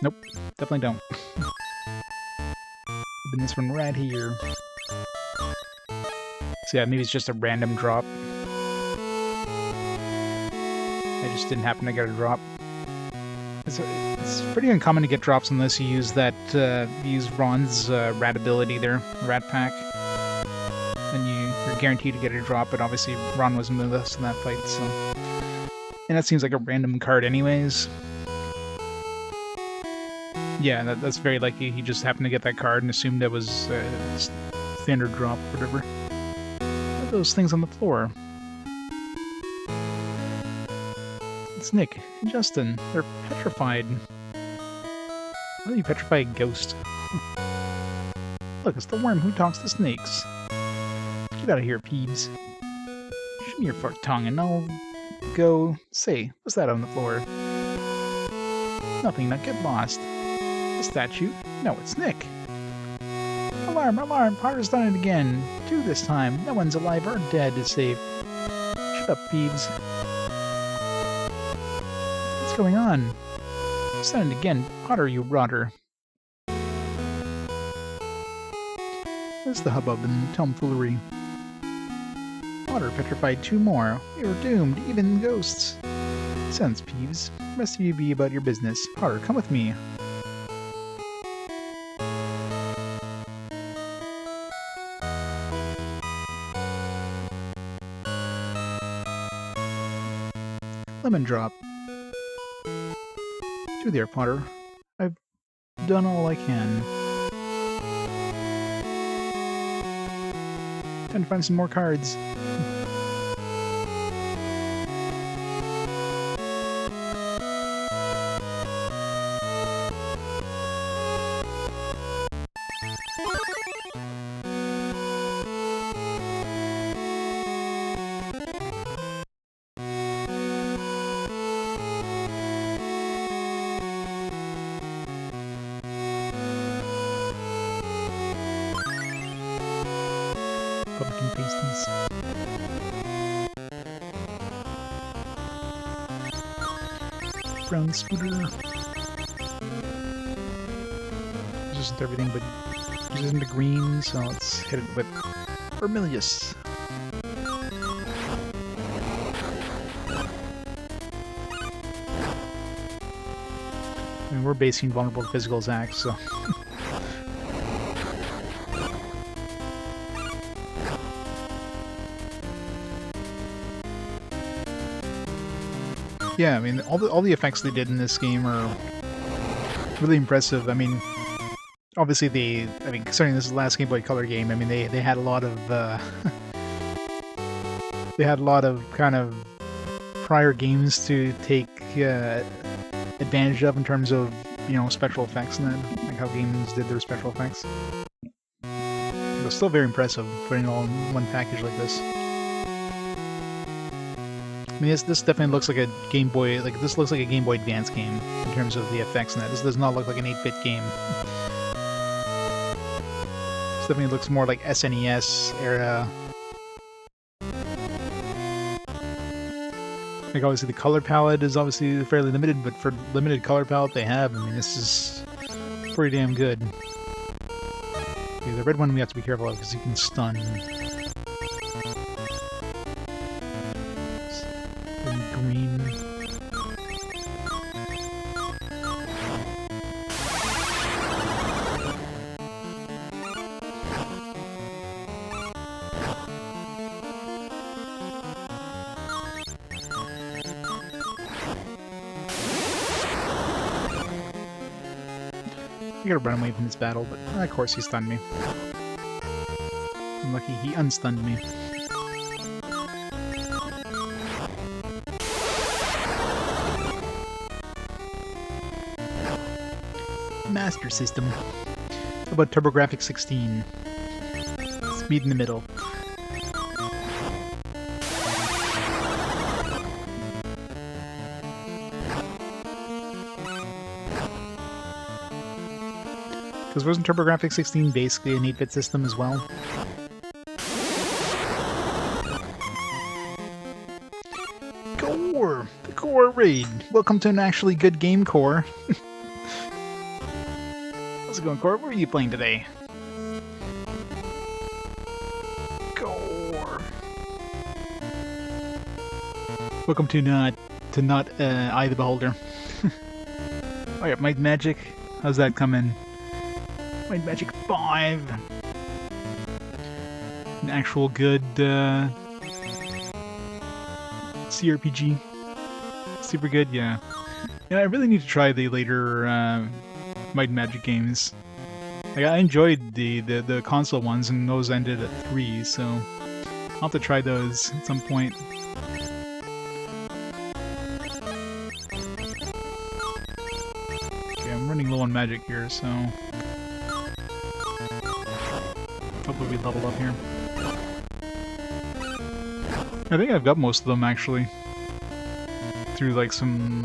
Nope, definitely don't. Open this one right here. So yeah, maybe it's just a random drop. I just didn't happen to get a drop. It's pretty uncommon to get drops unless you use that, use Ron's rat ability there, Rat Pack. Then you're guaranteed to get a drop, but obviously Ron wasn't with us in that fight, so... And that seems like a random card anyways. Yeah, that's very likely. He just happened to get that card and assumed that was standard drop, whatever. What are those things on the floor? It's Nick and Justin. They're petrified. Why do you petrify a ghost? Look, it's the worm who talks to snakes. Get out of here, Peeves. Show me your forked tongue and I'll go... Say, what's that on the floor? Nothing, not get lost. A statue? No, it's Nick. Alarm, alarm, Potter's done it again. 2 this time. No one's alive or dead is safe. Shut up, Peeves. What's going on? It's done it again. Potter, you rotter. Where's the hubbub and tomfoolery? Potter petrified 2 more. We were doomed, even ghosts. Sense, Peeves. The rest of you be about your business. Potter, come with me. Lemon drop. Do there, Potter. I've done all I can. Time to find some more cards. Pumpkin pasties. Brown scooter. This isn't everything, but this isn't the green, so let's hit it with Vermilius. I mean, we're basing vulnerable to physical attacks, so... Yeah, I mean, all the effects they did in this game are really impressive. I mean, obviously considering this is the last Game Boy Color game, I mean, they had a lot of they had a lot of kind of prior games to take advantage of in terms of, you know, special effects and that, like how games did their special effects. It's still very impressive putting it all in one package like this. I mean, this definitely looks like a Game Boy, this looks like a Game Boy Advance game in terms of the effects and that. This does not look like an 8-bit game. This definitely looks more like SNES era. Like, obviously the color palette is obviously fairly limited, but for limited color palette they have, I mean, this is pretty damn good. Okay, the red one we have to be careful of because you can stun. Green. I gotta run away from this battle, but of course he stunned me. I'm lucky he unstunned me. Master System. How about TurboGrafx 16? Speed in the middle. Because wasn't TurboGrafx 16 basically an 8-bit system as well? Core! The Core Raid! Welcome to an actually good game, Core. How's it going, Core? What are you playing today? Core! Welcome to not Eye the Beholder. Alright, Might Magic. How's that coming? Might Magic 5. An actual good CRPG. Super good, yeah. Yeah, I really need to try the later Might and Magic games. Like, I enjoyed the console ones, and those ended at 3, so I'll have to try those at some point. Okay, I'm running low on magic here, so hopefully we level up here. I think I've got most of them, actually. Through, like, some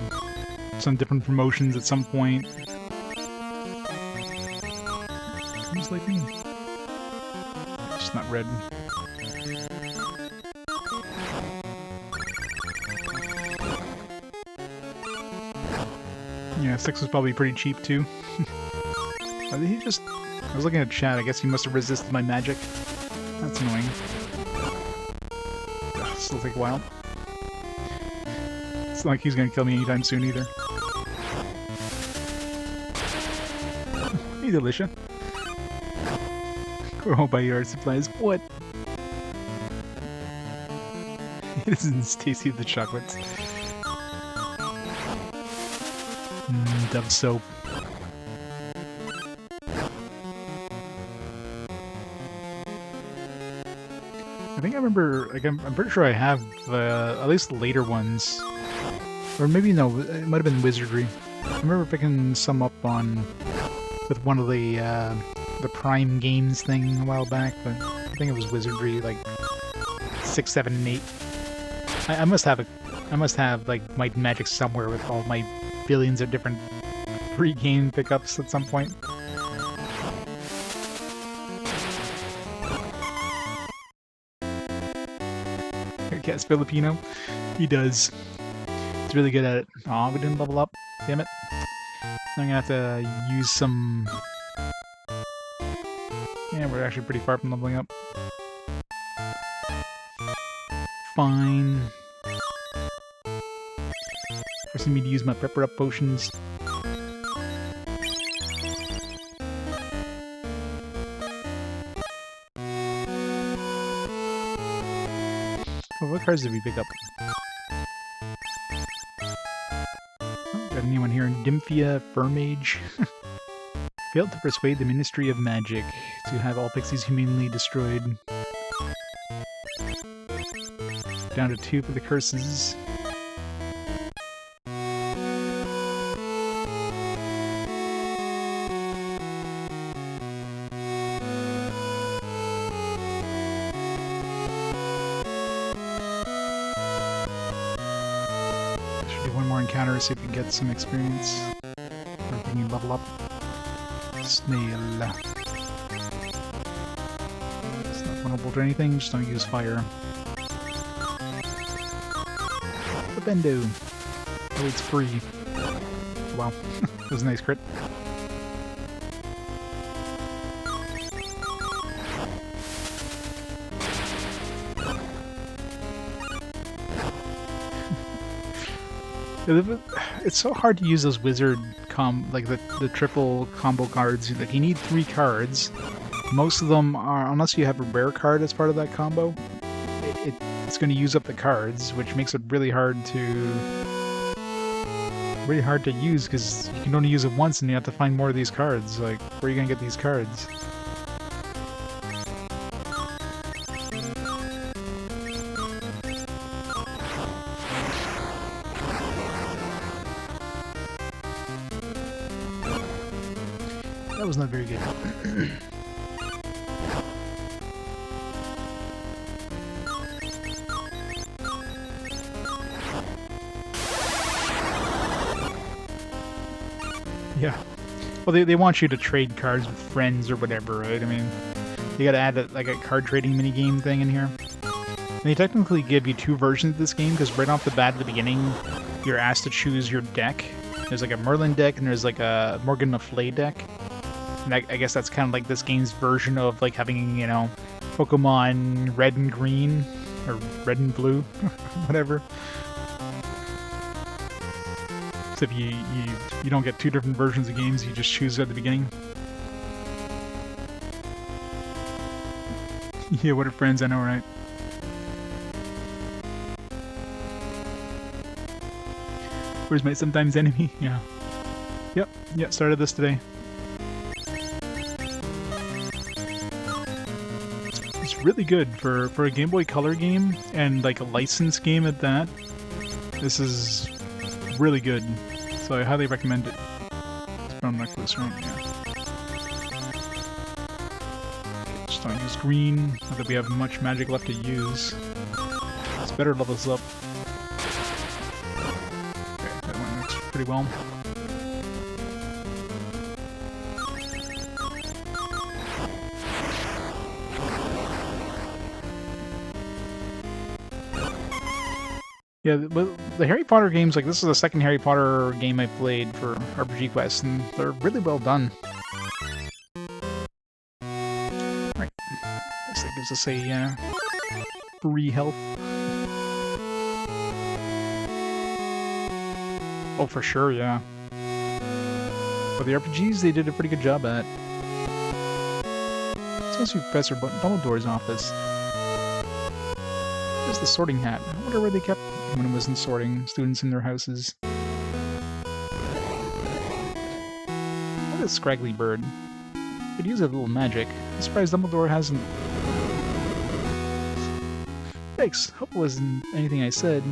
different promotions at some point. Seems like me. It's not red. Yeah, 6 was probably pretty cheap, too. I was looking at chat, I guess he must have resisted my magic. That's annoying. Ugh, this will take a while. It's not like he's gonna kill me anytime soon, either. Hey, Delicia. We're all by your supplies. What? This is tasty the chocolates. Dove soap. I think I remember, like, I'm pretty sure I have at least the later ones. Or maybe no, it might have been Wizardry. I remember picking some up with one of the Prime Games thing a while back, but I think it was Wizardry, like 6, 7, and 8. I must have like Might and Magic somewhere with all my billions of different free game pickups at some point. Guess Filipino, he does. He's really good at it. Aw, we didn't level up. Damn it. I'm gonna have to use some... Yeah, we're actually pretty far from leveling up. Fine. Forcing me to use my pepper up potions. Oh, what cards did we pick up? Oh, got a new one here. Dymphia Furmage. Failed to persuade the Ministry of Magic to have all pixies humanely destroyed. Down to 2 for the curses. Should do one more encounter, see if we can get some experience. Or if we can level up. Snail. It's not vulnerable to anything, just don't use fire. The Bendo. Oh, it's free. Wow. That was a nice crit. It's so hard to use those wizard like the triple combo cards. Like, you need 3 cards. Most of them are, unless you have a rare card as part of that combo, it's going to use up the cards, which makes it really hard to use, because you can only use it once and you have to find more of these cards. Like, where are you going to get these cards? That was not very good. Yeah. Well, they want you to trade cards with friends or whatever, right? I mean, you gotta add like a card trading minigame thing in here. And they technically give you 2 versions of this game, because right off the bat at the beginning, you're asked to choose your deck. There's like a Merlin deck, and there's like a Morgan Le Fay deck. And I guess that's kind of like this game's version of like having, you know, Pokemon Red and Green, or Red and Blue, whatever. Except you don't get 2 different versions of games, you just choose at the beginning. Yeah, what are friends, I know, right? Where's my sometimes enemy? Yeah. Yep, yeah, started this today. It's really good for a Game Boy Color game, and like a licensed game at that. This is really good, so I highly recommend it. It's brown necklace, right? Yeah. Just don't use green, not that we have much magic left to use. It's better levels up. Okay, that one works pretty well. Yeah, the Harry Potter games, like, this is the second Harry Potter game I played for RPG Quest, and they're really well done. Right. This gives us a free health. Oh, for sure, yeah. But the RPGs, they did a pretty good job at. Let's go see Professor Dumbledore's office. There's the sorting hat. I wonder where they kept when it wasn't sorting students in their houses. What a scraggly bird. Could use a little magic. I'm surprised Dumbledore hasn't... Thanks. Hope it wasn't anything I said.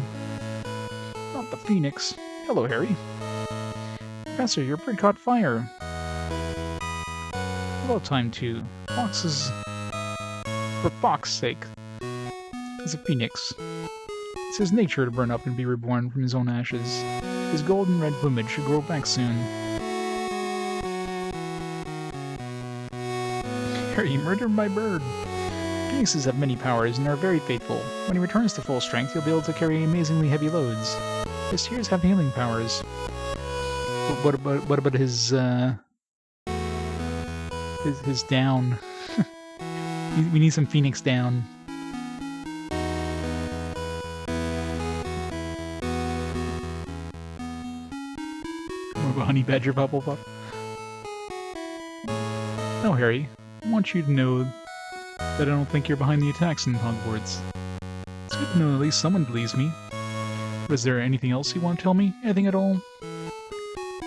Not the Phoenix. Hello, Harry. Professor, your bird caught fire. About time to. For Fox's sake. It's a phoenix. It's his nature to burn up and be reborn from his own ashes. His golden red plumage should grow back soon. Harry murdered my bird. Phoenixes have many powers and are very faithful. When he returns to full strength, he'll be able to carry amazingly heavy loads. His tears have healing powers. But what about his down? We need some Phoenix down. Honey Badger Pufflepuff. No, Harry. I want you to know that I don't think you're behind the attacks in Hogwarts. It's good to know at least someone believes me. But is there anything else you want to tell me? Anything at all?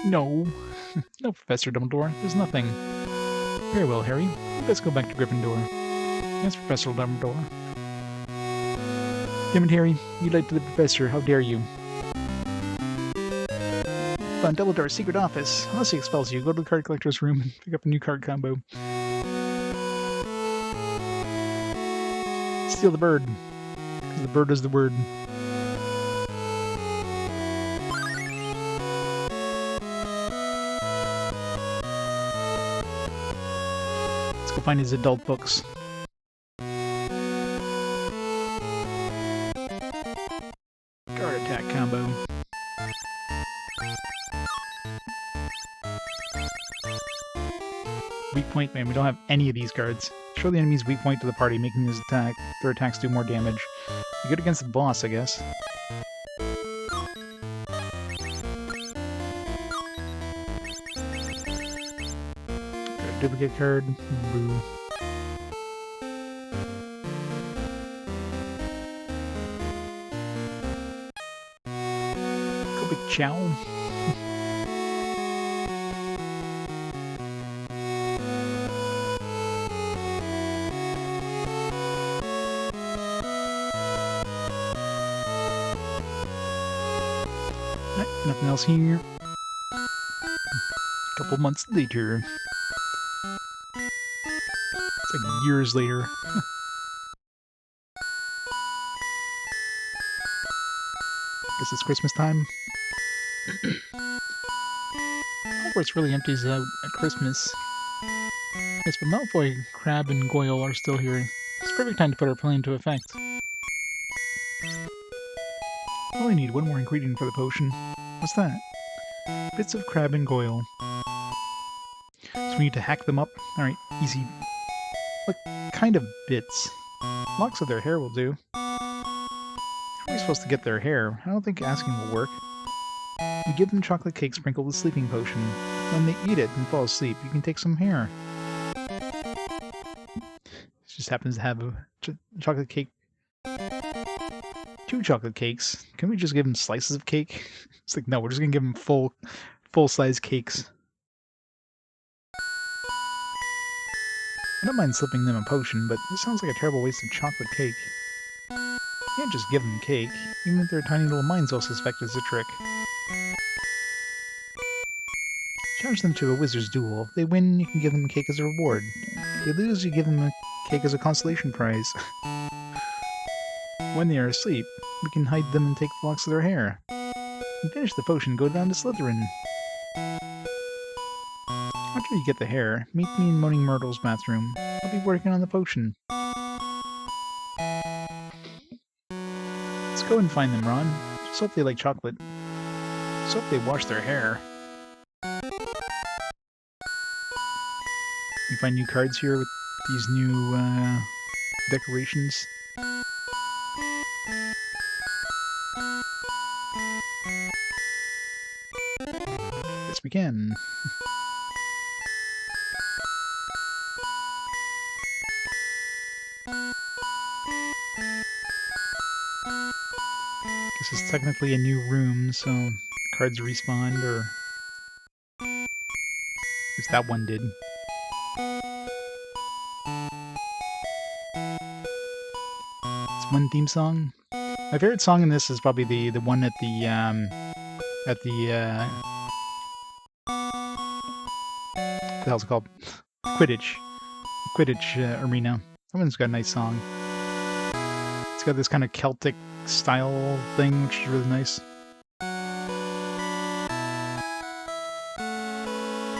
No. No, Professor Dumbledore. There's nothing. Very well, Harry. Let's go back to Gryffindor. Yes, Professor Dumbledore. Damn it, Harry. You lied to the Professor. How dare you? On Dumbledore's secret office. Unless he expels you, go to the card collector's room and pick up a new card combo. Steal the bird. Because the bird is the word. Let's go find his adult books. Guard attack combo. Weak point, man, we don't have any of these cards. Show the enemy's weak point to the party, making their attacks do more damage. Be good against the boss, I guess. Got a duplicate card. Boo. Go big chow. Nothing else here. A couple months later. It's like years later. Guess it's Christmas time. Hogwarts really empties out at Christmas. Yes, but Malfoy, Crabbe, and Goyle are still here. It's a perfect time to put our plan into effect. I only need one more ingredient for the potion. What's that? Bits of Crabbe and Goyle. So we need to hack them up? Alright, easy. What kind of bits? Locks of their hair will do. How are we supposed to get their hair? I don't think asking will work. You give them chocolate cake sprinkled with sleeping potion. When they eat it and fall asleep, you can take some hair. It just happens to have a chocolate cake 2 chocolate cakes. Can we just give him slices of cake? It's like, no, we're just gonna give him full-size cakes. I don't mind slipping them a potion, but this sounds like a terrible waste of chocolate cake. You can't just give them cake. Even if their tiny little minds will suspect it's a trick. Challenge them to a wizard's duel. If they win, you can give them a cake as a reward. If they lose, you give them a cake as a consolation prize. When they are asleep, we can hide them and take the locks of their hair. When you finish the potion, go down to Slytherin. After you get the hair, meet me in Moaning Myrtle's bathroom. I'll be working on the potion. Let's go and find them, Ron. Just hope they like chocolate. Just hope they wash their hair. You find new cards here with these new decorations. Yes, we can. Guess it's technically a new room, so the cards respawned, or at least that one did. It's one theme song. My favorite song in this is probably the one at the what the hell's it called? Quidditch arena. That one's got a nice song. It's got this kind of Celtic style thing, which is really nice.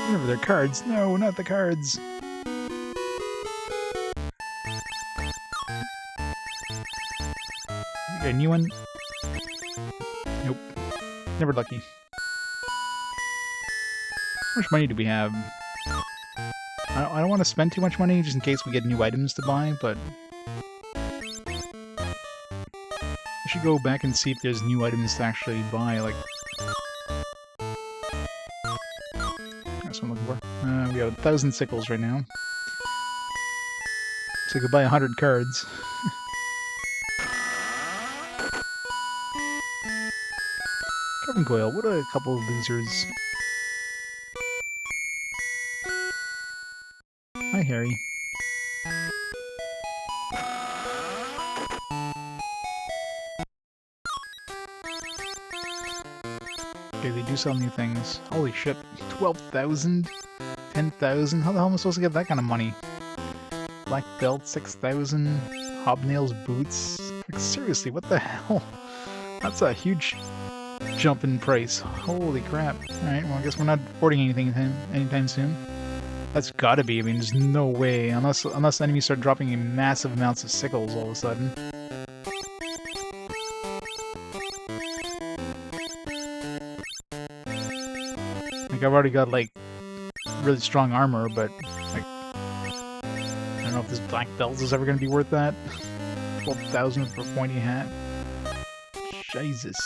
Remember their cards? No, not the cards. Okay, new one. Nope. Never lucky. How much money do we have? I don't want to spend too much money just in case we get new items to buy, but I should go back and see if there's new items to actually buy, like... That's what I'm looking for. We got 1,000 sickles right now. So I could buy 100 cards. Kevin Coyle, what a couple of losers. Hi, Harry. Okay, they do sell new things. Holy shit. 12,000? 10,000? How the hell am I supposed to get that kind of money? Black belt, 6,000. Hobnails boots. Like, seriously, what the hell? That's a huge jump in price. Holy crap. Alright, well, I guess we're not affording anything anytime soon. That's gotta be. I mean, there's no way. Unless enemies start dropping in massive amounts of sickles all of a sudden. Like, I've already got, like, really strong armor, but, like, I don't know if this black belt is ever gonna be worth that. 12,000 for a pointy hat. Jesus.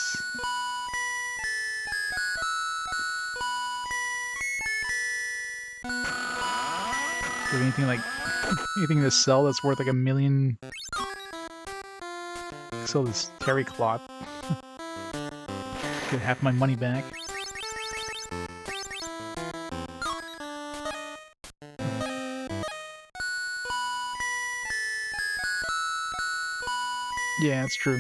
Do you have anything to sell that's worth like 1 million? Sell this terry cloth. Get half my money back. Yeah, that's true.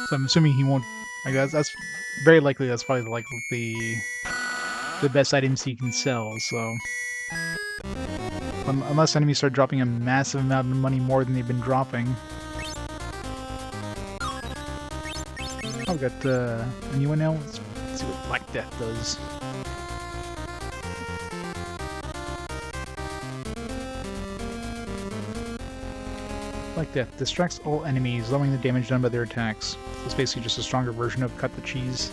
So I'm assuming he won't. I guess that's very likely. That's probably like the best items he can sell. So unless enemies start dropping a massive amount of money more than they've been dropping. I've got a new one now. Let's see what Black Death does. Black Death distracts all enemies, lowering the damage done by their attacks. It's basically just a stronger version of Cut the Cheese.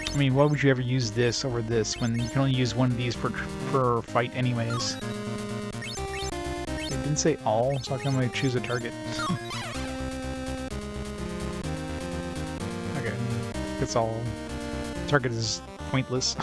I mean, why would you ever use this over this when you can only use one of these per fight anyways? It didn't say all, so how come I choose a target? Okay, it's all. Target is pointless.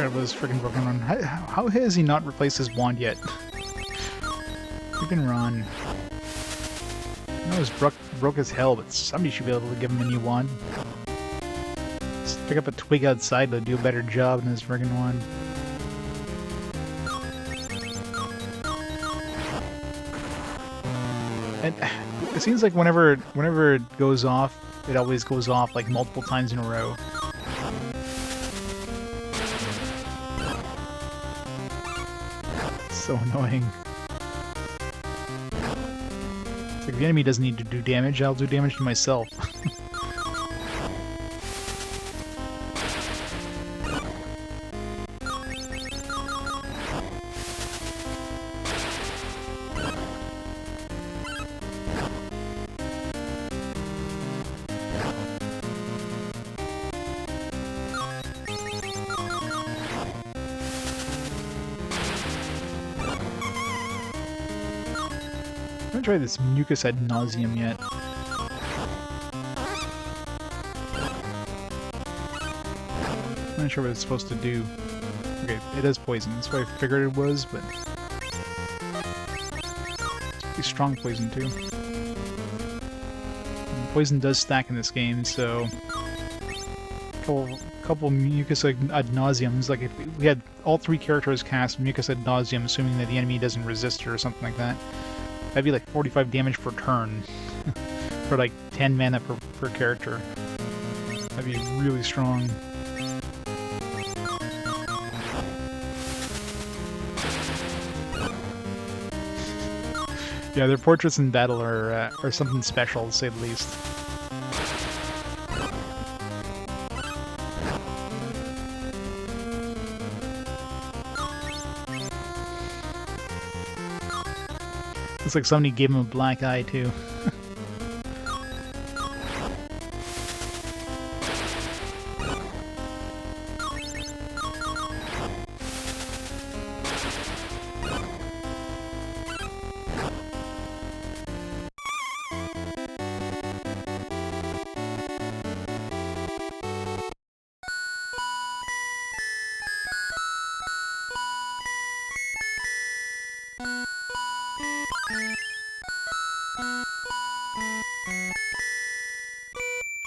forgot about this freaking broken run. How has he not replaced his wand yet? Freaking run. I know it's broke as hell, but somebody should be able to give him a new wand. Just pick up a twig outside to do a better job than his friggin' wand. And it seems like whenever it goes off, it always goes off like multiple times in a row. So annoying. It's like the enemy doesn't need to do damage, I'll do damage to myself. I haven't tried this mucus ad nauseum yet. I'm not sure what it's supposed to do. Okay, it is poison. That's what I figured it was, but it's pretty strong poison too. And poison does stack in this game, so couple mucus ad nauseums. Like if we had all three characters cast mucus ad nauseum, assuming that the enemy doesn't resist it or something like that. That'd be like 45 damage per turn for like 10 mana per character. That'd be really strong. Yeah, their portraits in battle are something special, to say the least. Looks like somebody gave him a black eye, too.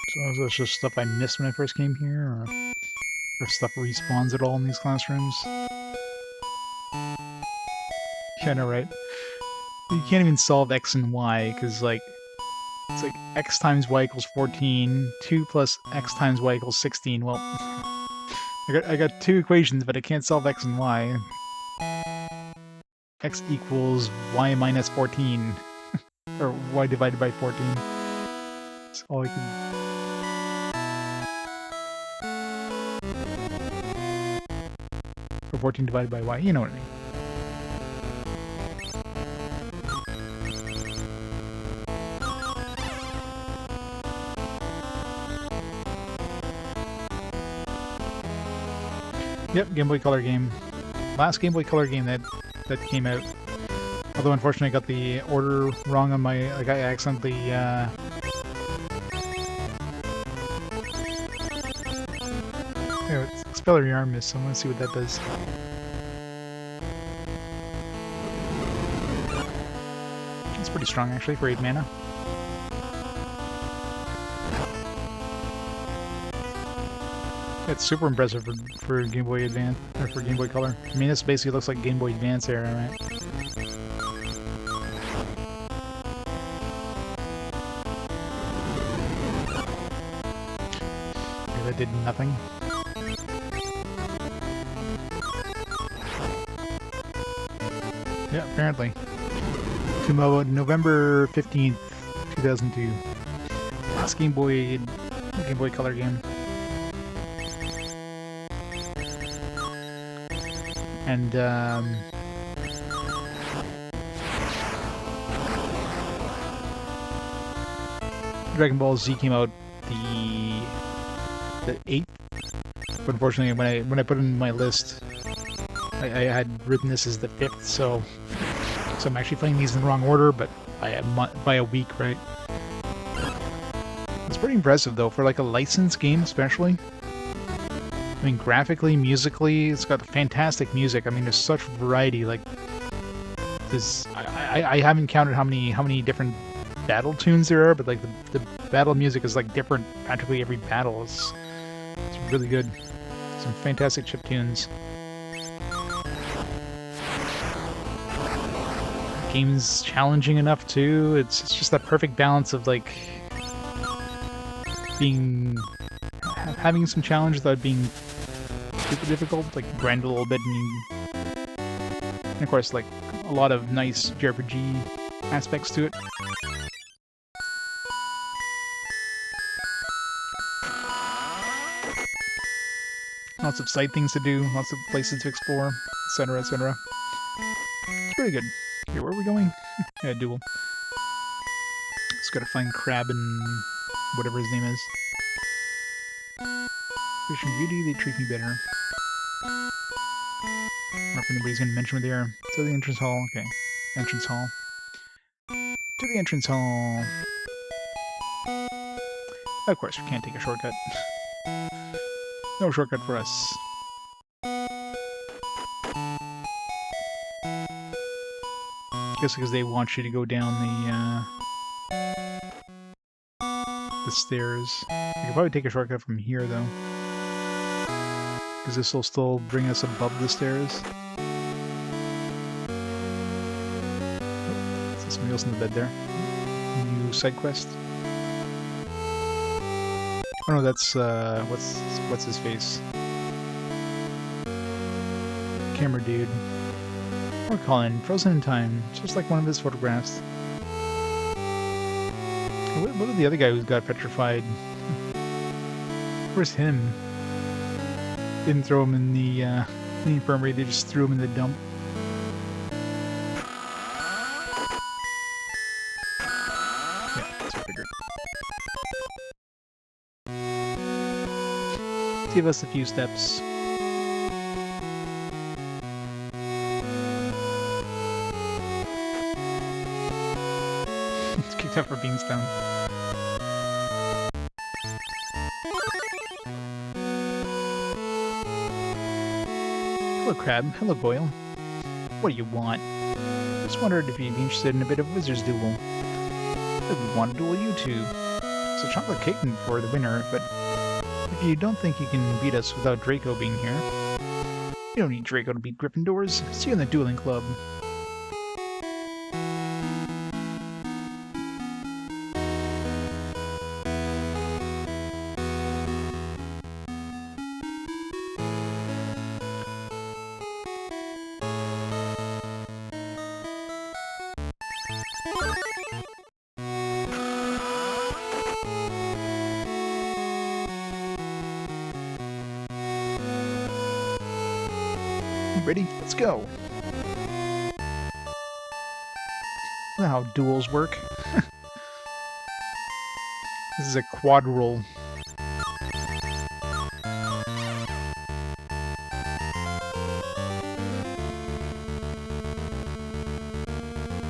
So is this just stuff I missed when I first came here, or stuff respawns at all in these classrooms? Yeah, I know, right? You can't even solve x and y, because, like, it's like x times y equals 14, 2 plus x times y equals 16. Well, I got two equations, but I can't solve x and y. X equals y minus 14, or y divided by 14. That's all I can... Or 14 divided by y, you know what I mean. Yep, Game Boy Color game. Last Game Boy Color game that came out. Although unfortunately I got the order wrong on my... Like I accidentally... Anyway, Expelliarmus Yarn Mist, so I want to see what that does. It's pretty strong actually for 8 mana. It's super impressive for Game Boy Advance, or for Game Boy Color. I mean, this basically looks like Game Boy Advance era, right? Okay, that did nothing. Yeah, apparently. To November 15th, 2002. Last Game Boy Color game. And, Dragon Ball Z came out the 8th, but unfortunately when I put it in my list, I had written this as the 5th, so I'm actually playing these in the wrong order, but by a week, right? It's pretty impressive though, for like a licensed game especially. I mean, graphically, musically, it's got fantastic music. I mean, there's such variety. Like, this, I haven't counted how many different battle tunes there are, but like the battle music is like different practically every battle. It's really good. Some fantastic chip tunes. Game's challenging enough too. It's just that perfect balance of like having some challenge without being super difficult, like grind a little bit, and of course like a lot of nice JRPG aspects to it. Lots of side things to do, lots of places to explore, etc., etc. It's pretty good. Okay, where are we going? Yeah, Duel. Just gotta find Crab and whatever his name is. Fish and Beauty, they treat me better. I wonder if anybody's gonna mention where they are. To the entrance hall. Okay. Entrance hall. To the entrance hall. Of course, we can't take a shortcut. No shortcut for us. Guess because they want you to go down the stairs. I could probably take a shortcut from here though, because this will still bring us above the stairs. Oh, see somebody else in the bed there. New side quest. Oh no, that's what's his face? Camera dude. Or Colin, frozen in time, just like one of his photographs. What did the other guy who got petrified? Where's him? Didn't throw him in the infirmary, they just threw him in the dump. Yeah, that's what I figured. Give us a few steps. Except for being stoned. Hello, Crab. Hello, Boyle. What do you want? Just wondered if you'd be interested in a bit of Wizard's Duel. I want to duel you two. It's a chocolate cake for the winner, but if you don't think you can beat us without Draco being here, you don't need Draco to beat Gryffindors. See you in the Dueling Club. Ready? Let's go! That's how duels work. This is a quad roll.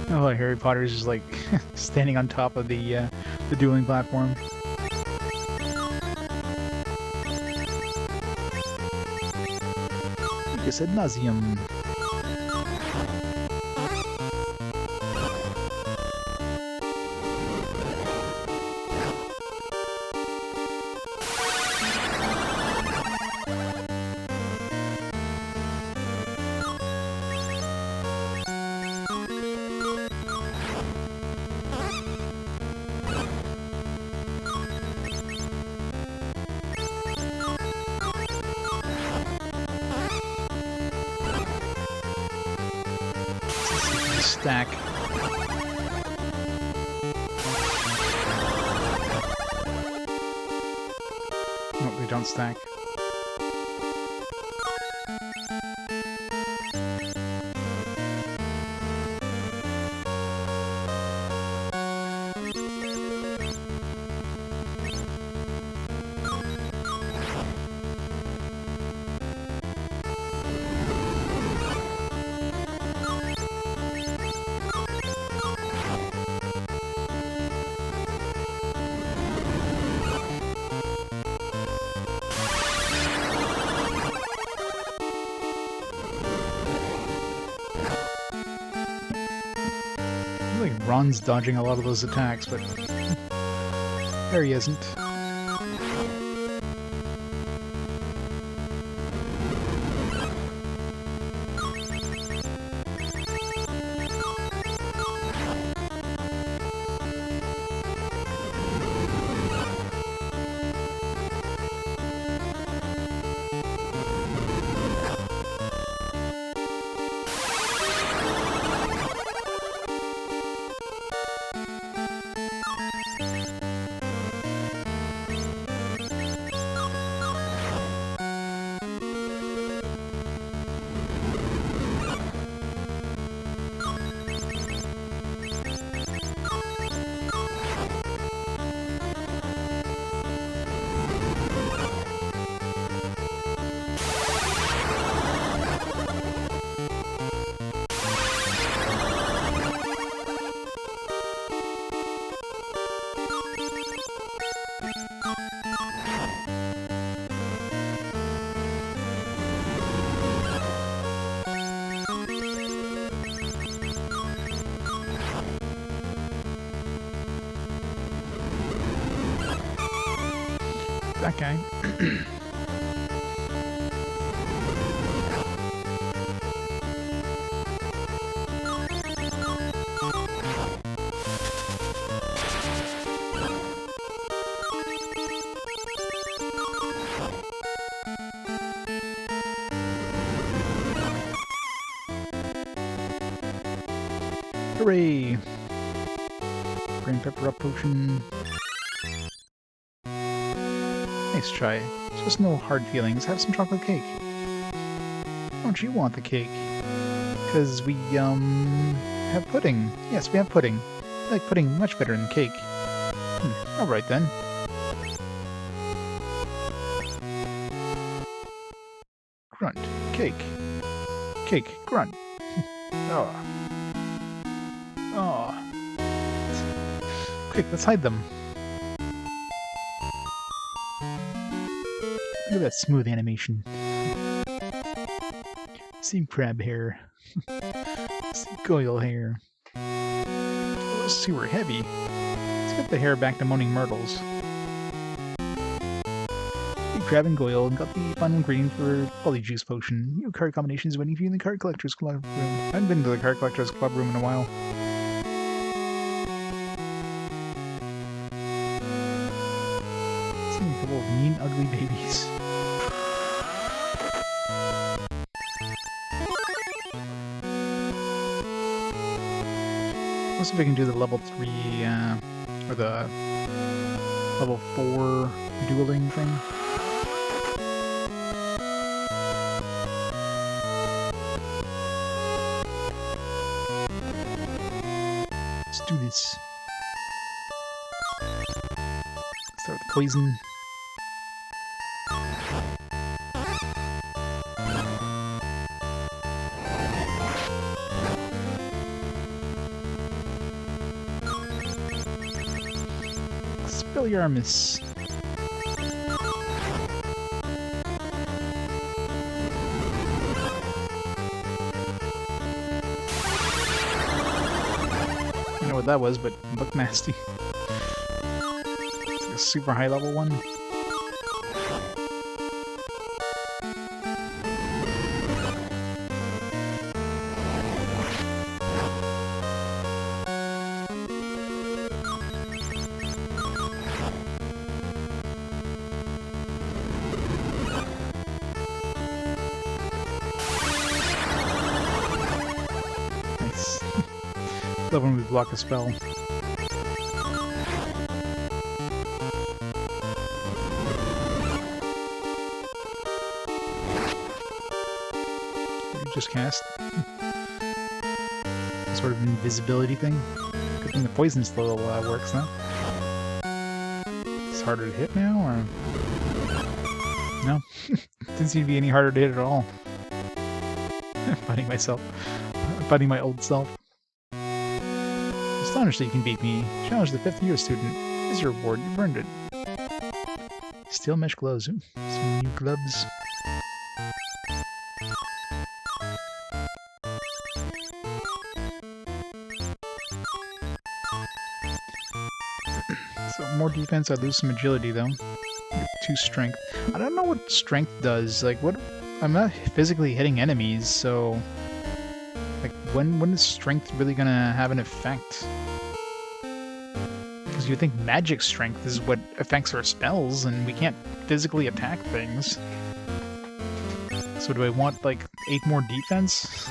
Oh, Harry Potter's just like standing on top of the dueling platform. Ad nauseam. Stack. No, they don't stack. Ron's dodging a lot of those attacks, but there he isn't. That guy. Hooray! Green pepper up potion. Nice try. Just no hard feelings. Have some chocolate cake. Don't you want the cake? Because we, have pudding. Yes, we have pudding. I like pudding much better than cake. Alright then. Grunt. Cake. Cake. Grunt. Oh. Oh. Quick, let's hide them. Look at that smooth animation. See crab hair. See goyle hair. Those two are heavy. Let's get the hair back to Moaning Myrtles. Eat crab and goyle and got the final ingredient for Polyjuice Potion. New card combinations waiting for you in the Card Collector's Club room. I haven't been to the Card Collector's Club room in a while. Seeing a couple of mean, ugly babies. Let's see if we can do the level 3, or the level 4 dueling thing. Let's do this. Start with poison. Expelliarmus. I don't know what that was, but it looked nasty. It's like a super high level one. Love when we block a spell. You just cast some sort of invisibility thing. Good thing the poison still works though. It's harder to hit now, or no? Didn't seem to be any harder to hit at all. Fighting myself, fighting my old self. Astonished that you can beat me. Challenge the 5th year student. Here's your reward. You've earned it. Steel mesh gloves. Some new gloves. So more defense, I lose some agility though. Get 2 strength. I don't know what strength does. Like, what? I'm not physically hitting enemies, so like when is strength really gonna have an effect? Because you think magic strength is what affects our spells, and we can't physically attack things. So do I want like 8 more defense?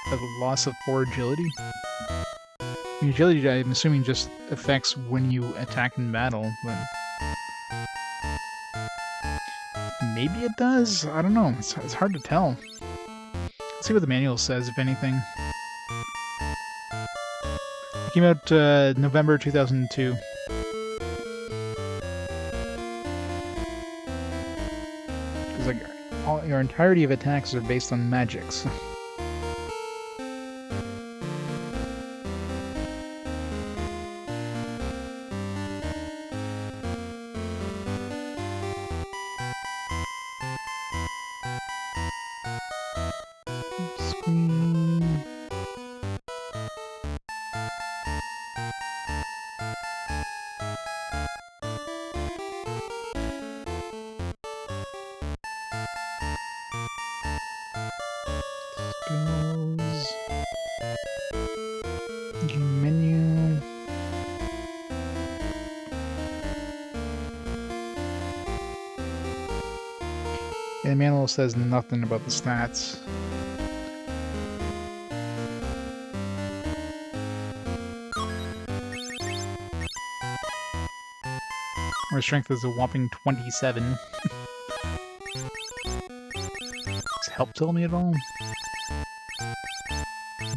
At a loss of 4 agility? Agility, I'm assuming, just affects when you attack in battle, but maybe it does? I don't know. It's hard to tell. Let's see what the manual says, if anything. It came out November 2002. Because like, your entirety of attacks are based on magics. Menu. Yeah, the manual says nothing about the stats. Our strength is a whopping 27. Does help tell me at all?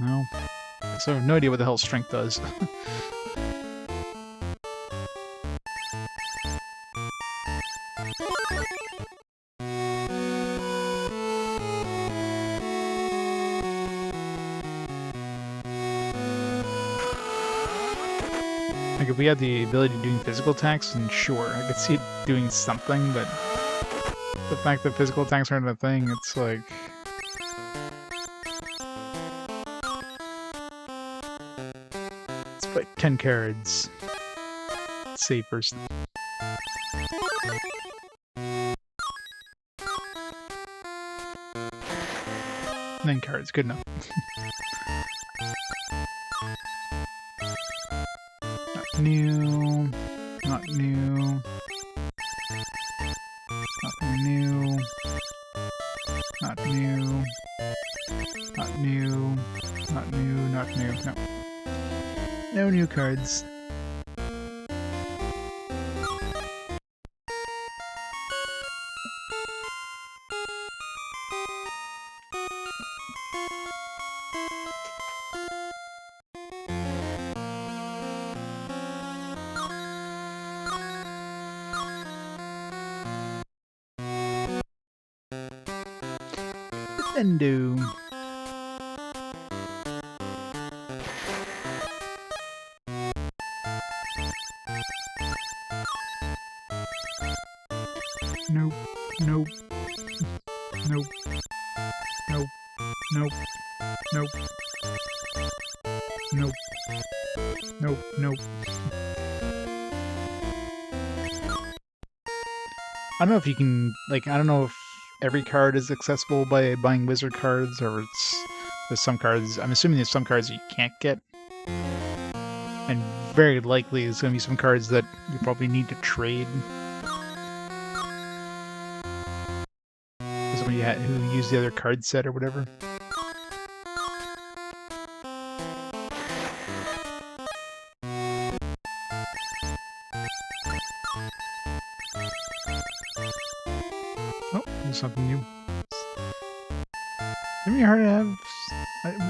No. So I have no idea what the hell strength does. Like, if we had the ability of doing physical attacks, then sure, I could see it doing something, but the fact that physical attacks aren't a thing, it's like... It's like 10 cards. Save first. 9 cards, good enough. Not new. Not new. Not new. Not new. Not new. Not new. Not new. No. No new cards. Endo. Nope. Nope. Nope. Nope. Nope. Nope. Nope. Nope. Nope. I don't know if you can, like, I don't know if every card is accessible by buying wizard cards, or there's some cards, I'm assuming there's some cards you can't get. And very likely there's going to be some cards that you probably need to trade. Somebody who used the other card set or whatever. Oh, there's something new. Didn't we already have...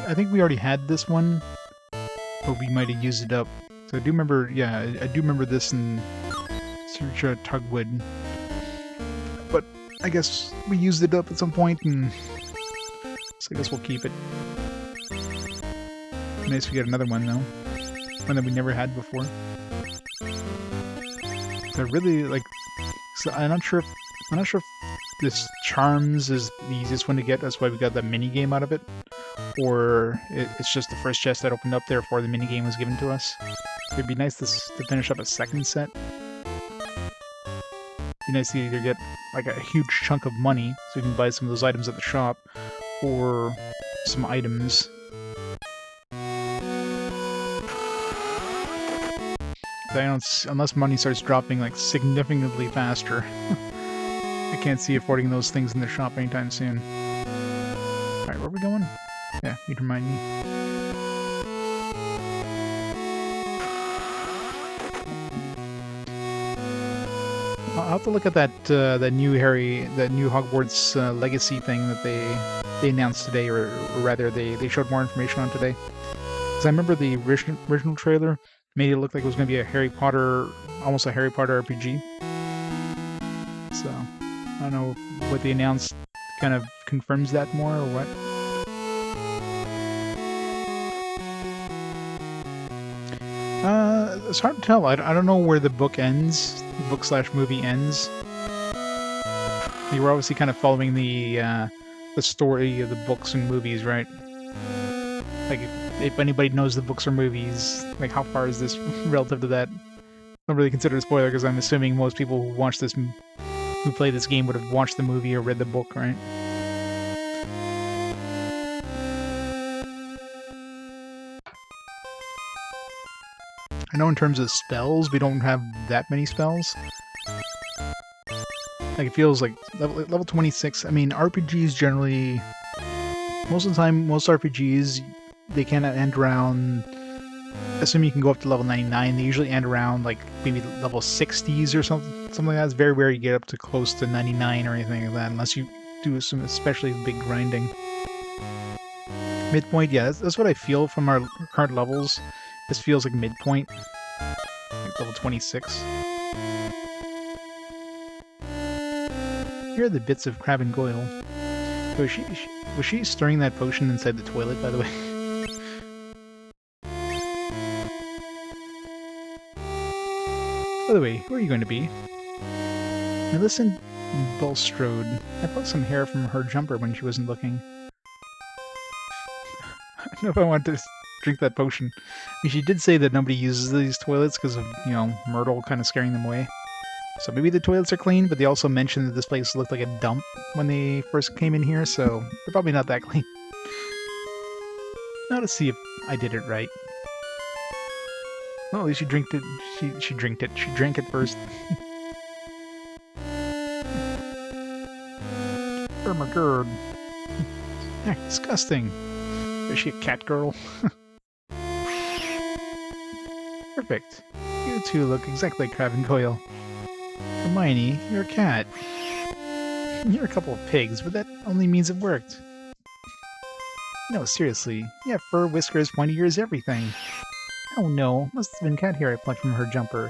I think we already had this one, but we might have used it up. So I do remember, yeah, I do remember this in Search of Tugwood. But I guess we used it up at some point, and so I guess we'll keep it. Nice we get another one, though. One that we never had before. I really, like... So I'm not sure if this Charms is the easiest one to get, that's why we got the mini-game out of it. Or it's just the first chest that opened up there before the mini-game was given to us. It'd be nice to finish up a second set. be nice to either get like a huge chunk of money so you can buy some of those items at the shop, or some items. I don't, unless money starts dropping like significantly faster, I can't see affording those things in the shop anytime soon. Alright, where are we going? Yeah, you'd remind me. I'll have to look at that that new Hogwarts Legacy thing that they announced today, or rather they showed more information on today. Because I remember the original trailer made it look like it was going to be a Harry Potter, almost a Harry Potter RPG. So I don't know what they announced kind of confirms that more or what. It's hard to tell. I don't know where the book ends, the book/movie ends. You were obviously kind of following the story of the books and movies, right? Like, if anybody knows the books or movies, like, how far is this relative to that? I don't really consider it a spoiler, because I'm assuming most people who watch this, who play this game, would have watched the movie or read the book, right? I know in terms of spells, we don't have that many spells. Like, it feels like level 26. I mean, RPGs generally, most of the time, most RPGs, they kind of end around, assuming you can go up to level 99, they usually end around like maybe level 60s or something like that. It's very rare you get up to close to 99 or anything like that, unless you do some especially big grinding. Midpoint, yeah, that's what I feel from our current levels. This feels like midpoint, like level 26. Here are the bits of Crab and Goyle. Was she stirring that potion inside the toilet, by the way? By the way, who are you going to be? Millicent Bulstrode. I pulled some hair from her jumper when she wasn't looking. I don't know if I want to drink that potion. I mean, she did say that nobody uses these toilets because of, you know, Myrtle kind of scaring them away. So maybe the toilets are clean, but they also mentioned that this place looked like a dump when they first came in here, so they're probably not that clean. Now to see if I did it right. Well, at least she drank it. She drank it. She drank it first. Oh my god. Disgusting. Is she a cat girl? Perfect. You two look exactly like Crab and Goyle. Hermione, you're a cat. You're a couple of pigs, but that only means it worked. No, seriously. You have fur, whiskers, pointy ears, everything. Oh no, must have been cat hair I plucked from her jumper.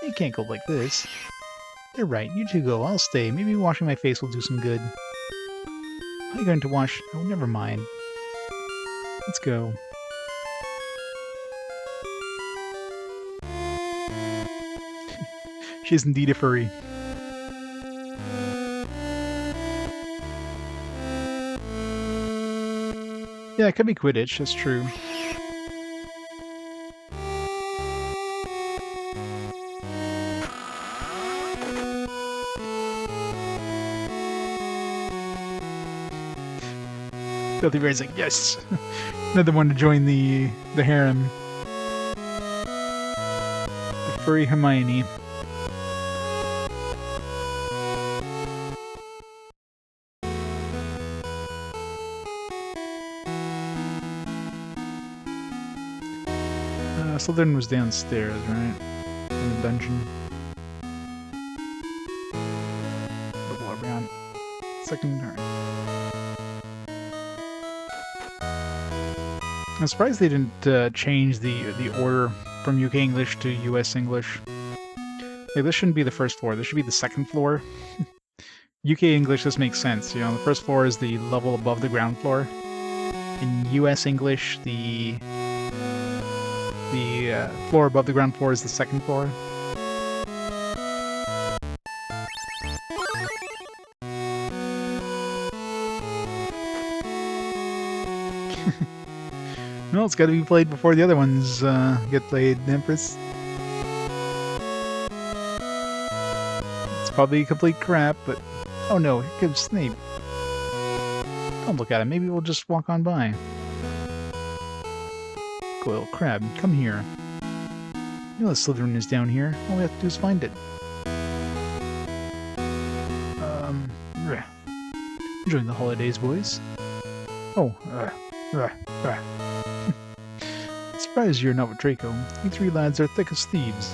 You can't go like this. You're right, you two go, I'll stay. Maybe washing my face will do some good. How are you going to wash? Oh, never mind. Let's go. She's indeed a furry. Yeah, it could be Quidditch, that's true. Filthy Bear's like, yes! Another one to join the harem. The furry Hermione. Slytherin was downstairs, right? In the dungeon. Double around. Second turn. I'm surprised they didn't change the order from UK English to US English. Like, this shouldn't be the first floor. This should be the second floor. UK English, this makes sense. You know, the first floor is the level above the ground floor. In US English, the floor above the ground floor is the second floor. No, it's got to be played before the other ones get played, Empress. probably complete crap, but... Oh no, here comes Snape. Don't look at him, maybe we'll just walk on by. Goyle, Crab, come here. You know the Slytherin is down here. All we have to do is find it. Enjoying the holidays, boys. Oh, Surprised you're not with Draco. You three lads are thick as thieves.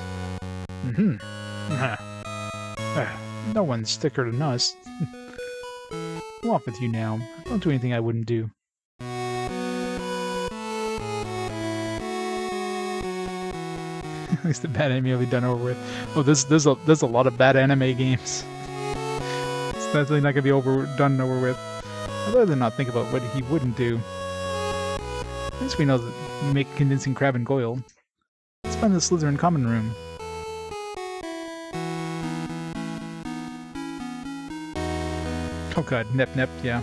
No one's thicker than us. I'm off with you now. Don't do anything I wouldn't do. At least the bad anime will be done over with. Oh, there's a lot of bad anime games. It's definitely not gonna be done over with. I'd rather not think about what he wouldn't do. At least we know that we make a convincing Crab and Goyle. Let's find the Slytherin common room. Oh god, Nep Nep, yeah.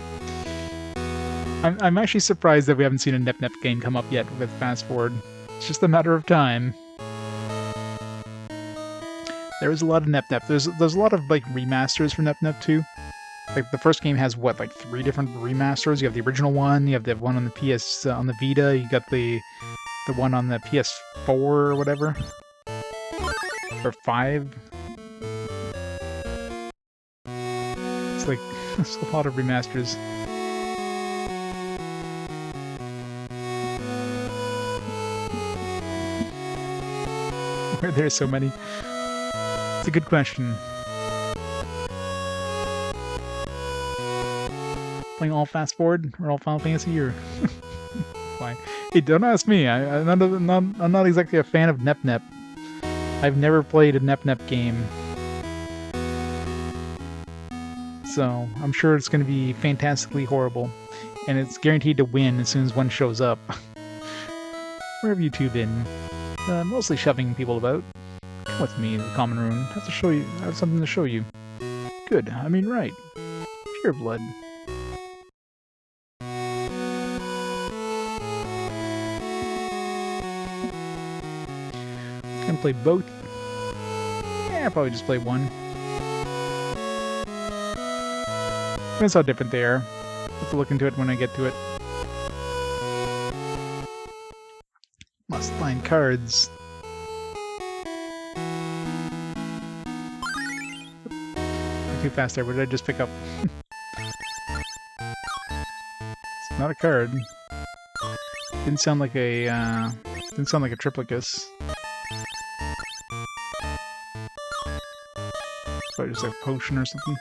I'm actually surprised that we haven't seen a Nep Nep game come up yet with Fast Forward. It's just a matter of time. There is a lot of Nep Nep. There's a lot of like remasters for Nep Nep too. Like the first game has what, like 3 different remasters? You have the original one, you have the one on the on the Vita, you got the one on the PS4 or whatever. Or 5. It's like there's a lot of remasters. Why are there so many? It's a good question. Playing all Fast Forward or all Final Fantasy or why? Hey, don't ask me. I'm not exactly a fan of Nep Nep. I've never played a Nep Nep game, so I'm sure it's going to be fantastically horrible, and it's guaranteed to win as soon as one shows up. Where have you two been? Mostly shoving people about. Come with me to the common room. I have something to show you. Good. I mean, right. Pure blood. Gonna play both? Yeah, I'll probably just play one. Depends how different they are. I'll have to look into it when I get to it. Must find cards. Too fast there. What did I just pick up? It's not a card. Didn't sound like a triplicus. Probably just a potion or something.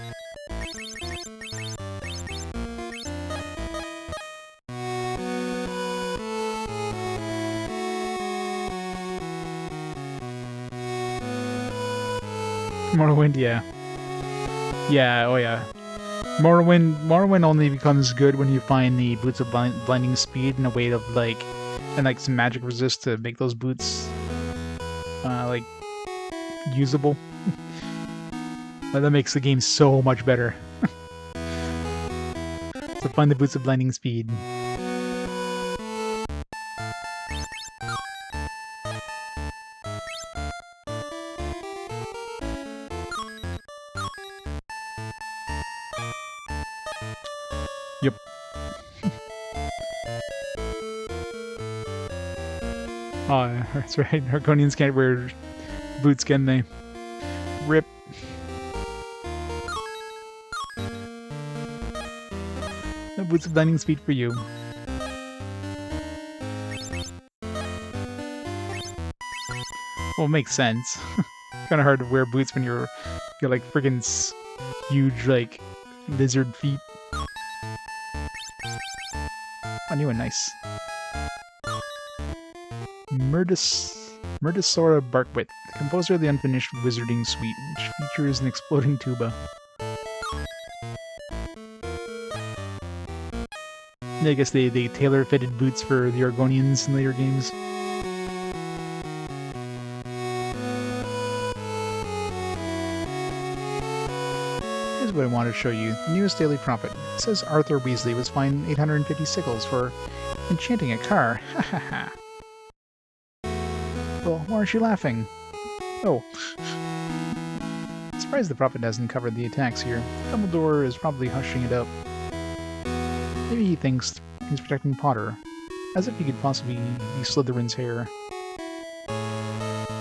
Morrowind, yeah. Yeah, oh yeah. Morrowind only becomes good when you find the boots of blinding speed and a way to and some magic resist to make those boots usable. That makes the game so much better. So find the boots of blinding speed. Yep. Oh, that's right. Argonians can't wear boots, can they? Rip. No boots of blinding speed for you. Well, it makes sense. Kind of hard to wear boots when you're like friggin' huge lizard feet. Oh, new and nice. Murdosaura Barkwit, composer of the Unfinished Wizarding Suite, which features an exploding tuba. I guess they tailor-fitted boots for the Argonians in later games. Here's what I wanted to show you. The newest Daily Prophet. It says Arthur Weasley was fined 850 sickles for enchanting a car. Ha ha ha. Well, why aren't you laughing? Oh. surprised the Prophet hasn't covered the attacks here. Dumbledore is probably hushing it up. Maybe he thinks he's protecting Potter, as if he could possibly be Slytherin's heir.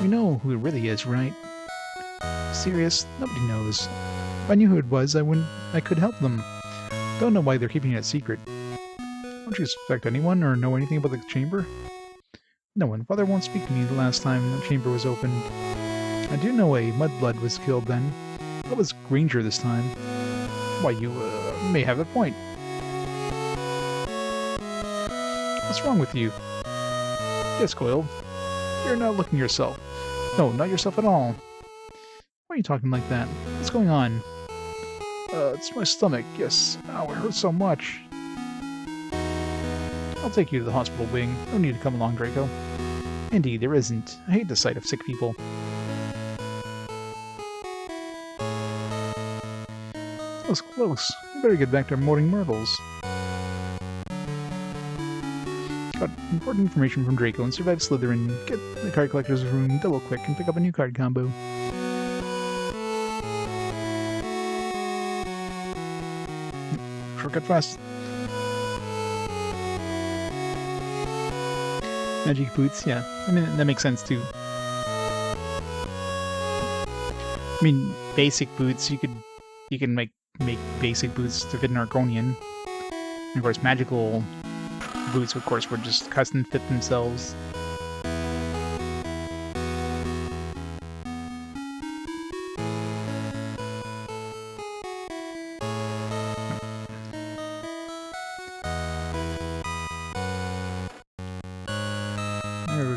We know who it really is, right? Serious? Nobody knows. If I knew who it was, I could help them. Don't know why they're keeping it a secret. Don't you suspect anyone or know anything about the chamber? No one. Father won't speak to me the last time the chamber was opened. I do know a mudblood was killed then. That was Granger this time. Why, you may have a point. What's wrong with you? Yes, Coyle. You're not looking yourself. No, not yourself at all. Why are you talking like that? What's going on? It's my stomach, yes. Ow, it hurts so much. I'll take you to the hospital wing. No need to come along, Draco. Indeed, there isn't. I hate the sight of sick people. That was close. We better get back to Morning Myrtles. Got important information from Draco and survived Slytherin. Get the card collector's room double quick and pick up a new card combo. Shortcut fast. Magic boots, yeah. I mean, that makes sense too. I mean, basic boots, you can make basic boots to fit an Argonian. And of course, magical boots, of course, would just custom fit themselves.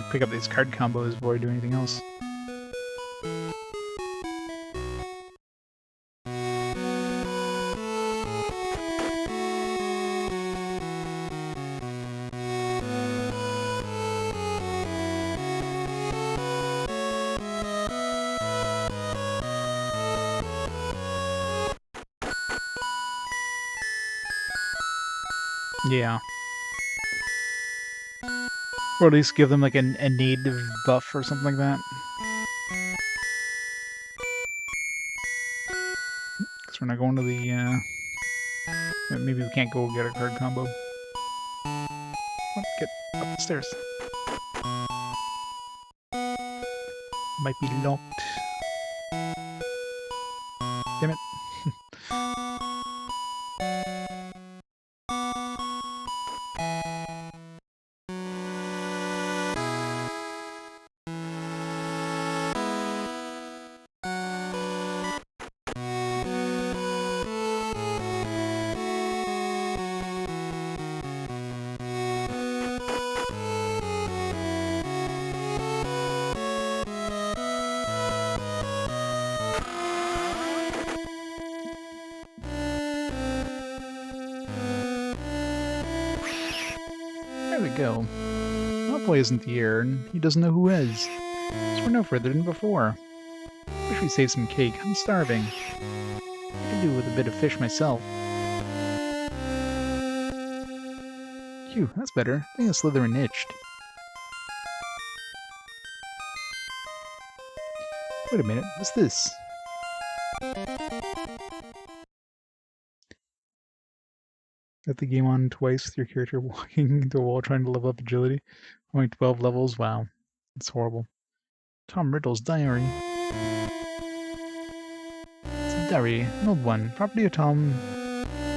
Pick up these card combos before I do anything else. Yeah. Or at least give them like a native buff or something like that. Because we're not going to the, maybe we can't go get a card combo. Oh, get up the stairs. Might be locked. Damn it. There we go. Malfoy isn't here, and he doesn't know who is. So we're no further than before. Wish we saved some cake. I'm starving. I could do with a bit of fish myself. Phew, that's better. I think the Slytherin itched. Wait a minute, what's this? Set the game on twice with your character walking into a wall trying to level up agility. Only 12 levels? Wow. That's horrible. Tom Riddle's diary. It's a diary, an old one. Property of Tom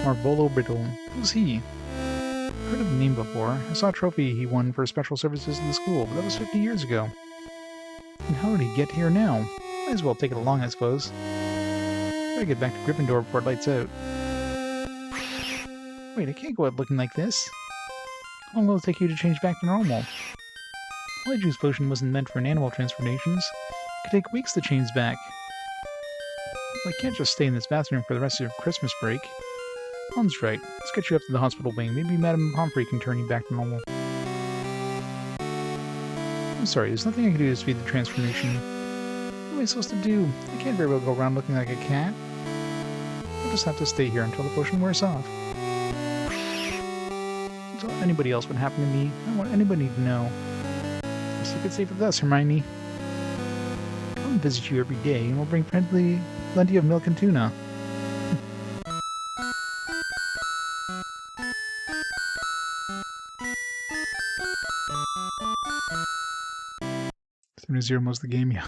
Marvolo Riddle. Who's he? Heard of the name before. I saw a trophy he won for special services in the school, but that was 50 years ago. And how did he get here now? Might as well take it along, I suppose. Gotta get back to Gryffindor before it lights out. Wait, I can't go out looking like this. How long will it take you to change back to normal? Polyjuice Potion wasn't meant for animal transformations. It could take weeks to change back. Well, I can't just stay in this bathroom for the rest of your Christmas break. Mom's right. Let's get you up to the hospital wing. Maybe Madame Pomfrey can turn you back to normal. I'm sorry, there's nothing I can do to speed the transformation. What am I supposed to do? I can't very well go around looking like a cat. I'll just have to stay here until the potion wears off. So anybody else would happen to me, I don't want anybody to know. Just keep it safe with us, Hermione. I'll visit you every day, and we'll bring friendly plenty of milk and tuna. Zero most of the game, yeah.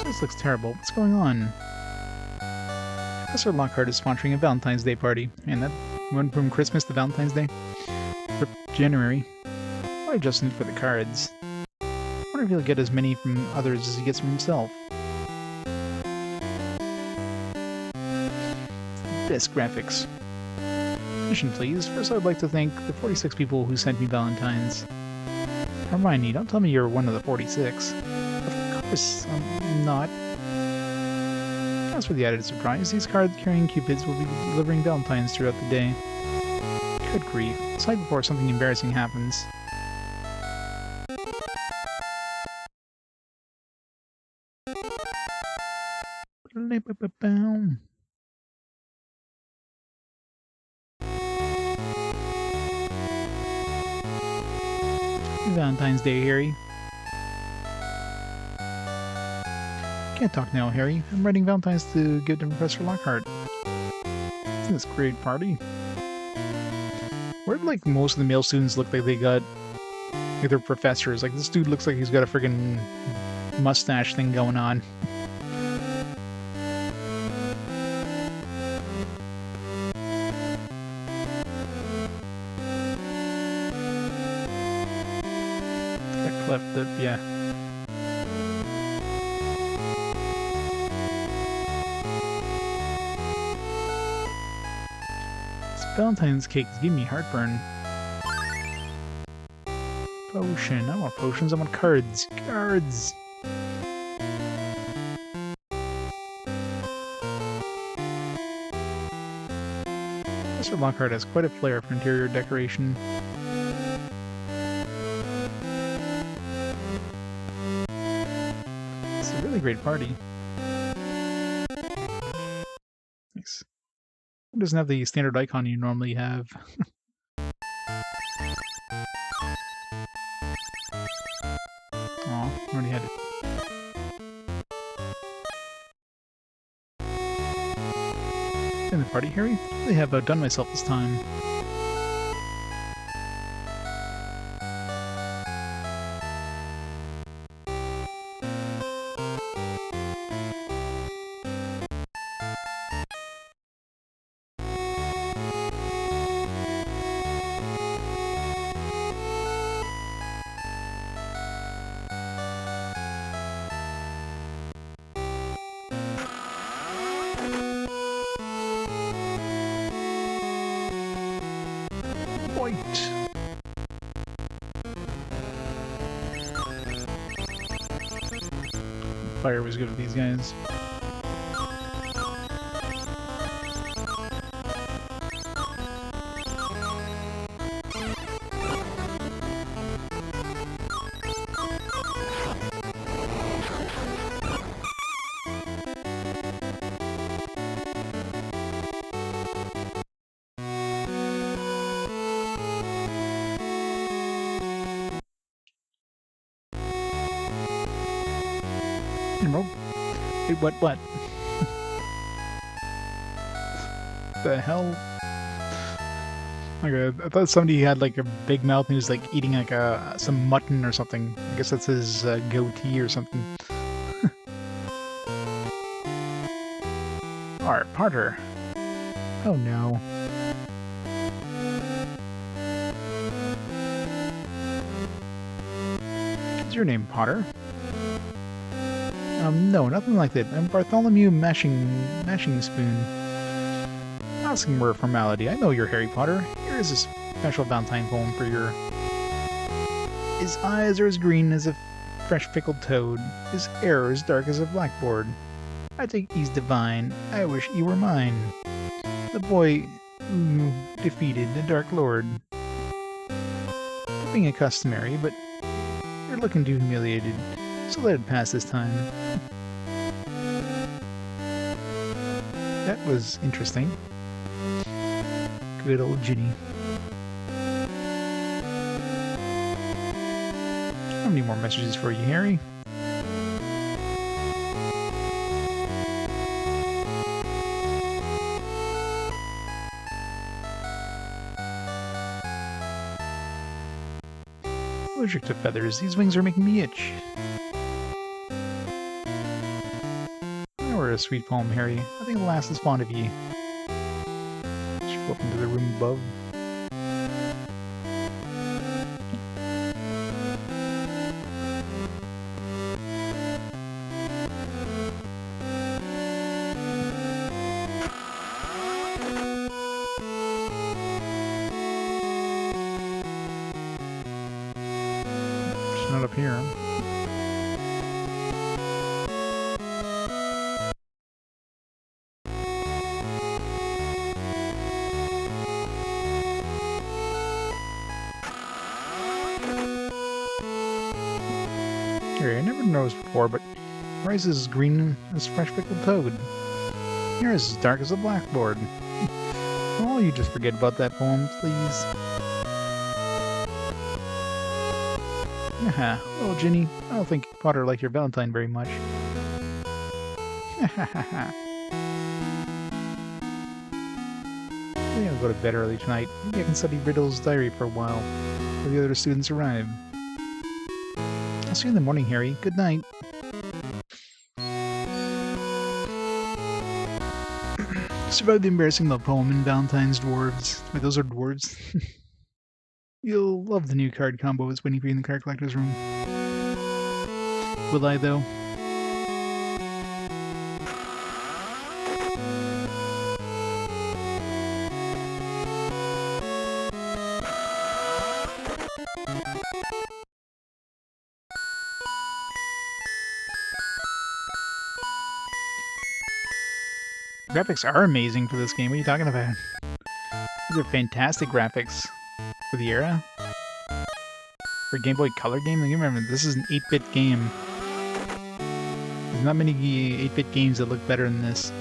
This looks terrible. What's going on? Professor Lockhart is sponsoring a Valentine's Day party, and that went from Christmas to Valentine's Day. For January. Why just in it for the cards? I wonder if he'll get as many from others as he gets from himself. Best graphics. Mission, please. First, I'd like to thank the 46 people who sent me Valentines. Hermione, don't tell me you're one of the 46. Of course, I'm not. As for the added surprise, these card-carrying cupids will be delivering Valentines throughout the day. Good grief. Decide before something embarrassing happens. Valentine's Day, Harry. Can't talk now, Harry. I'm writing Valentines to give to Professor Lockhart. Isn't this a great party? Where'd, like, most of the male students look like they got... like they're professors. Like, this dude looks like he's got a friggin' mustache thing going on. Left the, yeah. This Valentine's cake is giving me heartburn. Potion. I want potions, I want cards. Cards! Professor Lockhart has quite a flair for interior decoration. Great party. Nice. It doesn't have the standard icon you normally have. Aw, already had it. In the party, Harry? I really have outdone myself this time. Fire was good with these guys. Wait, what? The hell? Okay, I thought somebody had like a big mouth and he was like eating like some mutton or something. I guess that's his goatee or something. Potter. Oh no. What's your name, Potter? No, nothing like that. I'm Bartholomew Mashing Spoon. Asking more formality. I know you're Harry Potter. Here is a special Valentine poem for your... His eyes are as green as a fresh pickled toad. His hair as dark as a blackboard. I think he's divine. I wish he were mine. The boy who defeated the Dark Lord. Being a customary, but you're looking too humiliated. So let it pass this time. That was interesting. Good old Ginny. have any more messages for you, Harry. Allergic to feathers. These wings are making me itch. Or a sweet poem, Harry. I think the lass is fond of ye. Should go up into the room above. She's not up here. I never noticed before, but rice is green as fresh pickled toad. Here is as dark as a blackboard. Oh, you just forget about that poem, please. Haha, little Ginny, I don't think Potter liked your Valentine very much. Hahaha. I'm gonna go to bed early tonight. Maybe I can study Riddle's diary for a while, before the other students arrive. I'll see you in the morning, Harry. Good night. Survived the embarrassing love poem in Valentine's Dwarves. Wait, those are dwarves? You'll love the new card combo that's waiting for you in the card collector's room. Will I, though? Graphics are amazing for this game. What are you talking about? These are fantastic graphics for the era. For a Game Boy Color game, like, remember, this is an 8-bit game. There's not many 8-bit games that look better than this.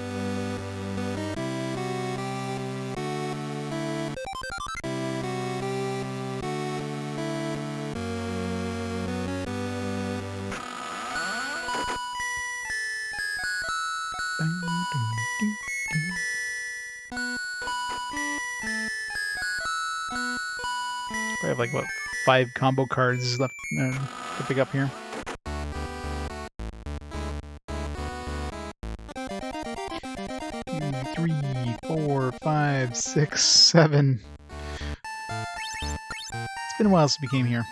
I have like, what, 5 combo cards left to pick up here. Two, 3, 4, 5, 6, 7. It's been a while since we came here.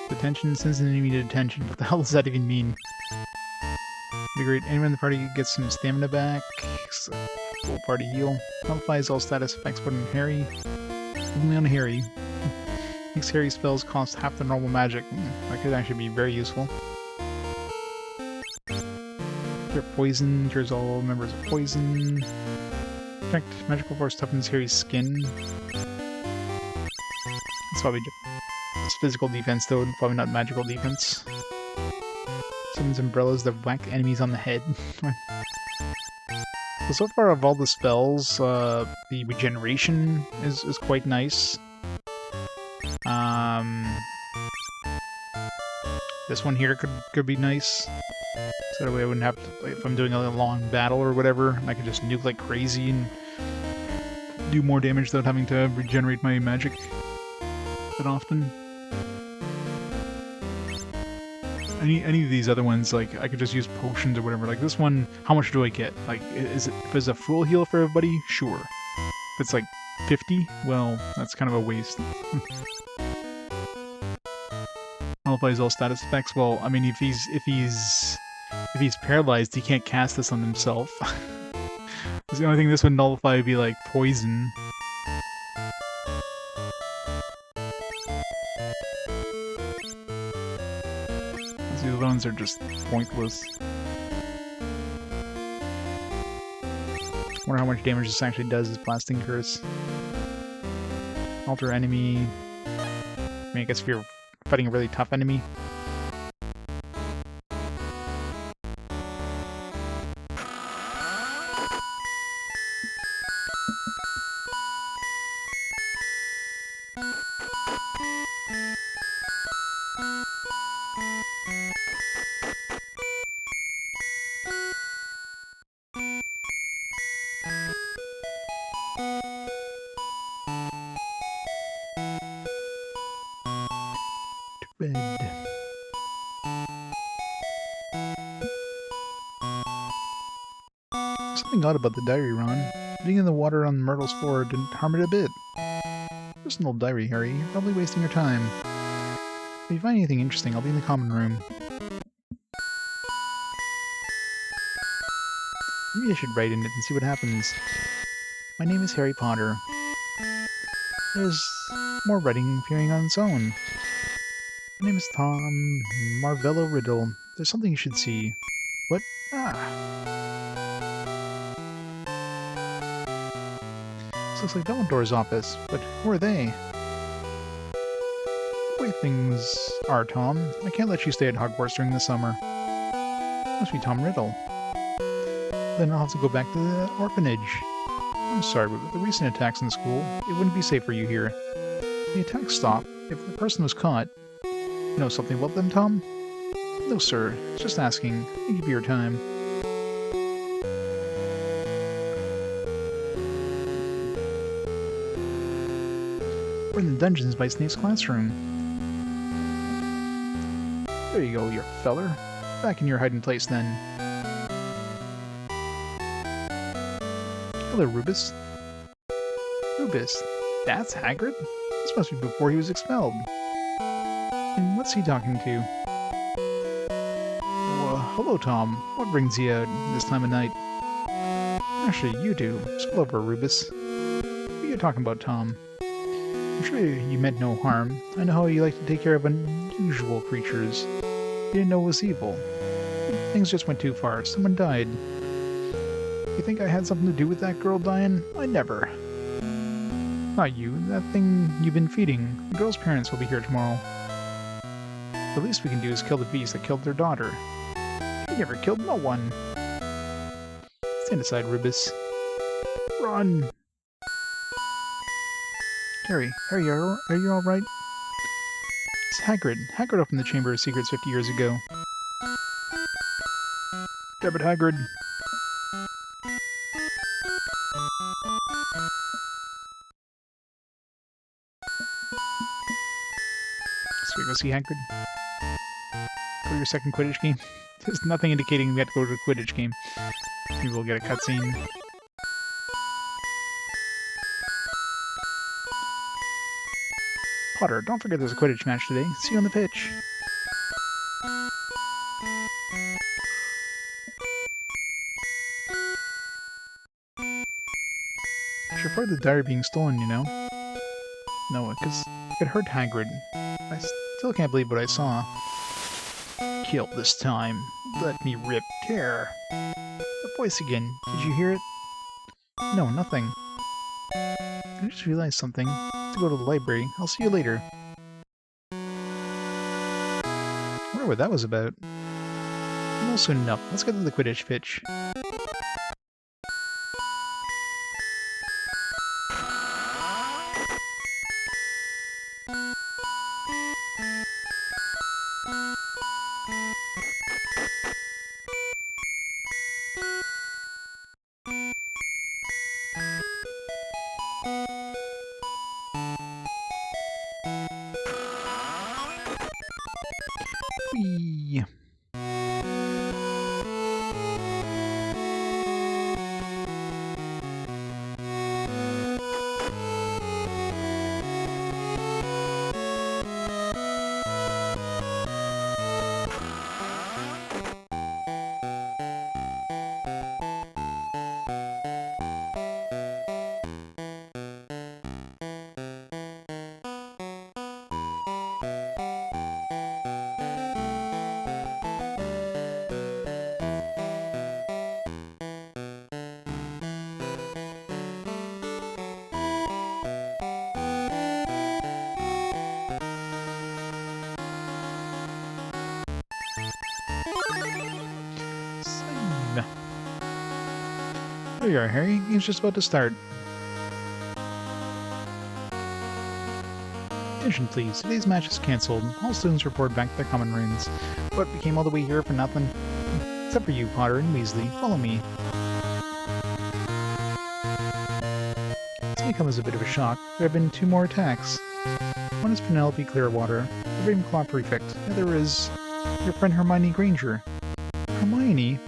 Detention, since enemy to detention. What the hell does that even mean? Be great. Anyone in the party gets some stamina back. So, full party heal. Modifies all status effects but on Harry. Only on Harry. Makes Harry spells cost half the normal magic. That could actually be very useful. Cure poison. Cures all members of poison. Protect. Magical force toughens Harry's skin. That's probably just physical defense though, probably not magical defense. Summons umbrellas that whack enemies on the head. So far of all the spells, the regeneration is quite nice. This one here could be nice. So that way I wouldn't have to, like, if I'm doing a long battle or whatever, I could just nuke like crazy and do more damage without having to regenerate my magic that often. Any of these other ones, like, I could just use potions or whatever. Like, this one, how much do I get? Like, if it's a full heal for everybody, sure. If it's like 50, well, that's kind of a waste. Nullifies all status effects. Well, I mean, if he's paralyzed, he can't cast this on himself. The only thing this would nullify would be like poison. The other ones are just pointless. Wonder how much damage this actually does as Blasting Curse. Alter enemy. I mean, I guess if you're fighting a really tough enemy. Something odd about the diary, Ron. Putting in the water on Myrtle's floor didn't harm it a bit. Just an old diary, Harry. You're probably wasting your time. If you find anything interesting, I'll be in the common room. Maybe I should write in it and see what happens. My name is Harry Potter. There's more writing appearing on its own. My name is Tom Marvello Riddle. There's something you should see. What? Ah. This looks like Dumbledore's office, but who are they? The way things are, Tom, I can't let you stay at Hogwarts during the summer. Must be Tom Riddle. Then I'll have to go back to the orphanage. I'm sorry, but with the recent attacks in the school, it wouldn't be safe for you here. The attacks stopped. If the person was caught, you know something about them, Tom? No, sir. Just asking. Thank you for your time. We're in the dungeons by Snape's classroom. There you go, you feller. Back in your hiding place, then. Hello, Rubus. Rubus, that's Hagrid? This must be before he was expelled. And what's he talking to? Oh, hello, Tom. What brings you out this time of night? Actually, you do. Spill over, Rubus. What are you talking about, Tom? I'm sure you meant no harm. I know how you like to take care of unusual creatures. You didn't know it was evil. Things just went too far. Someone died. You think I had something to do with that girl dying? I never. Not you. That thing you've been feeding. The girl's parents will be here tomorrow. The least we can do is kill the beast that killed their daughter. He never killed no one. Stand aside, Rubus. Run! Harry, are you alright? It's Hagrid. Hagrid opened the Chamber of Secrets 50 years ago. Damn it, Hagrid. So we go see Hagrid. Go to your second Quidditch game. There's nothing indicating we have to go to a Quidditch game. Maybe we'll get a cutscene. Potter, don't forget there's a Quidditch match today. See you on the pitch. I should report the diary being stolen, you know? No, because it hurt Hagrid. I still can't believe what I saw. Kill this time. Let me rip tear. The voice again. Did you hear it? No, nothing. I just realized something. To go to the library. I'll see you later. I wonder what that was about. No, soon enough. Let's get to the Quidditch pitch. Whee! There you are, Harry. Game's just about to start. Attention, please. Today's match is cancelled. All students report back to their common rooms. What, we came all the way here for nothing? Except for you, Potter and Weasley. Follow me. It's become as a bit of a shock. There have been 2 more attacks. One is Penelope Clearwater, the Ravenclaw prefect. The other is your friend Hermione Granger. Hermione?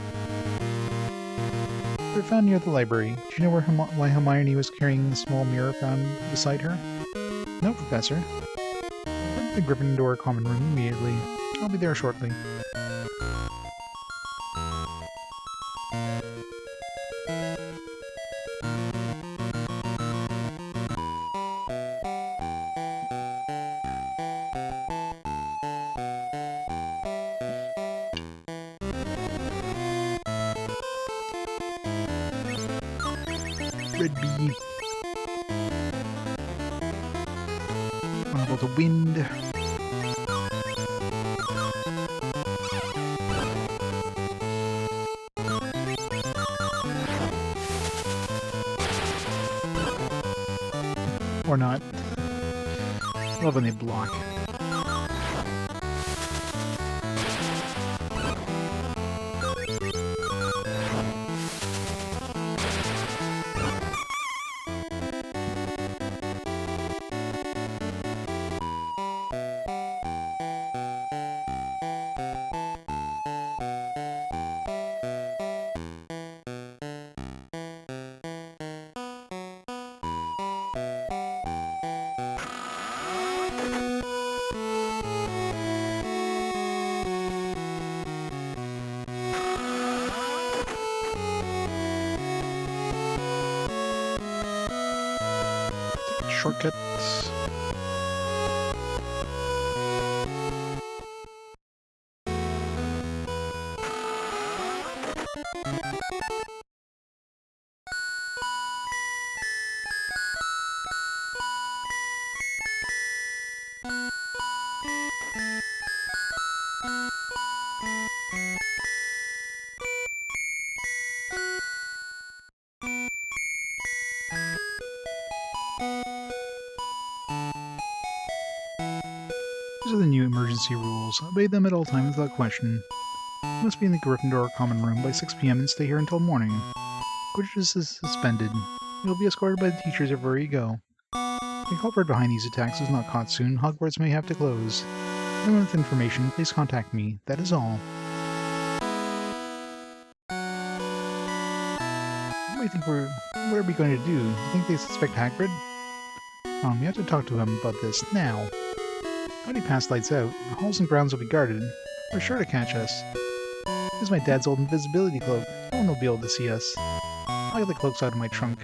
found near the library. Do you know why Hermione was carrying the small mirror found beside her? No, Professor. Head to the Gryffindor common room immediately. I'll be there shortly. Red bee. Level the wind. Or not. I love when they block. Shortcuts. These are the new emergency rules. Obey them at all times without question. You must be in the Gryffindor common room by 6 p.m. and stay here until morning. Quidditch is suspended. You'll be escorted by the teachers everywhere you go. If the culprit behind these attacks is not caught soon, Hogwarts may have to close. Anyone with information, please contact me. That is all. What are we going to do? You think they suspect Hagrid? We have to talk to him about this now. Already past lights out. The halls and grounds will be guarded. They're sure to catch us. This is my dad's old invisibility cloak. No one will be able to see us. I'll get the cloaks out of my trunk.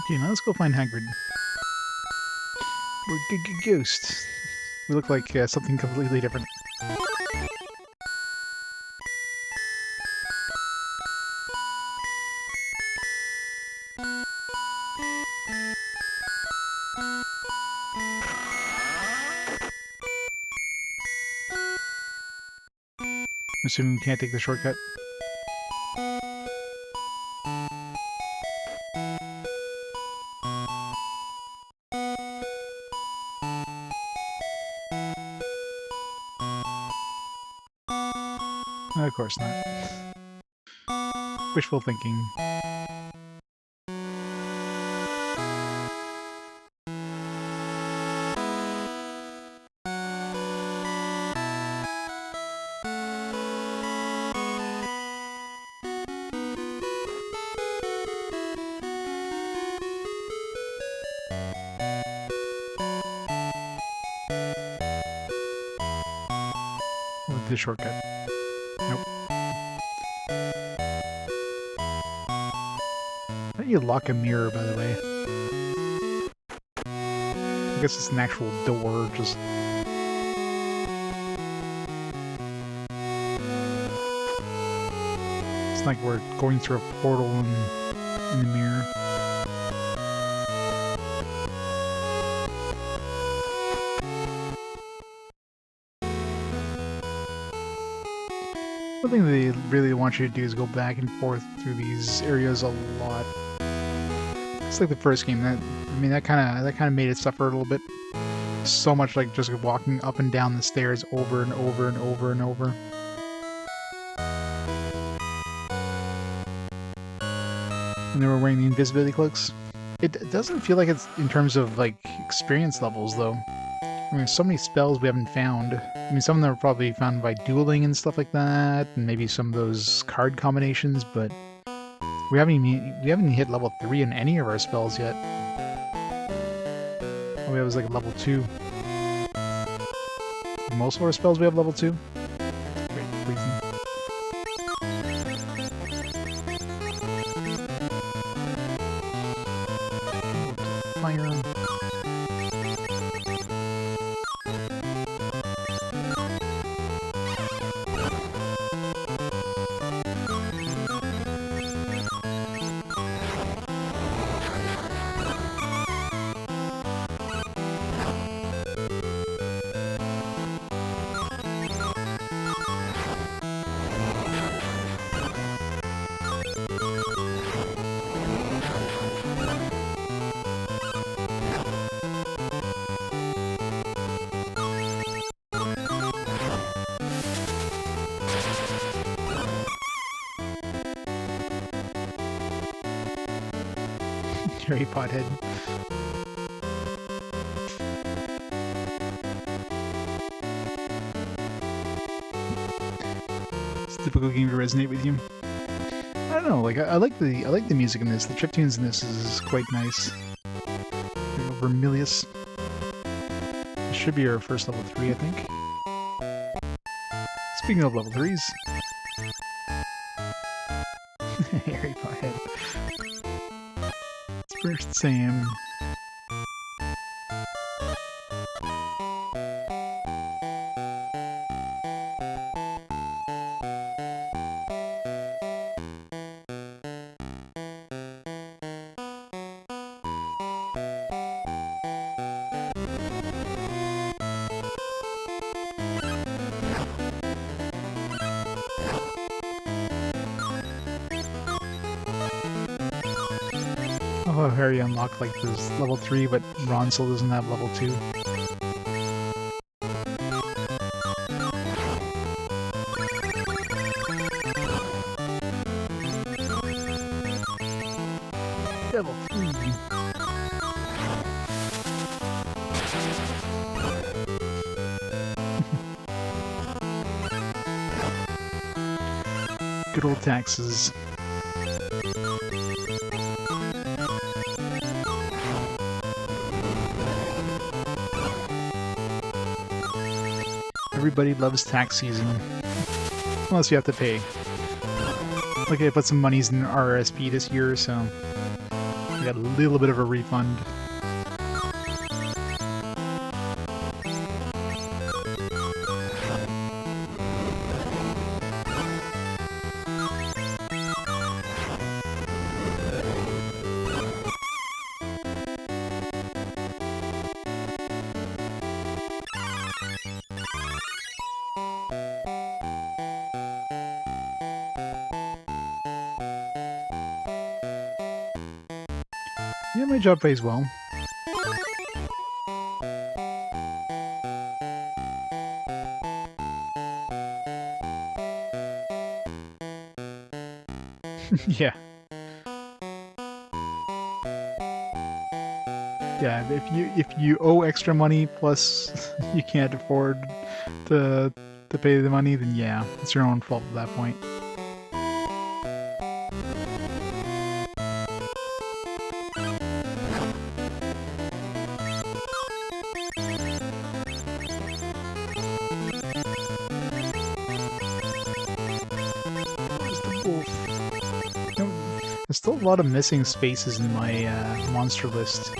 Okay, now let's go find Hagrid. We're ghosts. We look like something completely different. Assuming we can't take the shortcut. Of course not. Wishful thinking. With the shortcut. Nope. How do you lock a mirror, by the way? I guess it's an actual door, just... It's like we're going through a portal in the mirror. One thing they really want you to do is go back and forth through these areas a lot. It's like the first game. That kind of made it suffer a little bit. So much like just walking up and down the stairs over and over and over and over. And they were wearing the invisibility cloaks. It doesn't feel like it's in terms of like experience levels though. I mean, so many spells we haven't found. I mean, some of them are probably found by dueling and stuff like that, and maybe some of those card combinations, but we haven't even hit level 3 in any of our spells yet. All we have is like level 2. Most of our spells we have level 2. Great, freezing. Fire. Harry Pothead. It's a typical game to resonate with you. I don't know, like I like the music in this. The chiptunes in this is quite nice. Vermilious. This should be our first level 3, I think. Speaking of level 3s. Harry Pothead. First Sam. Oh, Harry unlocked like this level 3, but Ron still doesn't have level 2. Level 3. Good old taxes. Everybody loves tax season. Unless you have to pay. Okay, I put some monies in RRSP this year, so I got a little bit of a refund. Yeah, my job pays well. Yeah. Yeah, if you owe extra money plus you can't afford to pay the money, then yeah, it's your own fault at that point. There's still a lot of missing spaces in my monster list.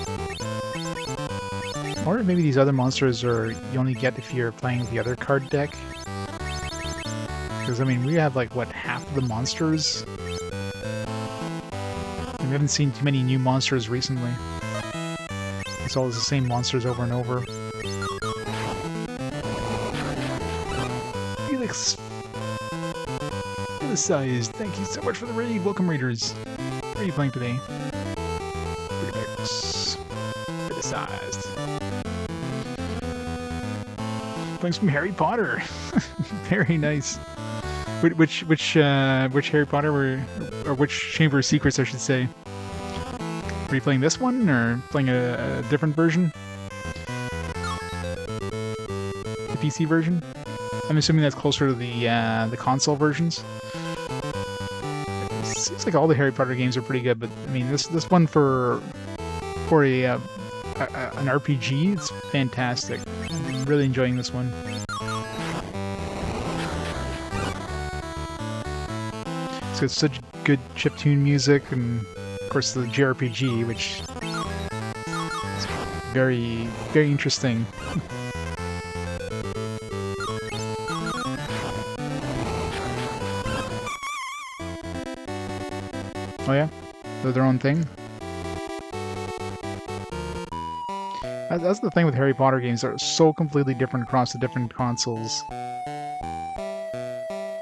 Or maybe these other monsters are you only get if you're playing the other card deck. Because I mean, we have like what, half of the monsters? And we haven't seen too many new monsters recently. It's always the same monsters over and over. Felix! Felix, thank you so much for the raid. Welcome, raiders. What are you playing today? Felix. Felix. Playing some Harry Potter. Very nice. Which Harry Potter or which Chamber of Secrets, I should say. Are you playing this one, or playing a different version? The PC version? I'm assuming that's closer to the console versions. It seems like all the Harry Potter games are pretty good, but I mean this one for an RPG, it's fantastic. I'm really enjoying this one. It's got such good chiptune music, and of course the JRPG, which is very, very interesting. Oh yeah? They're their own thing? That's the thing with Harry Potter games, they're so completely different across the different consoles.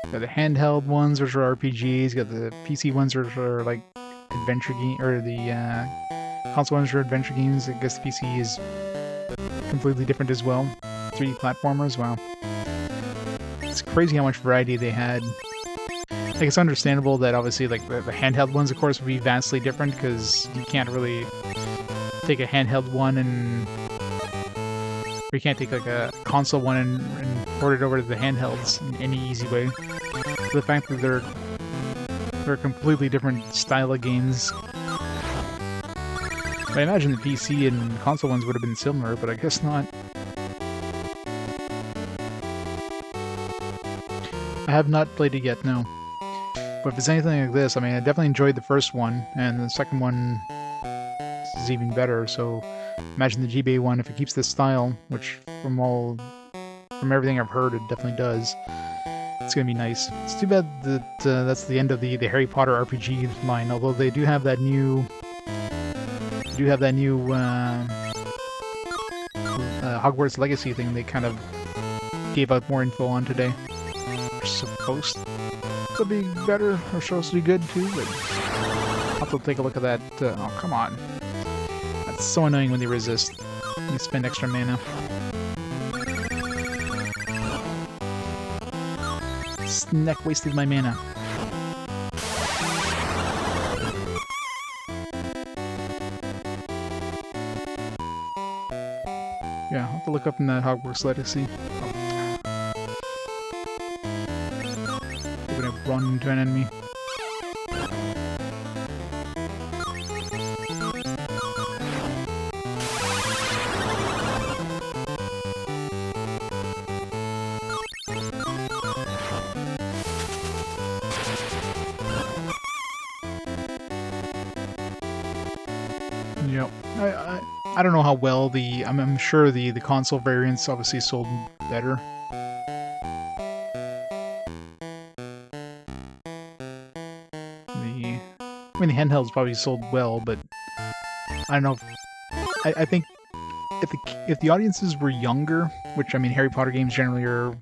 You got the handheld ones, which are RPGs, you got the PC ones, which are like adventure game, or the console ones are adventure games. I guess the PC is completely different as well. 3D platformers, wow. It's crazy how much variety they had. Like, it's understandable that obviously like the handheld ones, of course, would be vastly different, because you can't really take a handheld one and... or you can't take like a console one and port it over to the handhelds in any easy way. The fact that they're a completely different style of games. I imagine the PC and console ones would have been similar, but I guess not. I have not played it yet, no. But if it's anything like this, I mean, I definitely enjoyed the first one, and the second one is even better, so imagine the GBA one, if it keeps this style, which from everything I've heard, it definitely does. It's gonna be nice. It's too bad that that's the end of the Harry Potter RPG line, although they do have that new... Hogwarts Legacy thing they kind of gave out more info on today. They're supposed to be better, or supposed to be good too, but I'll have to take a look at that. Oh, come on. That's so annoying when they resist. You spend extra mana. Snack wasted my mana. Yeah, I'll have to look up in that Hogwarts Legacy. We're gonna run into an enemy. Yep. I don't know how well I'm sure the console variants obviously sold better. I mean, the handhelds probably sold well, but I don't know. I think if the audiences were younger, which I mean, Harry Potter games generally are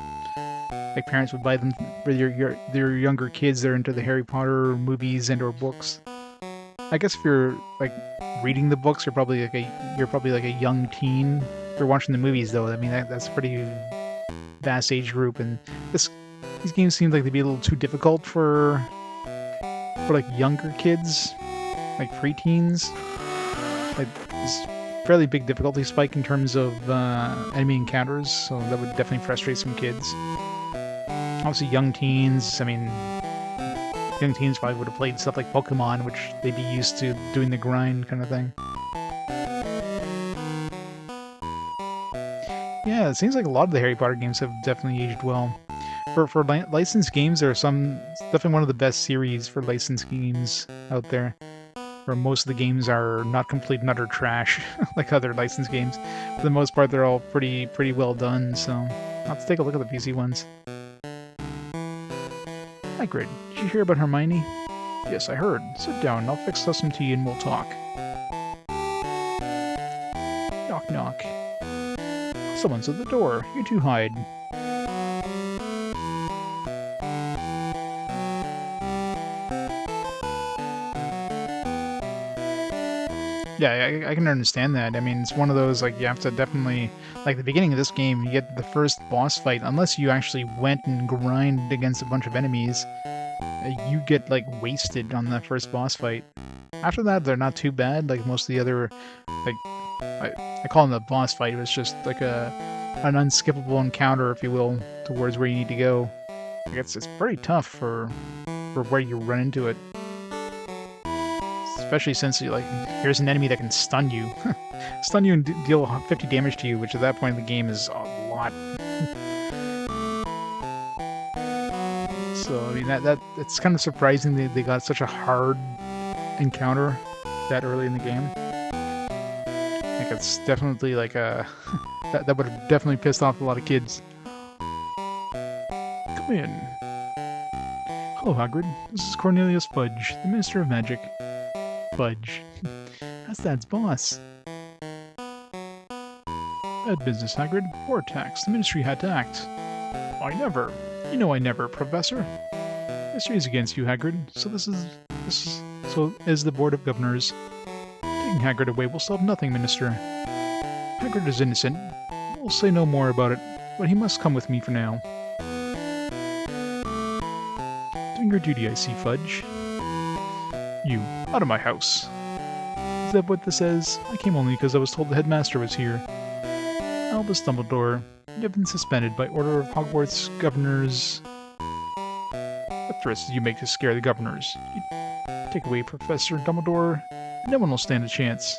like parents would buy them for their younger kids. They're into the Harry Potter movies and/or books. I guess if you're like reading the books, you're probably like a young teen. If you're watching the movies, though, I mean that's a pretty vast age group, and these games seem like they'd be a little too difficult for like younger kids, like preteens. Like there's fairly big difficulty spike in terms of enemy encounters, so that would definitely frustrate some kids. Obviously, young teens. I mean, young teens probably would have played stuff like Pokemon, which they'd be used to doing the grind kind of thing. Yeah, it seems like a lot of the Harry Potter games have definitely aged well. For licensed games, there are definitely one of the best series for licensed games out there, where most of the games are not complete and utter trash like other licensed games. For the most part, they're all pretty well done. So let's take a look at the PC ones. Hi, Grid. Did you hear about Hermione? Yes, I heard. Sit down. I'll fix us some tea and we'll talk. Knock, knock. Someone's at the door. You two hide. Yeah, I can understand that. I mean, it's one of those, like, you have to definitely... Like, the beginning of this game, you get the first boss fight, unless you actually went and grinded against a bunch of enemies, you get, like, wasted on that first boss fight. After that, they're not too bad. Like most of the other, like I call them the boss fight. It was just like an unskippable encounter, if you will, towards where you need to go. I guess it's pretty tough for where you run into it. Especially since you here's an enemy that can stun you. Stun you and deal 50 damage to you, which at that point in the game is a lot. So I mean it's kind of surprising they got such a hard encounter that early in the game. Like it's definitely like a that would have definitely pissed off a lot of kids. Come in. Hello, Hagrid. This is Cornelius Fudge, the Minister of Magic. Fudge. That's Dad's boss. Bad business, Hagrid. War tax. The Ministry had to act. I never. You know I never, Professor. Ministry is against you, Hagrid. So so is the Board of Governors. Taking Hagrid away will solve nothing, Minister. Hagrid is innocent. We'll say no more about it, but he must come with me for now. Doing your duty, I see, Fudge. You, out of my house. Is that what this says? I came only because I was told the headmaster was here. Albus Dumbledore, you have been suspended by order of Hogwarts governors. What threats did you make to scare the governors? You take away Professor Dumbledore, and no one will stand a chance.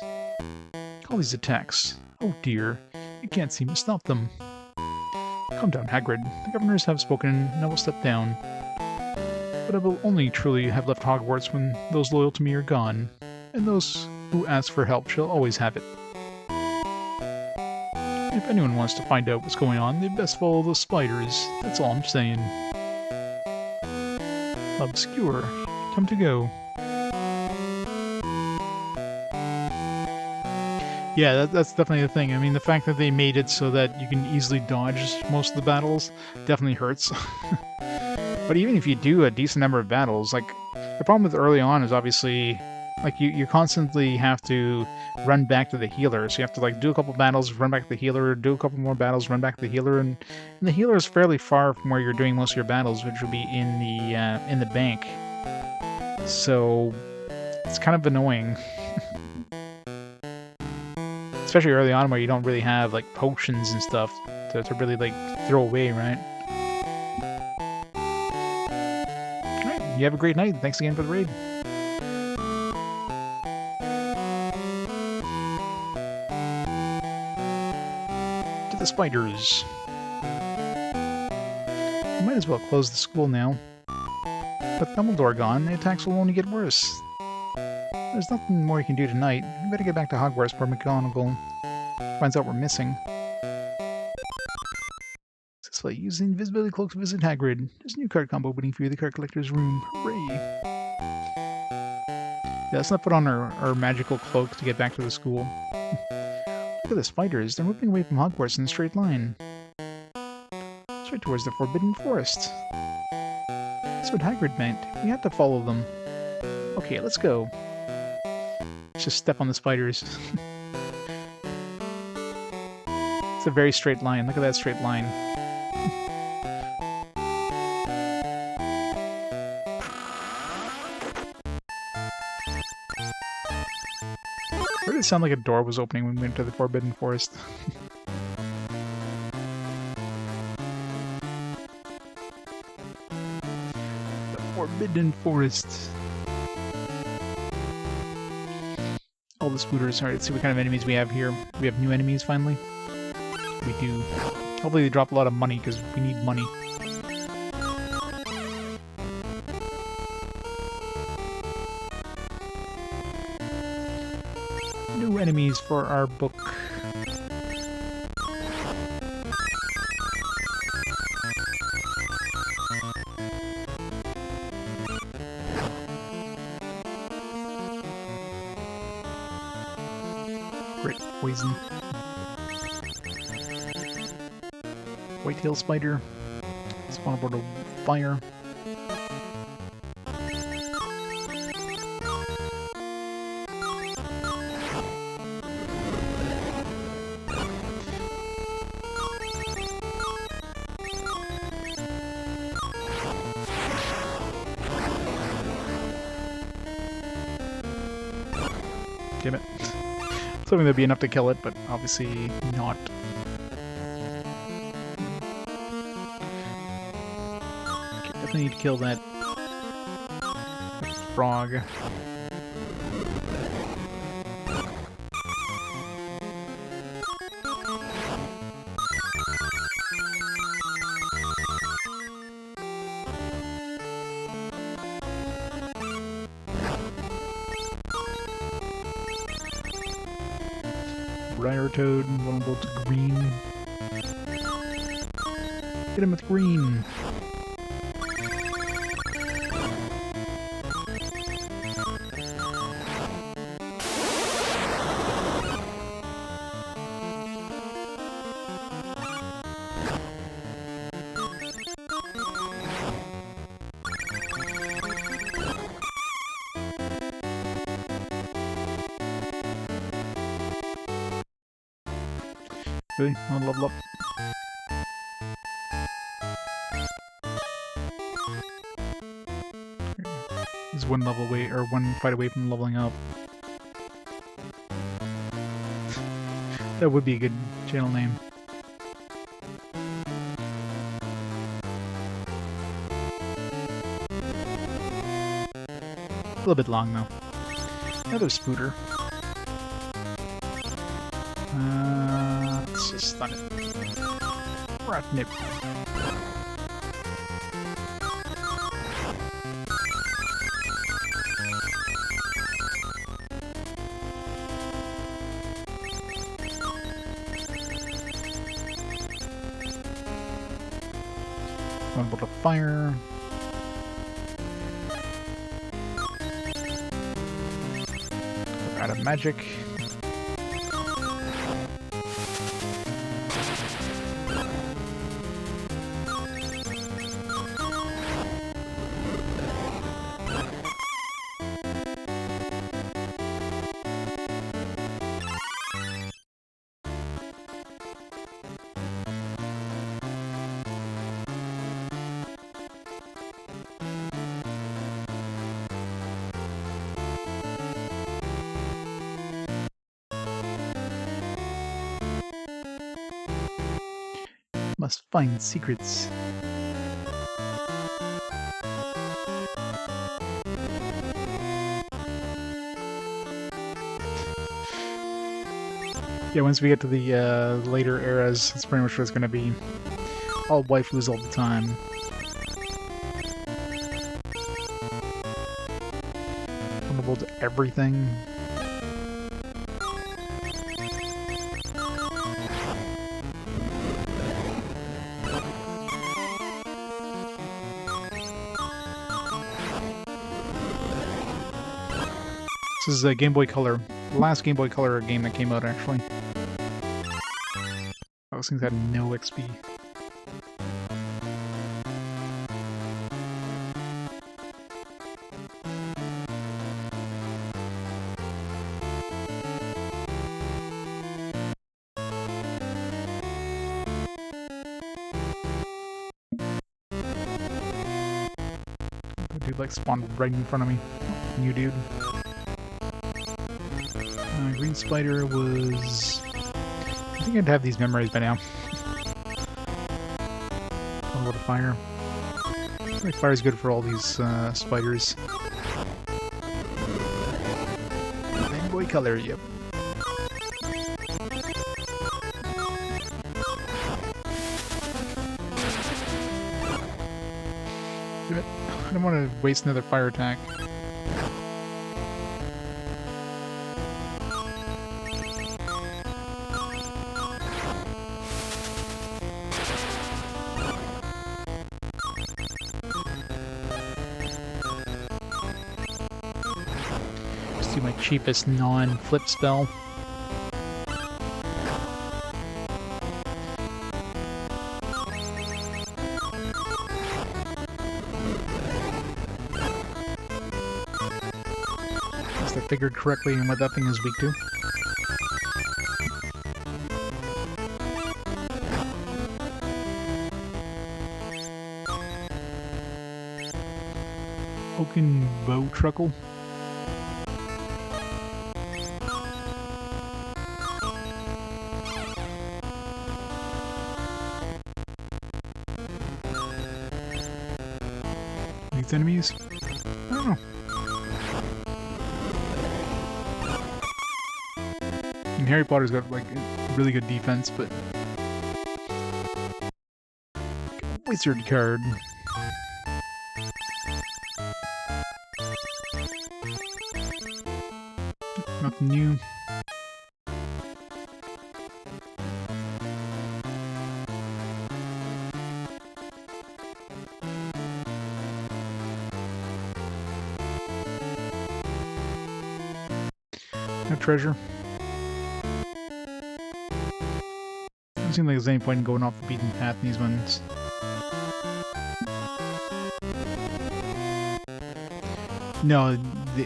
All these attacks. Oh dear, you can't seem to stop them. Calm down, Hagrid. The governors have spoken, and I will step down. But I will only truly have left Hogwarts when those loyal to me are gone, and those who ask for help shall always have it. If anyone wants to find out what's going on, they'd best follow the spiders. That's all I'm saying. Obscure. Time to go. Yeah, that's definitely the thing. I mean, the fact that they made it so that you can easily dodge most of the battles definitely hurts. But even if you do a decent number of battles, like, the problem with early on is obviously, like, you constantly have to run back to the healer. So you have to, like, do a couple battles, run back to the healer, do a couple more battles, run back to the healer, and the healer is fairly far from where you're doing most of your battles, which would be in the bank. So it's kind of annoying. Especially early on where you don't really have, like, potions and stuff to really, like, throw away, right? Alright, you have a great night. Thanks again for the raid. To the spiders. You might as well close the school now. With Dumbledore gone, the attacks will only get worse. There's nothing more you can do tonight. You better get back to Hogwarts before McGonagall finds out we're missing. Successfully use the invisibility cloak to visit Hagrid. There's a new card combo waiting for you in the card collector's room. Hooray! Yeah, let's not put on our magical cloak to get back to the school. Look at the spiders. They're moving away from Hogwarts in a straight line. Straight towards the Forbidden Forest. That's what Hagrid meant. We have to follow them. Okay, let's go. Let's just step on the spiders. It's a very straight line. Look at that straight line. Where did it sound like a door was opening when we went to the Forbidden Forest? The Forbidden Forest. All the spooters. Alright, let's see what kind of enemies we have here. We have new enemies finally. We do. Hopefully they drop a lot of money because we need money. New enemies for our book. Great poison. Whitetail spider. Spawn aboard a fire. Damn it. Something that'd be enough to kill it, but obviously not. Okay, definitely need to kill that frog. Briar Toad, vulnerable to green. Hit him with green. Really? I'll level up. He's one level away, or one fight away from leveling up. That would be a good channel name. A little bit long though. Another Spooter. Let's just stun it. Ratnip. One bolt of fire. Out of magic. Must find secrets. Yeah, once we get to the later eras, that's pretty much what it's going to be. All waifus all the time. Vulnerable to everything. This is a Game Boy Color. The last Game Boy Color game that came out, actually. Those things had no XP. The dude like spawned right in front of me. New dude. Green Spider was... I think I'd have these memorized by now. A lot of fire. I think fire's good for all these spiders. Game Boy Color, yep. Damn it. I don't want to waste another fire attack. Do my cheapest non-flip spell. Guess I figured correctly on what that thing is weak to. Oaken Bow Truckle. against enemies? I don't know. And Harry Potter's got like really good defense, but wizard card. Nothing new. No treasure. Doesn't seem like there's any point in going off the beaten path in these ones. No,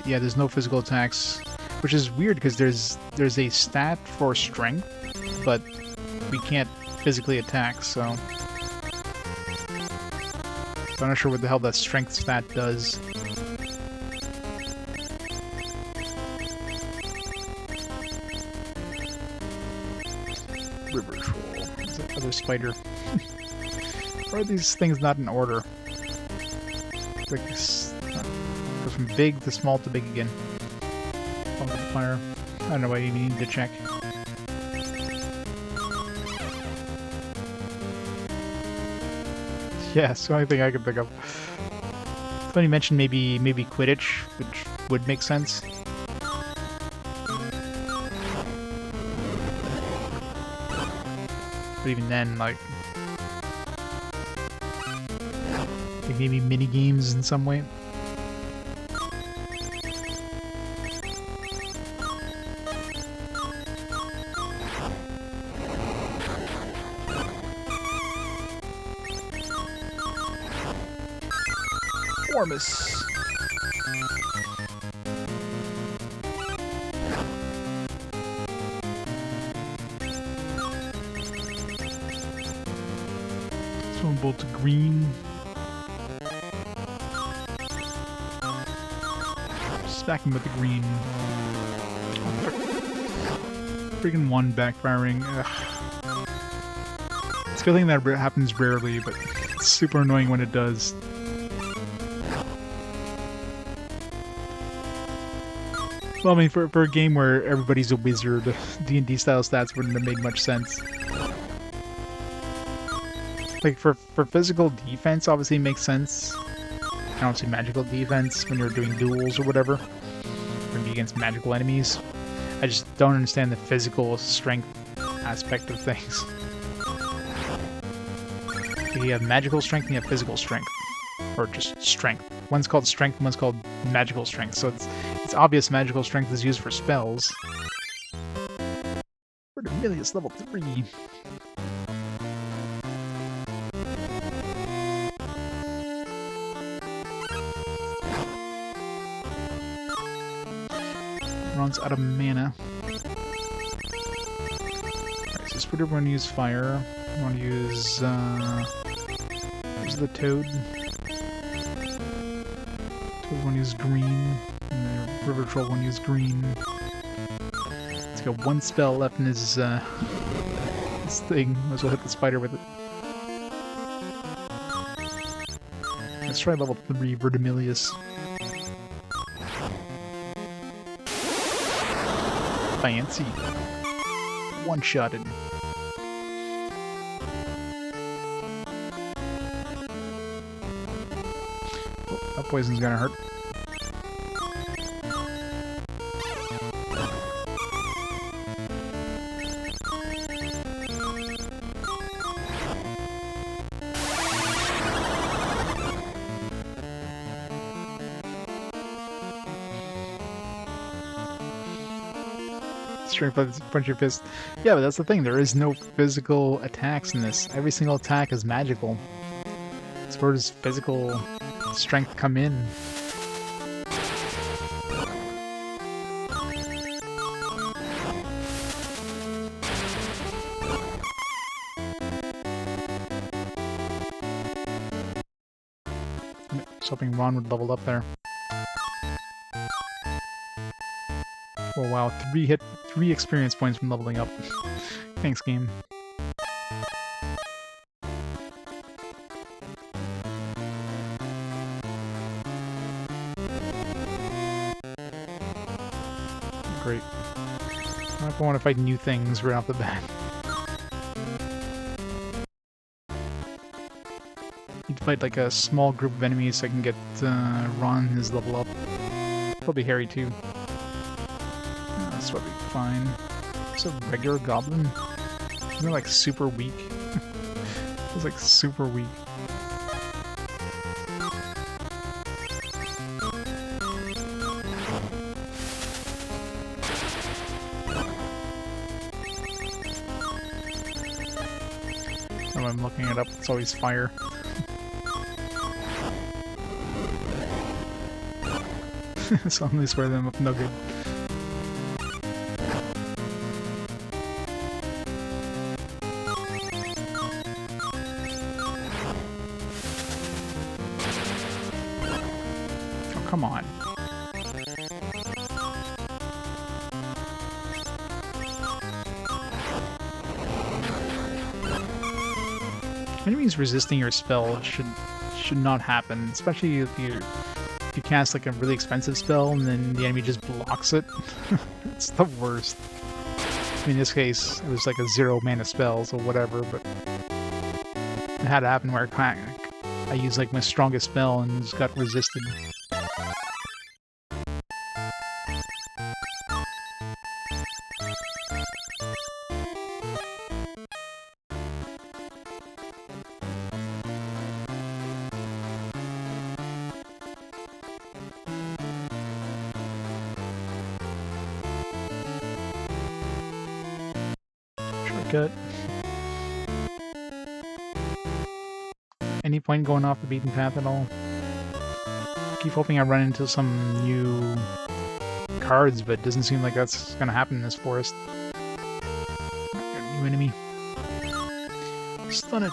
yeah, there's no physical attacks, which is weird because there's a stat for strength, but we can't physically attack, so I'm not sure what the hell that strength stat does. River troll. There's that other spider. Why are these things not in order? Like this, go from big to small to big again. Pump the fire. I don't know why you need to check. Yeah, it's the only thing I can pick up. Funny you mentioned maybe Quidditch, which would make sense. But even then, like maybe mini games in some way. Ormus. One bolt to green. Stacking with the green. Freaking one backfiring. Ugh. It's a good thing that happens rarely, but it's super annoying when it does. Well, I mean, for a game where everybody's a wizard, D&D style stats wouldn't have made much sense. Like, for physical defense, obviously it makes sense. I don't see magical defense when you're doing duels or whatever. Or against magical enemies. I just don't understand the physical strength aspect of things. Like you have magical strength and you have physical strength. Or just strength. One's called strength, one's called magical strength. So it's obvious magical strength is used for spells. Verdimillious level 3. Runs out of mana. Alright, so Splitter want to use fire. Want to use the Toad. Toad want to use green. And the River Troll want to use green. He's got one spell left in his this thing. Might as well hit the spider with it. Let's try level 3 Verdimillious. Fancy. One-shotted. Oh, that poison's gonna hurt. Strength by the punch your fist. Yeah, but that's the thing. There is no physical attacks in this. Every single attack is magical. So where does physical strength come in? I was hoping Ron would level up there. Oh wow, 3 experience points from leveling up. Thanks, game. great. I don't know if I want to fight new things right off the bat. Need to fight like a small group of enemies so I can get Ron his level up. Probably Harry too. That's probably fine. It's a regular goblin. They're like super weak. It's like super weak. When I'm looking it up, it's always fire. So I'm swear them up no good. Oh, come on. Enemies resisting your spell should not happen, especially if you cast like a really expensive spell and then the enemy just blocks it. It's the worst. I mean, in this case, it was like a 0 mana spell, so whatever, but it had to happen where I used like my strongest spell and just got resisted. Shortcut. Any point going off the beaten path at all? Keep hoping I run into some new cards, but it doesn't seem like that's gonna happen in this forest. Got a new enemy. Stun it.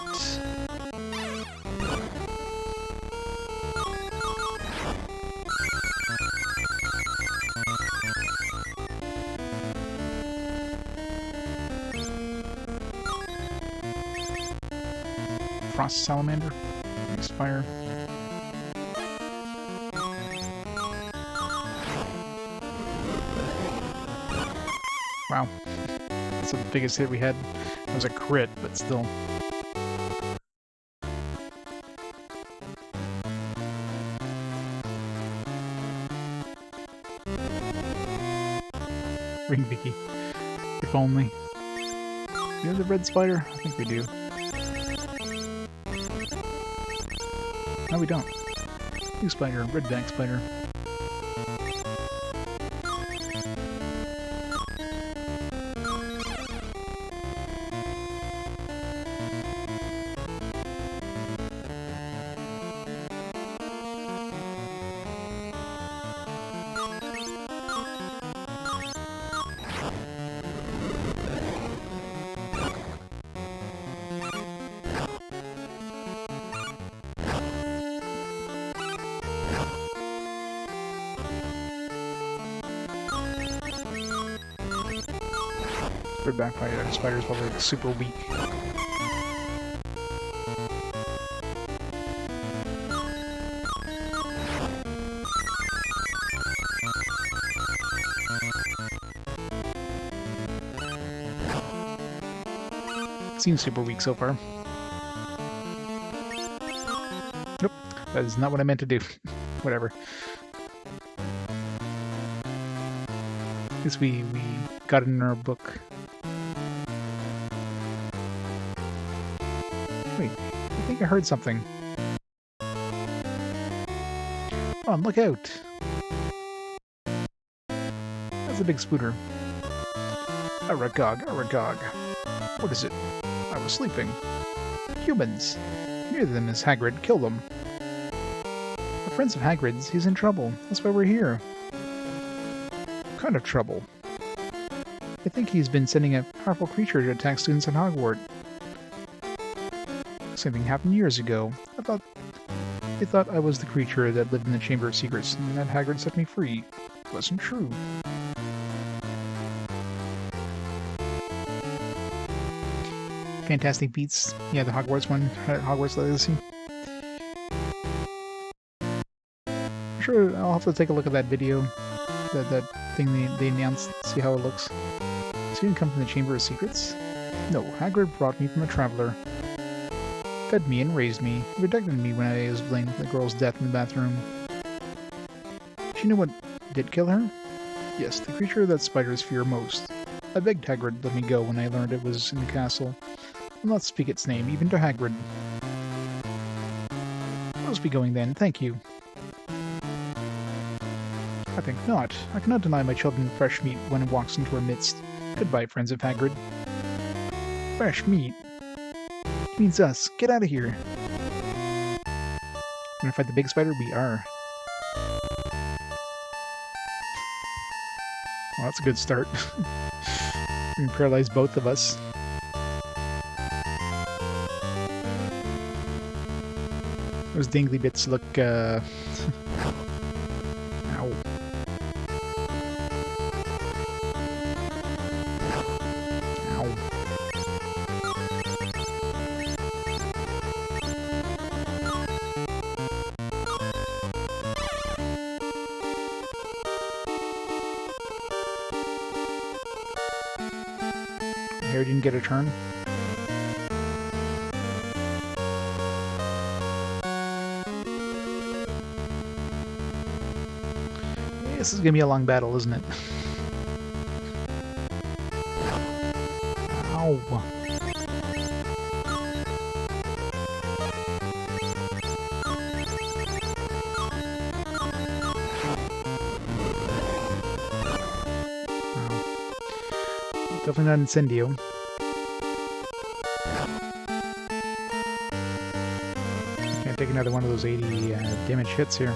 Frost salamander. Expire. Wow. That's the biggest hit we had. It was a crit, but still. Ring Vicky. If only. Do we have the red spider? I think we do. No, we don't. Blue spider, red back spider. Red back spider's probably like super weak. Seems super weak so far. Nope, that is not what I meant to do. Whatever. Guess we got it in our book. Wait, I think I heard something. Oh, look out! That's a big spooter. Aragog, Aragog. What is it? I was sleeping. Humans. Near them is Hagrid. Kill them. The friends of Hagrid's. He's in trouble. That's why we're here. What kind of trouble? I think he's been sending a powerful creature to attack students at Hogwarts. Same thing happened years ago. They thought I was the creature that lived in the Chamber of Secrets, and that Hagrid set me free. It wasn't true. Fantastic Beats. Yeah, the Hogwarts one. Hogwarts Legacy. I'm sure I'll have to take a look at that video. that thing they announced. See how it looks. So you didn't come from the Chamber of Secrets? No, Hagrid brought me from a traveler. Fed me and raised me. He protected me when I was blamed for the girl's death in the bathroom. Do you know what did kill her? Yes, the creature that spiders fear most. I begged Hagrid to let me go when I learned it was in the castle. I'll not speak its name, even to Hagrid. I must be going then, thank you. I think not. I cannot deny my children fresh meat when it walks into our midst. Goodbye, friends of Hagrid. Fresh meat? It means us. Get out of here. Gonna fight the big spider? We are. Well, that's a good start. We can paralyze both of us. Those dingly bits look, Ow. Ow. Harry didn't get a turn. This is gonna be a long battle, isn't it? Ow. Definitely not Incendio. Can't take another one of those 80 damage hits here.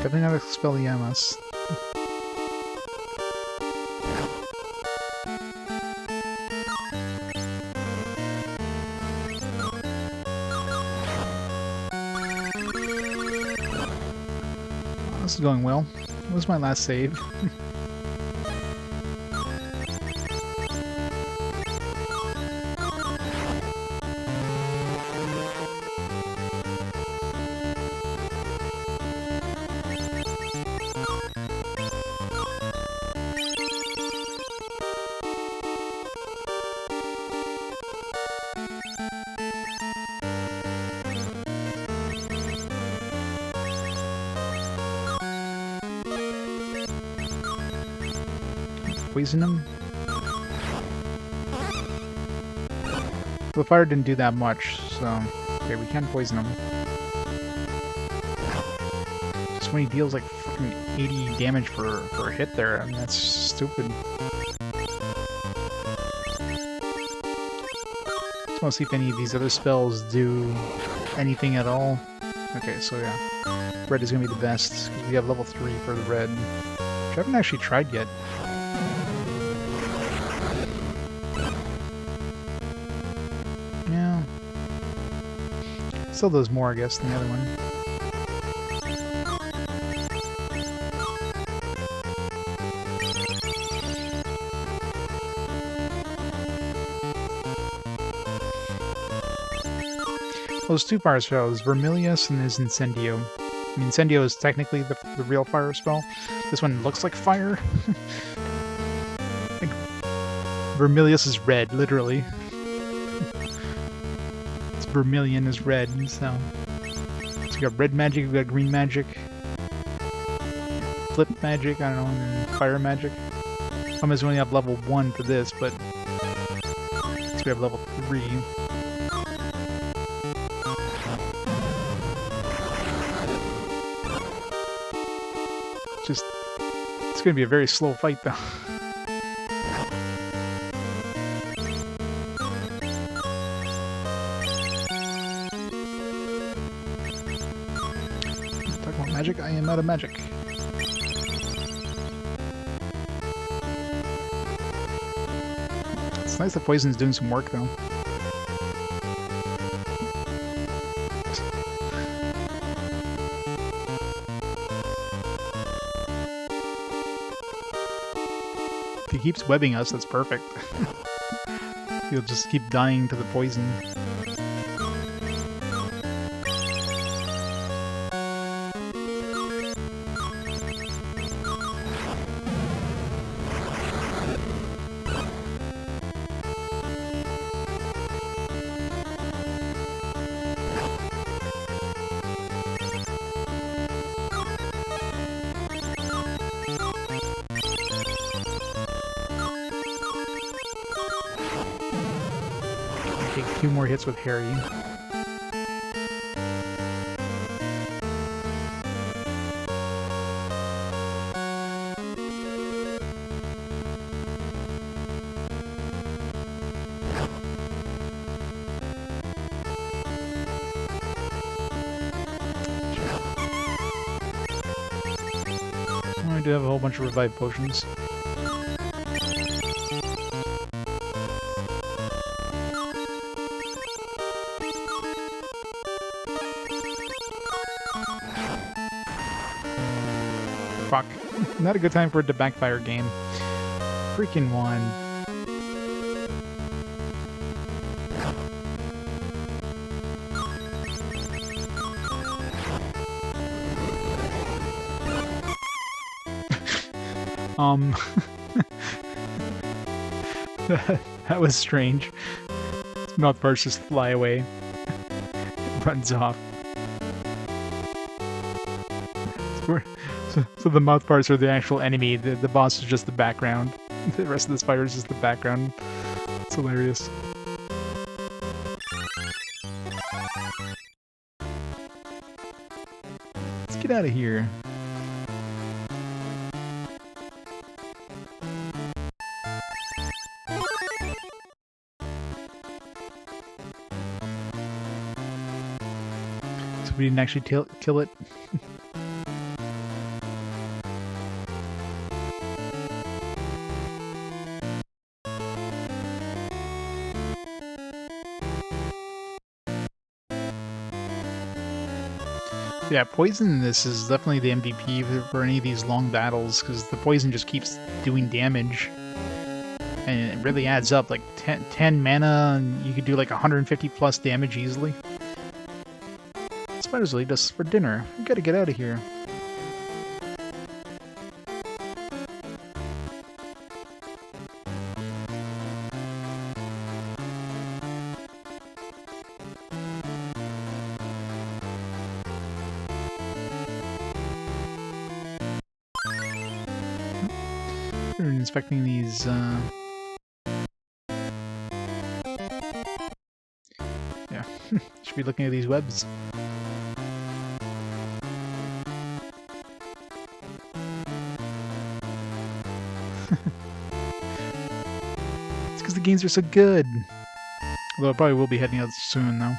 Definitely not Expelliarmus. Oh, this is going well. What was my last save? Poison him? The fire didn't do that much, so... Okay, we can poison him. Just when he deals like fucking 80 damage for a hit there, I mean, that's stupid. Just want to see if any of these other spells do anything at all. Okay, so yeah. Red is going to be the best, because we have level 3 for the red. Which I haven't actually tried yet. Still does more, I guess, than the other one. Well, there's two fire spells, Vermilius and there's Incendio. I mean, Incendio is technically the real fire spell. This one looks like fire. Like, Vermilius is red, literally. Vermilion is red, so we got red magic, we got green magic, flip magic, I don't know, and then fire magic. I must only have level 1 for this, but so we have level 3. It's gonna be a very slow fight though. Magic? I am out of magic. It's nice that poison's doing some work though. If he keeps webbing us, that's perfect. He'll just keep dying to the poison. Take 2 more hits with Harry. I do have a whole bunch of revive potions. Fuck. Not a good time for it to backfire game. Freaking one. That was strange. His mouth parts just fly away. It runs off. So the mouth parts are the actual enemy, the boss is just the background. The rest of this fighter is just the background. It's hilarious. Let's get out of here. So we didn't actually kill it. Yeah, poison in this is definitely the MVP for any of these long battles, because the poison just keeps doing damage. And it really adds up, like 10 mana, and you could do like 150 plus damage easily. Spiders will eat us for dinner. We gotta get out of here. We're inspecting these, yeah, should be looking at these webs. It's because the games are so good. Although I probably will be heading out soon, though.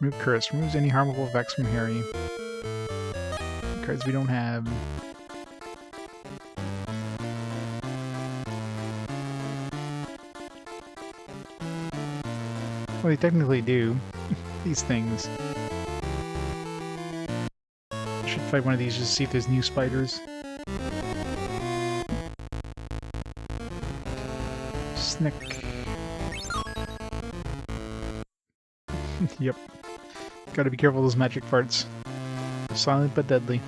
Remove curse. Removes any harmful effects from Harry. Cards we don't have. Well, they technically do. These things. Should fight one of these just to see if there's new spiders. Snick. Yep. Gotta be careful of those magic farts. Silent but deadly.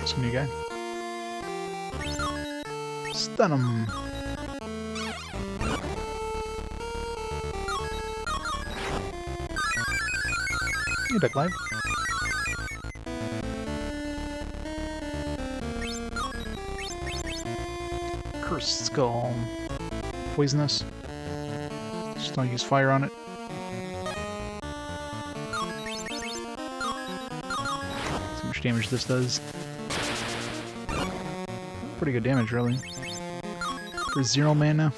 Some new guy. Stun him. You're back live. Cursed skull. poisonous. Just don't use fire on it. See how much damage this does. Pretty good damage, really. For 0 mana.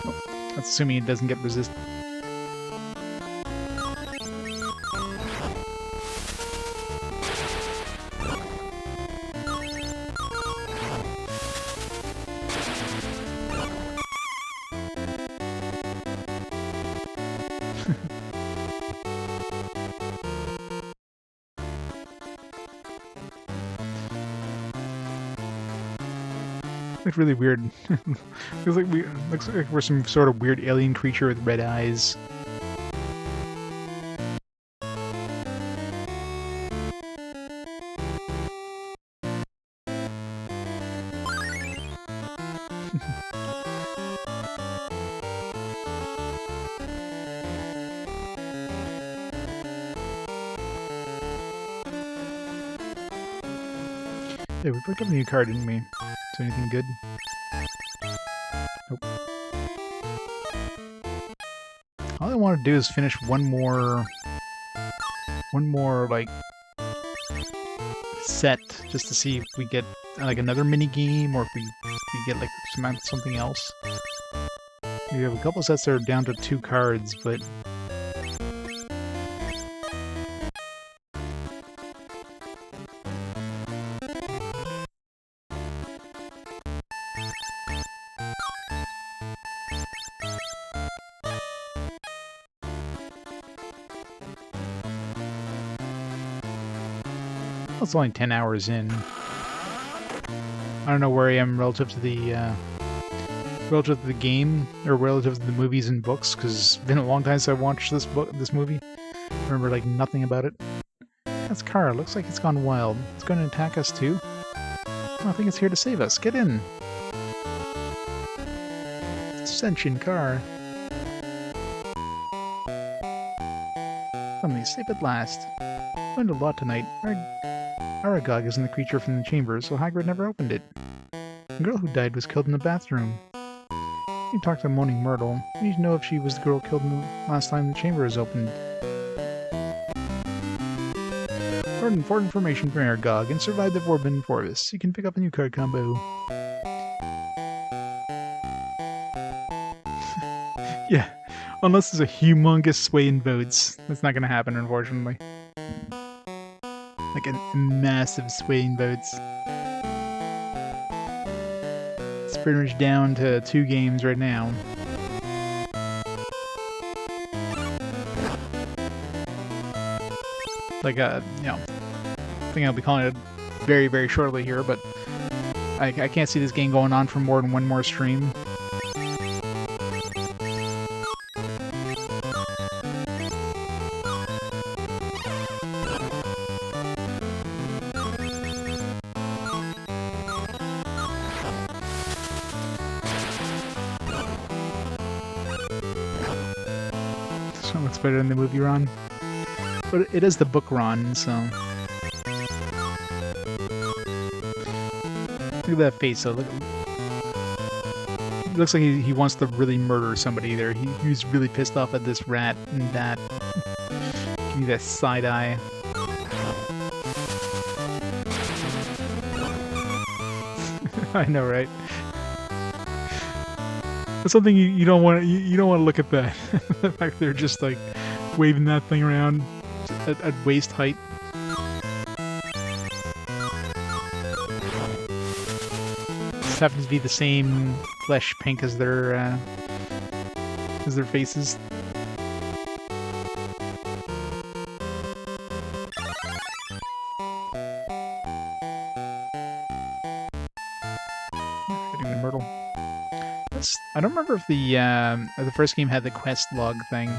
Oh, that's assuming it doesn't get resisted. Looks really weird. Looks like we're some sort of weird alien creature with red eyes. Yeah, we picked up a new card, didn't we? Is there anything good? Nope. All I want to do is finish one more, like, set, just to see if we get, like, another mini-game, or if we get, like, something else. We have a couple sets that are down to 2 cards, but... It's only 10 hours in. I don't know where I am relative to the game, or relative to the movies and books, because it's been a long time since I watched this movie. I remember, like, nothing about it. That's Kara. Looks like it's gone wild. It's going to attack us too. I think it's here to save us. Get in. Ascension car. Finally, safe at last. Learned a lot tonight. Aragog isn't the creature from the chamber, so Hagrid never opened it. The girl who died was killed in the bathroom. You talked to Moaning Myrtle. You need to know if she was the girl killed last time the chamber was opened. Important information from Aragog, and survived the Forbidden Forest. You can pick up a new card combo. Yeah, unless there's a humongous sway in votes. That's not gonna happen, unfortunately. Like a massive sway in votes. It's pretty much down to 2 games right now. Like, you know, I think I'll be calling it very, very shortly here, but I can't see this game going on for more than one more stream. Looks better than the movie run, but it is the book run, so look at that face. So look, it looks like he wants to really murder somebody there. He's really pissed off at this rat and that. Give me that side eye. I know, right? That's something you don't want. You don't want to look at that. The fact they're just like waving that thing around at waist height. This happens to be the same flesh pink as their faces. Hitting the myrtle. I don't remember if the first game had the quest log thing.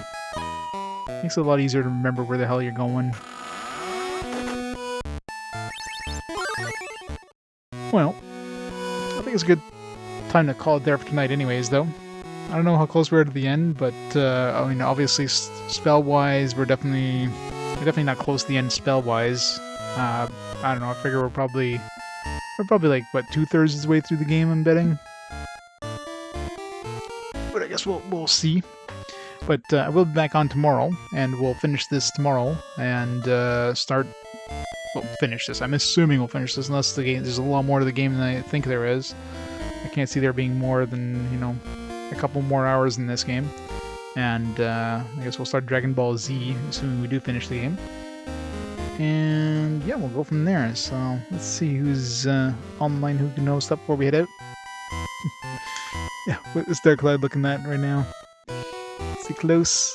Makes it a lot easier to remember where the hell you're going. Well, I think it's a good time to call it there for tonight anyways, though. I don't know how close we are to the end, but I mean, obviously spell-wise, we're definitely not close to the end spell-wise. I don't know, I figure we're probably We're probably like, what, 2/3 of the way through the game, I'm betting. But I guess we'll see. But I will be back on tomorrow, and we'll finish this tomorrow, and start... We'll finish this. I'm assuming we'll finish this, unless there's a lot more to the game than I think there is. I can't see there being more than, you know, a couple more hours in this game. And I guess we'll start Dragon Ball Z, assuming we do finish the game. And yeah, we'll go from there. So let's see who's online, who can host up before we head out. Yeah, what is Dark Cloud looking at right now? Is it close?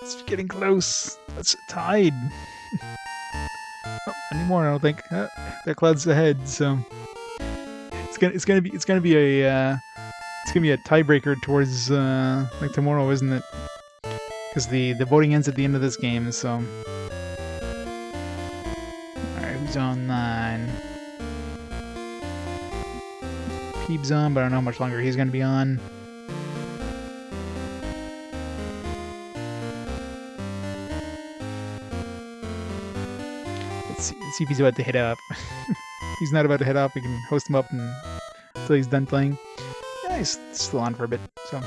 It's getting close. That's tied. Oh, anymore, I don't think. Dark Cloud's ahead, so it's gonna be a tiebreaker towards like tomorrow, isn't it? Because the voting ends at the end of this game, so. Alright, who's online? Peeb's on, but I don't know how much longer he's gonna be on. Let's see if he's about to head up. If he's not about to head up, we can host him up until he's done playing. Yeah, he's still on for a bit, so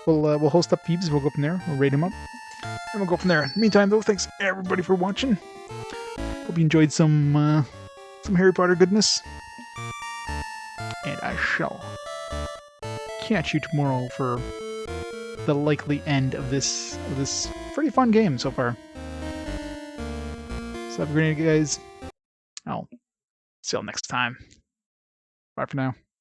we'll host up Peebs. We'll go from there. We'll rate him up, and we'll go from there. In the meantime, though, thanks everybody for watching. Hope you enjoyed some Harry Potter goodness, and I shall catch you tomorrow for the likely end of this pretty fun game so far. So have a great night, guys. I'll see you all next time. Bye for now.